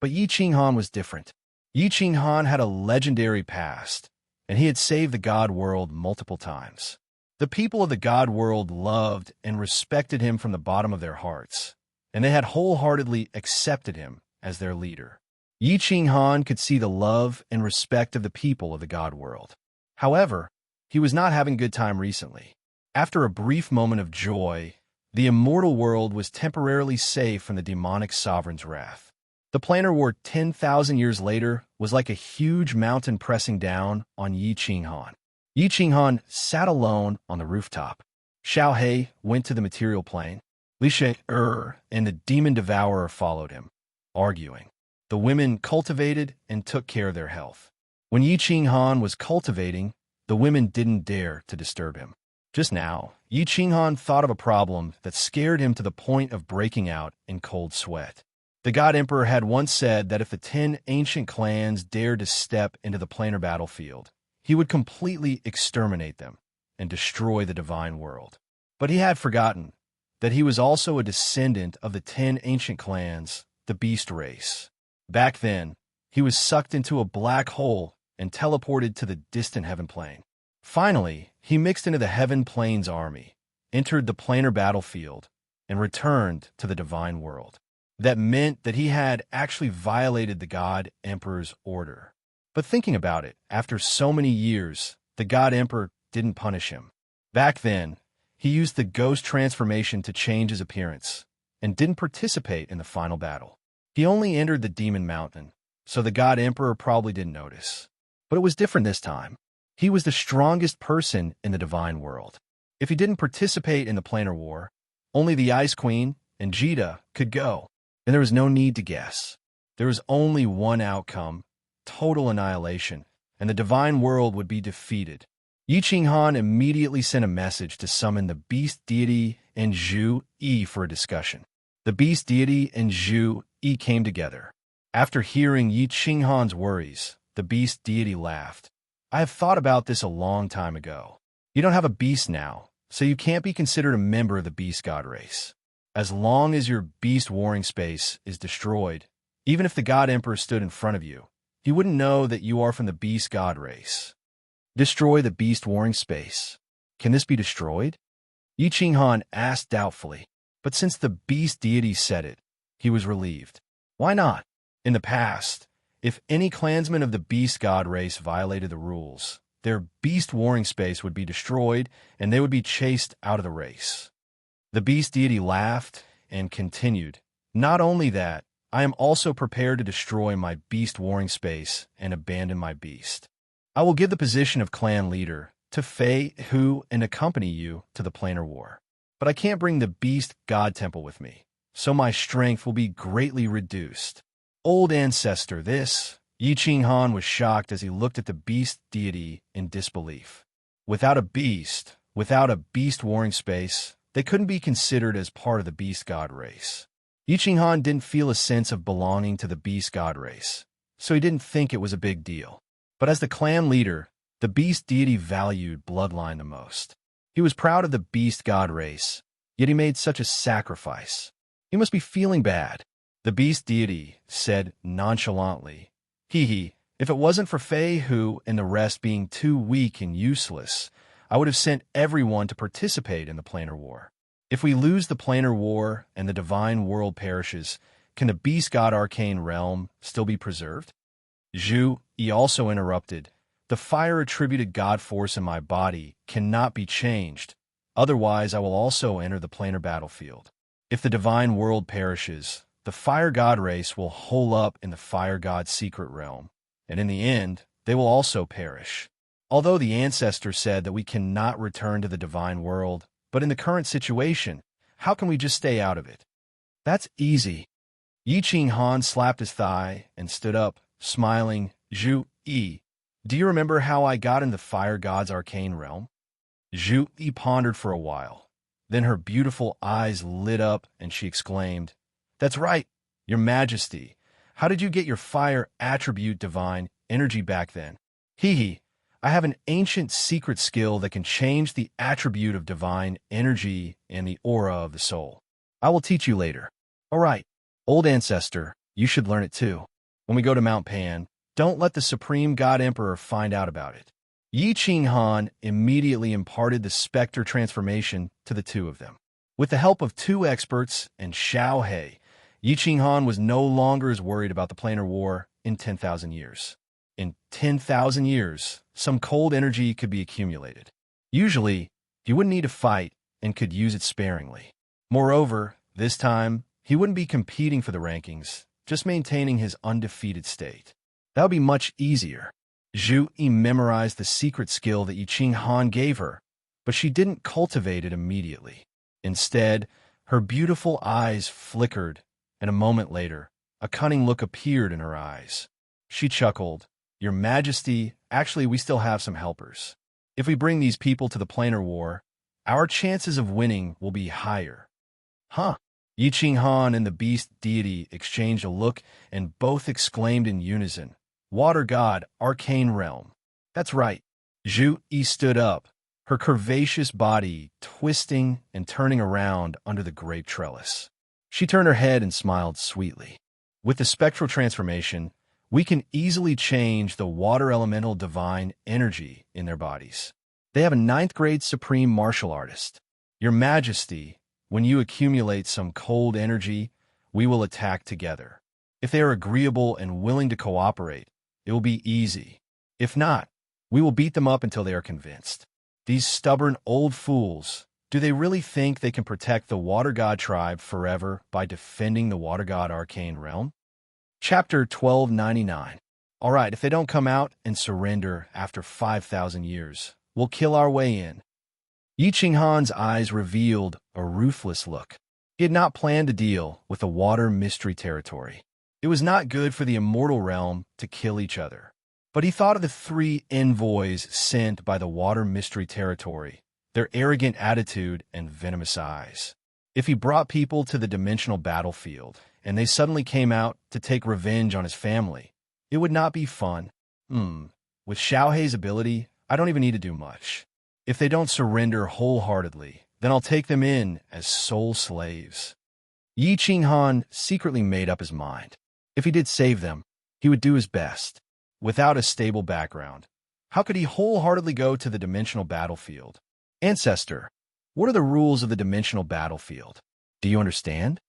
But Yi Qinghan was different. Yi Qinghan had a legendary past, and he had saved the god world multiple times. The people of the god world loved and respected him from the bottom of their hearts, and they had wholeheartedly accepted him as their leader. Yi Qinghan could see the love and respect of the people of the god world. However, he was not having a good time recently. After a brief moment of joy, The immortal world was temporarily safe from the demonic sovereign's wrath. The planar war 10,000 years later was like a huge mountain pressing down on Yi Qinghan. Yi Qinghan sat alone on the rooftop. Xiao He went to the material plane. Li She and the demon devourer followed him, arguing. The women cultivated and took care of their health. When Yi Qinghan was cultivating, the women didn't dare to disturb him. Just now, Yi Qinghan thought of a problem that scared him to the point of breaking out in cold sweat. The God Emperor had once said that if the 10 ancient clans dared to step into the planar battlefield, he would completely exterminate them and destroy the divine world. But he had forgotten that he was also a descendant of the 10 ancient clans, the beast race. Back then, he was sucked into a black hole and teleported to the distant heaven plane. Finally, he mixed into the heaven plane's army, entered the planar battlefield, and returned to the divine world. That meant that he had actually violated the God Emperor's order. But thinking about it, after so many years, the God Emperor didn't punish him. Back then, he used the ghost transformation to change his appearance and didn't participate in the final battle. He only entered the demon mountain, so the God Emperor probably didn't notice. But it was different this time. He was the strongest person in the divine world. If he didn't participate in the planar war, only the Ice Queen and Jita could go, and there was no need to guess. There was only one outcome, total annihilation, and the divine world would be defeated. Yi Qinghan immediately sent a message to summon the beast deity and Zhu Yi for a discussion. The beast deity and Zhu Yi came together. After hearing Yi Qinghan's worries, the beast deity laughed. I have thought about this a long time ago. You don't have a beast now, so you can't be considered a member of the beast god race. As long as your beast warring space is destroyed, even if the God Emperor stood in front of you, he wouldn't know that you are from the beast god race. Destroy the beast warring space. Can this be destroyed? Yi Qinghan asked doubtfully, but since the beast deity said it, he was relieved. Why not? In the past, if any clansman of the beast god race violated the rules, their beast warring space would be destroyed and they would be chased out of the race. The beast deity laughed and continued, not only that, I am also prepared to destroy my beast warring space and abandon my beast. I will give the position of clan leader to Fei Hu and accompany you to the planar war. But I can't bring the beast god temple with me, so my strength will be greatly reduced. Old ancestor, this. Yi Qinghan was shocked as he looked at the beast deity in disbelief. Without a beast warring space, they couldn't be considered as part of the beast god race. Yi Qinghan didn't feel a sense of belonging to the beast god race, so he didn't think it was a big deal. But as the clan leader, the beast deity valued bloodline the most. He was proud of the beast god race, yet he made such a sacrifice. He must be feeling bad. The beast deity said nonchalantly, if it wasn't for Fei Hu and the rest being too weak and useless, I would have sent everyone to participate in the planar war. If we lose the planar war and the divine world perishes, can the beast god arcane realm still be preserved? Zhu Yi also interrupted. The fire-attributed god force in my body cannot be changed, otherwise I will also enter the planar battlefield. If the divine world perishes, the fire god race will hole up in the fire god secret realm, and in the end, they will also perish. Although the ancestor said that we cannot return to the divine world, but in the current situation, how can we just stay out of it? That's easy. Yi Qinghan slapped his thigh and stood up, smiling. Zhu Yi, do you remember how I got in the fire god's arcane realm? Zhu Yi pondered for a while. Then her beautiful eyes lit up and she exclaimed, That's right, Your Majesty. How did you get your fire attribute divine energy back then? I have an ancient secret skill that can change the attribute of divine energy and the aura of the soul. I will teach you later. All right, old ancestor, you should learn it too. When we go to Mount Pan, don't let the Supreme God Emperor find out about it. Yi Qinghan immediately imparted the specter transformation to the two of them. With the help of two experts and Xiao He, Yi Qinghan was no longer as worried about the planar war in 10,000 years. In 10,000 years, some cold energy could be accumulated. Usually, you wouldn't need to fight and could use it sparingly. Moreover, this time, he wouldn't be competing for the rankings, just maintaining his undefeated state. That would be much easier. Zhu Yi memorized the secret skill that Yiqing Han gave her, but she didn't cultivate it immediately. Instead, her beautiful eyes flickered, and a moment later, a cunning look appeared in her eyes. She chuckled, "Your Majesty, actually we still have some helpers. If we bring these people to the planar war, our chances of winning will be higher." Huh? Yiqing Han and the beast deity exchanged a look and both exclaimed in unison, "Water God, arcane realm." That's right. Zhu Yi stood up, her curvaceous body twisting and turning around under the grape trellis. She turned her head and smiled sweetly. With the spectral transformation, we can easily change the water elemental divine energy in their bodies. They have a 9th grade supreme martial artist. Your Majesty, when you accumulate some cold energy, we will attack together. If they are agreeable and willing to cooperate, it will be easy. If not, we will beat them up until they are convinced. These stubborn old fools, do they really think they can protect the Water God tribe forever by defending the Water God arcane realm? Chapter 1299. All right, if they don't come out and surrender after 5,000 years, we'll kill our way in. Yiqing Han's eyes revealed a ruthless look. He had not planned to deal with the water mystery territory. It was not good for the immortal realm to kill each other. But he thought of the 3 envoys sent by the water mystery territory, their arrogant attitude and venomous eyes. If he brought people to the dimensional battlefield, and they suddenly came out to take revenge on his family, it would not be fun. With Xiaohei's ability, I don't even need to do much. If they don't surrender wholeheartedly, then I'll take them in as soul slaves. Yiqing Han secretly made up his mind. If he did save them, he would do his best. Without a stable background, how could he wholeheartedly go to the dimensional battlefield? Ancestor, what are the rules of the dimensional battlefield? Do you understand?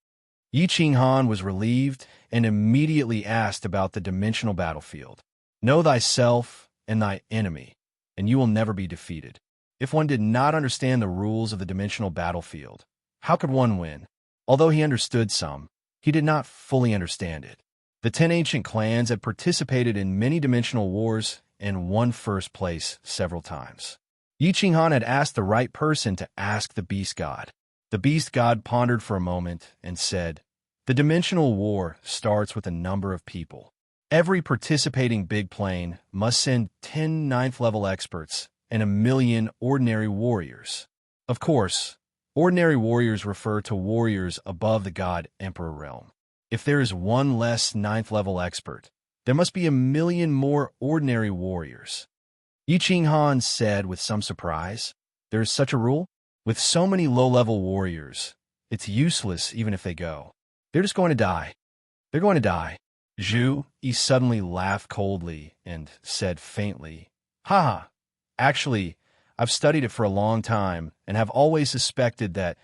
Yiqing Han was relieved and immediately asked about the dimensional battlefield. Know thyself and thy enemy, and you will never be defeated. If one did not understand the rules of the dimensional battlefield, how could one win? Although he understood some, he did not fully understand it. The 10 ancient clans had participated in many dimensional wars and won first place several times. Yiqing Han had asked the right person to ask the Beast God. The Beast God pondered for a moment and said, "The dimensional war starts with a number of people. Every participating big plane must send 10 9th-level experts and 1,000,000 ordinary warriors. Of course, ordinary warriors refer to warriors above the God-Emperor realm. If there is one less 9th-level expert, there must be 1,000,000 more ordinary warriors." Yiqing Han said with some surprise, "There is such a rule? With so many low-level warriors, it's useless even if they go. They're just going to die. They're going to die." Zhu Yi suddenly laughed coldly and said faintly, "Ha! Actually, I've studied it for a long time and have always suspected that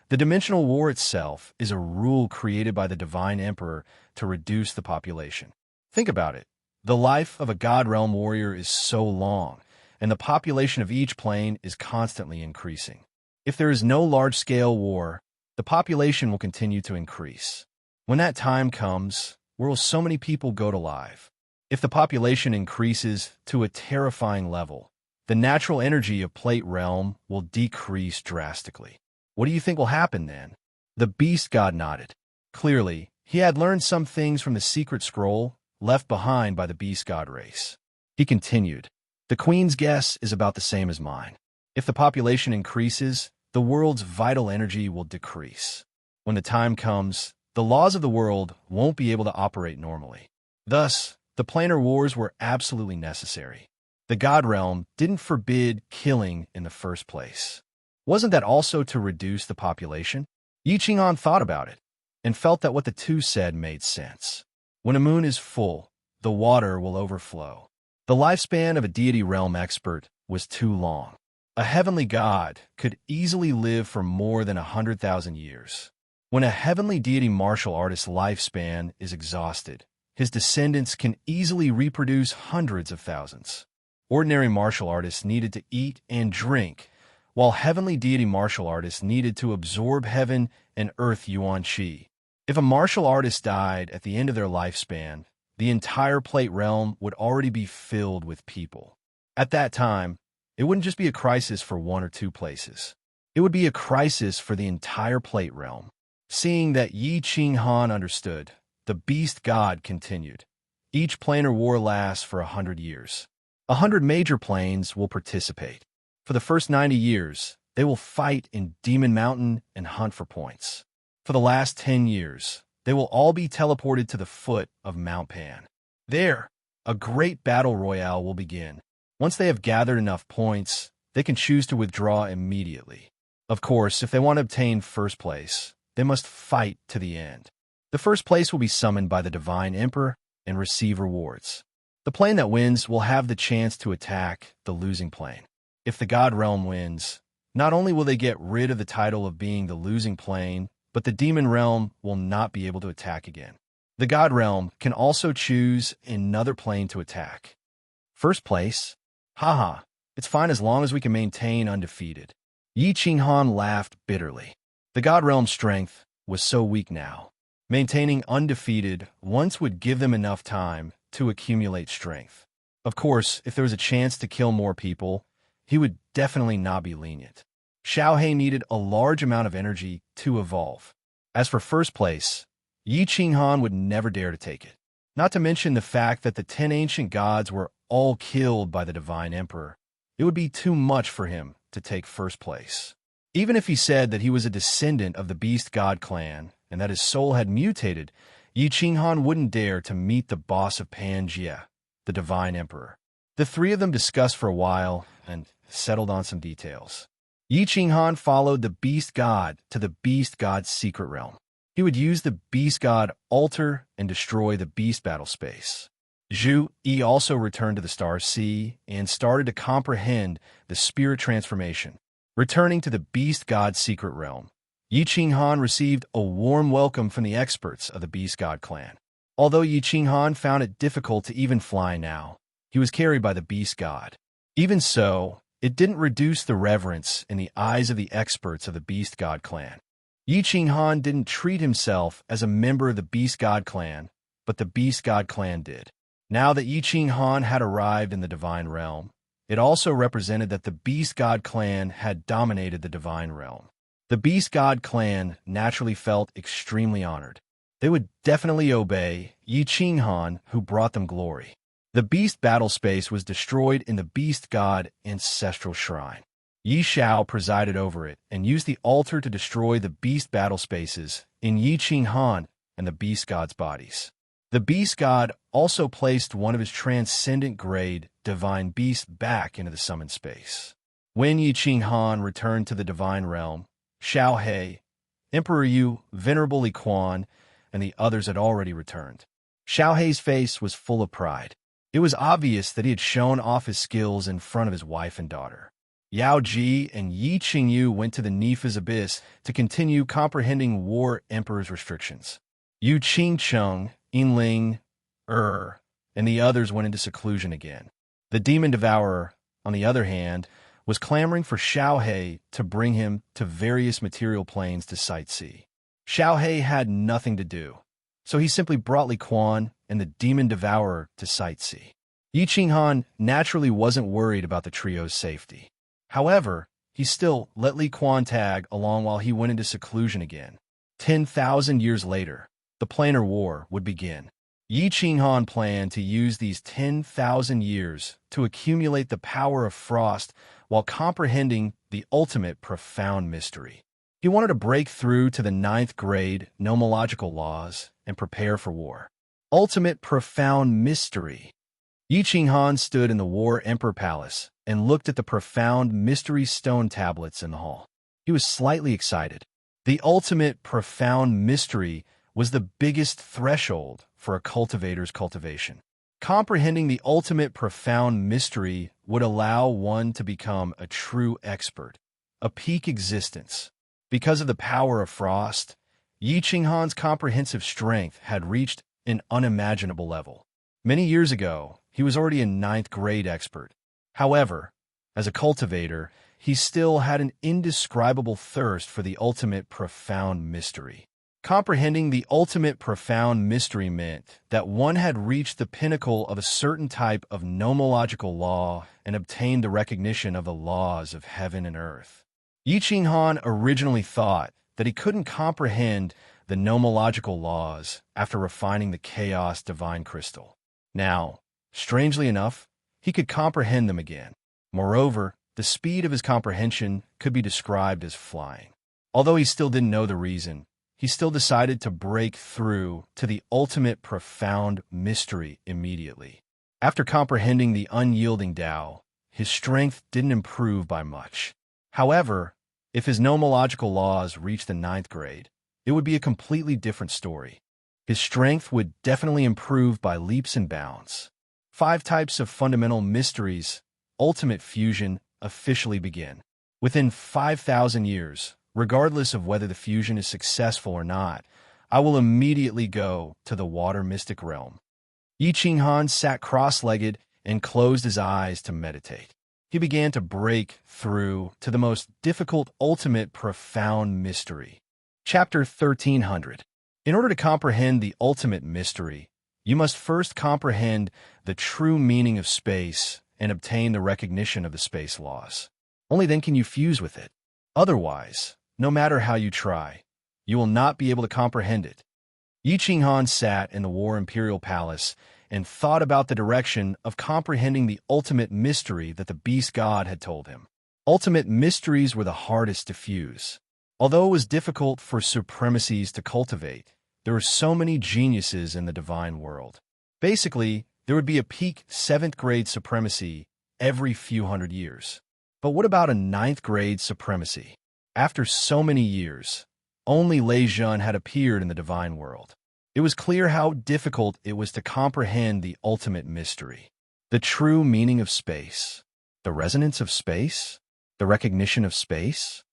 the dimensional war itself is a rule created by the Divine Emperor to reduce the population. Think about it. The life of a God Realm warrior is so long, and the population of each plane is constantly increasing. If there is no large-scale war, the population will continue to increase. When that time comes, where will so many people go to live? If the population increases to a terrifying level, the natural energy of Plate Realm will decrease drastically. What do you think will happen then?" The Beast God nodded. Clearly, he had learned some things from the secret scroll left behind by the Beast God race. He continued, "The Queen's guess is about the same as mine. If the population increases, the world's vital energy will decrease. When the time comes, the laws of the world won't be able to operate normally. Thus, the planar wars were absolutely necessary. The God Realm didn't forbid killing in the first place. Wasn't that also to reduce the population?" Yiqing Han thought about it and felt that what the two said made sense. When a moon is full, the water will overflow. The lifespan of a deity realm expert was too long. A heavenly god could easily live for more than 100,000 years. When a heavenly deity martial artist's lifespan is exhausted, his descendants can easily reproduce hundreds of thousands. Ordinary martial artists needed to eat and drink, while heavenly deity martial artists needed to absorb heaven and earth yuan qi. If a martial artist died at the end of their lifespan, the entire plate realm would already be filled with people. At that time, it wouldn't just be a crisis for one or two places. It would be a crisis for the entire plate realm. Seeing that Yi Qing Han understood, the beast god continued. Each planar war lasts for 100 years. 100 major planes will participate. For the first 90 years, they will fight in Demon Mountain and hunt for points. For the last 10 years, they will all be teleported to the foot of Mount Pan. There, a great battle royale will begin. Once they have gathered enough points, they can choose to withdraw immediately. Of course, if they want to obtain first place, they must fight to the end. The first place will be summoned by the Divine Emperor and receive rewards. The plane that wins will have the chance to attack the losing plane. If the God Realm wins, not only will they get rid of the title of being the losing plane, but the Demon Realm will not be able to attack again. The God Realm can also choose another plane to attack. First place? Haha, it's fine as long as we can maintain undefeated. Yi Qinghan laughed bitterly. The God Realm's strength was so weak now. Maintaining undefeated once would give them enough time to accumulate strength. Of course, if there was a chance to kill more people, he would definitely not be lenient. Xiaohei needed a large amount of energy to evolve. As for first place, Yi Qinghan would never dare to take it. Not to mention the fact that the 10 ancient gods were all killed by the Divine Emperor. It would be too much for him to take first place. Even if he said that he was a descendant of the Beast God clan and that his soul had mutated, Yi Qinghan wouldn't dare to meet the boss of Pangaea, the Divine Emperor. The three of them discussed for a while and settled on some details. Yi Qinghan followed the Beast God to the Beast God's secret realm. He would use the Beast God altar and destroy the Beast battle space. Zhu Yi also returned to the Star Sea and started to comprehend the spirit transformation. Returning to the Beast God's secret realm, Yi Qinghan received a warm welcome from the experts of the Beast God clan. Although Yi Qinghan found it difficult to even fly now, he was carried by the Beast God. Even so, it didn't reduce the reverence in the eyes of the experts of the Beast God clan. Yi Qinghan didn't treat himself as a member of the Beast God clan, but the Beast God clan did. Now that Yi Qinghan had arrived in the Divine Realm, it also represented that the Beast God clan had dominated the Divine Realm. The Beast God clan naturally felt extremely honored. They would definitely obey Yi Qinghan, who brought them glory. The Beast battle space was destroyed in the Beast God ancestral shrine. Yi Xiao presided over it and used the altar to destroy the Beast battle spaces in Yi Qinghan and the Beast God's bodies. The Beast God also placed one of his transcendent grade divine beasts back into the summoned space. When Yi Qinghan returned to the Divine Realm, Xiaohei, Emperor Yu, Venerable Li Quan, and the others had already returned. Xiaohei's face was full of pride. It was obvious that he had shown off his skills in front of his wife and daughter. Yao Ji and Yi Qingyu went to the Nifa's Abyss to continue comprehending War Emperor's restrictions. Yu Qingcheng, Yinling, and the others went into seclusion again. The Demon Devourer, on the other hand, was clamoring for Xiaohei to bring him to various material planes to sightsee. Xiaohei had nothing to do, so he simply brought Li Quan and the Demon Devourer to sightsee. Yi Qinghan naturally wasn't worried about the trio's safety. However, he still let Li Quan tag along while he went into seclusion again. 10,000 years later, the planar war would begin. Yi Qinghan planned to use these 10,000 years to accumulate the power of frost while comprehending the ultimate profound mystery. He wanted to break through to the 9th grade nomological laws and prepare for war. Ultimate profound mystery. Yi Qinghan stood in the War Emperor Palace and looked at the profound mystery stone tablets in the hall. He was slightly excited. The ultimate profound mystery was the biggest threshold for a cultivator's cultivation. Comprehending the ultimate profound mystery would allow one to become a true expert, a peak existence. Because of the power of frost, Yi Qinghan's comprehensive strength had reached an unimaginable level. Many years ago, he was already a 9th grade expert. However, as a cultivator, he still had an indescribable thirst for the ultimate profound mystery. Comprehending the ultimate profound mystery meant that one had reached the pinnacle of a certain type of nomological law and obtained the recognition of the laws of heaven and earth. Yi Qinghan originally thought that he couldn't comprehend the nomological laws after refining the chaos divine crystal. Now, strangely enough, he could comprehend them again. Moreover, the speed of his comprehension could be described as flying. Although he still didn't know the reason, he still decided to break through to the ultimate profound mystery immediately. After comprehending the unyielding Tao, his strength didn't improve by much. However, if his nomological laws reached the 9th grade, it would be a completely different story. His strength would definitely improve by leaps and bounds. 5 types of fundamental mysteries, ultimate fusion, officially begin. Within 5,000 years, regardless of whether the fusion is successful or not, I will immediately go to the water mystic realm. Yi Qinghan sat cross-legged and closed his eyes to meditate. He began to break through to the most difficult ultimate profound mystery. Chapter 1300. In order to comprehend the ultimate mystery, you must first comprehend the true meaning of space and obtain the recognition of the space laws. Only then can you fuse with it. Otherwise, no matter how you try, you will not be able to comprehend it. Yi Qinghan sat in the War Imperial Palace and thought about the direction of comprehending the ultimate mystery that the beast god had told him. Ultimate mysteries were the hardest to fuse. Although it was difficult for supremacies to cultivate, there were so many geniuses in the divine world. Basically, there would be a peak 7th grade supremacy every few hundred years. But what about a 9th grade supremacy? After so many years, only Lei Jun had appeared in the divine world. It was clear how difficult it was to comprehend the ultimate mystery. The true meaning of space. The resonance of space? The recognition of space?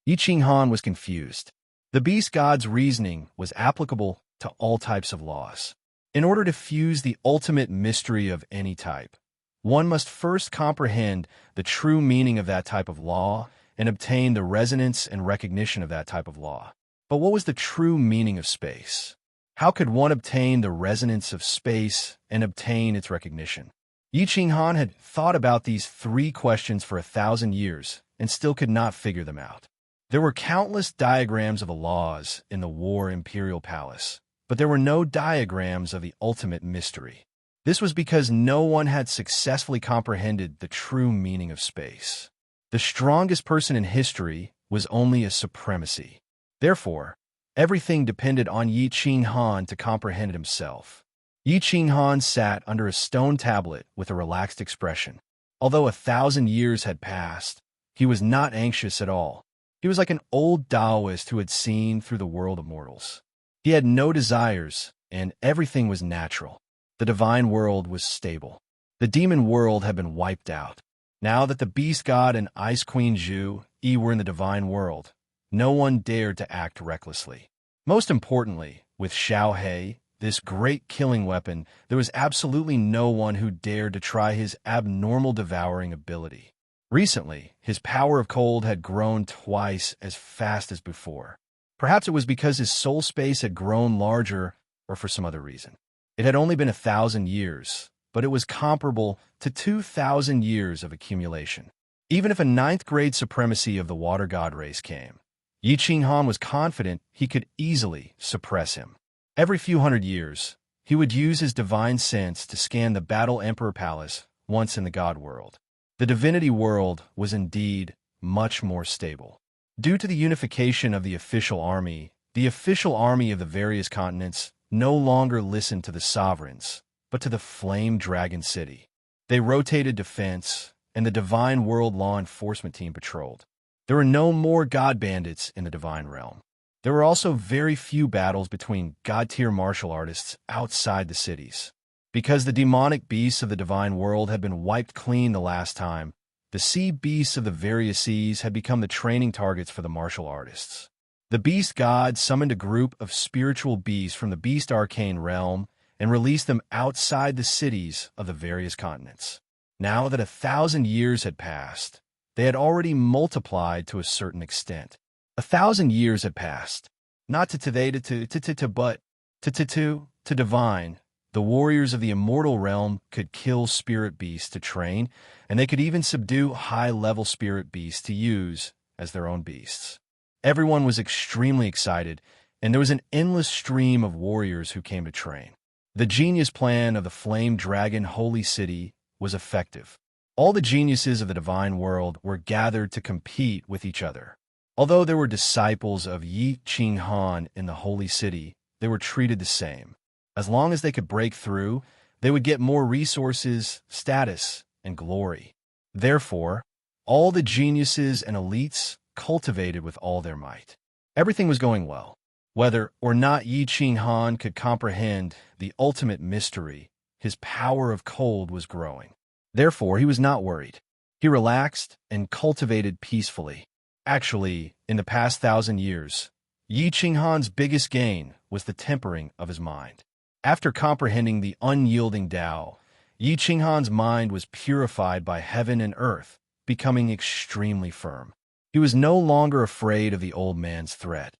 Yi Qinghan was confused. The beast god's reasoning was applicable to all types of laws. In order to fuse the ultimate mystery of any type, one must first comprehend the true meaning of that type of law and obtain the resonance and recognition of that type of law. But what was the true meaning of space? How could one obtain the resonance of space and obtain its recognition? Yi Qinghan had thought about these 3 questions for 1,000 years and still could not figure them out. There were countless diagrams of the laws in the War Imperial Palace, but there were no diagrams of the ultimate mystery. This was because no one had successfully comprehended the true meaning of space. The strongest person in history was only a supremacy. Therefore, everything depended on Yi Qinghan to comprehend it himself. Yi Qinghan sat under a stone tablet with a relaxed expression. Although 1,000 years had passed, he was not anxious at all. He was like an old Taoist who had seen through the world of mortals. He had no desires, and everything was natural. The divine world was stable. The demon world had been wiped out. Now that the beast god and ice queen Zhu Yi were in the divine world, no one dared to act recklessly. Most importantly, with Xiao He, this great killing weapon, there was absolutely no one who dared to try his abnormal devouring ability. Recently, his power of cold had grown twice as fast as before. Perhaps it was because his soul space had grown larger, or for some other reason. It had only been 1,000 years, but it was comparable to 2,000 years of accumulation. Even if a 9th grade supremacy of the water god race came, Yi Qinghan was confident he could easily suppress him. Every few hundred years, he would use his divine sense to scan the Battle Emperor Palace once in the god world. The divinity world was indeed much more stable. Due to the unification of the official army of the various continents no longer listened to the sovereigns, but to the Flame Dragon City. They rotated defense, and the divine world law enforcement team patrolled. There were no more god bandits in the divine realm. There were also very few battles between god-tier martial artists outside the cities. Because the demonic beasts of the divine world had been wiped clean the last time, the sea beasts of the various seas had become the training targets for the martial artists. The beast god summoned a group of spiritual beasts from the beast arcane realm and released them outside the cities of the various continents. Now that 1,000 years had passed, they had already multiplied to a certain extent. 1,000 years had passed, not to today but to divine. The warriors of the immortal realm could kill spirit beasts to train, and they could even subdue high-level spirit beasts to use as their own beasts. Everyone was extremely excited, and there was an endless stream of warriors who came to train. The genius plan of the Flame Dragon Holy City was effective. All the geniuses of the divine world were gathered to compete with each other. Although there were disciples of Yi Ching Han in the Holy City, they were treated the same. As long as they could break through, they would get more resources, status, and glory. Therefore, all the geniuses and elites cultivated with all their might. Everything was going well. Whether or not Yi Ching Han could comprehend the ultimate mystery, his power of cold was growing. Therefore, he was not worried. He relaxed and cultivated peacefully. Actually, in the past 1,000 years, Yi Ching Han's biggest gain was the tempering of his mind. After comprehending the unyielding Tao, Yi Ching Han's mind was purified by heaven and earth, becoming extremely firm. He was no longer afraid of the old man's threat,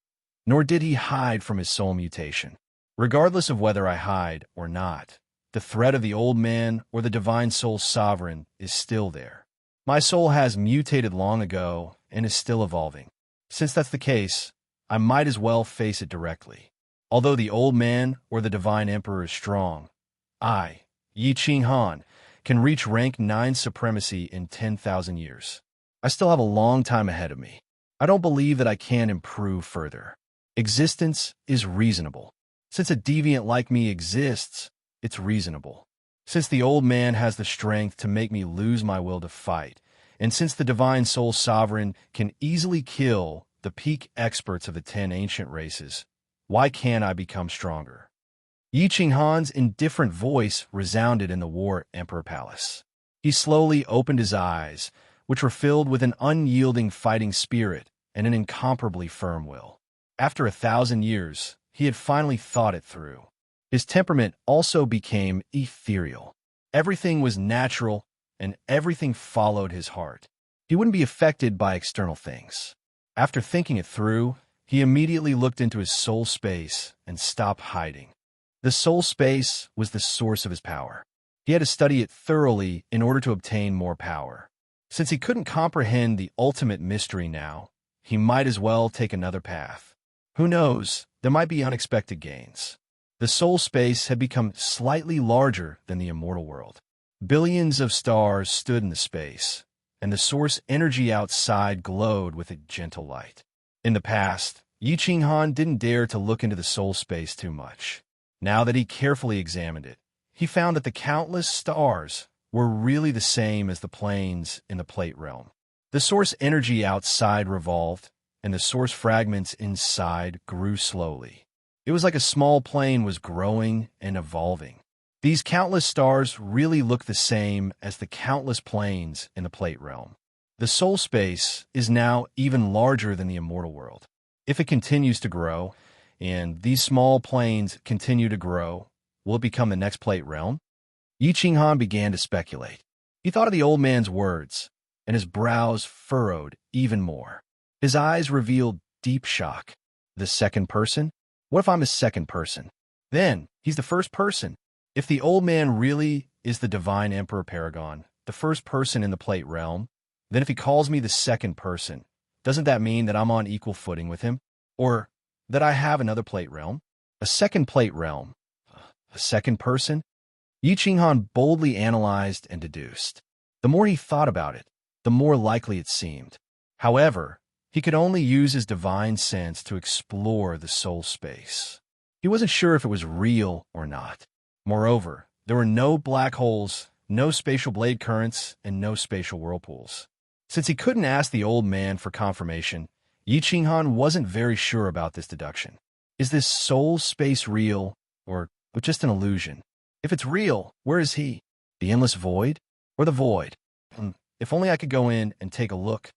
nor did he hide from his soul mutation. Regardless of whether I hide or not, the threat of the old man or the divine soul sovereign is still there. My soul has mutated long ago and is still evolving. Since that's the case, I might as well face it directly. Although the old man or the divine emperor is strong, I, Yi Ching Han, can reach rank 9 supremacy in 10,000 years. I still have a long time ahead of me. I don't believe that I can improve further. Existence is reasonable. Since a deviant like me exists, it's reasonable. Since the old man has the strength to make me lose my will to fight, and since the divine soul sovereign can easily kill the peak experts of the 10 ancient races, why can't I become stronger? Yi Ching Han's indifferent voice resounded in the War Emperor Palace. He slowly opened his eyes, which were filled with an unyielding fighting spirit and an incomparably firm will. After 1,000 years, he had finally thought it through. His temperament also became ethereal. Everything was natural, and everything followed his heart. He wouldn't be affected by external things. After thinking it through, he immediately looked into his soul space and stopped hiding. The soul space was the source of his power. He had to study it thoroughly in order to obtain more power. Since he couldn't comprehend the ultimate mystery now, he might as well take another path. Who knows, there might be unexpected gains. The soul space had become slightly larger than the immortal world. Billions of stars stood in the space, and the source energy outside glowed with a gentle light. In the past, Yi Ching Han didn't dare to look into the soul space too much. Now that he carefully examined it, he found that the countless stars were really the same as the planes in the plate realm. The source energy outside revolved, and the source fragments inside grew slowly. It was like a small plane was growing and evolving. These countless stars really look the same as the countless planes in the plate realm. The soul space is now even larger than the immortal world. If it continues to grow, and these small planes continue to grow, will it become the next plate realm? Yi Ching Han began to speculate. He thought of the old man's words, and his brows furrowed even more. His eyes revealed deep shock. The second person? What if I'm a second person? Then, he's the first person. If the old man really is the divine Emperor Paragon, the first person in the plate realm, then if he calls me the second person, doesn't that mean that I'm on equal footing with him? Or that I have another plate realm? A second plate realm? A second person? Yi Ching Han boldly analyzed and deduced. The more he thought about it, the more likely it seemed. However, he could only use his divine sense to explore the soul space. He wasn't sure if it was real or not. Moreover, there were no black holes, no spatial blade currents, and no spatial whirlpools. Since he couldn't ask the old man for confirmation, Yi Ching Han wasn't very sure about this deduction. Is this soul space real, or just an illusion? If it's real, where is he? The endless void? Or the void? If only I could go in and take a look.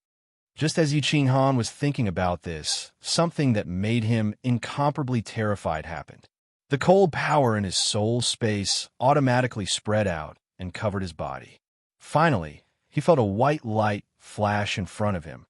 Just as Yi Ching Han was thinking about this, something that made him incomparably terrified happened. The cold power in his soul space automatically spread out and covered his body. Finally, he felt a white light flash in front of him,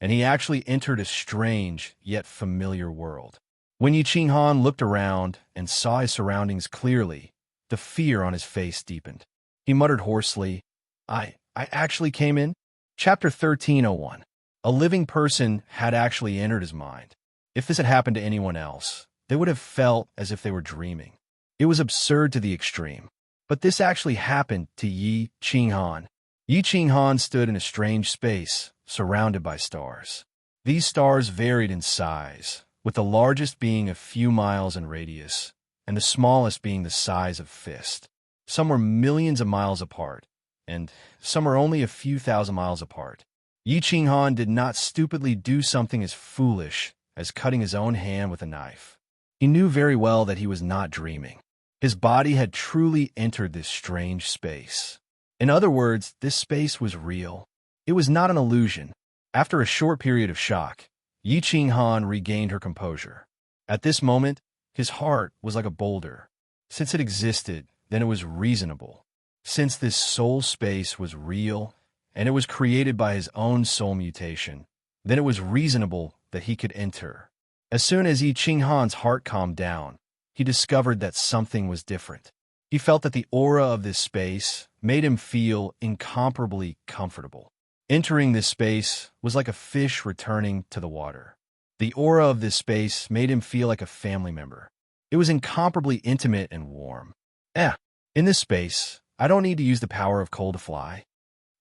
and he actually entered a strange yet familiar world. When Yi Qinghan looked around and saw his surroundings clearly, the fear on his face deepened. He muttered hoarsely, I actually came in? Chapter 1301. A living person had actually entered his mind. If this had happened to anyone else, they would have felt as if they were dreaming. It was absurd to the extreme. But this actually happened to Yi Qinghan. Yi Qinghan stood in a strange space, surrounded by stars. These stars varied in size, with the largest being a few miles in radius, and the smallest being the size of fist. Some were millions of miles apart, and some were only a few thousand miles apart. Yi Qinghan did not stupidly do something as foolish as cutting his own hand with a knife. He knew very well that he was not dreaming. His body had truly entered this strange space. In other words, this space was real. It was not an illusion. After a short period of shock, Yi Qinghan regained her composure. At this moment, his heart was like a boulder. Since it existed, then it was reasonable. Since this soul space was real, and it was created by his own soul mutation, then it was reasonable that he could enter. As soon as Yi Qinghan's heart calmed down, he discovered that something was different. He felt that the aura of this space made him feel incomparably comfortable. Entering this space was like a fish returning to the water. The aura of this space made him feel like a family member. It was incomparably intimate and warm. In this space, I don't need to use the power of cold to fly.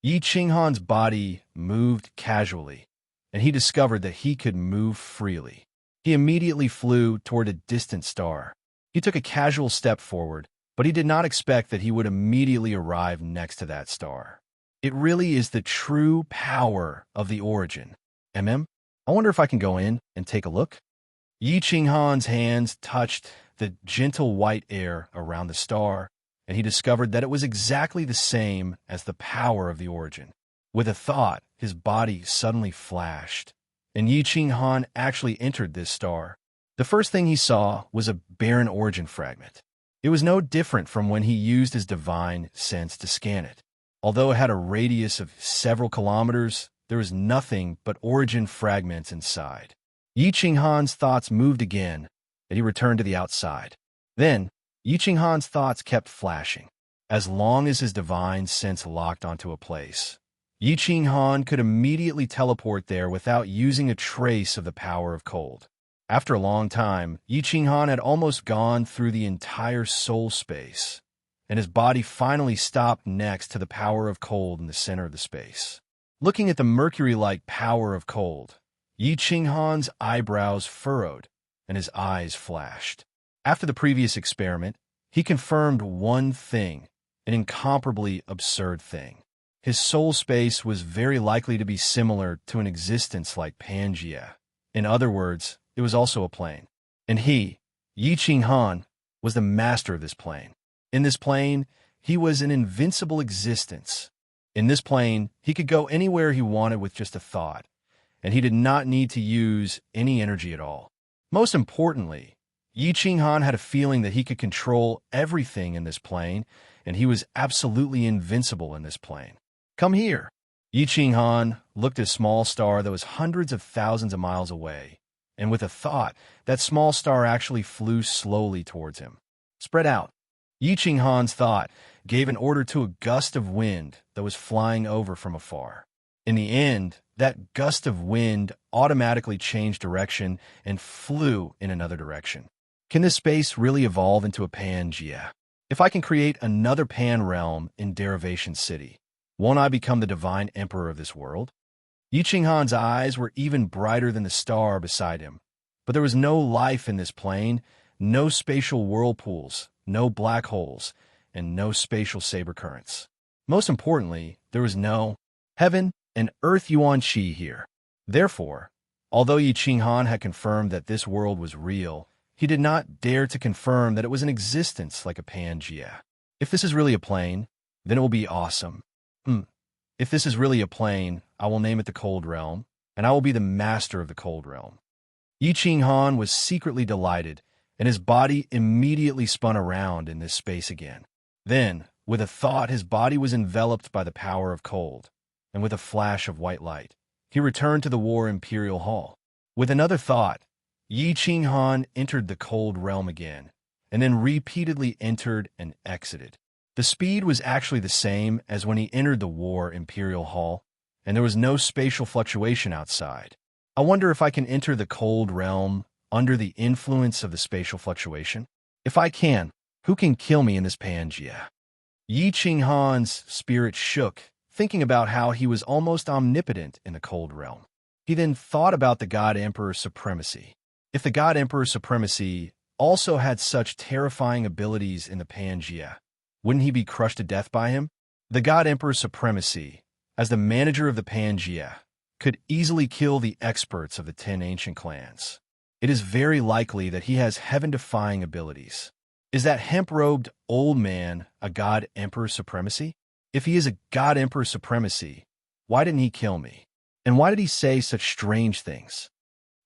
Yi Qinghan's body moved casually, and he discovered that he could move freely. He immediately flew toward a distant star. He took a casual step forward, but he did not expect that he would immediately arrive next to that star. It really is the true power of the origin. I wonder if I can go in and take a look. Yi Qinghan's hands touched the gentle white air around the star, and he discovered that it was exactly the same as the power of the origin. With a thought, his body suddenly flashed, and Yi Qinghan actually entered this star. The first thing he saw was a barren origin fragment. It was no different from when he used his divine sense to scan it. Although it had a radius of several kilometers, there was nothing but origin fragments inside. Yi Qinghan's thoughts moved again, and he returned to the outside. Then, Yi Qinghan's thoughts kept flashing. As long as his divine sense locked onto a place, Yi Qinghan could immediately teleport there without using a trace of the power of cold. After a long time, Yi Qinghan had almost gone through the entire soul space, and his body finally stopped next to the power of cold in the center of the space. Looking at the mercury-like power of cold, Yi Qinghan's eyebrows furrowed, and his eyes flashed. After the previous experiment, he confirmed one thing, an incomparably absurd thing. His soul space was very likely to be similar to an existence like Pangea. In other words, it was also a plane. And he, Yi Qinghan, was the master of this plane. In this plane, he was an invincible existence. In this plane, he could go anywhere he wanted with just a thought, and he did not need to use any energy at all. Most importantly, Yi Qinghan had a feeling that he could control everything in this plane, and he was absolutely invincible in this plane. Come here. Yi Qinghan looked at a small star that was hundreds of thousands of miles away, and with a thought, that small star actually flew slowly towards him. Spread out. Yi Qinghan's thought gave an order to a gust of wind that was flying over from afar. In the end, that gust of wind automatically changed direction and flew in another direction. Can this space really evolve into a Pangea? If I can create another Pan realm in Derivation City, won't I become the divine emperor of this world? Yi Qinghan's eyes were even brighter than the star beside him, but there was no life in this plane, no spatial whirlpools, no black holes, and no spatial saber currents. Most importantly, there was no heaven and earth yuan qi here. Therefore, although Yi Qinghan had confirmed that this world was real, he did not dare to confirm that it was an existence like a Pangea. If this is really a plane, then it will be awesome. If this is really a plane, I will name it the Cold Realm, and I will be the master of the Cold Realm. Yi Qinghan was secretly delighted, and his body immediately spun around in this space again. Then, with a thought, his body was enveloped by the power of cold, and with a flash of white light, he returned to the War Imperial Hall. With another thought, Yi Qinghan entered the cold realm again, and then repeatedly entered and exited. The speed was actually the same as when he entered the War Imperial Hall, and there was no spatial fluctuation outside. I wonder if I can enter the cold realm under the influence of the spatial fluctuation? If I can, who can kill me in this Pangea? Yi Qinghan's spirit shook, thinking about how he was almost omnipotent in the cold realm. He then thought about the God Emperor's supremacy. If the God Emperor's supremacy also had such terrifying abilities in the Pangea, wouldn't he be crushed to death by him? The God Emperor's supremacy, as the manager of the Pangea, could easily kill the experts of the 10 ancient clans. It is very likely that he has heaven-defying abilities. Is that hemp-robed old man a God Emperor's supremacy? If he is a God Emperor's supremacy, why didn't he kill me? And why did he say such strange things?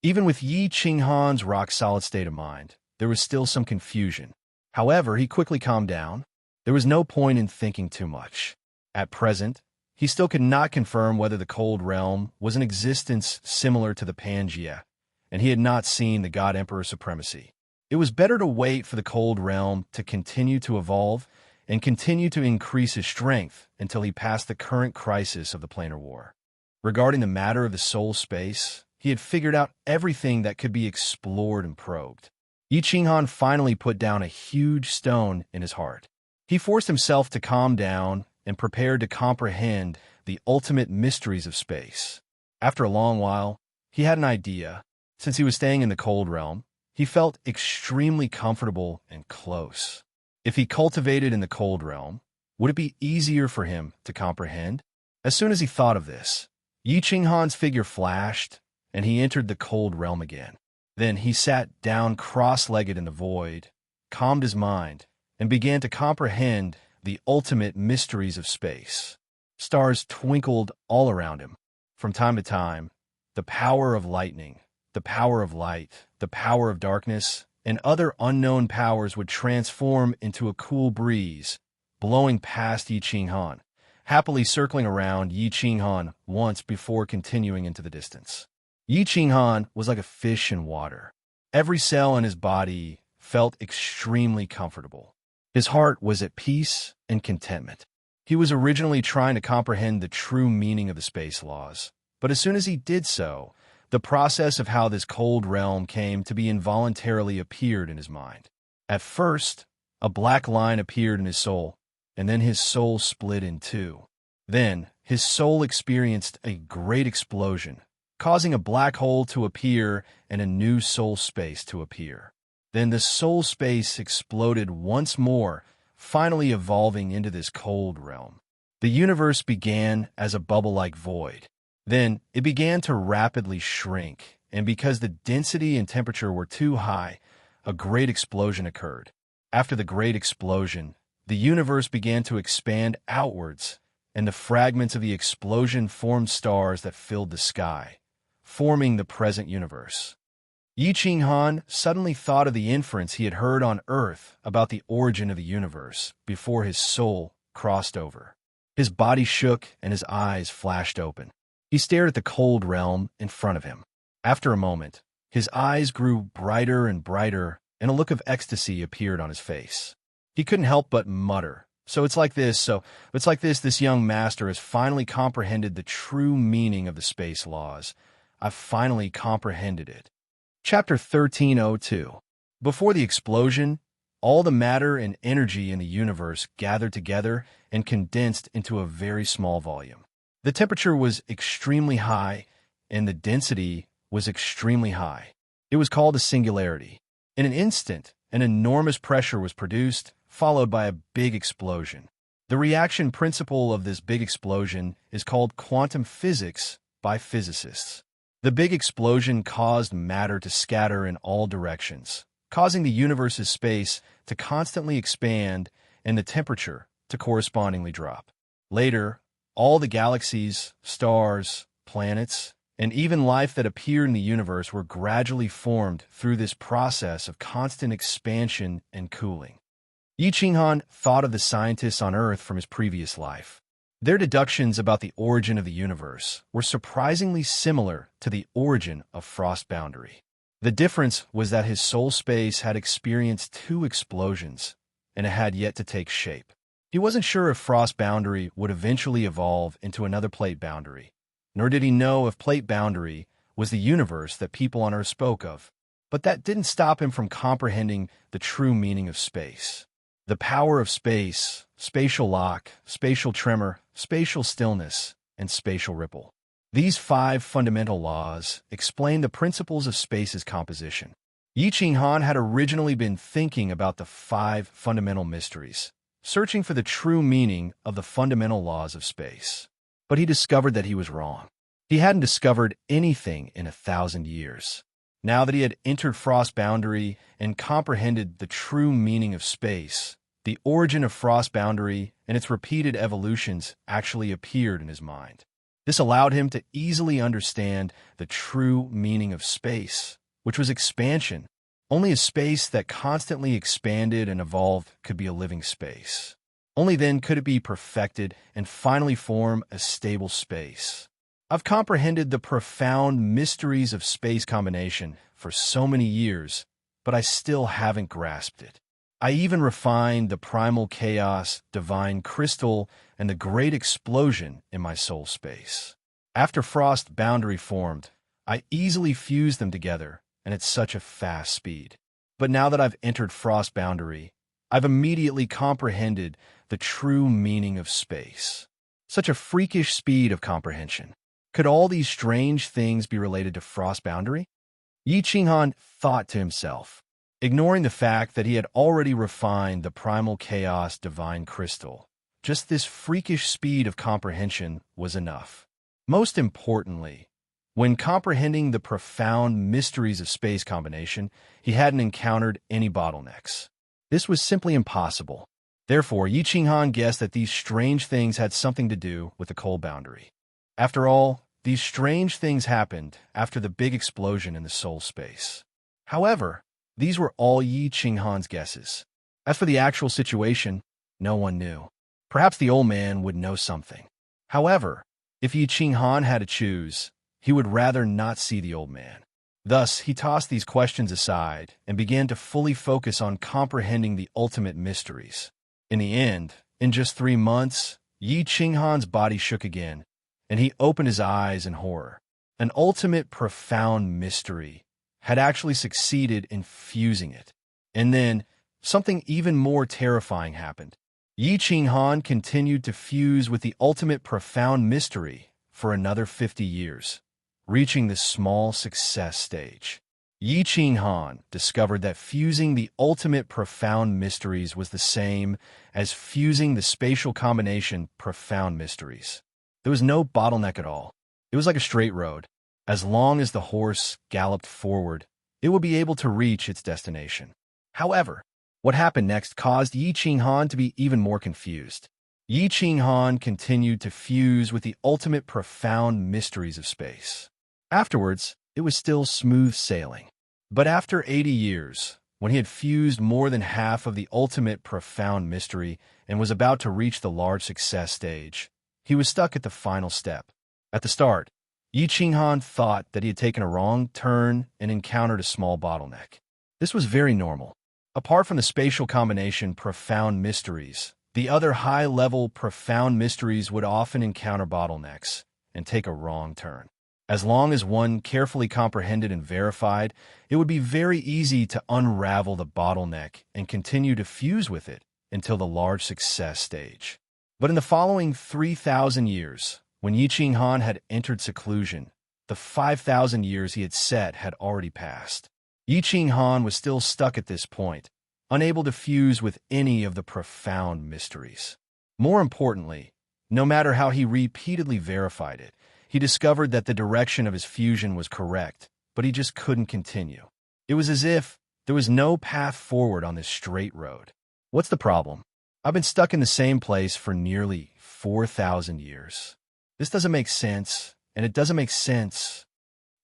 Even with Yi Qinghan's rock-solid state of mind, there was still some confusion. However, he quickly calmed down. There was no point in thinking too much. At present, he still could not confirm whether the Cold Realm was an existence similar to the Pangea, and he had not seen the God Emperor's supremacy. It was better to wait for the Cold Realm to continue to evolve and continue to increase his strength until he passed the current crisis of the planar war. Regarding the matter of the soul space, he had figured out everything that could be explored and probed. Yi Qinghan finally put down a huge stone in his heart. He forced himself to calm down and prepared to comprehend the ultimate mysteries of space. After a long while, he had an idea. Since he was staying in the Cold Realm, he felt extremely comfortable and close. If he cultivated in the Cold Realm, would it be easier for him to comprehend? As soon as he thought of this, Yi Qinghan's figure flashed, and he entered the Cold Realm again. Then he sat down cross-legged in the void, calmed his mind, and began to comprehend the ultimate mysteries of space. Stars twinkled all around him. From time to time, the power of lightning, the power of light, the power of darkness, and other unknown powers would transform into a cool breeze, blowing past Yi Qinghan, happily circling around Yi Qinghan once before continuing into the distance. Yi Qinghan was like a fish in water. Every cell in his body felt extremely comfortable. His heart was at peace and contentment. He was originally trying to comprehend the true meaning of the space laws, but as soon as he did so, the process of how this cold realm came to be involuntarily appeared in his mind. At first, a black line appeared in his soul, and then his soul split in two. Then, his soul experienced a great explosion, causing a black hole to appear and a new soul space to appear. Then the soul space exploded once more, finally evolving into this cold realm. The universe began as a bubble-like void. Then it began to rapidly shrink, and because the density and temperature were too high, a great explosion occurred. After the great explosion, the universe began to expand outwards, and the fragments of the explosion formed stars that filled the sky, forming the present universe. Yi Qinghan suddenly thought of the inference he had heard on Earth about the origin of the universe before his soul crossed over. His body shook and his eyes flashed open. He stared at the cold realm in front of him. After a moment, his eyes grew brighter and brighter, and a look of ecstasy appeared on his face. He couldn't help but mutter, It's like this, this young master has finally comprehended the true meaning of the space laws. I've finally comprehended it. Chapter 1302. Before the explosion, all the matter and energy in the universe gathered together and condensed into a very small volume. The temperature was extremely high, and the density was extremely high. It was called a singularity. In an instant, an enormous pressure was produced, followed by a big explosion. The reaction principle of this big explosion is called quantum physics by physicists. The big explosion caused matter to scatter in all directions, causing the universe's space to constantly expand and the temperature to correspondingly drop. Later, all the galaxies, stars, planets, and even life that appeared in the universe were gradually formed through this process of constant expansion and cooling. Yi Qinghan thought of the scientists on Earth from his previous life. Their deductions about the origin of the universe were surprisingly similar to the origin of Frost Boundary. The difference was that his soul space had experienced 2 explosions, and it had yet to take shape. He wasn't sure if Frost Boundary would eventually evolve into another Plate Boundary, nor did he know if Plate Boundary was the universe that people on Earth spoke of. But that didn't stop him from comprehending the true meaning of space. The power of space, spatial lock, spatial tremor, spatial stillness, and spatial ripple. These 5 fundamental laws explain the principles of space's composition. Yi Ching Han had originally been thinking about the 5 fundamental mysteries, searching for the true meaning of the fundamental laws of space. But he discovered that he was wrong. He hadn't discovered anything in 1,000 years. Now that he had entered Frost Boundary and comprehended the true meaning of space, the origin of Frost Boundary and its repeated evolutions actually appeared in his mind. This allowed him to easily understand the true meaning of space, which was expansion. Only a space that constantly expanded and evolved could be a living space. Only then could it be perfected and finally form a stable space. I've comprehended the profound mysteries of space combination for so many years, but I still haven't grasped it. I even refined the primal chaos, divine crystal, and the great explosion in my soul space. After Frost Boundary formed, I easily fused them together, and at such a fast speed. But now that I've entered Frost Boundary, I've immediately comprehended the true meaning of space. Such a freakish speed of comprehension. Could all these strange things be related to Frost Boundary? Yi Ching Han thought to himself, ignoring the fact that he had already refined the primal chaos divine crystal. Just this freakish speed of comprehension was enough. Most importantly, when comprehending the profound mysteries of space combination, he hadn't encountered any bottlenecks. This was simply impossible. Therefore, Yi Ching Han guessed that these strange things had something to do with the cold boundary. After all, these strange things happened after the big explosion in the soul space. However, these were all Yi Ching Han's guesses. As for the actual situation, no one knew. Perhaps the old man would know something. However, if Yi Ching Han had to choose, he would rather not see the old man. Thus, he tossed these questions aside and began to fully focus on comprehending the ultimate mysteries. In the end, in just 3 months, Yi Ching Han's body shook again, and he opened his eyes in horror. An ultimate profound mystery had actually succeeded in fusing it. And then, something even more terrifying happened. Yi Ching Han continued to fuse with the ultimate profound mystery for another 50 years, reaching the small success stage. Yi Ching Han discovered that fusing the ultimate profound mysteries was the same as fusing the spatial combination profound mysteries. There was no bottleneck at all. It was like a straight road. As long as the horse galloped forward, it would be able to reach its destination. However, what happened next caused Yi Ching Han to be even more confused. Yi Ching Han continued to fuse with the ultimate profound mysteries of space. Afterwards, it was still smooth sailing. But after 80 years, when he had fused more than half of the ultimate profound mystery and was about to reach the large success stage, he was stuck at the final step. At the start, Yi Ching Han thought that he had taken a wrong turn and encountered a small bottleneck. This was very normal. Apart from the spatial combination profound mysteries, the other high-level profound mysteries would often encounter bottlenecks and take a wrong turn. As long as one carefully comprehended and verified, it would be very easy to unravel the bottleneck and continue to fuse with it until the large success stage. But in the following 3,000 years, when Yi Ching Han had entered seclusion, the 5,000 years he had set had already passed. Yi Ching Han was still stuck at this point, unable to fuse with any of the profound mysteries. More importantly, no matter how he repeatedly verified it, he discovered that the direction of his fusion was correct, but he just couldn't continue. It was as if there was no path forward on this straight road. What's the problem? I've been stuck in the same place for nearly 4,000 years. This doesn't make sense, and it doesn't make sense.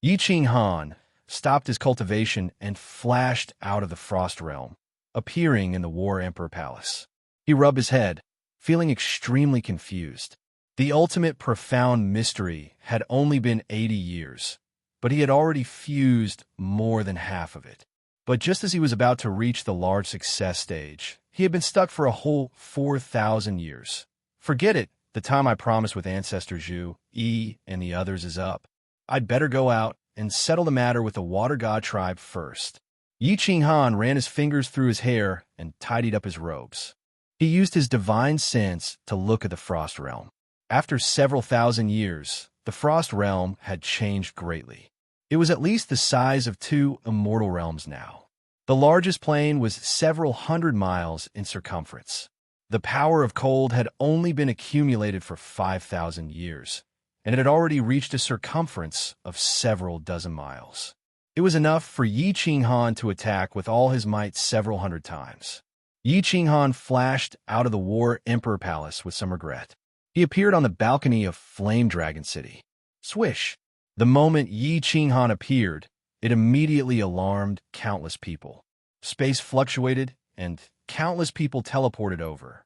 Yi Ching Han stopped his cultivation and flashed out of the Frost Realm, appearing in the War Emperor Palace. He rubbed his head, feeling extremely confused. The ultimate profound mystery had only been 80 years, but he had already fused more than half of it. But just as he was about to reach the large success stage, he had been stuck for a whole 4,000 years. Forget it, the time I promised with Ancestor Zhu, E, and the others is up. I'd better go out and settle the matter with the Water God tribe first. Yi Qinghan ran his fingers through his hair and tidied up his robes. He used his divine sense to look at the Frost Realm. After several thousand years, the Frost Realm had changed greatly. It was at least the size of 2 immortal realms now. The largest plain was several hundred miles in circumference. The power of cold had only been accumulated for 5,000 years, and it had already reached a circumference of several dozen miles. It was enough for Yi Qinghan to attack with all his might several hundred times. Yi Qinghan flashed out of the War Emperor Palace with some regret. He appeared on the balcony of Flame Dragon City. Swish! The moment Yi Qinghan appeared, it immediately alarmed countless people. Space fluctuated, and countless people teleported over.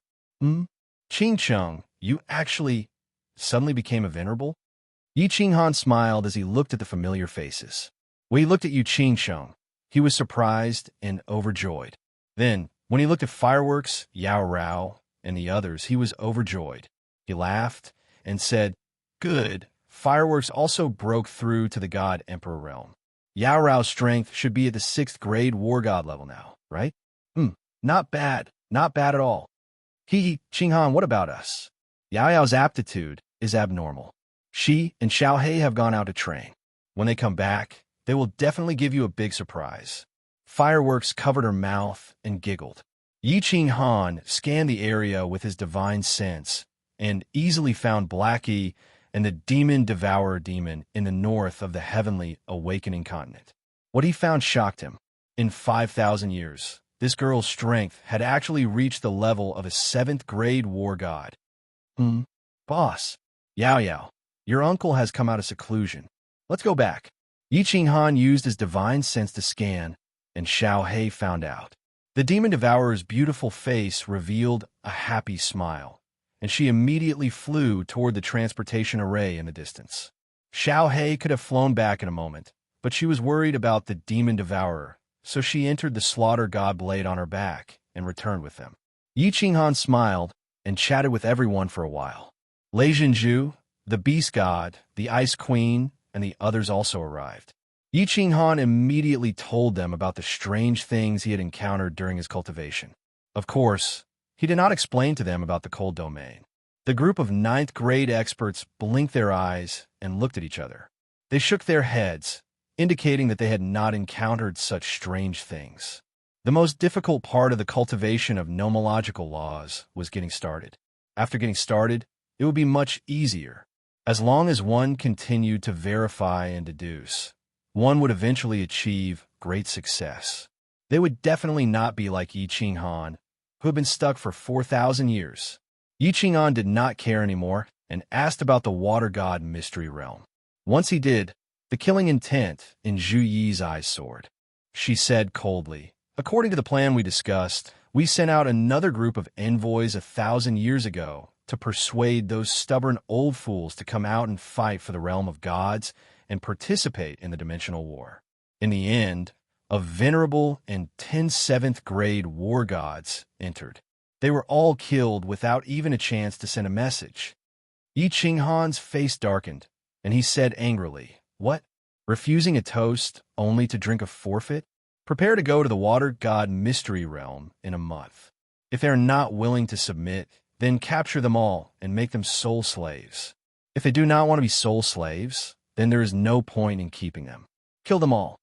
Qingcheng, you actually suddenly became a venerable? Yi Qinghan smiled as he looked at the familiar faces. When he looked at Yu Qingcheng, he was surprised and overjoyed. Then, when he looked at Fireworks, Yao Rao, and the others, he was overjoyed. He laughed and said, "Good. Fireworks also broke through to the God Emperor realm. Yao Rao's strength should be at the 6th grade War God level now, right? Not bad. Not bad at all. Qinghan, what about us? Yao Yao's aptitude is abnormal. She and Xiao He have gone out to train. When they come back, they will definitely give you a big surprise." Fireworks covered her mouth and giggled. Yi Qinghan scanned the area with his divine sense and easily found Blackie and the Demon Devourer demon in the north of the heavenly awakening continent. What he found shocked him. In 5,000 years, this girl's strength had actually reached the level of a 7th grade war god. Boss, Yao Yao, your uncle has come out of seclusion. Let's go back. Yi Qinghan used his divine sense to scan, and Xiao He found out. The Demon Devourer's beautiful face revealed a happy smile, and she immediately flew toward the transportation array in the distance. Xiao He could have flown back in a moment, but she was worried about the Demon Devourer, so she entered the Slaughter God blade on her back and returned with them. Yi Qinghan smiled and chatted with everyone for a while. Lei Zhenju, the Beast God, the Ice Queen, and the others also arrived. Yi Qinghan immediately told them about the strange things he had encountered during his cultivation. Of course, he did not explain to them about the cold domain. The group of 9th grade experts blinked their eyes and looked at each other. They shook their heads, indicating that they had not encountered such strange things. The most difficult part of the cultivation of nomological laws was getting started. After getting started, it would be much easier. As long as one continued to verify and deduce, one would eventually achieve great success. They would definitely not be like Yi Qinghan, who had been stuck for 4,000 years. Yi Qinghan did not care anymore and asked about the Water God Mystery Realm. Once he did, the killing intent in Zhu Yi's eyes soared. She said coldly, "According to the plan we discussed, we sent out another group of envoys 1,000 years ago to persuade those stubborn old fools to come out and fight for the realm of gods and participate in the dimensional war. In the end, a venerable and 10 7th grade war gods entered. They were all killed without even a chance to send a message." Yi Qinghan's face darkened, and he said angrily, "What? Refusing a toast only to drink a forfeit? Prepare to go to the Water God Mystery Realm in a month. If they are not willing to submit, then capture them all and make them soul slaves. If they do not want to be soul slaves, then there is no point in keeping them. Kill them all."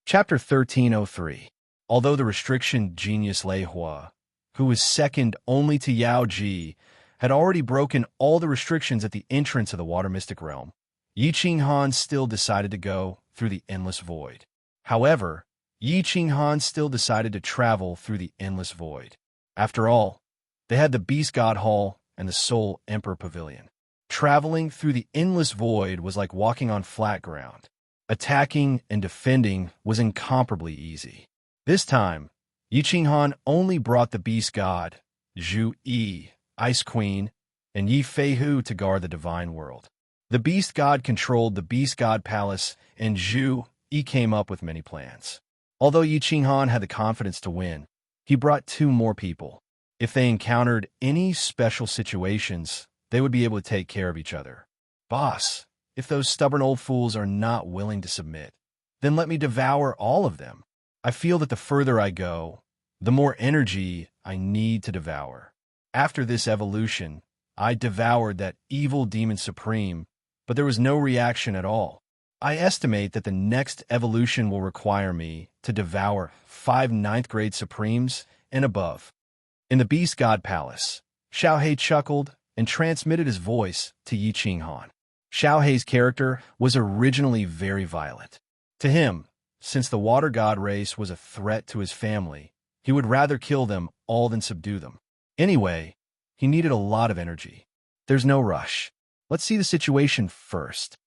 Chapter 1303. Although the restriction genius Lei Hua, who was second only to Yao Ji, had already broken all the restrictions at the entrance of the Water Mystic Realm, Yi Qinghan still decided to go through the Endless Void. However, Yi Qinghan still decided to travel through the Endless Void. After all, they had the Beast God Hall and the Soul Emperor Pavilion. Traveling through the Endless Void was like walking on flat ground. Attacking and defending was incomparably easy. This time, Yi Qinghan only brought the Beast God, Zhu Yi, Ice Queen, and Yi Feihu to guard the divine world. The beast god controlled the beast god palace, and Zhu Yi came up with many plans. Although Yi Qinghan had the confidence to win, he brought 2 more people. If they encountered any special situations, they would be able to take care of each other. Boss, if those stubborn old fools are not willing to submit, then let me devour all of them. I feel that the further I go, the more energy I need to devour. After this evolution, I devoured that evil demon supreme, but there was no reaction at all. I estimate that the next evolution will require me to devour 5 9th grade supremes and above. In the Beast God Palace, Xiaohei chuckled and transmitted his voice to Yi Qinghan. Xiaohei's character was originally very violent. To him, since the water god race was a threat to his family, he would rather kill them all than subdue them. Anyway, he needed a lot of energy. There's no rush. Let's see the situation first.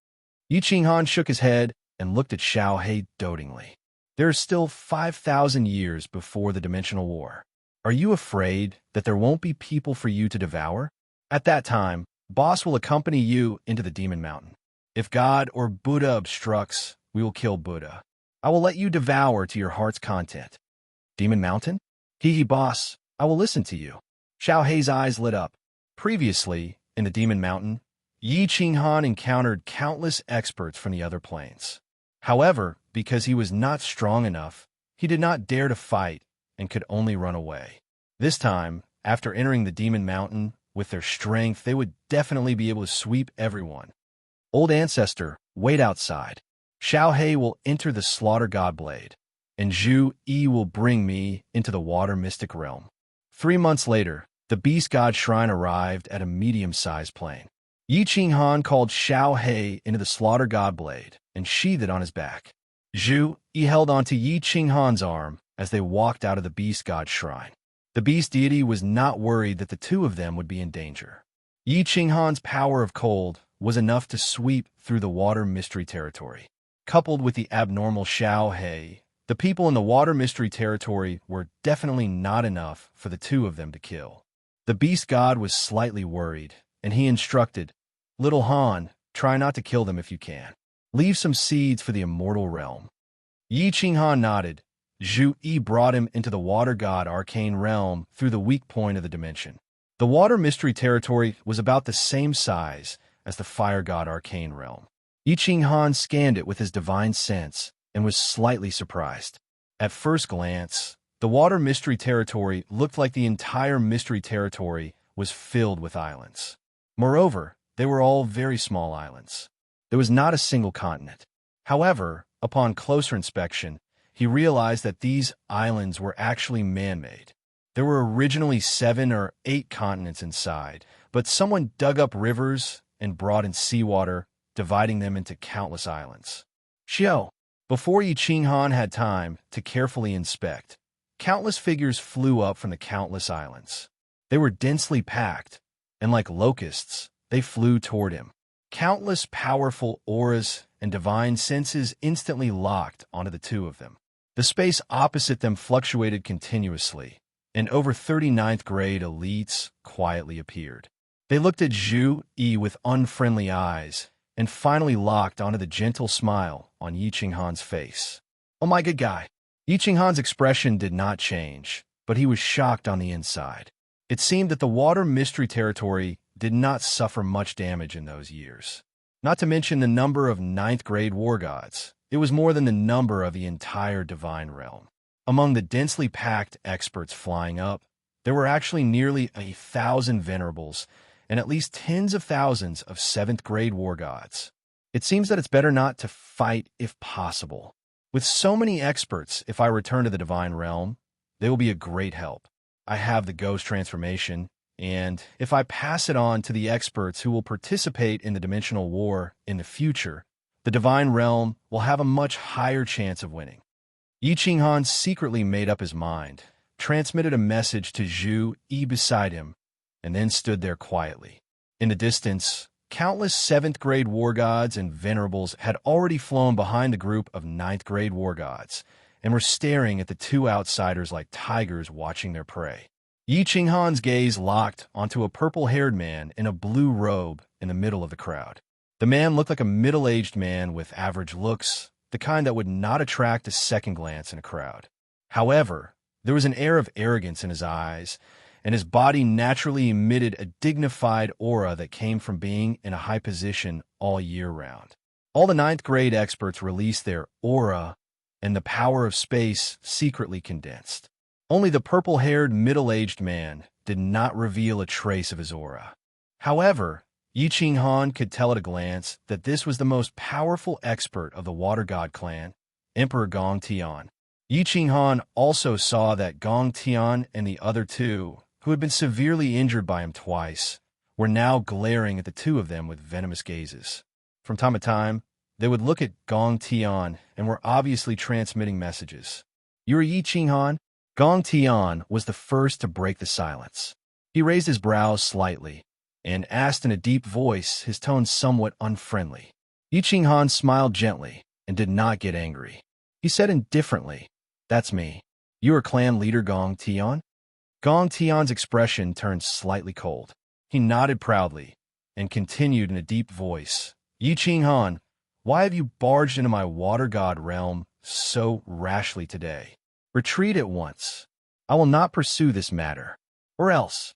Yi Qinghan shook his head and looked at Xiaohei dotingly. There is still 5,000 years before the dimensional war. Are you afraid that there won't be people for you to devour? At that time, Boss will accompany you into the Demon Mountain. If God or Buddha obstructs, we will kill Buddha. I will let you devour to your heart's content. Demon Mountain? Hee boss, I will listen to you. Xiaohei's eyes lit up. Previously, in the Demon Mountain, Yi Qinghan encountered countless experts from the other planes. However, because he was not strong enough, he did not dare to fight and could only run away. This time, after entering the Demon Mountain, with their strength, they would definitely be able to sweep everyone. Old Ancestor, wait outside. Xiaohei will enter the Slaughter God Blade, and Zhu Yi will bring me into the Water Mystic Realm. 3 months later, the Beast God Shrine arrived at a medium-sized plane. Yi Qinghan called Xiaohei into the Slaughter God Blade and sheathed it on his back. Zhu Yi held onto Yi Qinghan's arm as they walked out of the Beast God Shrine. The Beast Deity was not worried that the 2 of them would be in danger. Yi Qinghan's power of cold was enough to sweep through the Water Mystery Territory. Coupled with the abnormal Xiaohei, the people in the Water Mystery Territory were definitely not enough for the 2 of them to kill. The Beast God was slightly worried, and he instructed, Little Han, try not to kill them if you can. Leave some seeds for the immortal realm. Yi Qinghan nodded. Zhu Yi brought him into the Water God Arcane Realm through the weak point of the dimension. The Water Mystery Territory was about the same size as the Fire God Arcane Realm. Yi Qinghan scanned it with his divine sense and was slightly surprised. At first glance, the Water Mystery Territory looked like the entire Mystery Territory was filled with islands. Moreover, they were all very small islands. There was not a single continent. However, upon closer inspection, he realized that these islands were actually man-made. There were originally 7 or 8 continents inside, but someone dug up rivers and brought in seawater, dividing them into countless islands. Xiao, before Yi Qinghan had time to carefully inspect, countless figures flew up from the countless islands. They were densely packed, and like locusts, they flew toward him. Countless powerful auras and divine senses instantly locked onto the 2 of them. The space opposite them fluctuated continuously, and over 39th grade elites quietly appeared. They looked at Zhu Yi with unfriendly eyes, and finally locked onto the gentle smile on Yi Qinghan's face. Oh my good guy. Yi Qinghan's expression did not change, but he was shocked on the inside. It seemed that the Water Mystery Territory did not suffer much damage in those years. Not to mention the number of 9th grade war gods. It was more than the number of the entire divine realm. Among the densely packed experts flying up, there were actually nearly 1,000 venerables and at least tens of thousands of 7th grade war gods. It seems that it's better not to fight if possible. With so many experts, if I return to the divine realm, they will be a great help. I have the ghost transformation, and if I pass it on to the experts who will participate in the dimensional war in the future, the divine realm will have a much higher chance of winning. Yi Qinghan secretly made up his mind, transmitted a message to Zhu Yi beside him, and then stood there quietly. In the distance, countless 7th grade war gods and venerables had already flown behind the group of 9th grade war gods and were staring at the 2 outsiders like tigers watching their prey. Yi Qinghan's gaze locked onto a purple-haired man in a blue robe in the middle of the crowd. The man looked like a middle-aged man with average looks, the kind that would not attract a second glance in a crowd. However, there was an air of arrogance in his eyes, and his body naturally emitted a dignified aura that came from being in a high position all year round. All the ninth-grade experts released their aura, and the power of space secretly condensed. Only the purple-haired middle-aged man did not reveal a trace of his aura. However, Yi Qinghan could tell at a glance that this was the most powerful expert of the Water God clan, Emperor Gong Tian. Yi Qinghan also saw that Gong Tian and the other two, who had been severely injured by him twice, were now glaring at the two of them with venomous gazes. From time to time, they would look at Gong Tian and were obviously transmitting messages. "You are Yi Qinghan?" Gong Tian was the first to break the silence. He raised his brows slightly and asked in a deep voice, his tone somewhat unfriendly. Yi Qinghan smiled gently and did not get angry. He said indifferently, "That's me. You are clan leader Gong Tian?" Gong Tian's expression turned slightly cold. He nodded proudly and continued in a deep voice, "Yi Qinghan, why have you barged into my water god realm so rashly today? Retreat at once. I will not pursue this matter. Or else.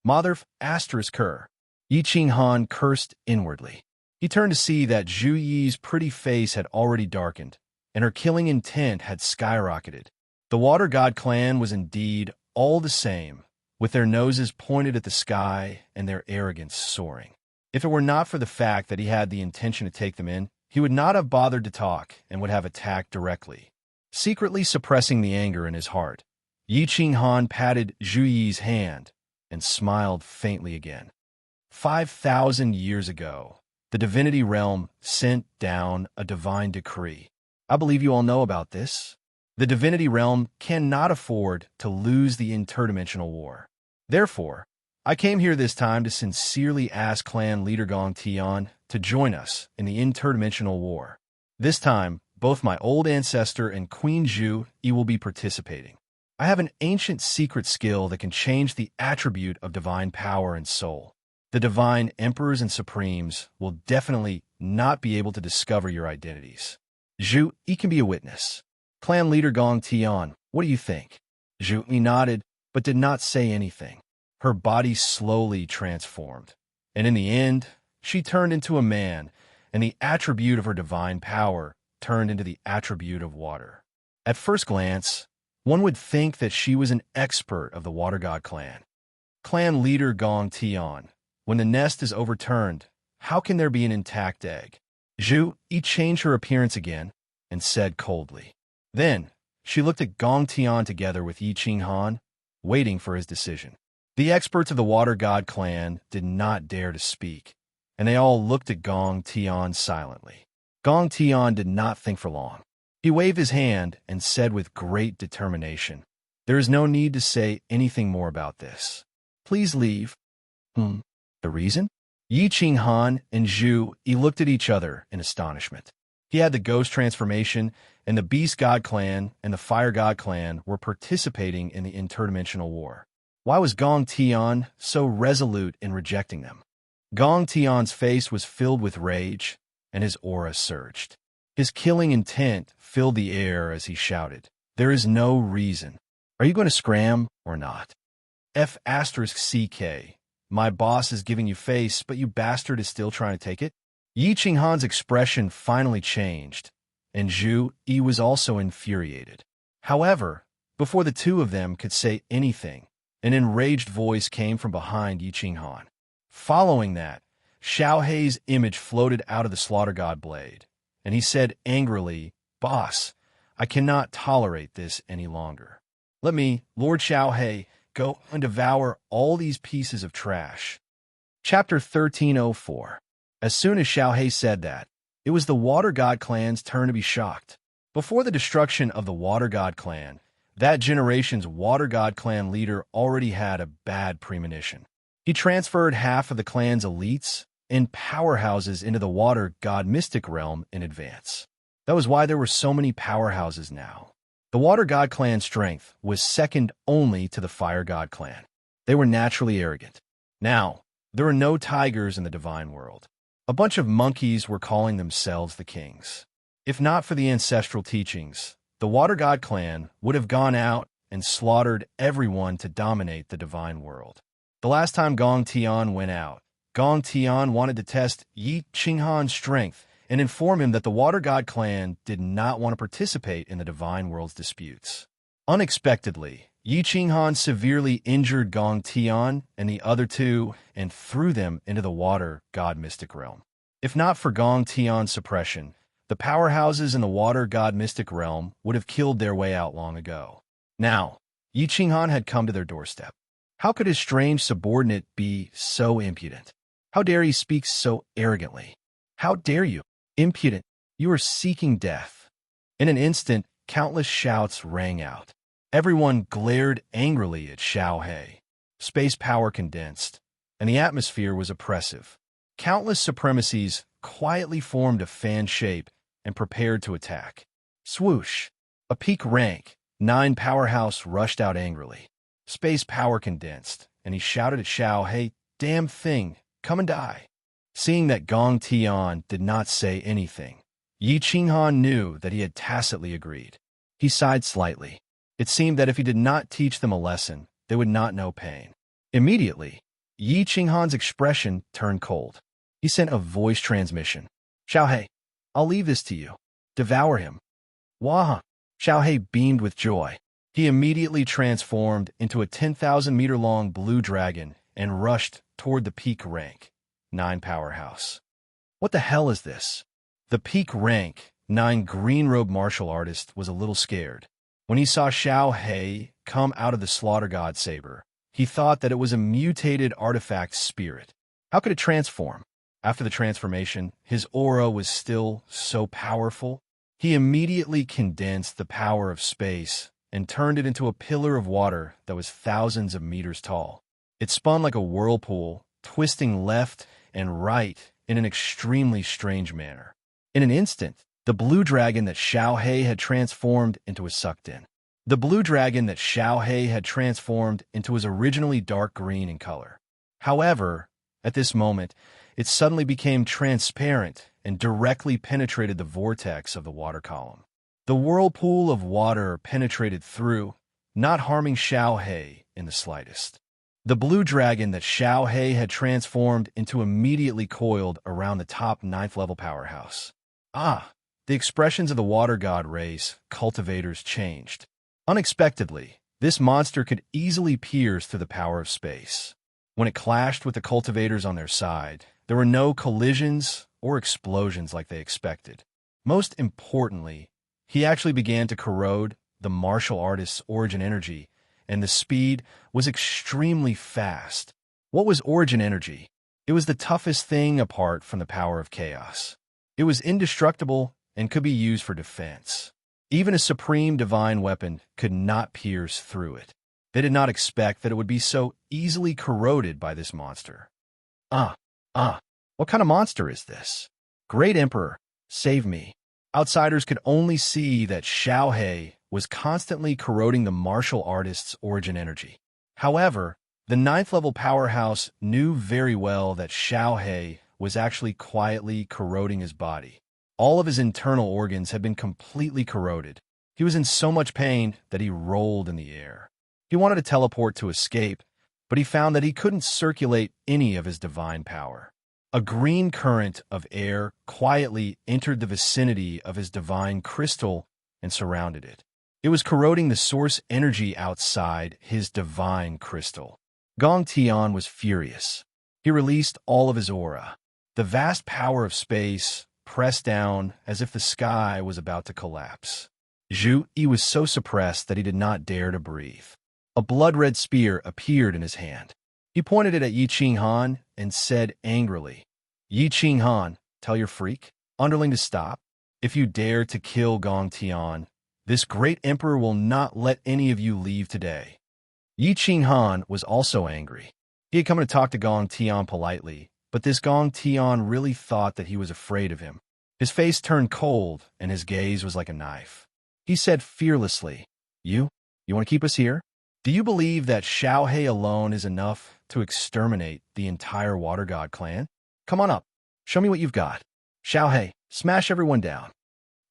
Mother asterisk her." Yi Qinghan cursed inwardly. He turned to see that Zhu Yi's pretty face had already darkened, and her killing intent had skyrocketed. The Water God clan was indeed all the same, with their noses pointed at the sky and their arrogance soaring. If it were not for the fact that he had the intention to take them in, he would not have bothered to talk and would have attacked directly. Secretly suppressing the anger in his heart, Yi Qinghan patted Zhu Yi's hand and smiled faintly again. 5,000 years ago, the divinity realm sent down a divine decree. I believe you all know about this. The divinity realm cannot afford to lose the interdimensional war. Therefore, I came here this time to sincerely ask clan leader Gong Tian to join us in the interdimensional war. This time, both my old ancestor and Queen Zhu Yi will be participating. I have an ancient secret skill that can change the attribute of divine power and soul. The divine emperors and supremes will definitely not be able to discover your identities. Zhu Yi can be a witness. Clan leader Gong Tian, what do you think? Zhu Yi nodded, but did not say anything. Her body slowly transformed, and in the end, she turned into a man, and the attribute of her divine power turned into the attribute of water. At first glance, one would think that she was an expert of the Water God clan. Clan leader Gong Tian, when the nest is overturned, how can there be an intact egg? Zhu Yi changed her appearance again and said coldly. Then, she looked at Gong Tian together with Yi Qinghan, waiting for his decision. The experts of the Water God clan did not dare to speak, and they all looked at Gong Tian silently. Gong Tian did not think for long. He waved his hand and said with great determination, "There is no need to say anything more about this. Please leave." The reason? Yi Qinghan and Zhu Yi looked at each other in astonishment. He had the ghost transformation, and the Beast God clan and the Fire God clan were participating in the interdimensional war. Why was Gong Tian so resolute in rejecting them? Gong Tian's face was filled with rage, and his aura surged. His killing intent filled the air as he shouted, "There is no reason. Are you going to scram or not? F***CK. My boss is giving you face, but you bastard is still trying to take it?" Yi Qinghan's expression finally changed, and Zhu Yi was also infuriated. However, before the two of them could say anything, an enraged voice came from behind Yi Qinghan. Following that, Xiao Hei's image floated out of the Slaughter God blade, and he said angrily, "Boss, I cannot tolerate this any longer. Let me, Lord Xiao Hei, go and devour all these pieces of trash." Chapter 1304. As soon as Xiao Hei said that, it was the Water God clan's turn to be shocked. Before the destruction of the Water God clan, that generation's Water God clan leader already had a bad premonition. He transferred half of the clan's elites and powerhouses into the Water God mystic realm in advance. That was why there were so many powerhouses now. The Water God clan's strength was second only to the Fire God clan. They were naturally arrogant. Now, there were no tigers in the divine world. A bunch of monkeys were calling themselves the kings. If not for the ancestral teachings, the Water God clan would have gone out and slaughtered everyone to dominate the divine world. The last time Gong Tian went out, Gong Tian wanted to test Yi Qinghan's strength and inform him that the Water God clan did not want to participate in the divine world's disputes. Unexpectedly, Yi Qinghan severely injured Gong Tian and the other two and threw them into the Water God mystic realm. If not for Gong Tian's suppression, the powerhouses in the Water God mystic realm would have killed their way out long ago. Now, Yi Qinghan had come to their doorstep. How could his strange subordinate be so impudent? How dare he speak so arrogantly? How dare you? Impudent, you are seeking death. In an instant, countless shouts rang out. Everyone glared angrily at Xiao He. Space power condensed, and the atmosphere was oppressive. Countless supremacies quietly formed a fan shape and prepared to attack. Swoosh! A peak rank, 9 powerhouse rushed out angrily. Space power condensed, and he shouted at Xiao He, "Damn thing, come and die." Seeing that Gong Tian did not say anything, Yi Qinghan knew that he had tacitly agreed. He sighed slightly. It seemed that if he did not teach them a lesson, they would not know pain. Immediately, Yi Qinghan's expression turned cold. He sent a voice transmission. "Xiao He, I'll leave this to you. Devour him." Wah! Xiao He beamed with joy. He immediately transformed into a 10,000-meter-long blue dragon and rushed toward the peak rank, 9 powerhouse. What the hell is this? The peak rank, 9 green-robed martial artist was a little scared. When he saw Xiao He come out of the Slaughter God saber, he thought that it was a mutated artifact spirit. How could it transform? After the transformation, his aura was still so powerful. He immediately condensed the power of space and turned it into a pillar of water that was thousands of meters tall. It spun like a whirlpool, twisting left and right in an extremely strange manner. In an instant, the blue dragon that Xiao He had transformed into was sucked in. The blue dragon that Xiao He had transformed into was originally dark green in color. However, at this moment, it suddenly became transparent and directly penetrated the vortex of the water column. The whirlpool of water penetrated through, not harming Xiao He in the slightest. The blue dragon that Xiao He had transformed into immediately coiled around the top 9th level powerhouse. The expressions of the Water God race cultivators changed. Unexpectedly, this monster could easily pierce through the power of space. When it clashed with the cultivators on their side, there were no collisions or explosions like they expected. Most importantly, he actually began to corrode the martial artist's origin energy, and the speed was extremely fast. What was origin energy? It was the toughest thing apart from the power of chaos. It was indestructible and could be used for defense. Even a supreme divine weapon could not pierce through it. They did not expect that it would be so easily corroded by this monster. What kind of monster is this? Great Emperor, save me. Outsiders could only see that Xiao He was constantly corroding the martial artist's origin energy. However, the 9th level powerhouse knew very well that Xiao He was actually quietly corroding his body. All of his internal organs had been completely corroded. He was in so much pain that he rolled in the air. He wanted to teleport to escape, but he found that he couldn't circulate any of his divine power. A green current of air quietly entered the vicinity of his divine crystal and surrounded it. It was corroding the source energy outside his divine crystal. Gong Tian was furious. He released all of his aura. The vast power of space pressed down as if the sky was about to collapse. Zhu Yi was so suppressed that he did not dare to breathe. A blood-red spear appeared in his hand. He pointed it at Yi Qinghan and said angrily, "Yi Qinghan, tell your freak underling to stop. If you dare to kill Gong Tian, this great emperor will not let any of you leave today." Yi Qinghan was also angry. He had come to talk to Gong Tian politely, but this Gong Tian really thought that he was afraid of him. His face turned cold, and his gaze was like a knife. He said fearlessly, You want to keep us here? Do you believe that Xiaohei alone is enough to exterminate the entire Water God clan? Come on up. Show me what you've got. Xiaohei, smash everyone down.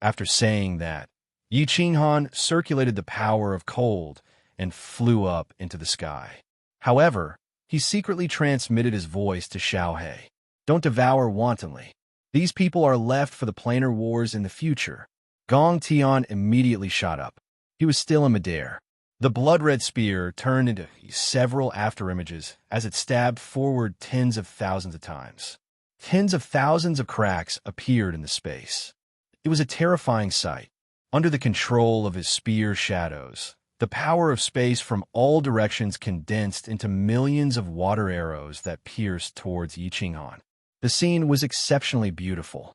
After saying that, Yi Qinghan circulated the power of cold and flew up into the sky. However, he secretly transmitted his voice to Xiaohei. Don't devour wantonly. These people are left for the planar wars in the future. Gong Tian immediately shot up. He was still in midair. The blood-red spear turned into several afterimages as it stabbed forward tens of thousands of times. Tens of thousands of cracks appeared in the space. It was a terrifying sight. Under the control of his spear shadows, the power of space from all directions condensed into millions of water arrows that pierced towards Yi Qinghan. The scene was exceptionally beautiful.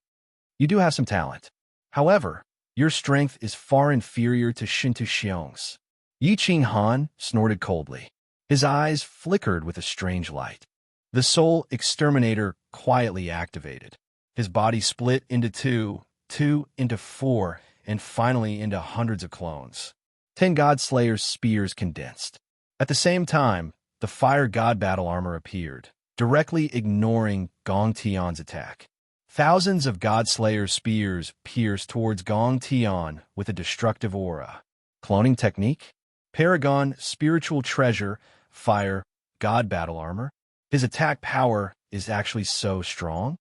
You do have some talent. However, your strength is far inferior to Shintu Xiong's. Yi Qinghan snorted coldly. His eyes flickered with a strange light. The Soul Exterminator quietly activated. His body split into two into four, and finally into hundreds of clones. 10 God Slayer's spears condensed. At the same time, the Fire God battle armor appeared, directly ignoring Gong Tian's attack. Thousands of God Slayer's spears pierced towards Gong Tian with a destructive aura. Cloning technique? Paragon Spiritual Treasure, Fire God battle armor? His attack power is actually so strong?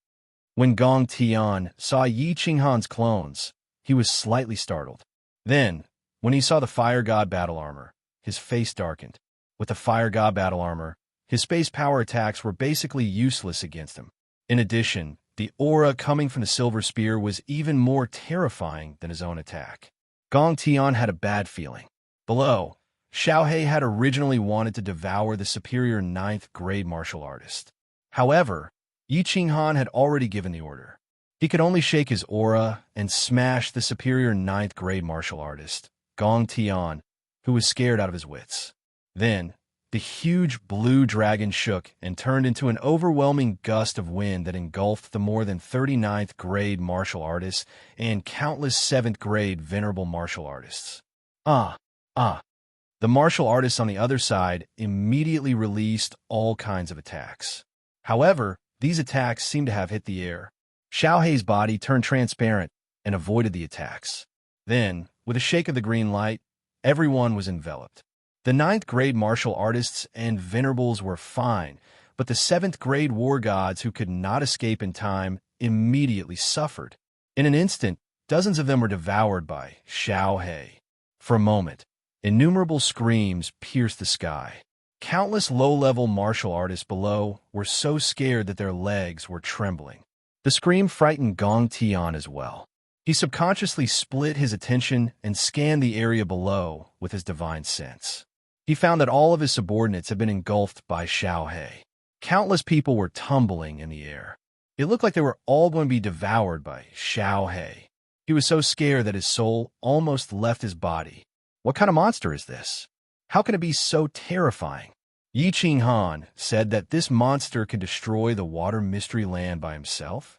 When Gong Tian saw Yi Qinghan's clones, he was slightly startled. Then, when he saw the Fire God battle armor, his face darkened. With the Fire God battle armor, his space power attacks were basically useless against him. In addition, the aura coming from the Silver Spear was even more terrifying than his own attack. Gong Tian had a bad feeling. Below, Xiaohei had originally wanted to devour the superior 9th grade martial artist. However, Yi Qinghan had already given the order. He could only shake his aura and smash the superior 9th grade martial artist, Gong Tian, who was scared out of his wits. Then, the huge blue dragon shook and turned into an overwhelming gust of wind that engulfed the more than 39th grade martial artists and countless 7th grade venerable martial artists. The martial artists on the other side immediately released all kinds of attacks. However, these attacks seemed to have hit the air. Xiaohei's body turned transparent and avoided the attacks. Then, with a shake of the green light, everyone was enveloped. The 9th grade martial artists and venerables were fine, but the 7th grade war gods who could not escape in time immediately suffered. In an instant, dozens of them were devoured by Xiaohei. For a moment, innumerable screams pierced the sky. Countless low-level martial artists below were so scared that their legs were trembling. The scream frightened Gong Tian as well. He subconsciously split his attention and scanned the area below with his divine sense. He found that all of his subordinates had been engulfed by Xiaohei. Countless people were tumbling in the air. It looked like they were all going to be devoured by Xiaohei. He was so scared that his soul almost left his body. What kind of monster is this? How can it be so terrifying? Yi Qinghan said that this monster could destroy the water mystery land by himself.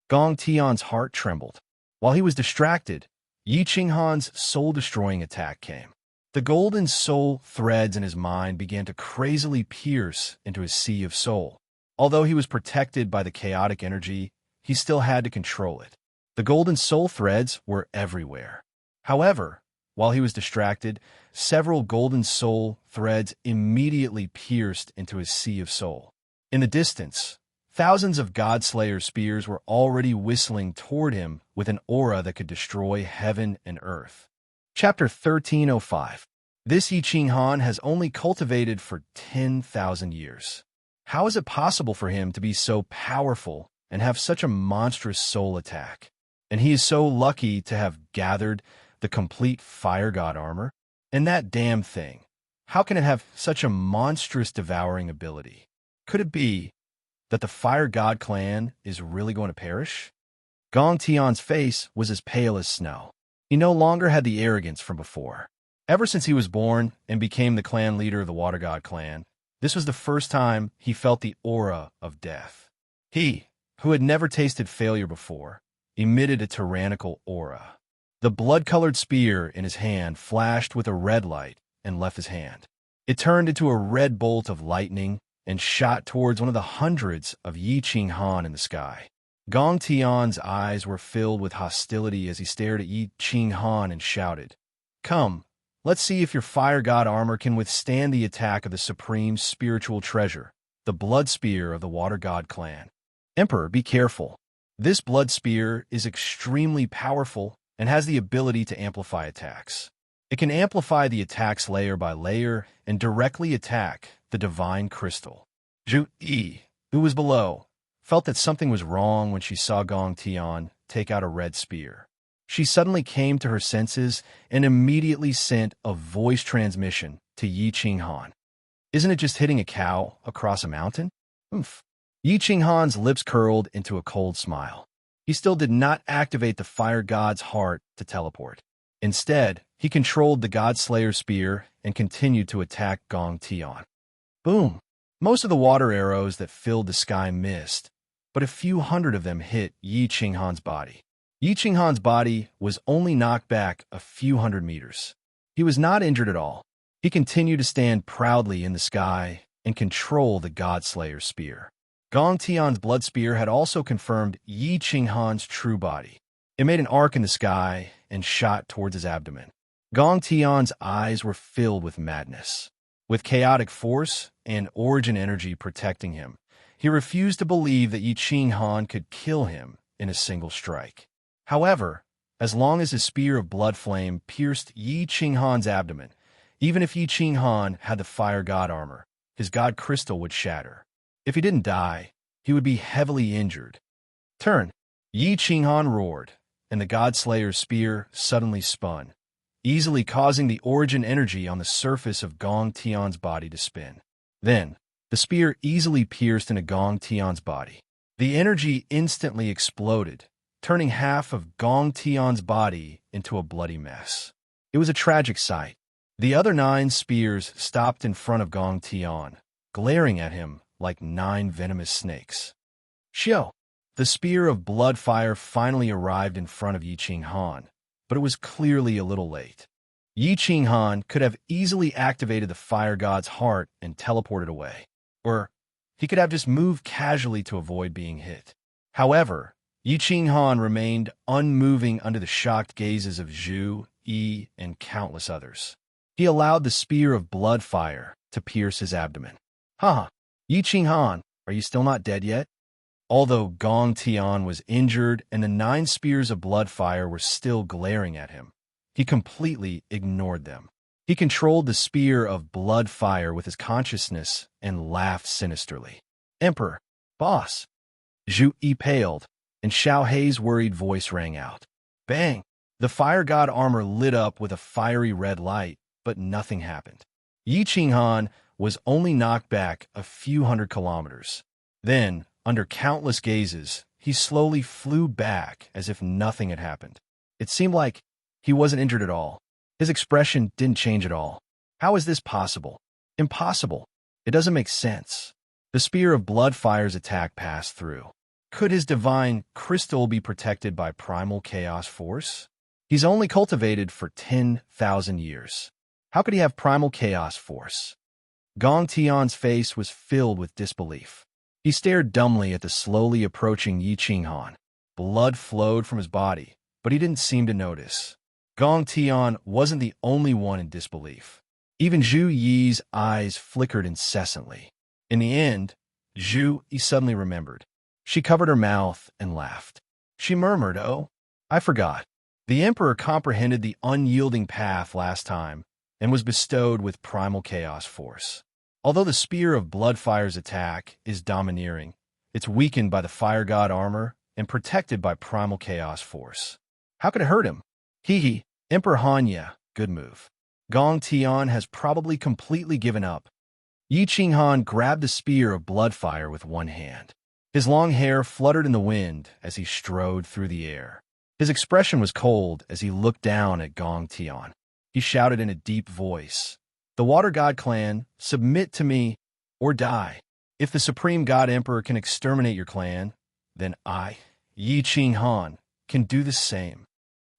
Gong Tian's heart trembled. While he was distracted, Yi Qinghan's soul-destroying attack came. The golden soul threads in his mind began to crazily pierce into his sea of soul. Although he was protected by the chaotic energy, he still had to control it. The golden soul threads were everywhere. However, while he was distracted, several golden soul threads immediately pierced into his sea of soul. In the distance, thousands of God-Slayer spears were already whistling toward him with an aura that could destroy heaven and earth. Chapter 1305. This Yi Qinghan has only cultivated for 10,000 years. How is it possible for him to be so powerful and have such a monstrous soul attack? And he is so lucky to have gathered the complete Fire God armor? And that damn thing, how can it have such a monstrous devouring ability? Could it be that the Fire God clan is really going to perish? Gong Tian's face was as pale as snow. He no longer had the arrogance from before. Ever since he was born and became the clan leader of the Water God clan, this was the first time he felt the aura of death. He, who had never tasted failure before, emitted a tyrannical aura. The blood-colored spear in his hand flashed with a red light and left his hand. It turned into a red bolt of lightning and shot towards one of the hundreds of Yi Qing Han in the sky. Gong Tian's eyes were filled with hostility as he stared at Yi Qing Han and shouted, "Come, let's see if your fire god armor can withstand the attack of the supreme spiritual treasure, the blood spear of the water god clan. Emperor, be careful. This blood spear is extremely powerful and has the ability to amplify attacks. It can amplify the attacks layer by layer and directly attack the divine crystal." Zhu Yi, who was below, felt that something was wrong when she saw Gong Tian take out a red spear. She suddenly came to her senses and immediately sent a voice transmission to Yi Qing Han. "Isn't it just hitting a cow across a mountain?" Oomph. Yi Qing Han's lips curled into a cold smile. He still did not activate the fire god's heart to teleport. Instead, he controlled the God Slayer spear and continued to attack Gong Tian. Boom! Most of the water arrows that filled the sky missed, but a few hundred of them hit Yi Qing Han's body. Yi Qing Han's body was only knocked back a few hundred meters. He was not injured at all. He continued to stand proudly in the sky and control the God Slayer spear. Gong Tian's blood spear had also confirmed Yi Qing Han's true body. It made an arc in the sky and shot towards his abdomen. Gong Tian's eyes were filled with madness. With chaotic force and origin energy protecting him, he refused to believe that Yi Qing Han could kill him in a single strike. However, as long as his spear of blood flame pierced Yi Qing Han's abdomen, even if Yi Qing Han had the fire god armor, his god crystal would shatter. If he didn't die, he would be heavily injured. Turn! Yi Qing Han roared, and the God Slayer's spear suddenly spun, easily causing the origin energy on the surface of Gong Tian's body to spin. Then, the spear easily pierced into Gong Tian's body. The energy instantly exploded, turning half of Gong Tian's body into a bloody mess. It was a tragic sight. The other 9 spears stopped in front of Gong Tian, glaring at him like 9 venomous snakes. Xiao! The spear of blood fire finally arrived in front of Yi Qing Han, but it was clearly a little late. Yi Qing Han could have easily activated the fire god's heart and teleported away, or he could have just moved casually to avoid being hit. However, Yi Qing Han remained unmoving under the shocked gazes of Zhu, Yi, and countless others. He allowed the spear of blood fire to pierce his abdomen. "Ha! Yi Qing Han, are you still not dead yet?" Although Gong Tian was injured and the 9 spears of blood fire were still glaring at him, he completely ignored them. He controlled the spear of blood fire with his consciousness and laughed sinisterly. "Emperor, boss!" Zhu Yi paled, and Xiao Hei's worried voice rang out. Bang! The fire god armor lit up with a fiery red light, but nothing happened. Yi Qing Han was only knocked back a few hundred kilometers. Then, under countless gazes, he slowly flew back as if nothing had happened. It seemed like he wasn't injured at all. His expression didn't change at all. How is this possible? Impossible. It doesn't make sense. The spear of blood fire's attack passed through. Could his divine crystal be protected by primal chaos force? He's only cultivated for 10,000 years. How could he have primal chaos force? Gong Tian's face was filled with disbelief. He stared dumbly at the slowly approaching Yi Qing Han. Blood flowed from his body, but he didn't seem to notice. Gong Tian wasn't the only one in disbelief. Even Zhu Yi's eyes flickered incessantly. In the end, Zhu Yi suddenly remembered. She covered her mouth and laughed. She murmured, "Oh, I forgot." The Emperor comprehended the unyielding path last time and was bestowed with primal chaos force. Although the spear of Bloodfire's attack is domineering, it's weakened by the fire god armor and protected by primal chaos force. How could it hurt him? Hee, Emperor Hanya, good move. Gong Tian has probably completely given up. Yi Qing Han grabbed the spear of Bloodfire with one hand. His long hair fluttered in the wind as he strode through the air. His expression was cold as he looked down at Gong Tian. He shouted in a deep voice, "The Water God clan, submit to me or die. If the Supreme God Emperor can exterminate your clan, then I, Yi Qing Han, can do the same."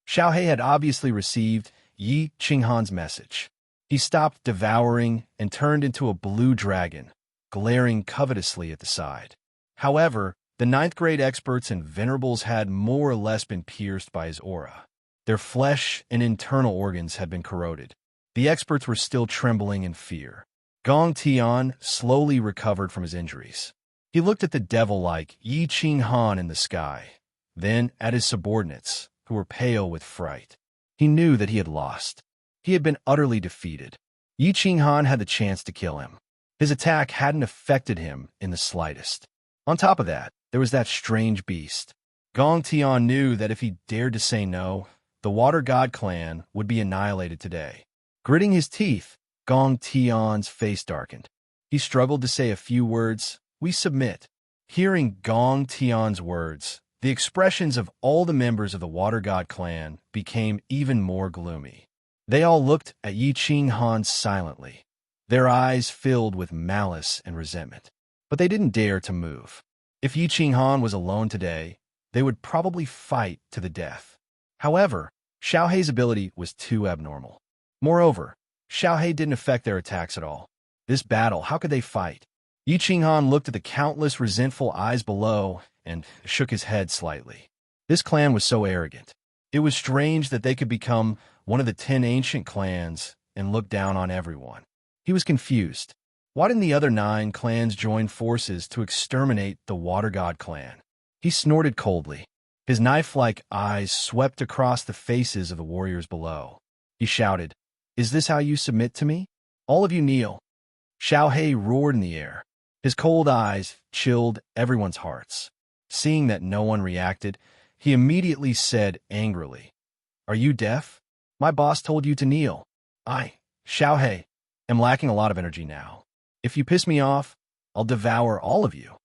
Xiao He had obviously received Yi Qinghan's message. He stopped devouring and turned into a blue dragon, glaring covetously at the side. However, the ninth-grade experts and venerables had more or less been pierced by his aura. Their flesh and internal organs had been corroded. The experts were still trembling in fear. Gong Tian slowly recovered from his injuries. He looked at the devil-like Yi Qinghan in the sky, then at his subordinates, who were pale with fright. He knew that he had lost. He had been utterly defeated. Yi Qinghan had the chance to kill him. His attack hadn't affected him in the slightest. On top of that, there was that strange beast. Gong Tian knew that if he dared to say no, the Water God clan would be annihilated today. Gritting his teeth, Gong Tian's face darkened. He struggled to say a few words, "We submit." Hearing Gong Tian's words, the expressions of all the members of the Water God clan became even more gloomy. They all looked at Yi Qinghan silently, their eyes filled with malice and resentment. But they didn't dare to move. If Yi Qinghan was alone today, they would probably fight to the death. However, Xiao He's ability was too abnormal. Moreover, Xiao He didn't affect their attacks at all. This battle, how could they fight? Yi Qinghan looked at the countless resentful eyes below and shook his head slightly. This clan was so arrogant. It was strange that they could become one of the 10 ancient clans and look down on everyone. He was confused. Why didn't the other 9 clans join forces to exterminate the Water God clan? He snorted coldly. His knife-like eyes swept across the faces of the warriors below. He shouted, "Is this how you submit to me? All of you kneel." Xiao He roared in the air. His cold eyes chilled everyone's hearts. Seeing that no one reacted, he immediately said angrily, "Are you deaf? My boss told you to kneel. I, Xiao He, am lacking a lot of energy now. If you piss me off, I'll devour all of you.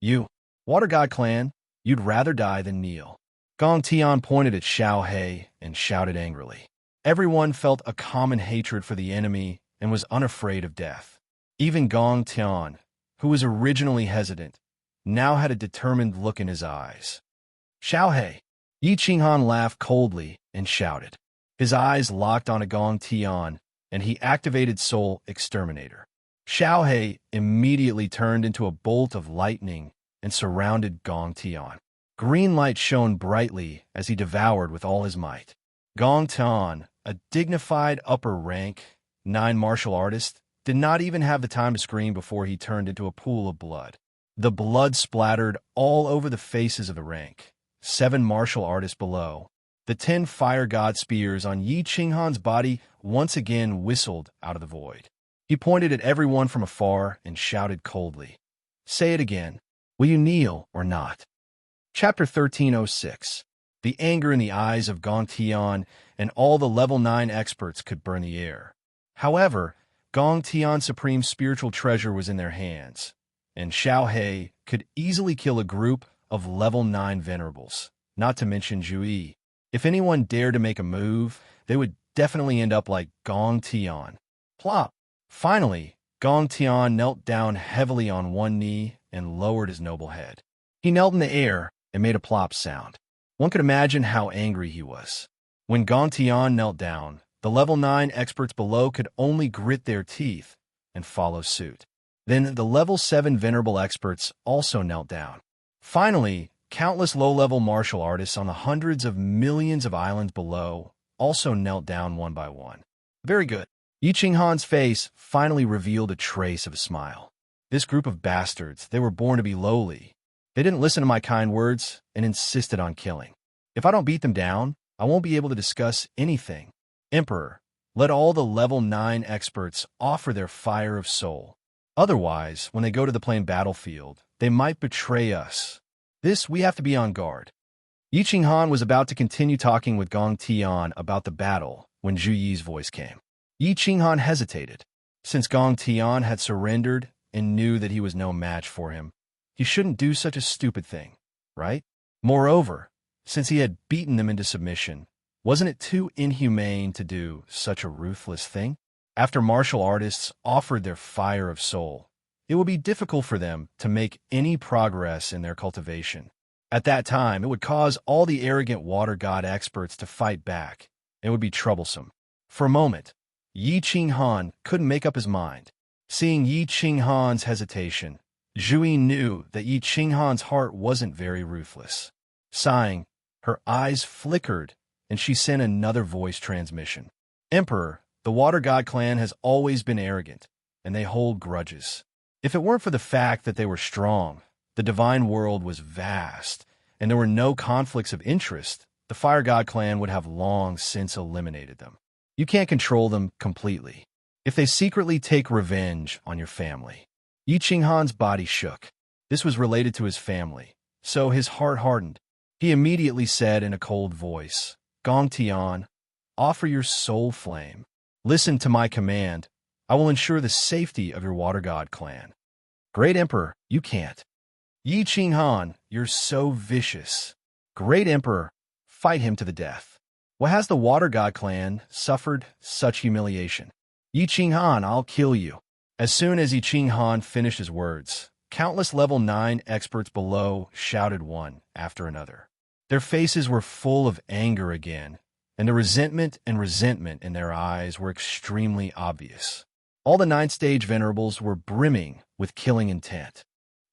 You, Water God clan, you'd rather die than kneel." Gong Tian pointed at Xiao He and shouted angrily. Everyone felt a common hatred for the enemy and was unafraid of death. Even Gong Tian, who was originally hesitant, now had a determined look in his eyes. "Xiao He!" Yi Qinghan laughed coldly and shouted. His eyes locked on a Gong Tian, and he activated Soul Exterminator. Xiao He immediately turned into a bolt of lightning and surrounded Gong Tian. Green light shone brightly as he devoured with all his might. Gong Tian, a dignified upper-rank 9 martial artist, did not even have the time to scream before he turned into a pool of blood. The blood splattered all over the faces of the rank 7 martial artists below. The 10 fire god spears on Yi Qinghan's body once again whistled out of the void. He pointed at everyone from afar and shouted coldly, "Say it again. Will you kneel or not?" Chapter 1306. The anger in the eyes of Gong Tian and all the level 9 experts could burn the air. However, Gong Tian's supreme spiritual treasure was in their hands, and Xiao He could easily kill a group of level 9 venerables, not to mention Zhu Yi. If anyone dared to make a move, they would definitely end up like Gong Tian. Plop! Finally, Gong Tian knelt down heavily on one knee and lowered his noble head. He knelt in the air and made a plop sound. One could imagine how angry he was. When Gong Tian knelt down, the level 9 experts below could only grit their teeth and follow suit. Then the level 7 venerable experts also knelt down. Finally, countless low-level martial artists on the hundreds of millions of islands below also knelt down one by one. Very good. Yi Qinghan's face finally revealed a trace of a smile. This group of bastards, they were born to be lowly. They didn't listen to my kind words and insisted on killing. If I don't beat them down, I won't be able to discuss anything. Emperor, let all the level 9 experts offer their fire of soul. Otherwise, when they go to the plain battlefield, they might betray us. This, we have to be on guard. Yi Qinghan was about to continue talking with Gong Tian about the battle when Zhu Yi's voice came. Yi Qinghan hesitated. Since Gong Tian had surrendered and knew that he was no match for him, he shouldn't do such a stupid thing, right? Moreover, since he had beaten them into submission, wasn't it too inhumane to do such a ruthless thing? After martial artists offered their fire of soul, it would be difficult for them to make any progress in their cultivation. At that time, it would cause all the arrogant water god experts to fight back. It would be troublesome. For a moment, Yi Qinghan couldn't make up his mind. Seeing Yi Qinghan's hesitation, Zhu Yi knew that Yi Qinghan's heart wasn't very ruthless. Sighing, her eyes flickered, and she sent another voice transmission. Emperor, the Water God clan has always been arrogant, and they hold grudges. If it weren't for the fact that they were strong, the divine world was vast, and there were no conflicts of interest, the Fire God clan would have long since eliminated them. You can't control them completely. If they secretly take revenge on your family. Yi Qinghan's body shook. This was related to his family, so his heart hardened. He immediately said in a cold voice, Gong Tian, offer your soul flame. Listen to my command. I will ensure the safety of your Water God clan. Great Emperor, you can't. Yi Qinghan, you're so vicious. Great Emperor, fight him to the death. Why has the Water God clan suffered such humiliation? Yi Qinghan, I'll kill you. As soon as Yi Qinghan finished his words, countless level 9 experts below shouted one after another. Their faces were full of anger again, and the resentment in their eyes were extremely obvious. All the 9th stage venerables were brimming with killing intent.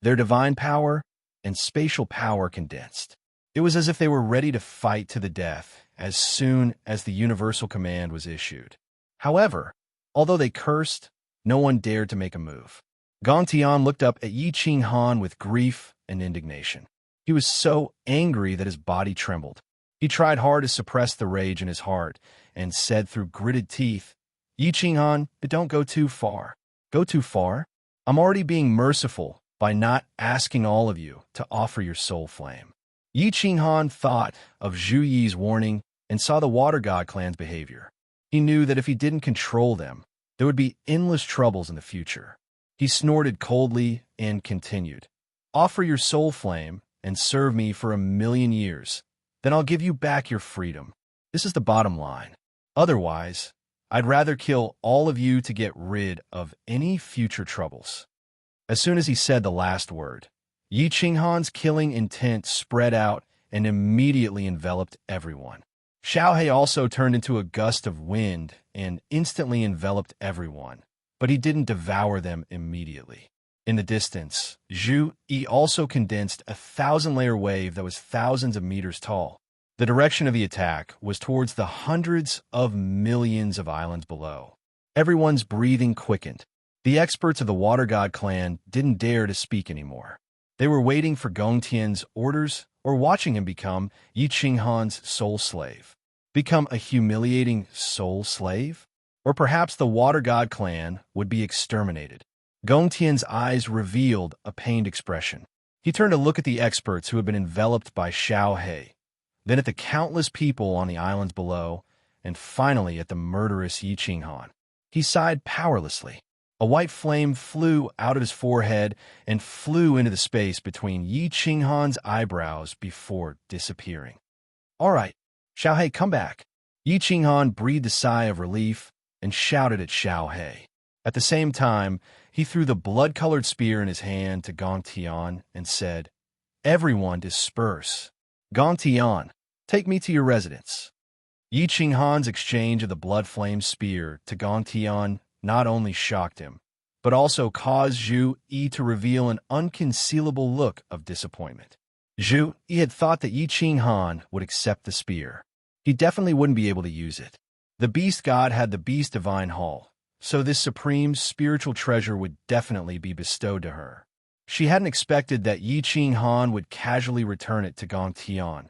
Their divine power and spatial power condensed. It was as if they were ready to fight to the death as soon as the universal command was issued. However, although they cursed, no one dared to make a move. Gong Tian looked up at Yi Qinghan with grief and indignation. He was so angry that his body trembled. He tried hard to suppress the rage in his heart and said through gritted teeth, Yi Qinghan, don't go too far. Go too far? I'm already being merciful by not asking all of you to offer your soul flame. Yi Qinghan thought of Zhu Yi's warning and saw the Water God clan's behavior. He knew that if he didn't control them, there would be endless troubles in the future. He snorted coldly and continued, offer your soul flame and serve me for 1,000,000 years. Then I'll give you back your freedom. This is the bottom line. Otherwise, I'd rather kill all of you to get rid of any future troubles. As soon as he said the last word, Yi Qinghan's killing intent spread out and immediately enveloped everyone. Xiaohe also turned into a gust of wind and instantly enveloped everyone, but he didn't devour them immediately. In the distance, Zhu Yi also condensed a 1,000-layer wave that was thousands of meters tall. The direction of the attack was towards the hundreds of millions of islands below. Everyone's breathing quickened. The experts of the Water God clan didn't dare to speak anymore. They were waiting for Gong Tian's orders or watching him become Yi Qinghan's soul slave. Become a humiliating soul slave? Or perhaps the Water God clan would be exterminated. Gong Tian's eyes revealed a pained expression. He turned to look at the experts who had been enveloped by Xiaohe, then at the countless people on the islands below, and finally at the murderous Yi Qinghan. He sighed powerlessly. A white flame flew out of his forehead and flew into the space between Yi Qinghan's eyebrows before disappearing. All right, Xiaohe, come back. Yi Qinghan breathed a sigh of relief and shouted at Xiaohe. At the same time, he threw the blood-colored spear in his hand to Gong Tian and said, everyone disperse. Gong Tian, take me to your residence. Yi Qinghan's exchange of the blood-flame spear to Gong Tian not only shocked him, but also caused Zhu Yi to reveal an unconcealable look of disappointment. Zhu Yi had thought that Yi Qinghan would accept the spear. He definitely wouldn't be able to use it. The beast god had the beast divine hull, so this supreme spiritual treasure would definitely be bestowed to her. She hadn't expected that Yi Qinghan would casually return it to Gong Tian.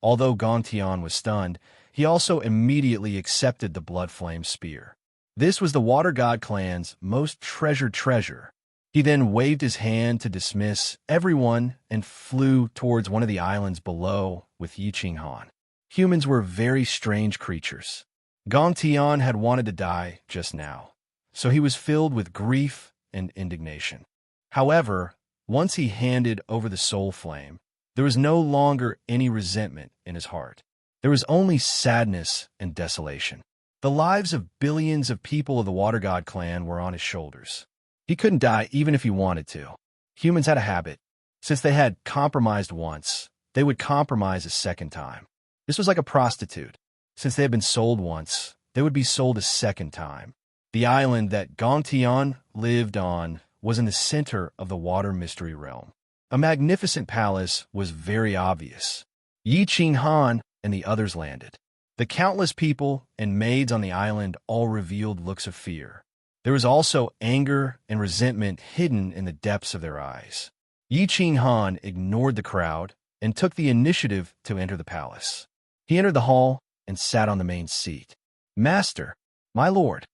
Although Gong Tian was stunned, he also immediately accepted the blood flame spear. This was the Water God clan's most treasured treasure. He then waved his hand to dismiss everyone and flew towards one of the islands below with Yi Qinghan. Humans were very strange creatures. Gong Tian had wanted to die just now, so he was filled with grief and indignation. However, once he handed over the soul flame, there was no longer any resentment in his heart. There was only sadness and desolation. The lives of billions of people of the Water God clan were on his shoulders. He couldn't die even if he wanted to. Humans had a habit. Since they had compromised once, they would compromise a second time. This was like a prostitute. Since they had been sold once, they would be sold a second time. The island that Gongtian lived on was in the center of the water mystery realm. A magnificent palace was very obvious. Yi Qinghan and the others landed. The countless people and maids on the island all revealed looks of fear. There was also anger and resentment hidden in the depths of their eyes. Yi Qinghan ignored the crowd and took the initiative to enter the palace. He entered the hall and sat on the main seat. "Master, my lord."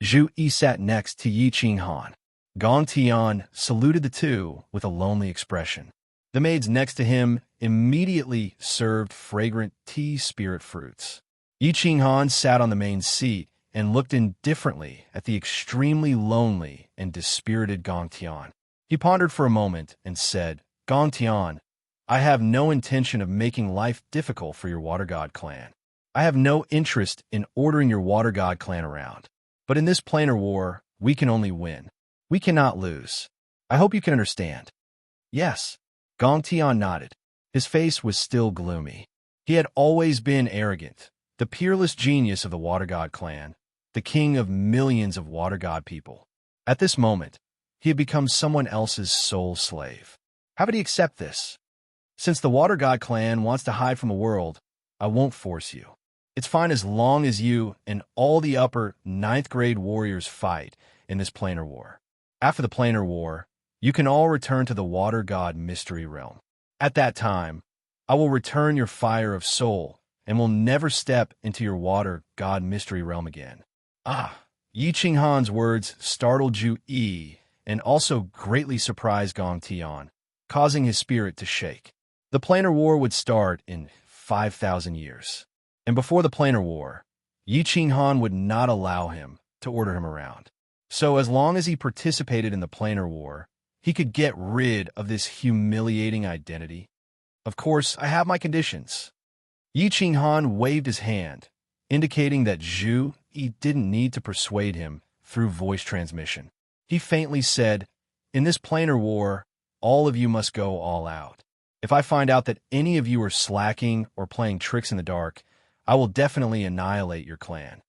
Zhu Yi sat next to Yi Qinghan. Gongtian saluted the two with a lonely expression. The maids next to him immediately served fragrant tea spirit fruits. Yi Qinghan sat on the main seat and looked indifferently at the extremely lonely and dispirited Gongtian. He pondered for a moment and said, "Gongtian, I have no intention of making life difficult for your Water God clan. I have no interest in ordering your Water God clan around. But in this planar war, we can only win. We cannot lose. I hope you can understand." "Yes." Gongtian nodded. His face was still gloomy. He had always been arrogant, the peerless genius of the Water God clan, the king of millions of Water God people. At this moment, he had become someone else's sole slave. How would he accept this? "Since the Water God clan wants to hide from the world, I won't force you. It's fine as long as you and all the upper 9th grade warriors fight in this planar war. After the planar war, you can all return to the Water God mystery realm. At that time, I will return your fire of soul and will never step into your Water God mystery realm again." Yi Qinghan's words startled Zhu Yi and also greatly surprised Gongtian, causing his spirit to shake. The planar war would start in 5,000 years. And before the planar war, Yi Qinghan would not allow him to order him around. So as long as he participated in the planar war, he could get rid of this humiliating identity. "Of course, I have my conditions." Yi Qinghan waved his hand, indicating that Zhu Yi didn't need to persuade him through voice transmission. He faintly said, "In this planar war, all of you must go all out. If I find out that any of you are slacking or playing tricks in the dark, I will definitely annihilate your clan."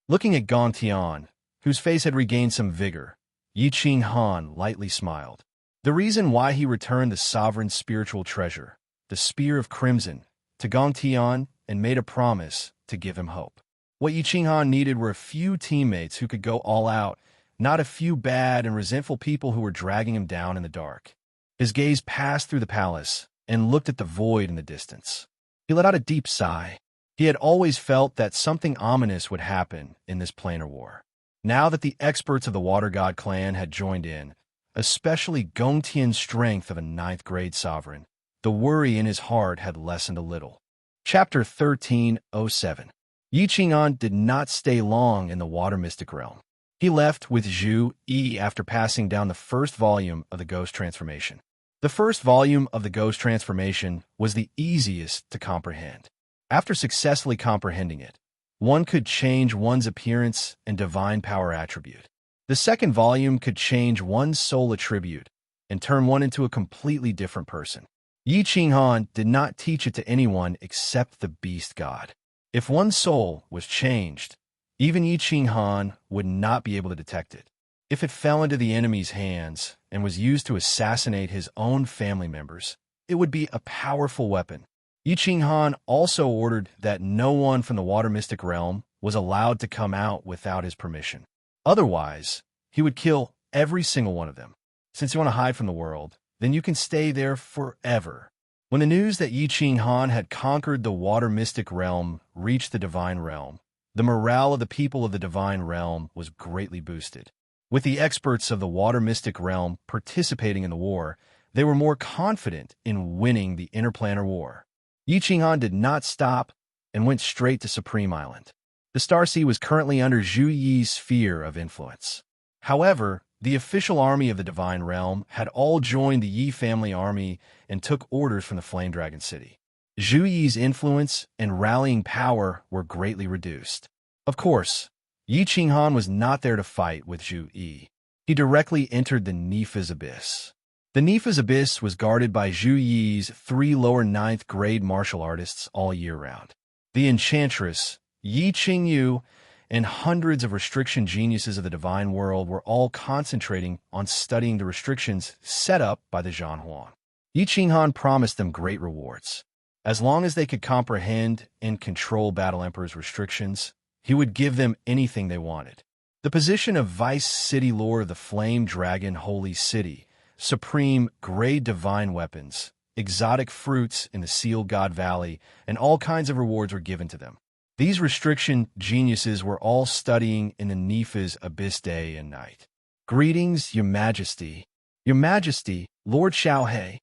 Looking at Gongtian, whose face had regained some vigor, Yi Qinghan lightly smiled. The reason why he returned the sovereign's spiritual treasure, the Spear of Crimson, to Gongtian and made a promise to give him hope. What Yi Qinghan needed were a few teammates who could go all out, not a few bad and resentful people who were dragging him down in the dark. His gaze passed through the palace and looked at the void in the distance. He let out a deep sigh. He had always felt that something ominous would happen in this planar war. Now that the experts of the Water God clan had joined in, especially Gongtian's strength of a 9th grade sovereign, the worry in his heart had lessened a little. Chapter 1307. Yi Qinghan did not stay long in the Water Mystic realm. He left with Zhu Yi after passing down the first volume of the Ghost Transformation. The first volume of the Ghost Transformation was the easiest to comprehend. After successfully comprehending it, one could change one's appearance and divine power attribute. The second volume could change one's soul attribute and turn one into a completely different person. Yi Qinghan did not teach it to anyone except the Beast God. If one's soul was changed, even Yi Qinghan would not be able to detect it. If it fell into the enemy's hands and was used to assassinate his own family members, it would be a powerful weapon. Yi Qinghan also ordered that no one from the Water Mystic realm was allowed to come out without his permission. Otherwise, he would kill every single one of them. Since you want to hide from the world, then you can stay there forever. When the news that Yi Qinghan had conquered the Water Mystic realm reached the Divine realm, the morale of the people of the Divine realm was greatly boosted. With the experts of the Water Mystic realm participating in the war, they were more confident in winning the interplanar war. Yi Qinghan did not stop and went straight to Supreme Island. The Starseed was currently under Zhu Yi's sphere of influence. However, the official army of the Divine Realm had all joined the Yi family army and took orders from the Flame Dragon City. Zhu Yi's influence and rallying power were greatly reduced. Of course, Yi Qinghan was not there to fight with Zhu Yi. He directly entered the Nifa's abyss. The Nifa's Abyss was guarded by Zhu Yi's 3 lower ninth-grade martial artists all year round. The Enchantress, Yi Qingyu, and hundreds of restriction geniuses of the divine world were all concentrating on studying the restrictions set up by the Zhanhuan. Yi Qinghan promised them great rewards. As long as they could comprehend and control Battle Emperor's restrictions, he would give them anything they wanted. The position of Vice City Lord of the Flame Dragon Holy City, supreme grade divine weapons, exotic fruits in the Sealed God Valley, and all kinds of rewards were given to them. These restriction geniuses were all studying in the Nifa's Abyss day and night. Greetings, Your Majesty. Your Majesty, Lord Xiaohe.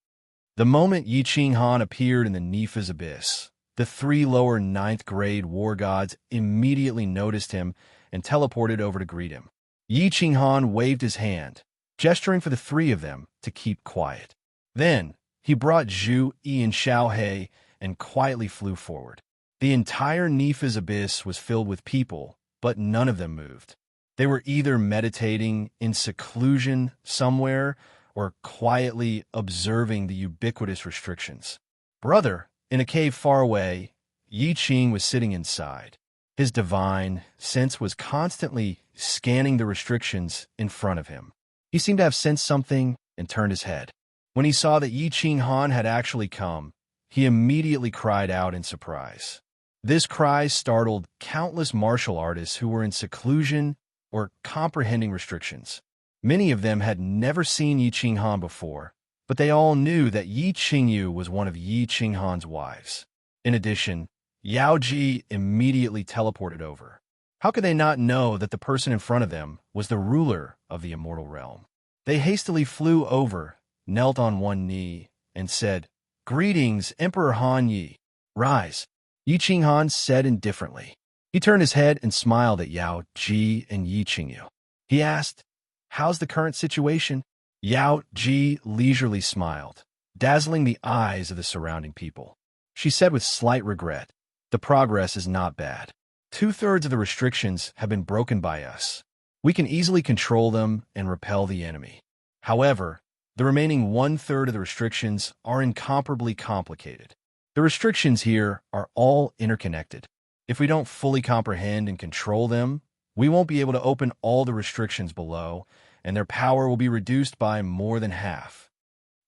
The moment Yi Qinghan appeared in the Nifa's Abyss, the 3 lower ninth-grade war gods immediately noticed him and teleported over to greet him. Yi Qinghan waved his hand, gesturing for the 3 of them to keep quiet. Then, he brought Zhu Yi and Xiaohe and quietly flew forward. The entire Nifa's Abyss was filled with people, but none of them moved. They were either meditating in seclusion somewhere or quietly observing the ubiquitous restrictions. Brother, in a cave far away, Yi Qing was sitting inside. His divine sense was constantly scanning the restrictions in front of him. He seemed to have sensed something and turned his head. When he saw that Yi Qinghan had actually come, he immediately cried out in surprise. This cry startled countless martial artists who were in seclusion or comprehending restrictions. Many of them had never seen Yi Qinghan before, but they all knew that Yi Qingyu was one of Yi Qinghan's wives. In addition, Yao Ji immediately teleported over. How could they not know that the person in front of them was the ruler of the immortal realm? They hastily flew over, knelt on one knee, and said, "Greetings, Emperor Han Yi. Rise." Yi Qinghan said indifferently. He turned his head and smiled at Yao Ji and Yi Qingyu. He asked, "How's the current situation?" Yao Ji leisurely smiled, dazzling the eyes of the surrounding people. She said with slight regret, "The progress is not bad. 2/3 of the restrictions have been broken by us. We can easily control them and repel the enemy. However, the remaining 1/3 of the restrictions are incomparably complicated. The restrictions here are all interconnected. If we don't fully comprehend and control them, we won't be able to open all the restrictions below, and their power will be reduced by more than half."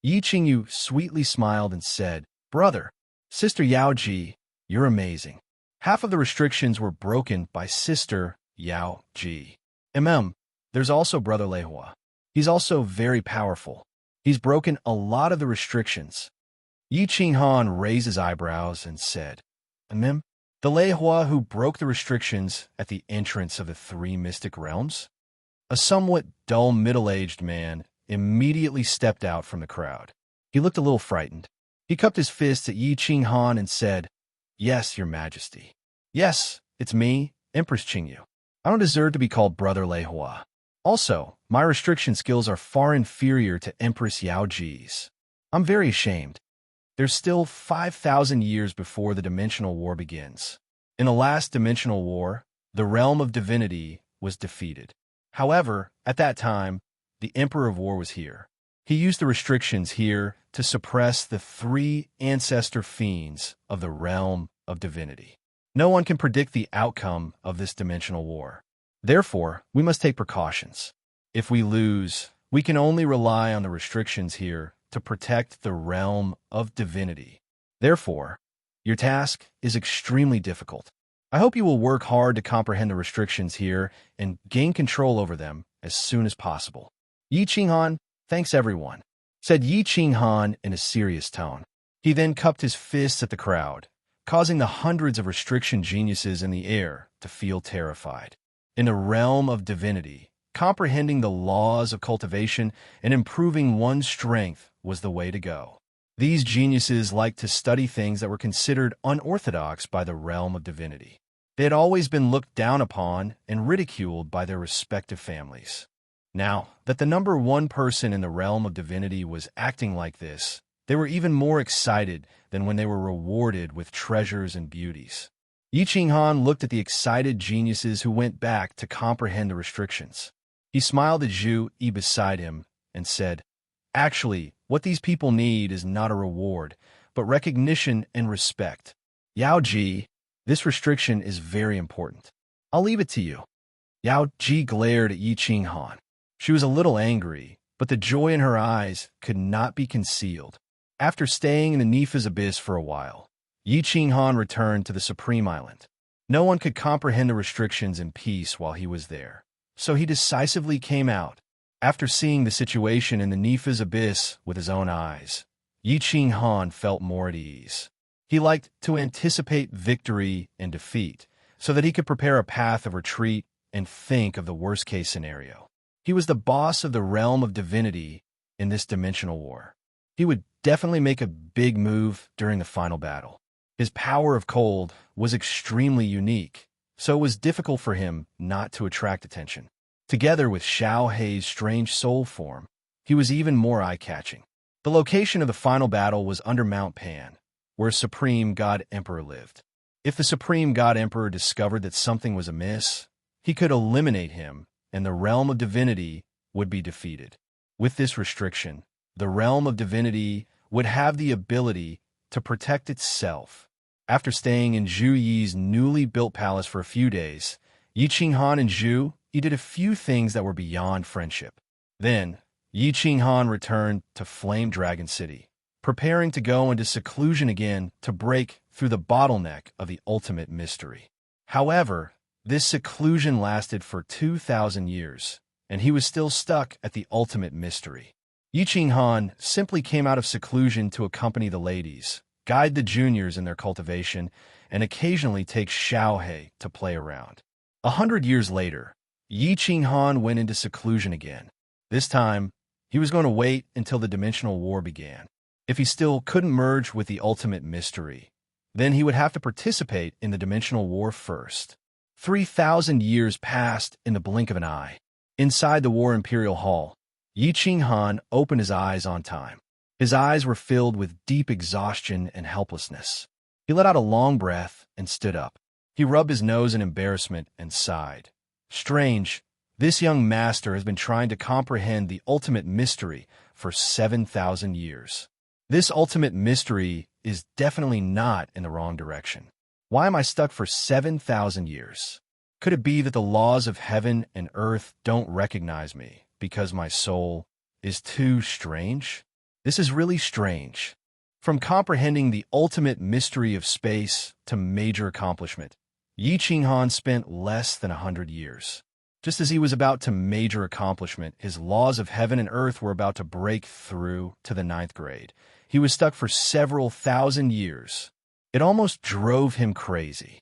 Yi Qingyu sweetly smiled and said, "Brother, Sister Yao Ji, you're amazing. Half of the restrictions were broken by Sister Yao Ji. There's also Brother Leihua. He's also very powerful. He's broken a lot of the restrictions." Yi Qinghan raised his eyebrows and said, "The Leihua who broke the restrictions at the entrance of the 3 mystic realms?" A somewhat dull middle-aged man immediately stepped out from the crowd. He looked a little frightened. He cupped his fists at Yi Qinghan and said, "Yes, Your Majesty. Yes, it's me, Empress Qingyu. I don't deserve to be called Brother Leihua. Also, my restriction skills are far inferior to Empress Yao Ji's. I'm very ashamed. There's still 5,000 years before the dimensional war begins. In the last dimensional war, the realm of divinity was defeated. However, at that time, the Emperor of War was here. He used the restrictions here to suppress the 3 ancestor fiends of the realm of divinity. No one can predict the outcome of this dimensional war. Therefore, we must take precautions. If we lose, we can only rely on the restrictions here to protect the realm of divinity. Therefore, your task is extremely difficult. I hope you will work hard to comprehend the restrictions here and gain control over them as soon as possible." Yi Qinghan, "Thanks everyone," said Yi Qinghan in a serious tone. He then cupped his fists at the crowd, causing the hundreds of restriction geniuses in the air to feel terrified. In the realm of divinity, comprehending the laws of cultivation and improving one's strength was the way to go. These geniuses liked to study things that were considered unorthodox by the realm of divinity. They had always been looked down upon and ridiculed by their respective families. Now that the number 1 person in the realm of divinity was acting like this, they were even more excited than when they were rewarded with treasures and beauties. Yi Qinghan looked at the excited geniuses who went back to comprehend the restrictions. He smiled at Zhu Yi beside him and said, Actually, what these people need is not a reward, but recognition and respect. Yao Ji, this restriction is very important. I'll leave it to you. Yao Ji glared at Yi Qing Han. She was a little angry, but the joy in her eyes could not be concealed. After staying in the Nifa's abyss for a while, Yi Qing Han returned to the Supreme Island. No one could comprehend the restrictions in peace while he was there, so he decisively came out. After seeing the situation in the Nifa's abyss with his own eyes, Yi Qing Han felt more at ease. He liked to anticipate victory and defeat, so that he could prepare a path of retreat and think of the worst-case scenario. He was the boss of the realm of divinity in this dimensional war. He would definitely make a big move during the final battle. His power of cold was extremely unique, so it was difficult for him not to attract attention. Together with Xiao Hei's strange soul form, he was even more eye-catching. The location of the final battle was under Mount Pan, where Supreme God Emperor lived. If the Supreme God Emperor discovered that something was amiss, he could eliminate him, and the realm of divinity would be defeated. With this restriction, the realm of divinity would have the ability to protect itself. After staying in Zhu Yi's newly built palace for a few days, Yi Qing Han and Zhu Yi did a few things that were beyond friendship. Then, Yi Qing Han returned to Flame Dragon City, preparing to go into seclusion again to break through the bottleneck of the ultimate mystery. However, this seclusion lasted for 2,000 years, and he was still stuck at the ultimate mystery. Yi Qing Han simply came out of seclusion to accompany the ladies, guide the juniors in their cultivation, and occasionally take Xiao Hei to play around. 100 years later, Yi Qing Han went into seclusion again. This time, he was going to wait until the dimensional war began. If he still couldn't merge with the ultimate mystery, then he would have to participate in the dimensional war first. 3,000 years passed in the blink of an eye. Inside the War Imperial Hall, Yi Qing Han opened his eyes on time. His eyes were filled with deep exhaustion and helplessness. He let out a long breath and stood up. He rubbed his nose in embarrassment and sighed. Strange, this young master has been trying to comprehend the ultimate mystery for 7,000 years. This ultimate mystery is definitely not in the wrong direction. Why am I stuck for 7,000 years? Could it be that the laws of heaven and earth don't recognize me because my soul is too strange? This is really strange. From comprehending the ultimate mystery of space to major accomplishment, Yi Qing Han spent less than 100 years. Just as he was about to major accomplishment, his laws of heaven and earth were about to break through to the 9th grade. He was stuck for several thousand years. It almost drove him crazy.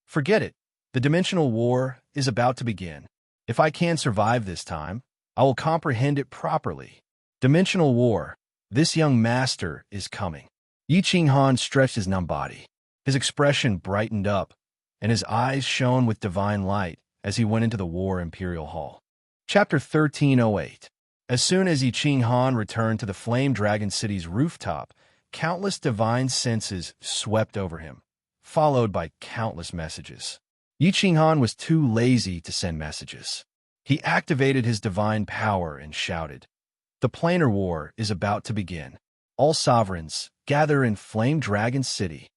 Forget it. The dimensional war is about to begin. If I can survive this time, I will comprehend it properly. Dimensional war. This young master is coming. Yi Qing Han stretched his numb body. His expression brightened up, and his eyes shone with divine light as he went into the War Imperial Hall. Chapter 1308. As soon as Yi Qing Han returned to the Flame Dragon City's rooftop, countless divine senses swept over him, followed by countless messages. Yi Qing Han was too lazy to send messages. He activated his divine power and shouted, "The planar war is about to begin. All sovereigns, gather in Flame Dragon City."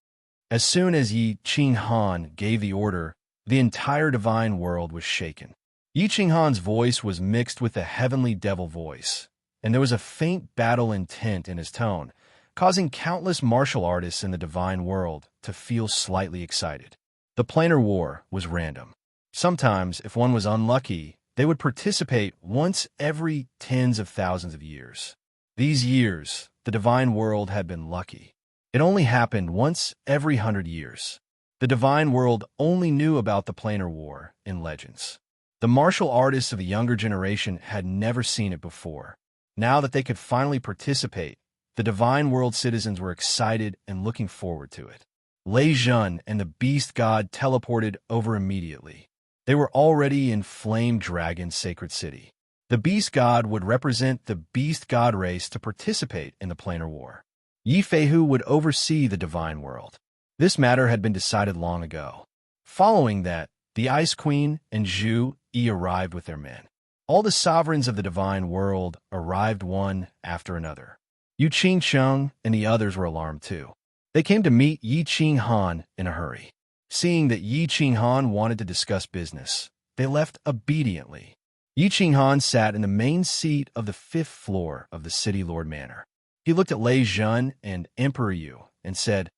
As soon as Yi Qing Han gave the order, the entire divine world was shaken. Yi Qing Han's voice was mixed with the heavenly devil voice, and there was a faint battle intent in his tone, causing countless martial artists in the divine world to feel slightly excited. The planar war was random. Sometimes, if one was unlucky, they would participate once every tens of thousands of years. These years, the divine world had been lucky. It only happened once every 100 years. The divine world only knew about the planar war in legends. The martial artists of the younger generation had never seen it before. Now that they could finally participate, the divine world citizens were excited and looking forward to it. Lei Zhen and the beast god teleported over immediately. They were already in Flame Dragon Sacred City. The beast god would represent the beast god race to participate in the planar war. Yi Feihu would oversee the divine world. This matter had been decided long ago. Following that, the Ice Queen and Zhu Yi arrived with their men. All the sovereigns of the divine world arrived one after another. Yu Qingsheng and the others were alarmed too. They came to meet Yi Qinghan in a hurry. Seeing that Yi Qinghan wanted to discuss business, they left obediently. Yi Qinghan sat in the main seat of the 5th floor of the City Lord Manor. He looked at Lei Zhen and Emperor Yu and said,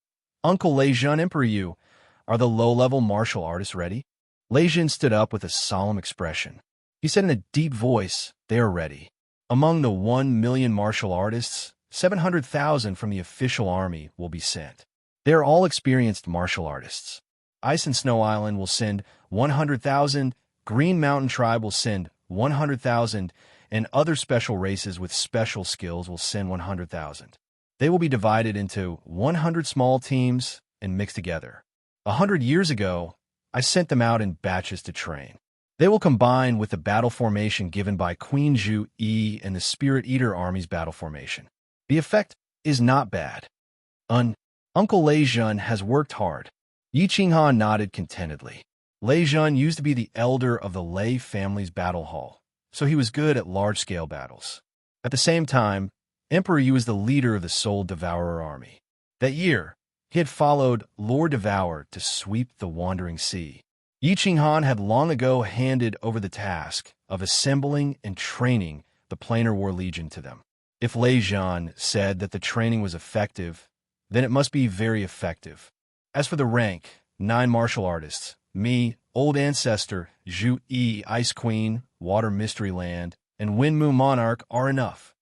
"Uncle Lei Zhen, Emperor Yu, are the low-level martial artists ready?" Lei Zhen stood up with a solemn expression. He said in a deep voice, "They are ready. Among the 1 million martial artists, 700,000 from the official army will be sent. They are all experienced martial artists. Ice and Snow Island will send 100,000, Green Mountain Tribe will send 100,000, and other special races with special skills will send 100,000. They will be divided into 100 small teams and mixed together. 100 years ago, I sent them out in batches to train. They will combine with the battle formation given by Queen Zhu Yi and the Spirit Eater Army's battle formation. The effect is not bad. Uncle Lei Zhen has worked hard." Yi Qinghan nodded contentedly. Lei Zhen used to be the elder of the Lei family's battle hall, so he was good at large-scale battles. At the same time, Emperor Yu was the leader of the Soul Devourer army. That year, he had followed Lord Devour to sweep the Wandering Sea. Yi Qinghan had long ago handed over the task of assembling and training the Planar War Legion to them. If Lei Zhen said that the training was effective, then it must be very effective. As for the rank, 9 martial artists, me, Old Ancestor, Zhu Yi, Ice Queen, Water Mystery Land, and Wind Moon Monarch are enough.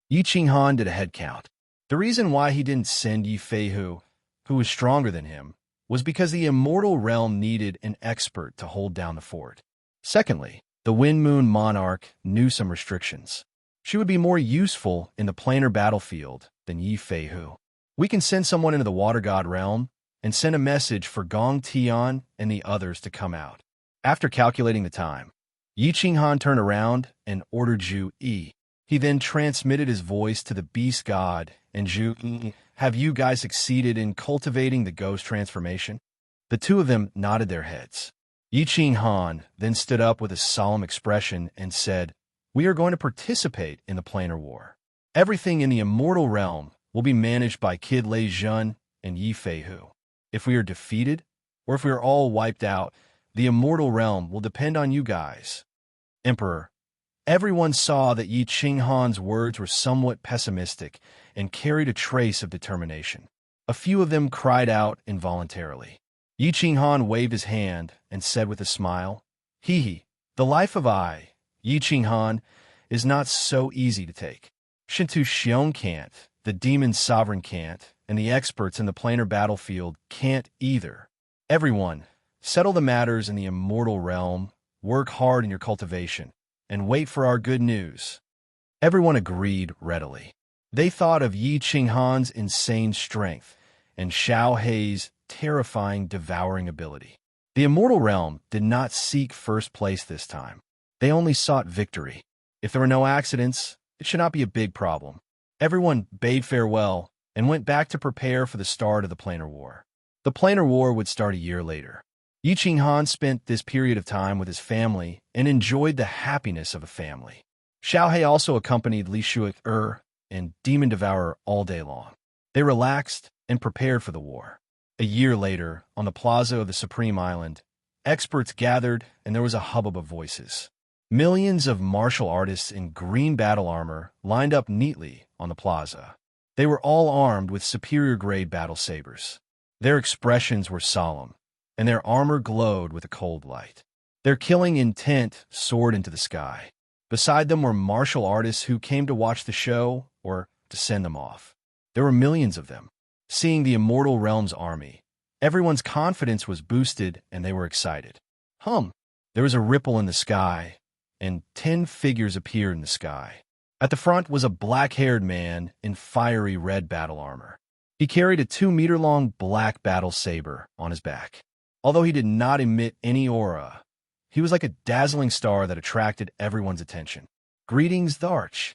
Yi Qinghan did a head count. The reason why he didn't send Yi Feihu, who was stronger than him, was because the immortal realm needed an expert to hold down the fort. Secondly, the Wind Moon Monarch knew some restrictions. She would be more useful in the planar battlefield than Yi Feihu. We can send someone into the Water God realm and send a message for Gong Tian and the others to come out. After calculating the time, Yi Qinghan turned around and ordered Zhu Yi. He then transmitted his voice to the Beast God, and Zhu Yi, "Have you guys succeeded in cultivating the ghost transformation?" The two of them nodded their heads. Yi Qinghan then stood up with a solemn expression and said, "We are going to participate in the planar war. Everything in the immortal realm will be managed by Kid Lei Zhen and Yi Feihu. If we are defeated, or if we are all wiped out, the immortal realm will depend on you guys." Emperor, everyone saw that Yi Qinghan's words were somewhat pessimistic and carried a trace of determination. A few of them cried out involuntarily. Yi Qinghan waved his hand and said with a smile, "Hee, the life of Yi Qinghan, is not so easy to take. Shintu Xiong can't, the demon sovereign can't, and the experts in the planar battlefield can't either. Everyone, settle the matters in the immortal realm, work hard in your cultivation, and wait for our good news." Everyone agreed readily. They thought of Yi Qinghan's insane strength and Xiao Hei's terrifying devouring ability. The immortal realm did not seek first place this time. They only sought victory. If there were no accidents, it should not be a big problem. Everyone bade farewell and went back to prepare for the start of the planar war. The planar war would start a year later. Yi Qinghan spent this period of time with his family and enjoyed the happiness of a family. Xiao Hei also accompanied Li Shu'er and Demon Devourer all day long. They relaxed and prepared for the war. A year later, on the plaza of the Supreme Island, experts gathered and there was a hubbub of voices. Millions of martial artists in green battle armor lined up neatly on the plaza. They were all armed with superior-grade battle sabers. Their expressions were solemn, and their armor glowed with a cold light. Their killing intent soared into the sky. Beside them were martial artists who came to watch the show or to send them off. There were millions of them. Seeing the Immortal Realms army, everyone's confidence was boosted and they were excited. There was a ripple in the sky, and 10 figures appeared in the sky. At the front was a black-haired man in fiery red battle armor. He carried a 2-meter-long black battle saber on his back. Although he did not emit any aura, he was like a dazzling star that attracted everyone's attention. "Greetings, Tharch."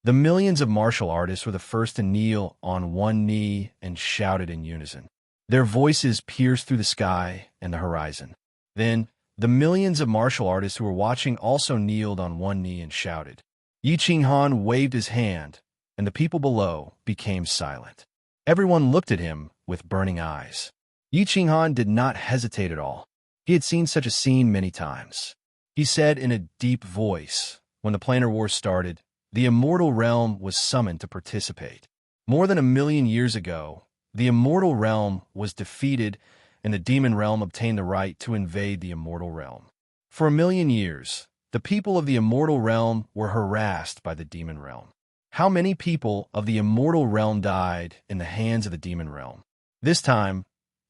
The millions of martial artists were the first to kneel on one knee and shouted in unison. Their voices pierced through the sky and the horizon. Then, The millions of martial artists who were watching also kneeled on one knee and shouted. Yi Qinghan waved his hand, and the people below became silent. Everyone looked at him with burning eyes. Yi Qinghan did not hesitate at all. He had seen such a scene many times. He said in a deep voice, when the planar war started, the immortal realm was summoned to participate. More than 1,000,000 years ago, the immortal realm was defeated and the demon realm obtained the right to invade the immortal realm. For 1,000,000 years, the people of the immortal realm were harassed by the demon realm. How many people of the immortal realm died in the hands of the demon realm? This time,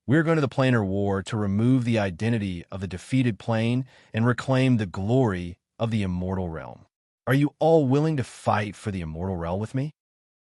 we're going to the planar war to remove the identity of the defeated plane and reclaim the glory of the immortal realm. Are you all willing to fight for the immortal realm with me?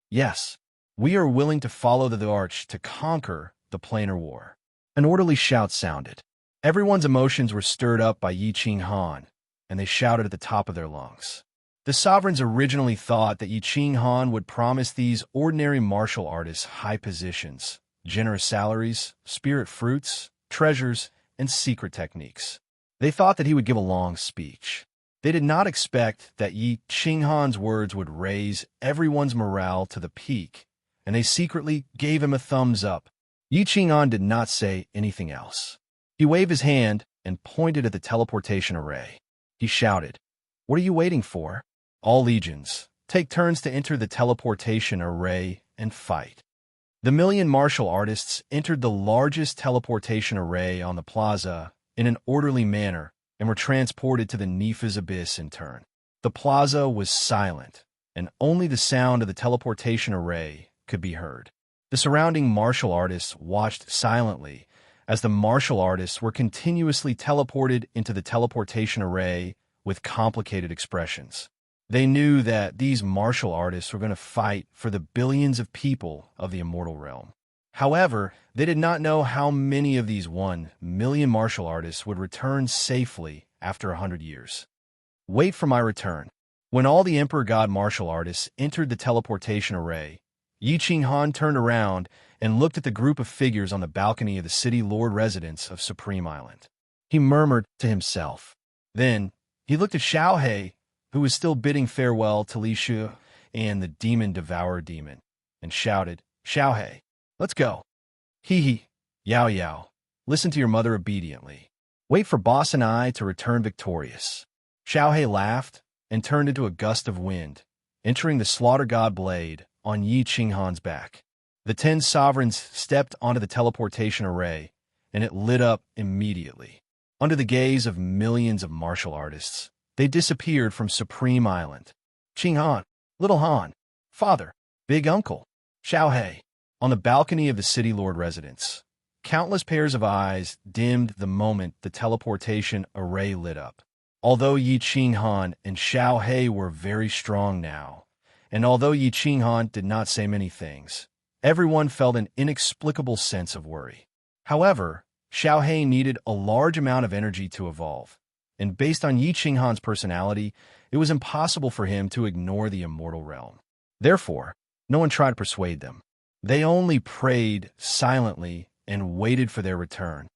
Yes, we are willing to follow the arch to conquer the planar war. An orderly shout sounded. Everyone's emotions were stirred up by Yi Qinghan, and they shouted at the top of their lungs. The sovereigns originally thought that Yi Qinghan would promise these ordinary martial artists high positions, generous salaries, spirit fruits, treasures, and secret techniques. They thought that he would give a long speech. They did not expect that Yi Qinghan's words would raise everyone's morale to the peak, and they secretly gave him a thumbs up. Yi Qinghan did not say anything else. He waved his hand and pointed at the teleportation array. He shouted, "What are you waiting for? All legions, take turns to enter the teleportation array and fight." The 1,000,000 martial artists entered the largest teleportation array on the plaza in an orderly manner and were transported to the Nifa's abyss in turn. The plaza was silent, and only the sound of the teleportation array could be heard. The surrounding martial artists watched silently as the martial artists were continuously teleported into the teleportation array with complicated expressions. They knew that these martial artists were going to fight for the billions of people of the immortal realm. However, they did not know how many of these 1,000,000 martial artists would return safely after 100 years. Wait for my return. When all the Emperor God martial artists entered the teleportation array, Yi Qinghan turned around and looked at the group of figures on the balcony of the city lord residence of Supreme Island. He murmured to himself. Then, he looked at Xiaohe, who was still bidding farewell to Li Shu and the demon devourer demon, and shouted, "Xiaohe, let's go." Hee, Yao Yao, listen to your mother obediently. Wait for boss and I to return victorious. Xiaohe laughed and turned into a gust of wind, entering the slaughter god blade on Yi Qinghan's back. The 10 sovereigns stepped onto the teleportation array, and it lit up immediately. Under the gaze of millions of martial artists, they disappeared from Supreme Island. Qinghan, Little Han, Father, Big Uncle, Xiaohe. On the balcony of the city lord residence, countless pairs of eyes dimmed the moment the teleportation array lit up. Although Yi Qinghan and Xiaohe were very strong now, and although Yi Qinghan did not say many things, everyone felt an inexplicable sense of worry. However, Xiaohe needed a large amount of energy to evolve, and based on Yi Qinghan's personality, it was impossible for him to ignore the immortal realm. Therefore, no one tried to persuade them. They only prayed silently and waited for their return.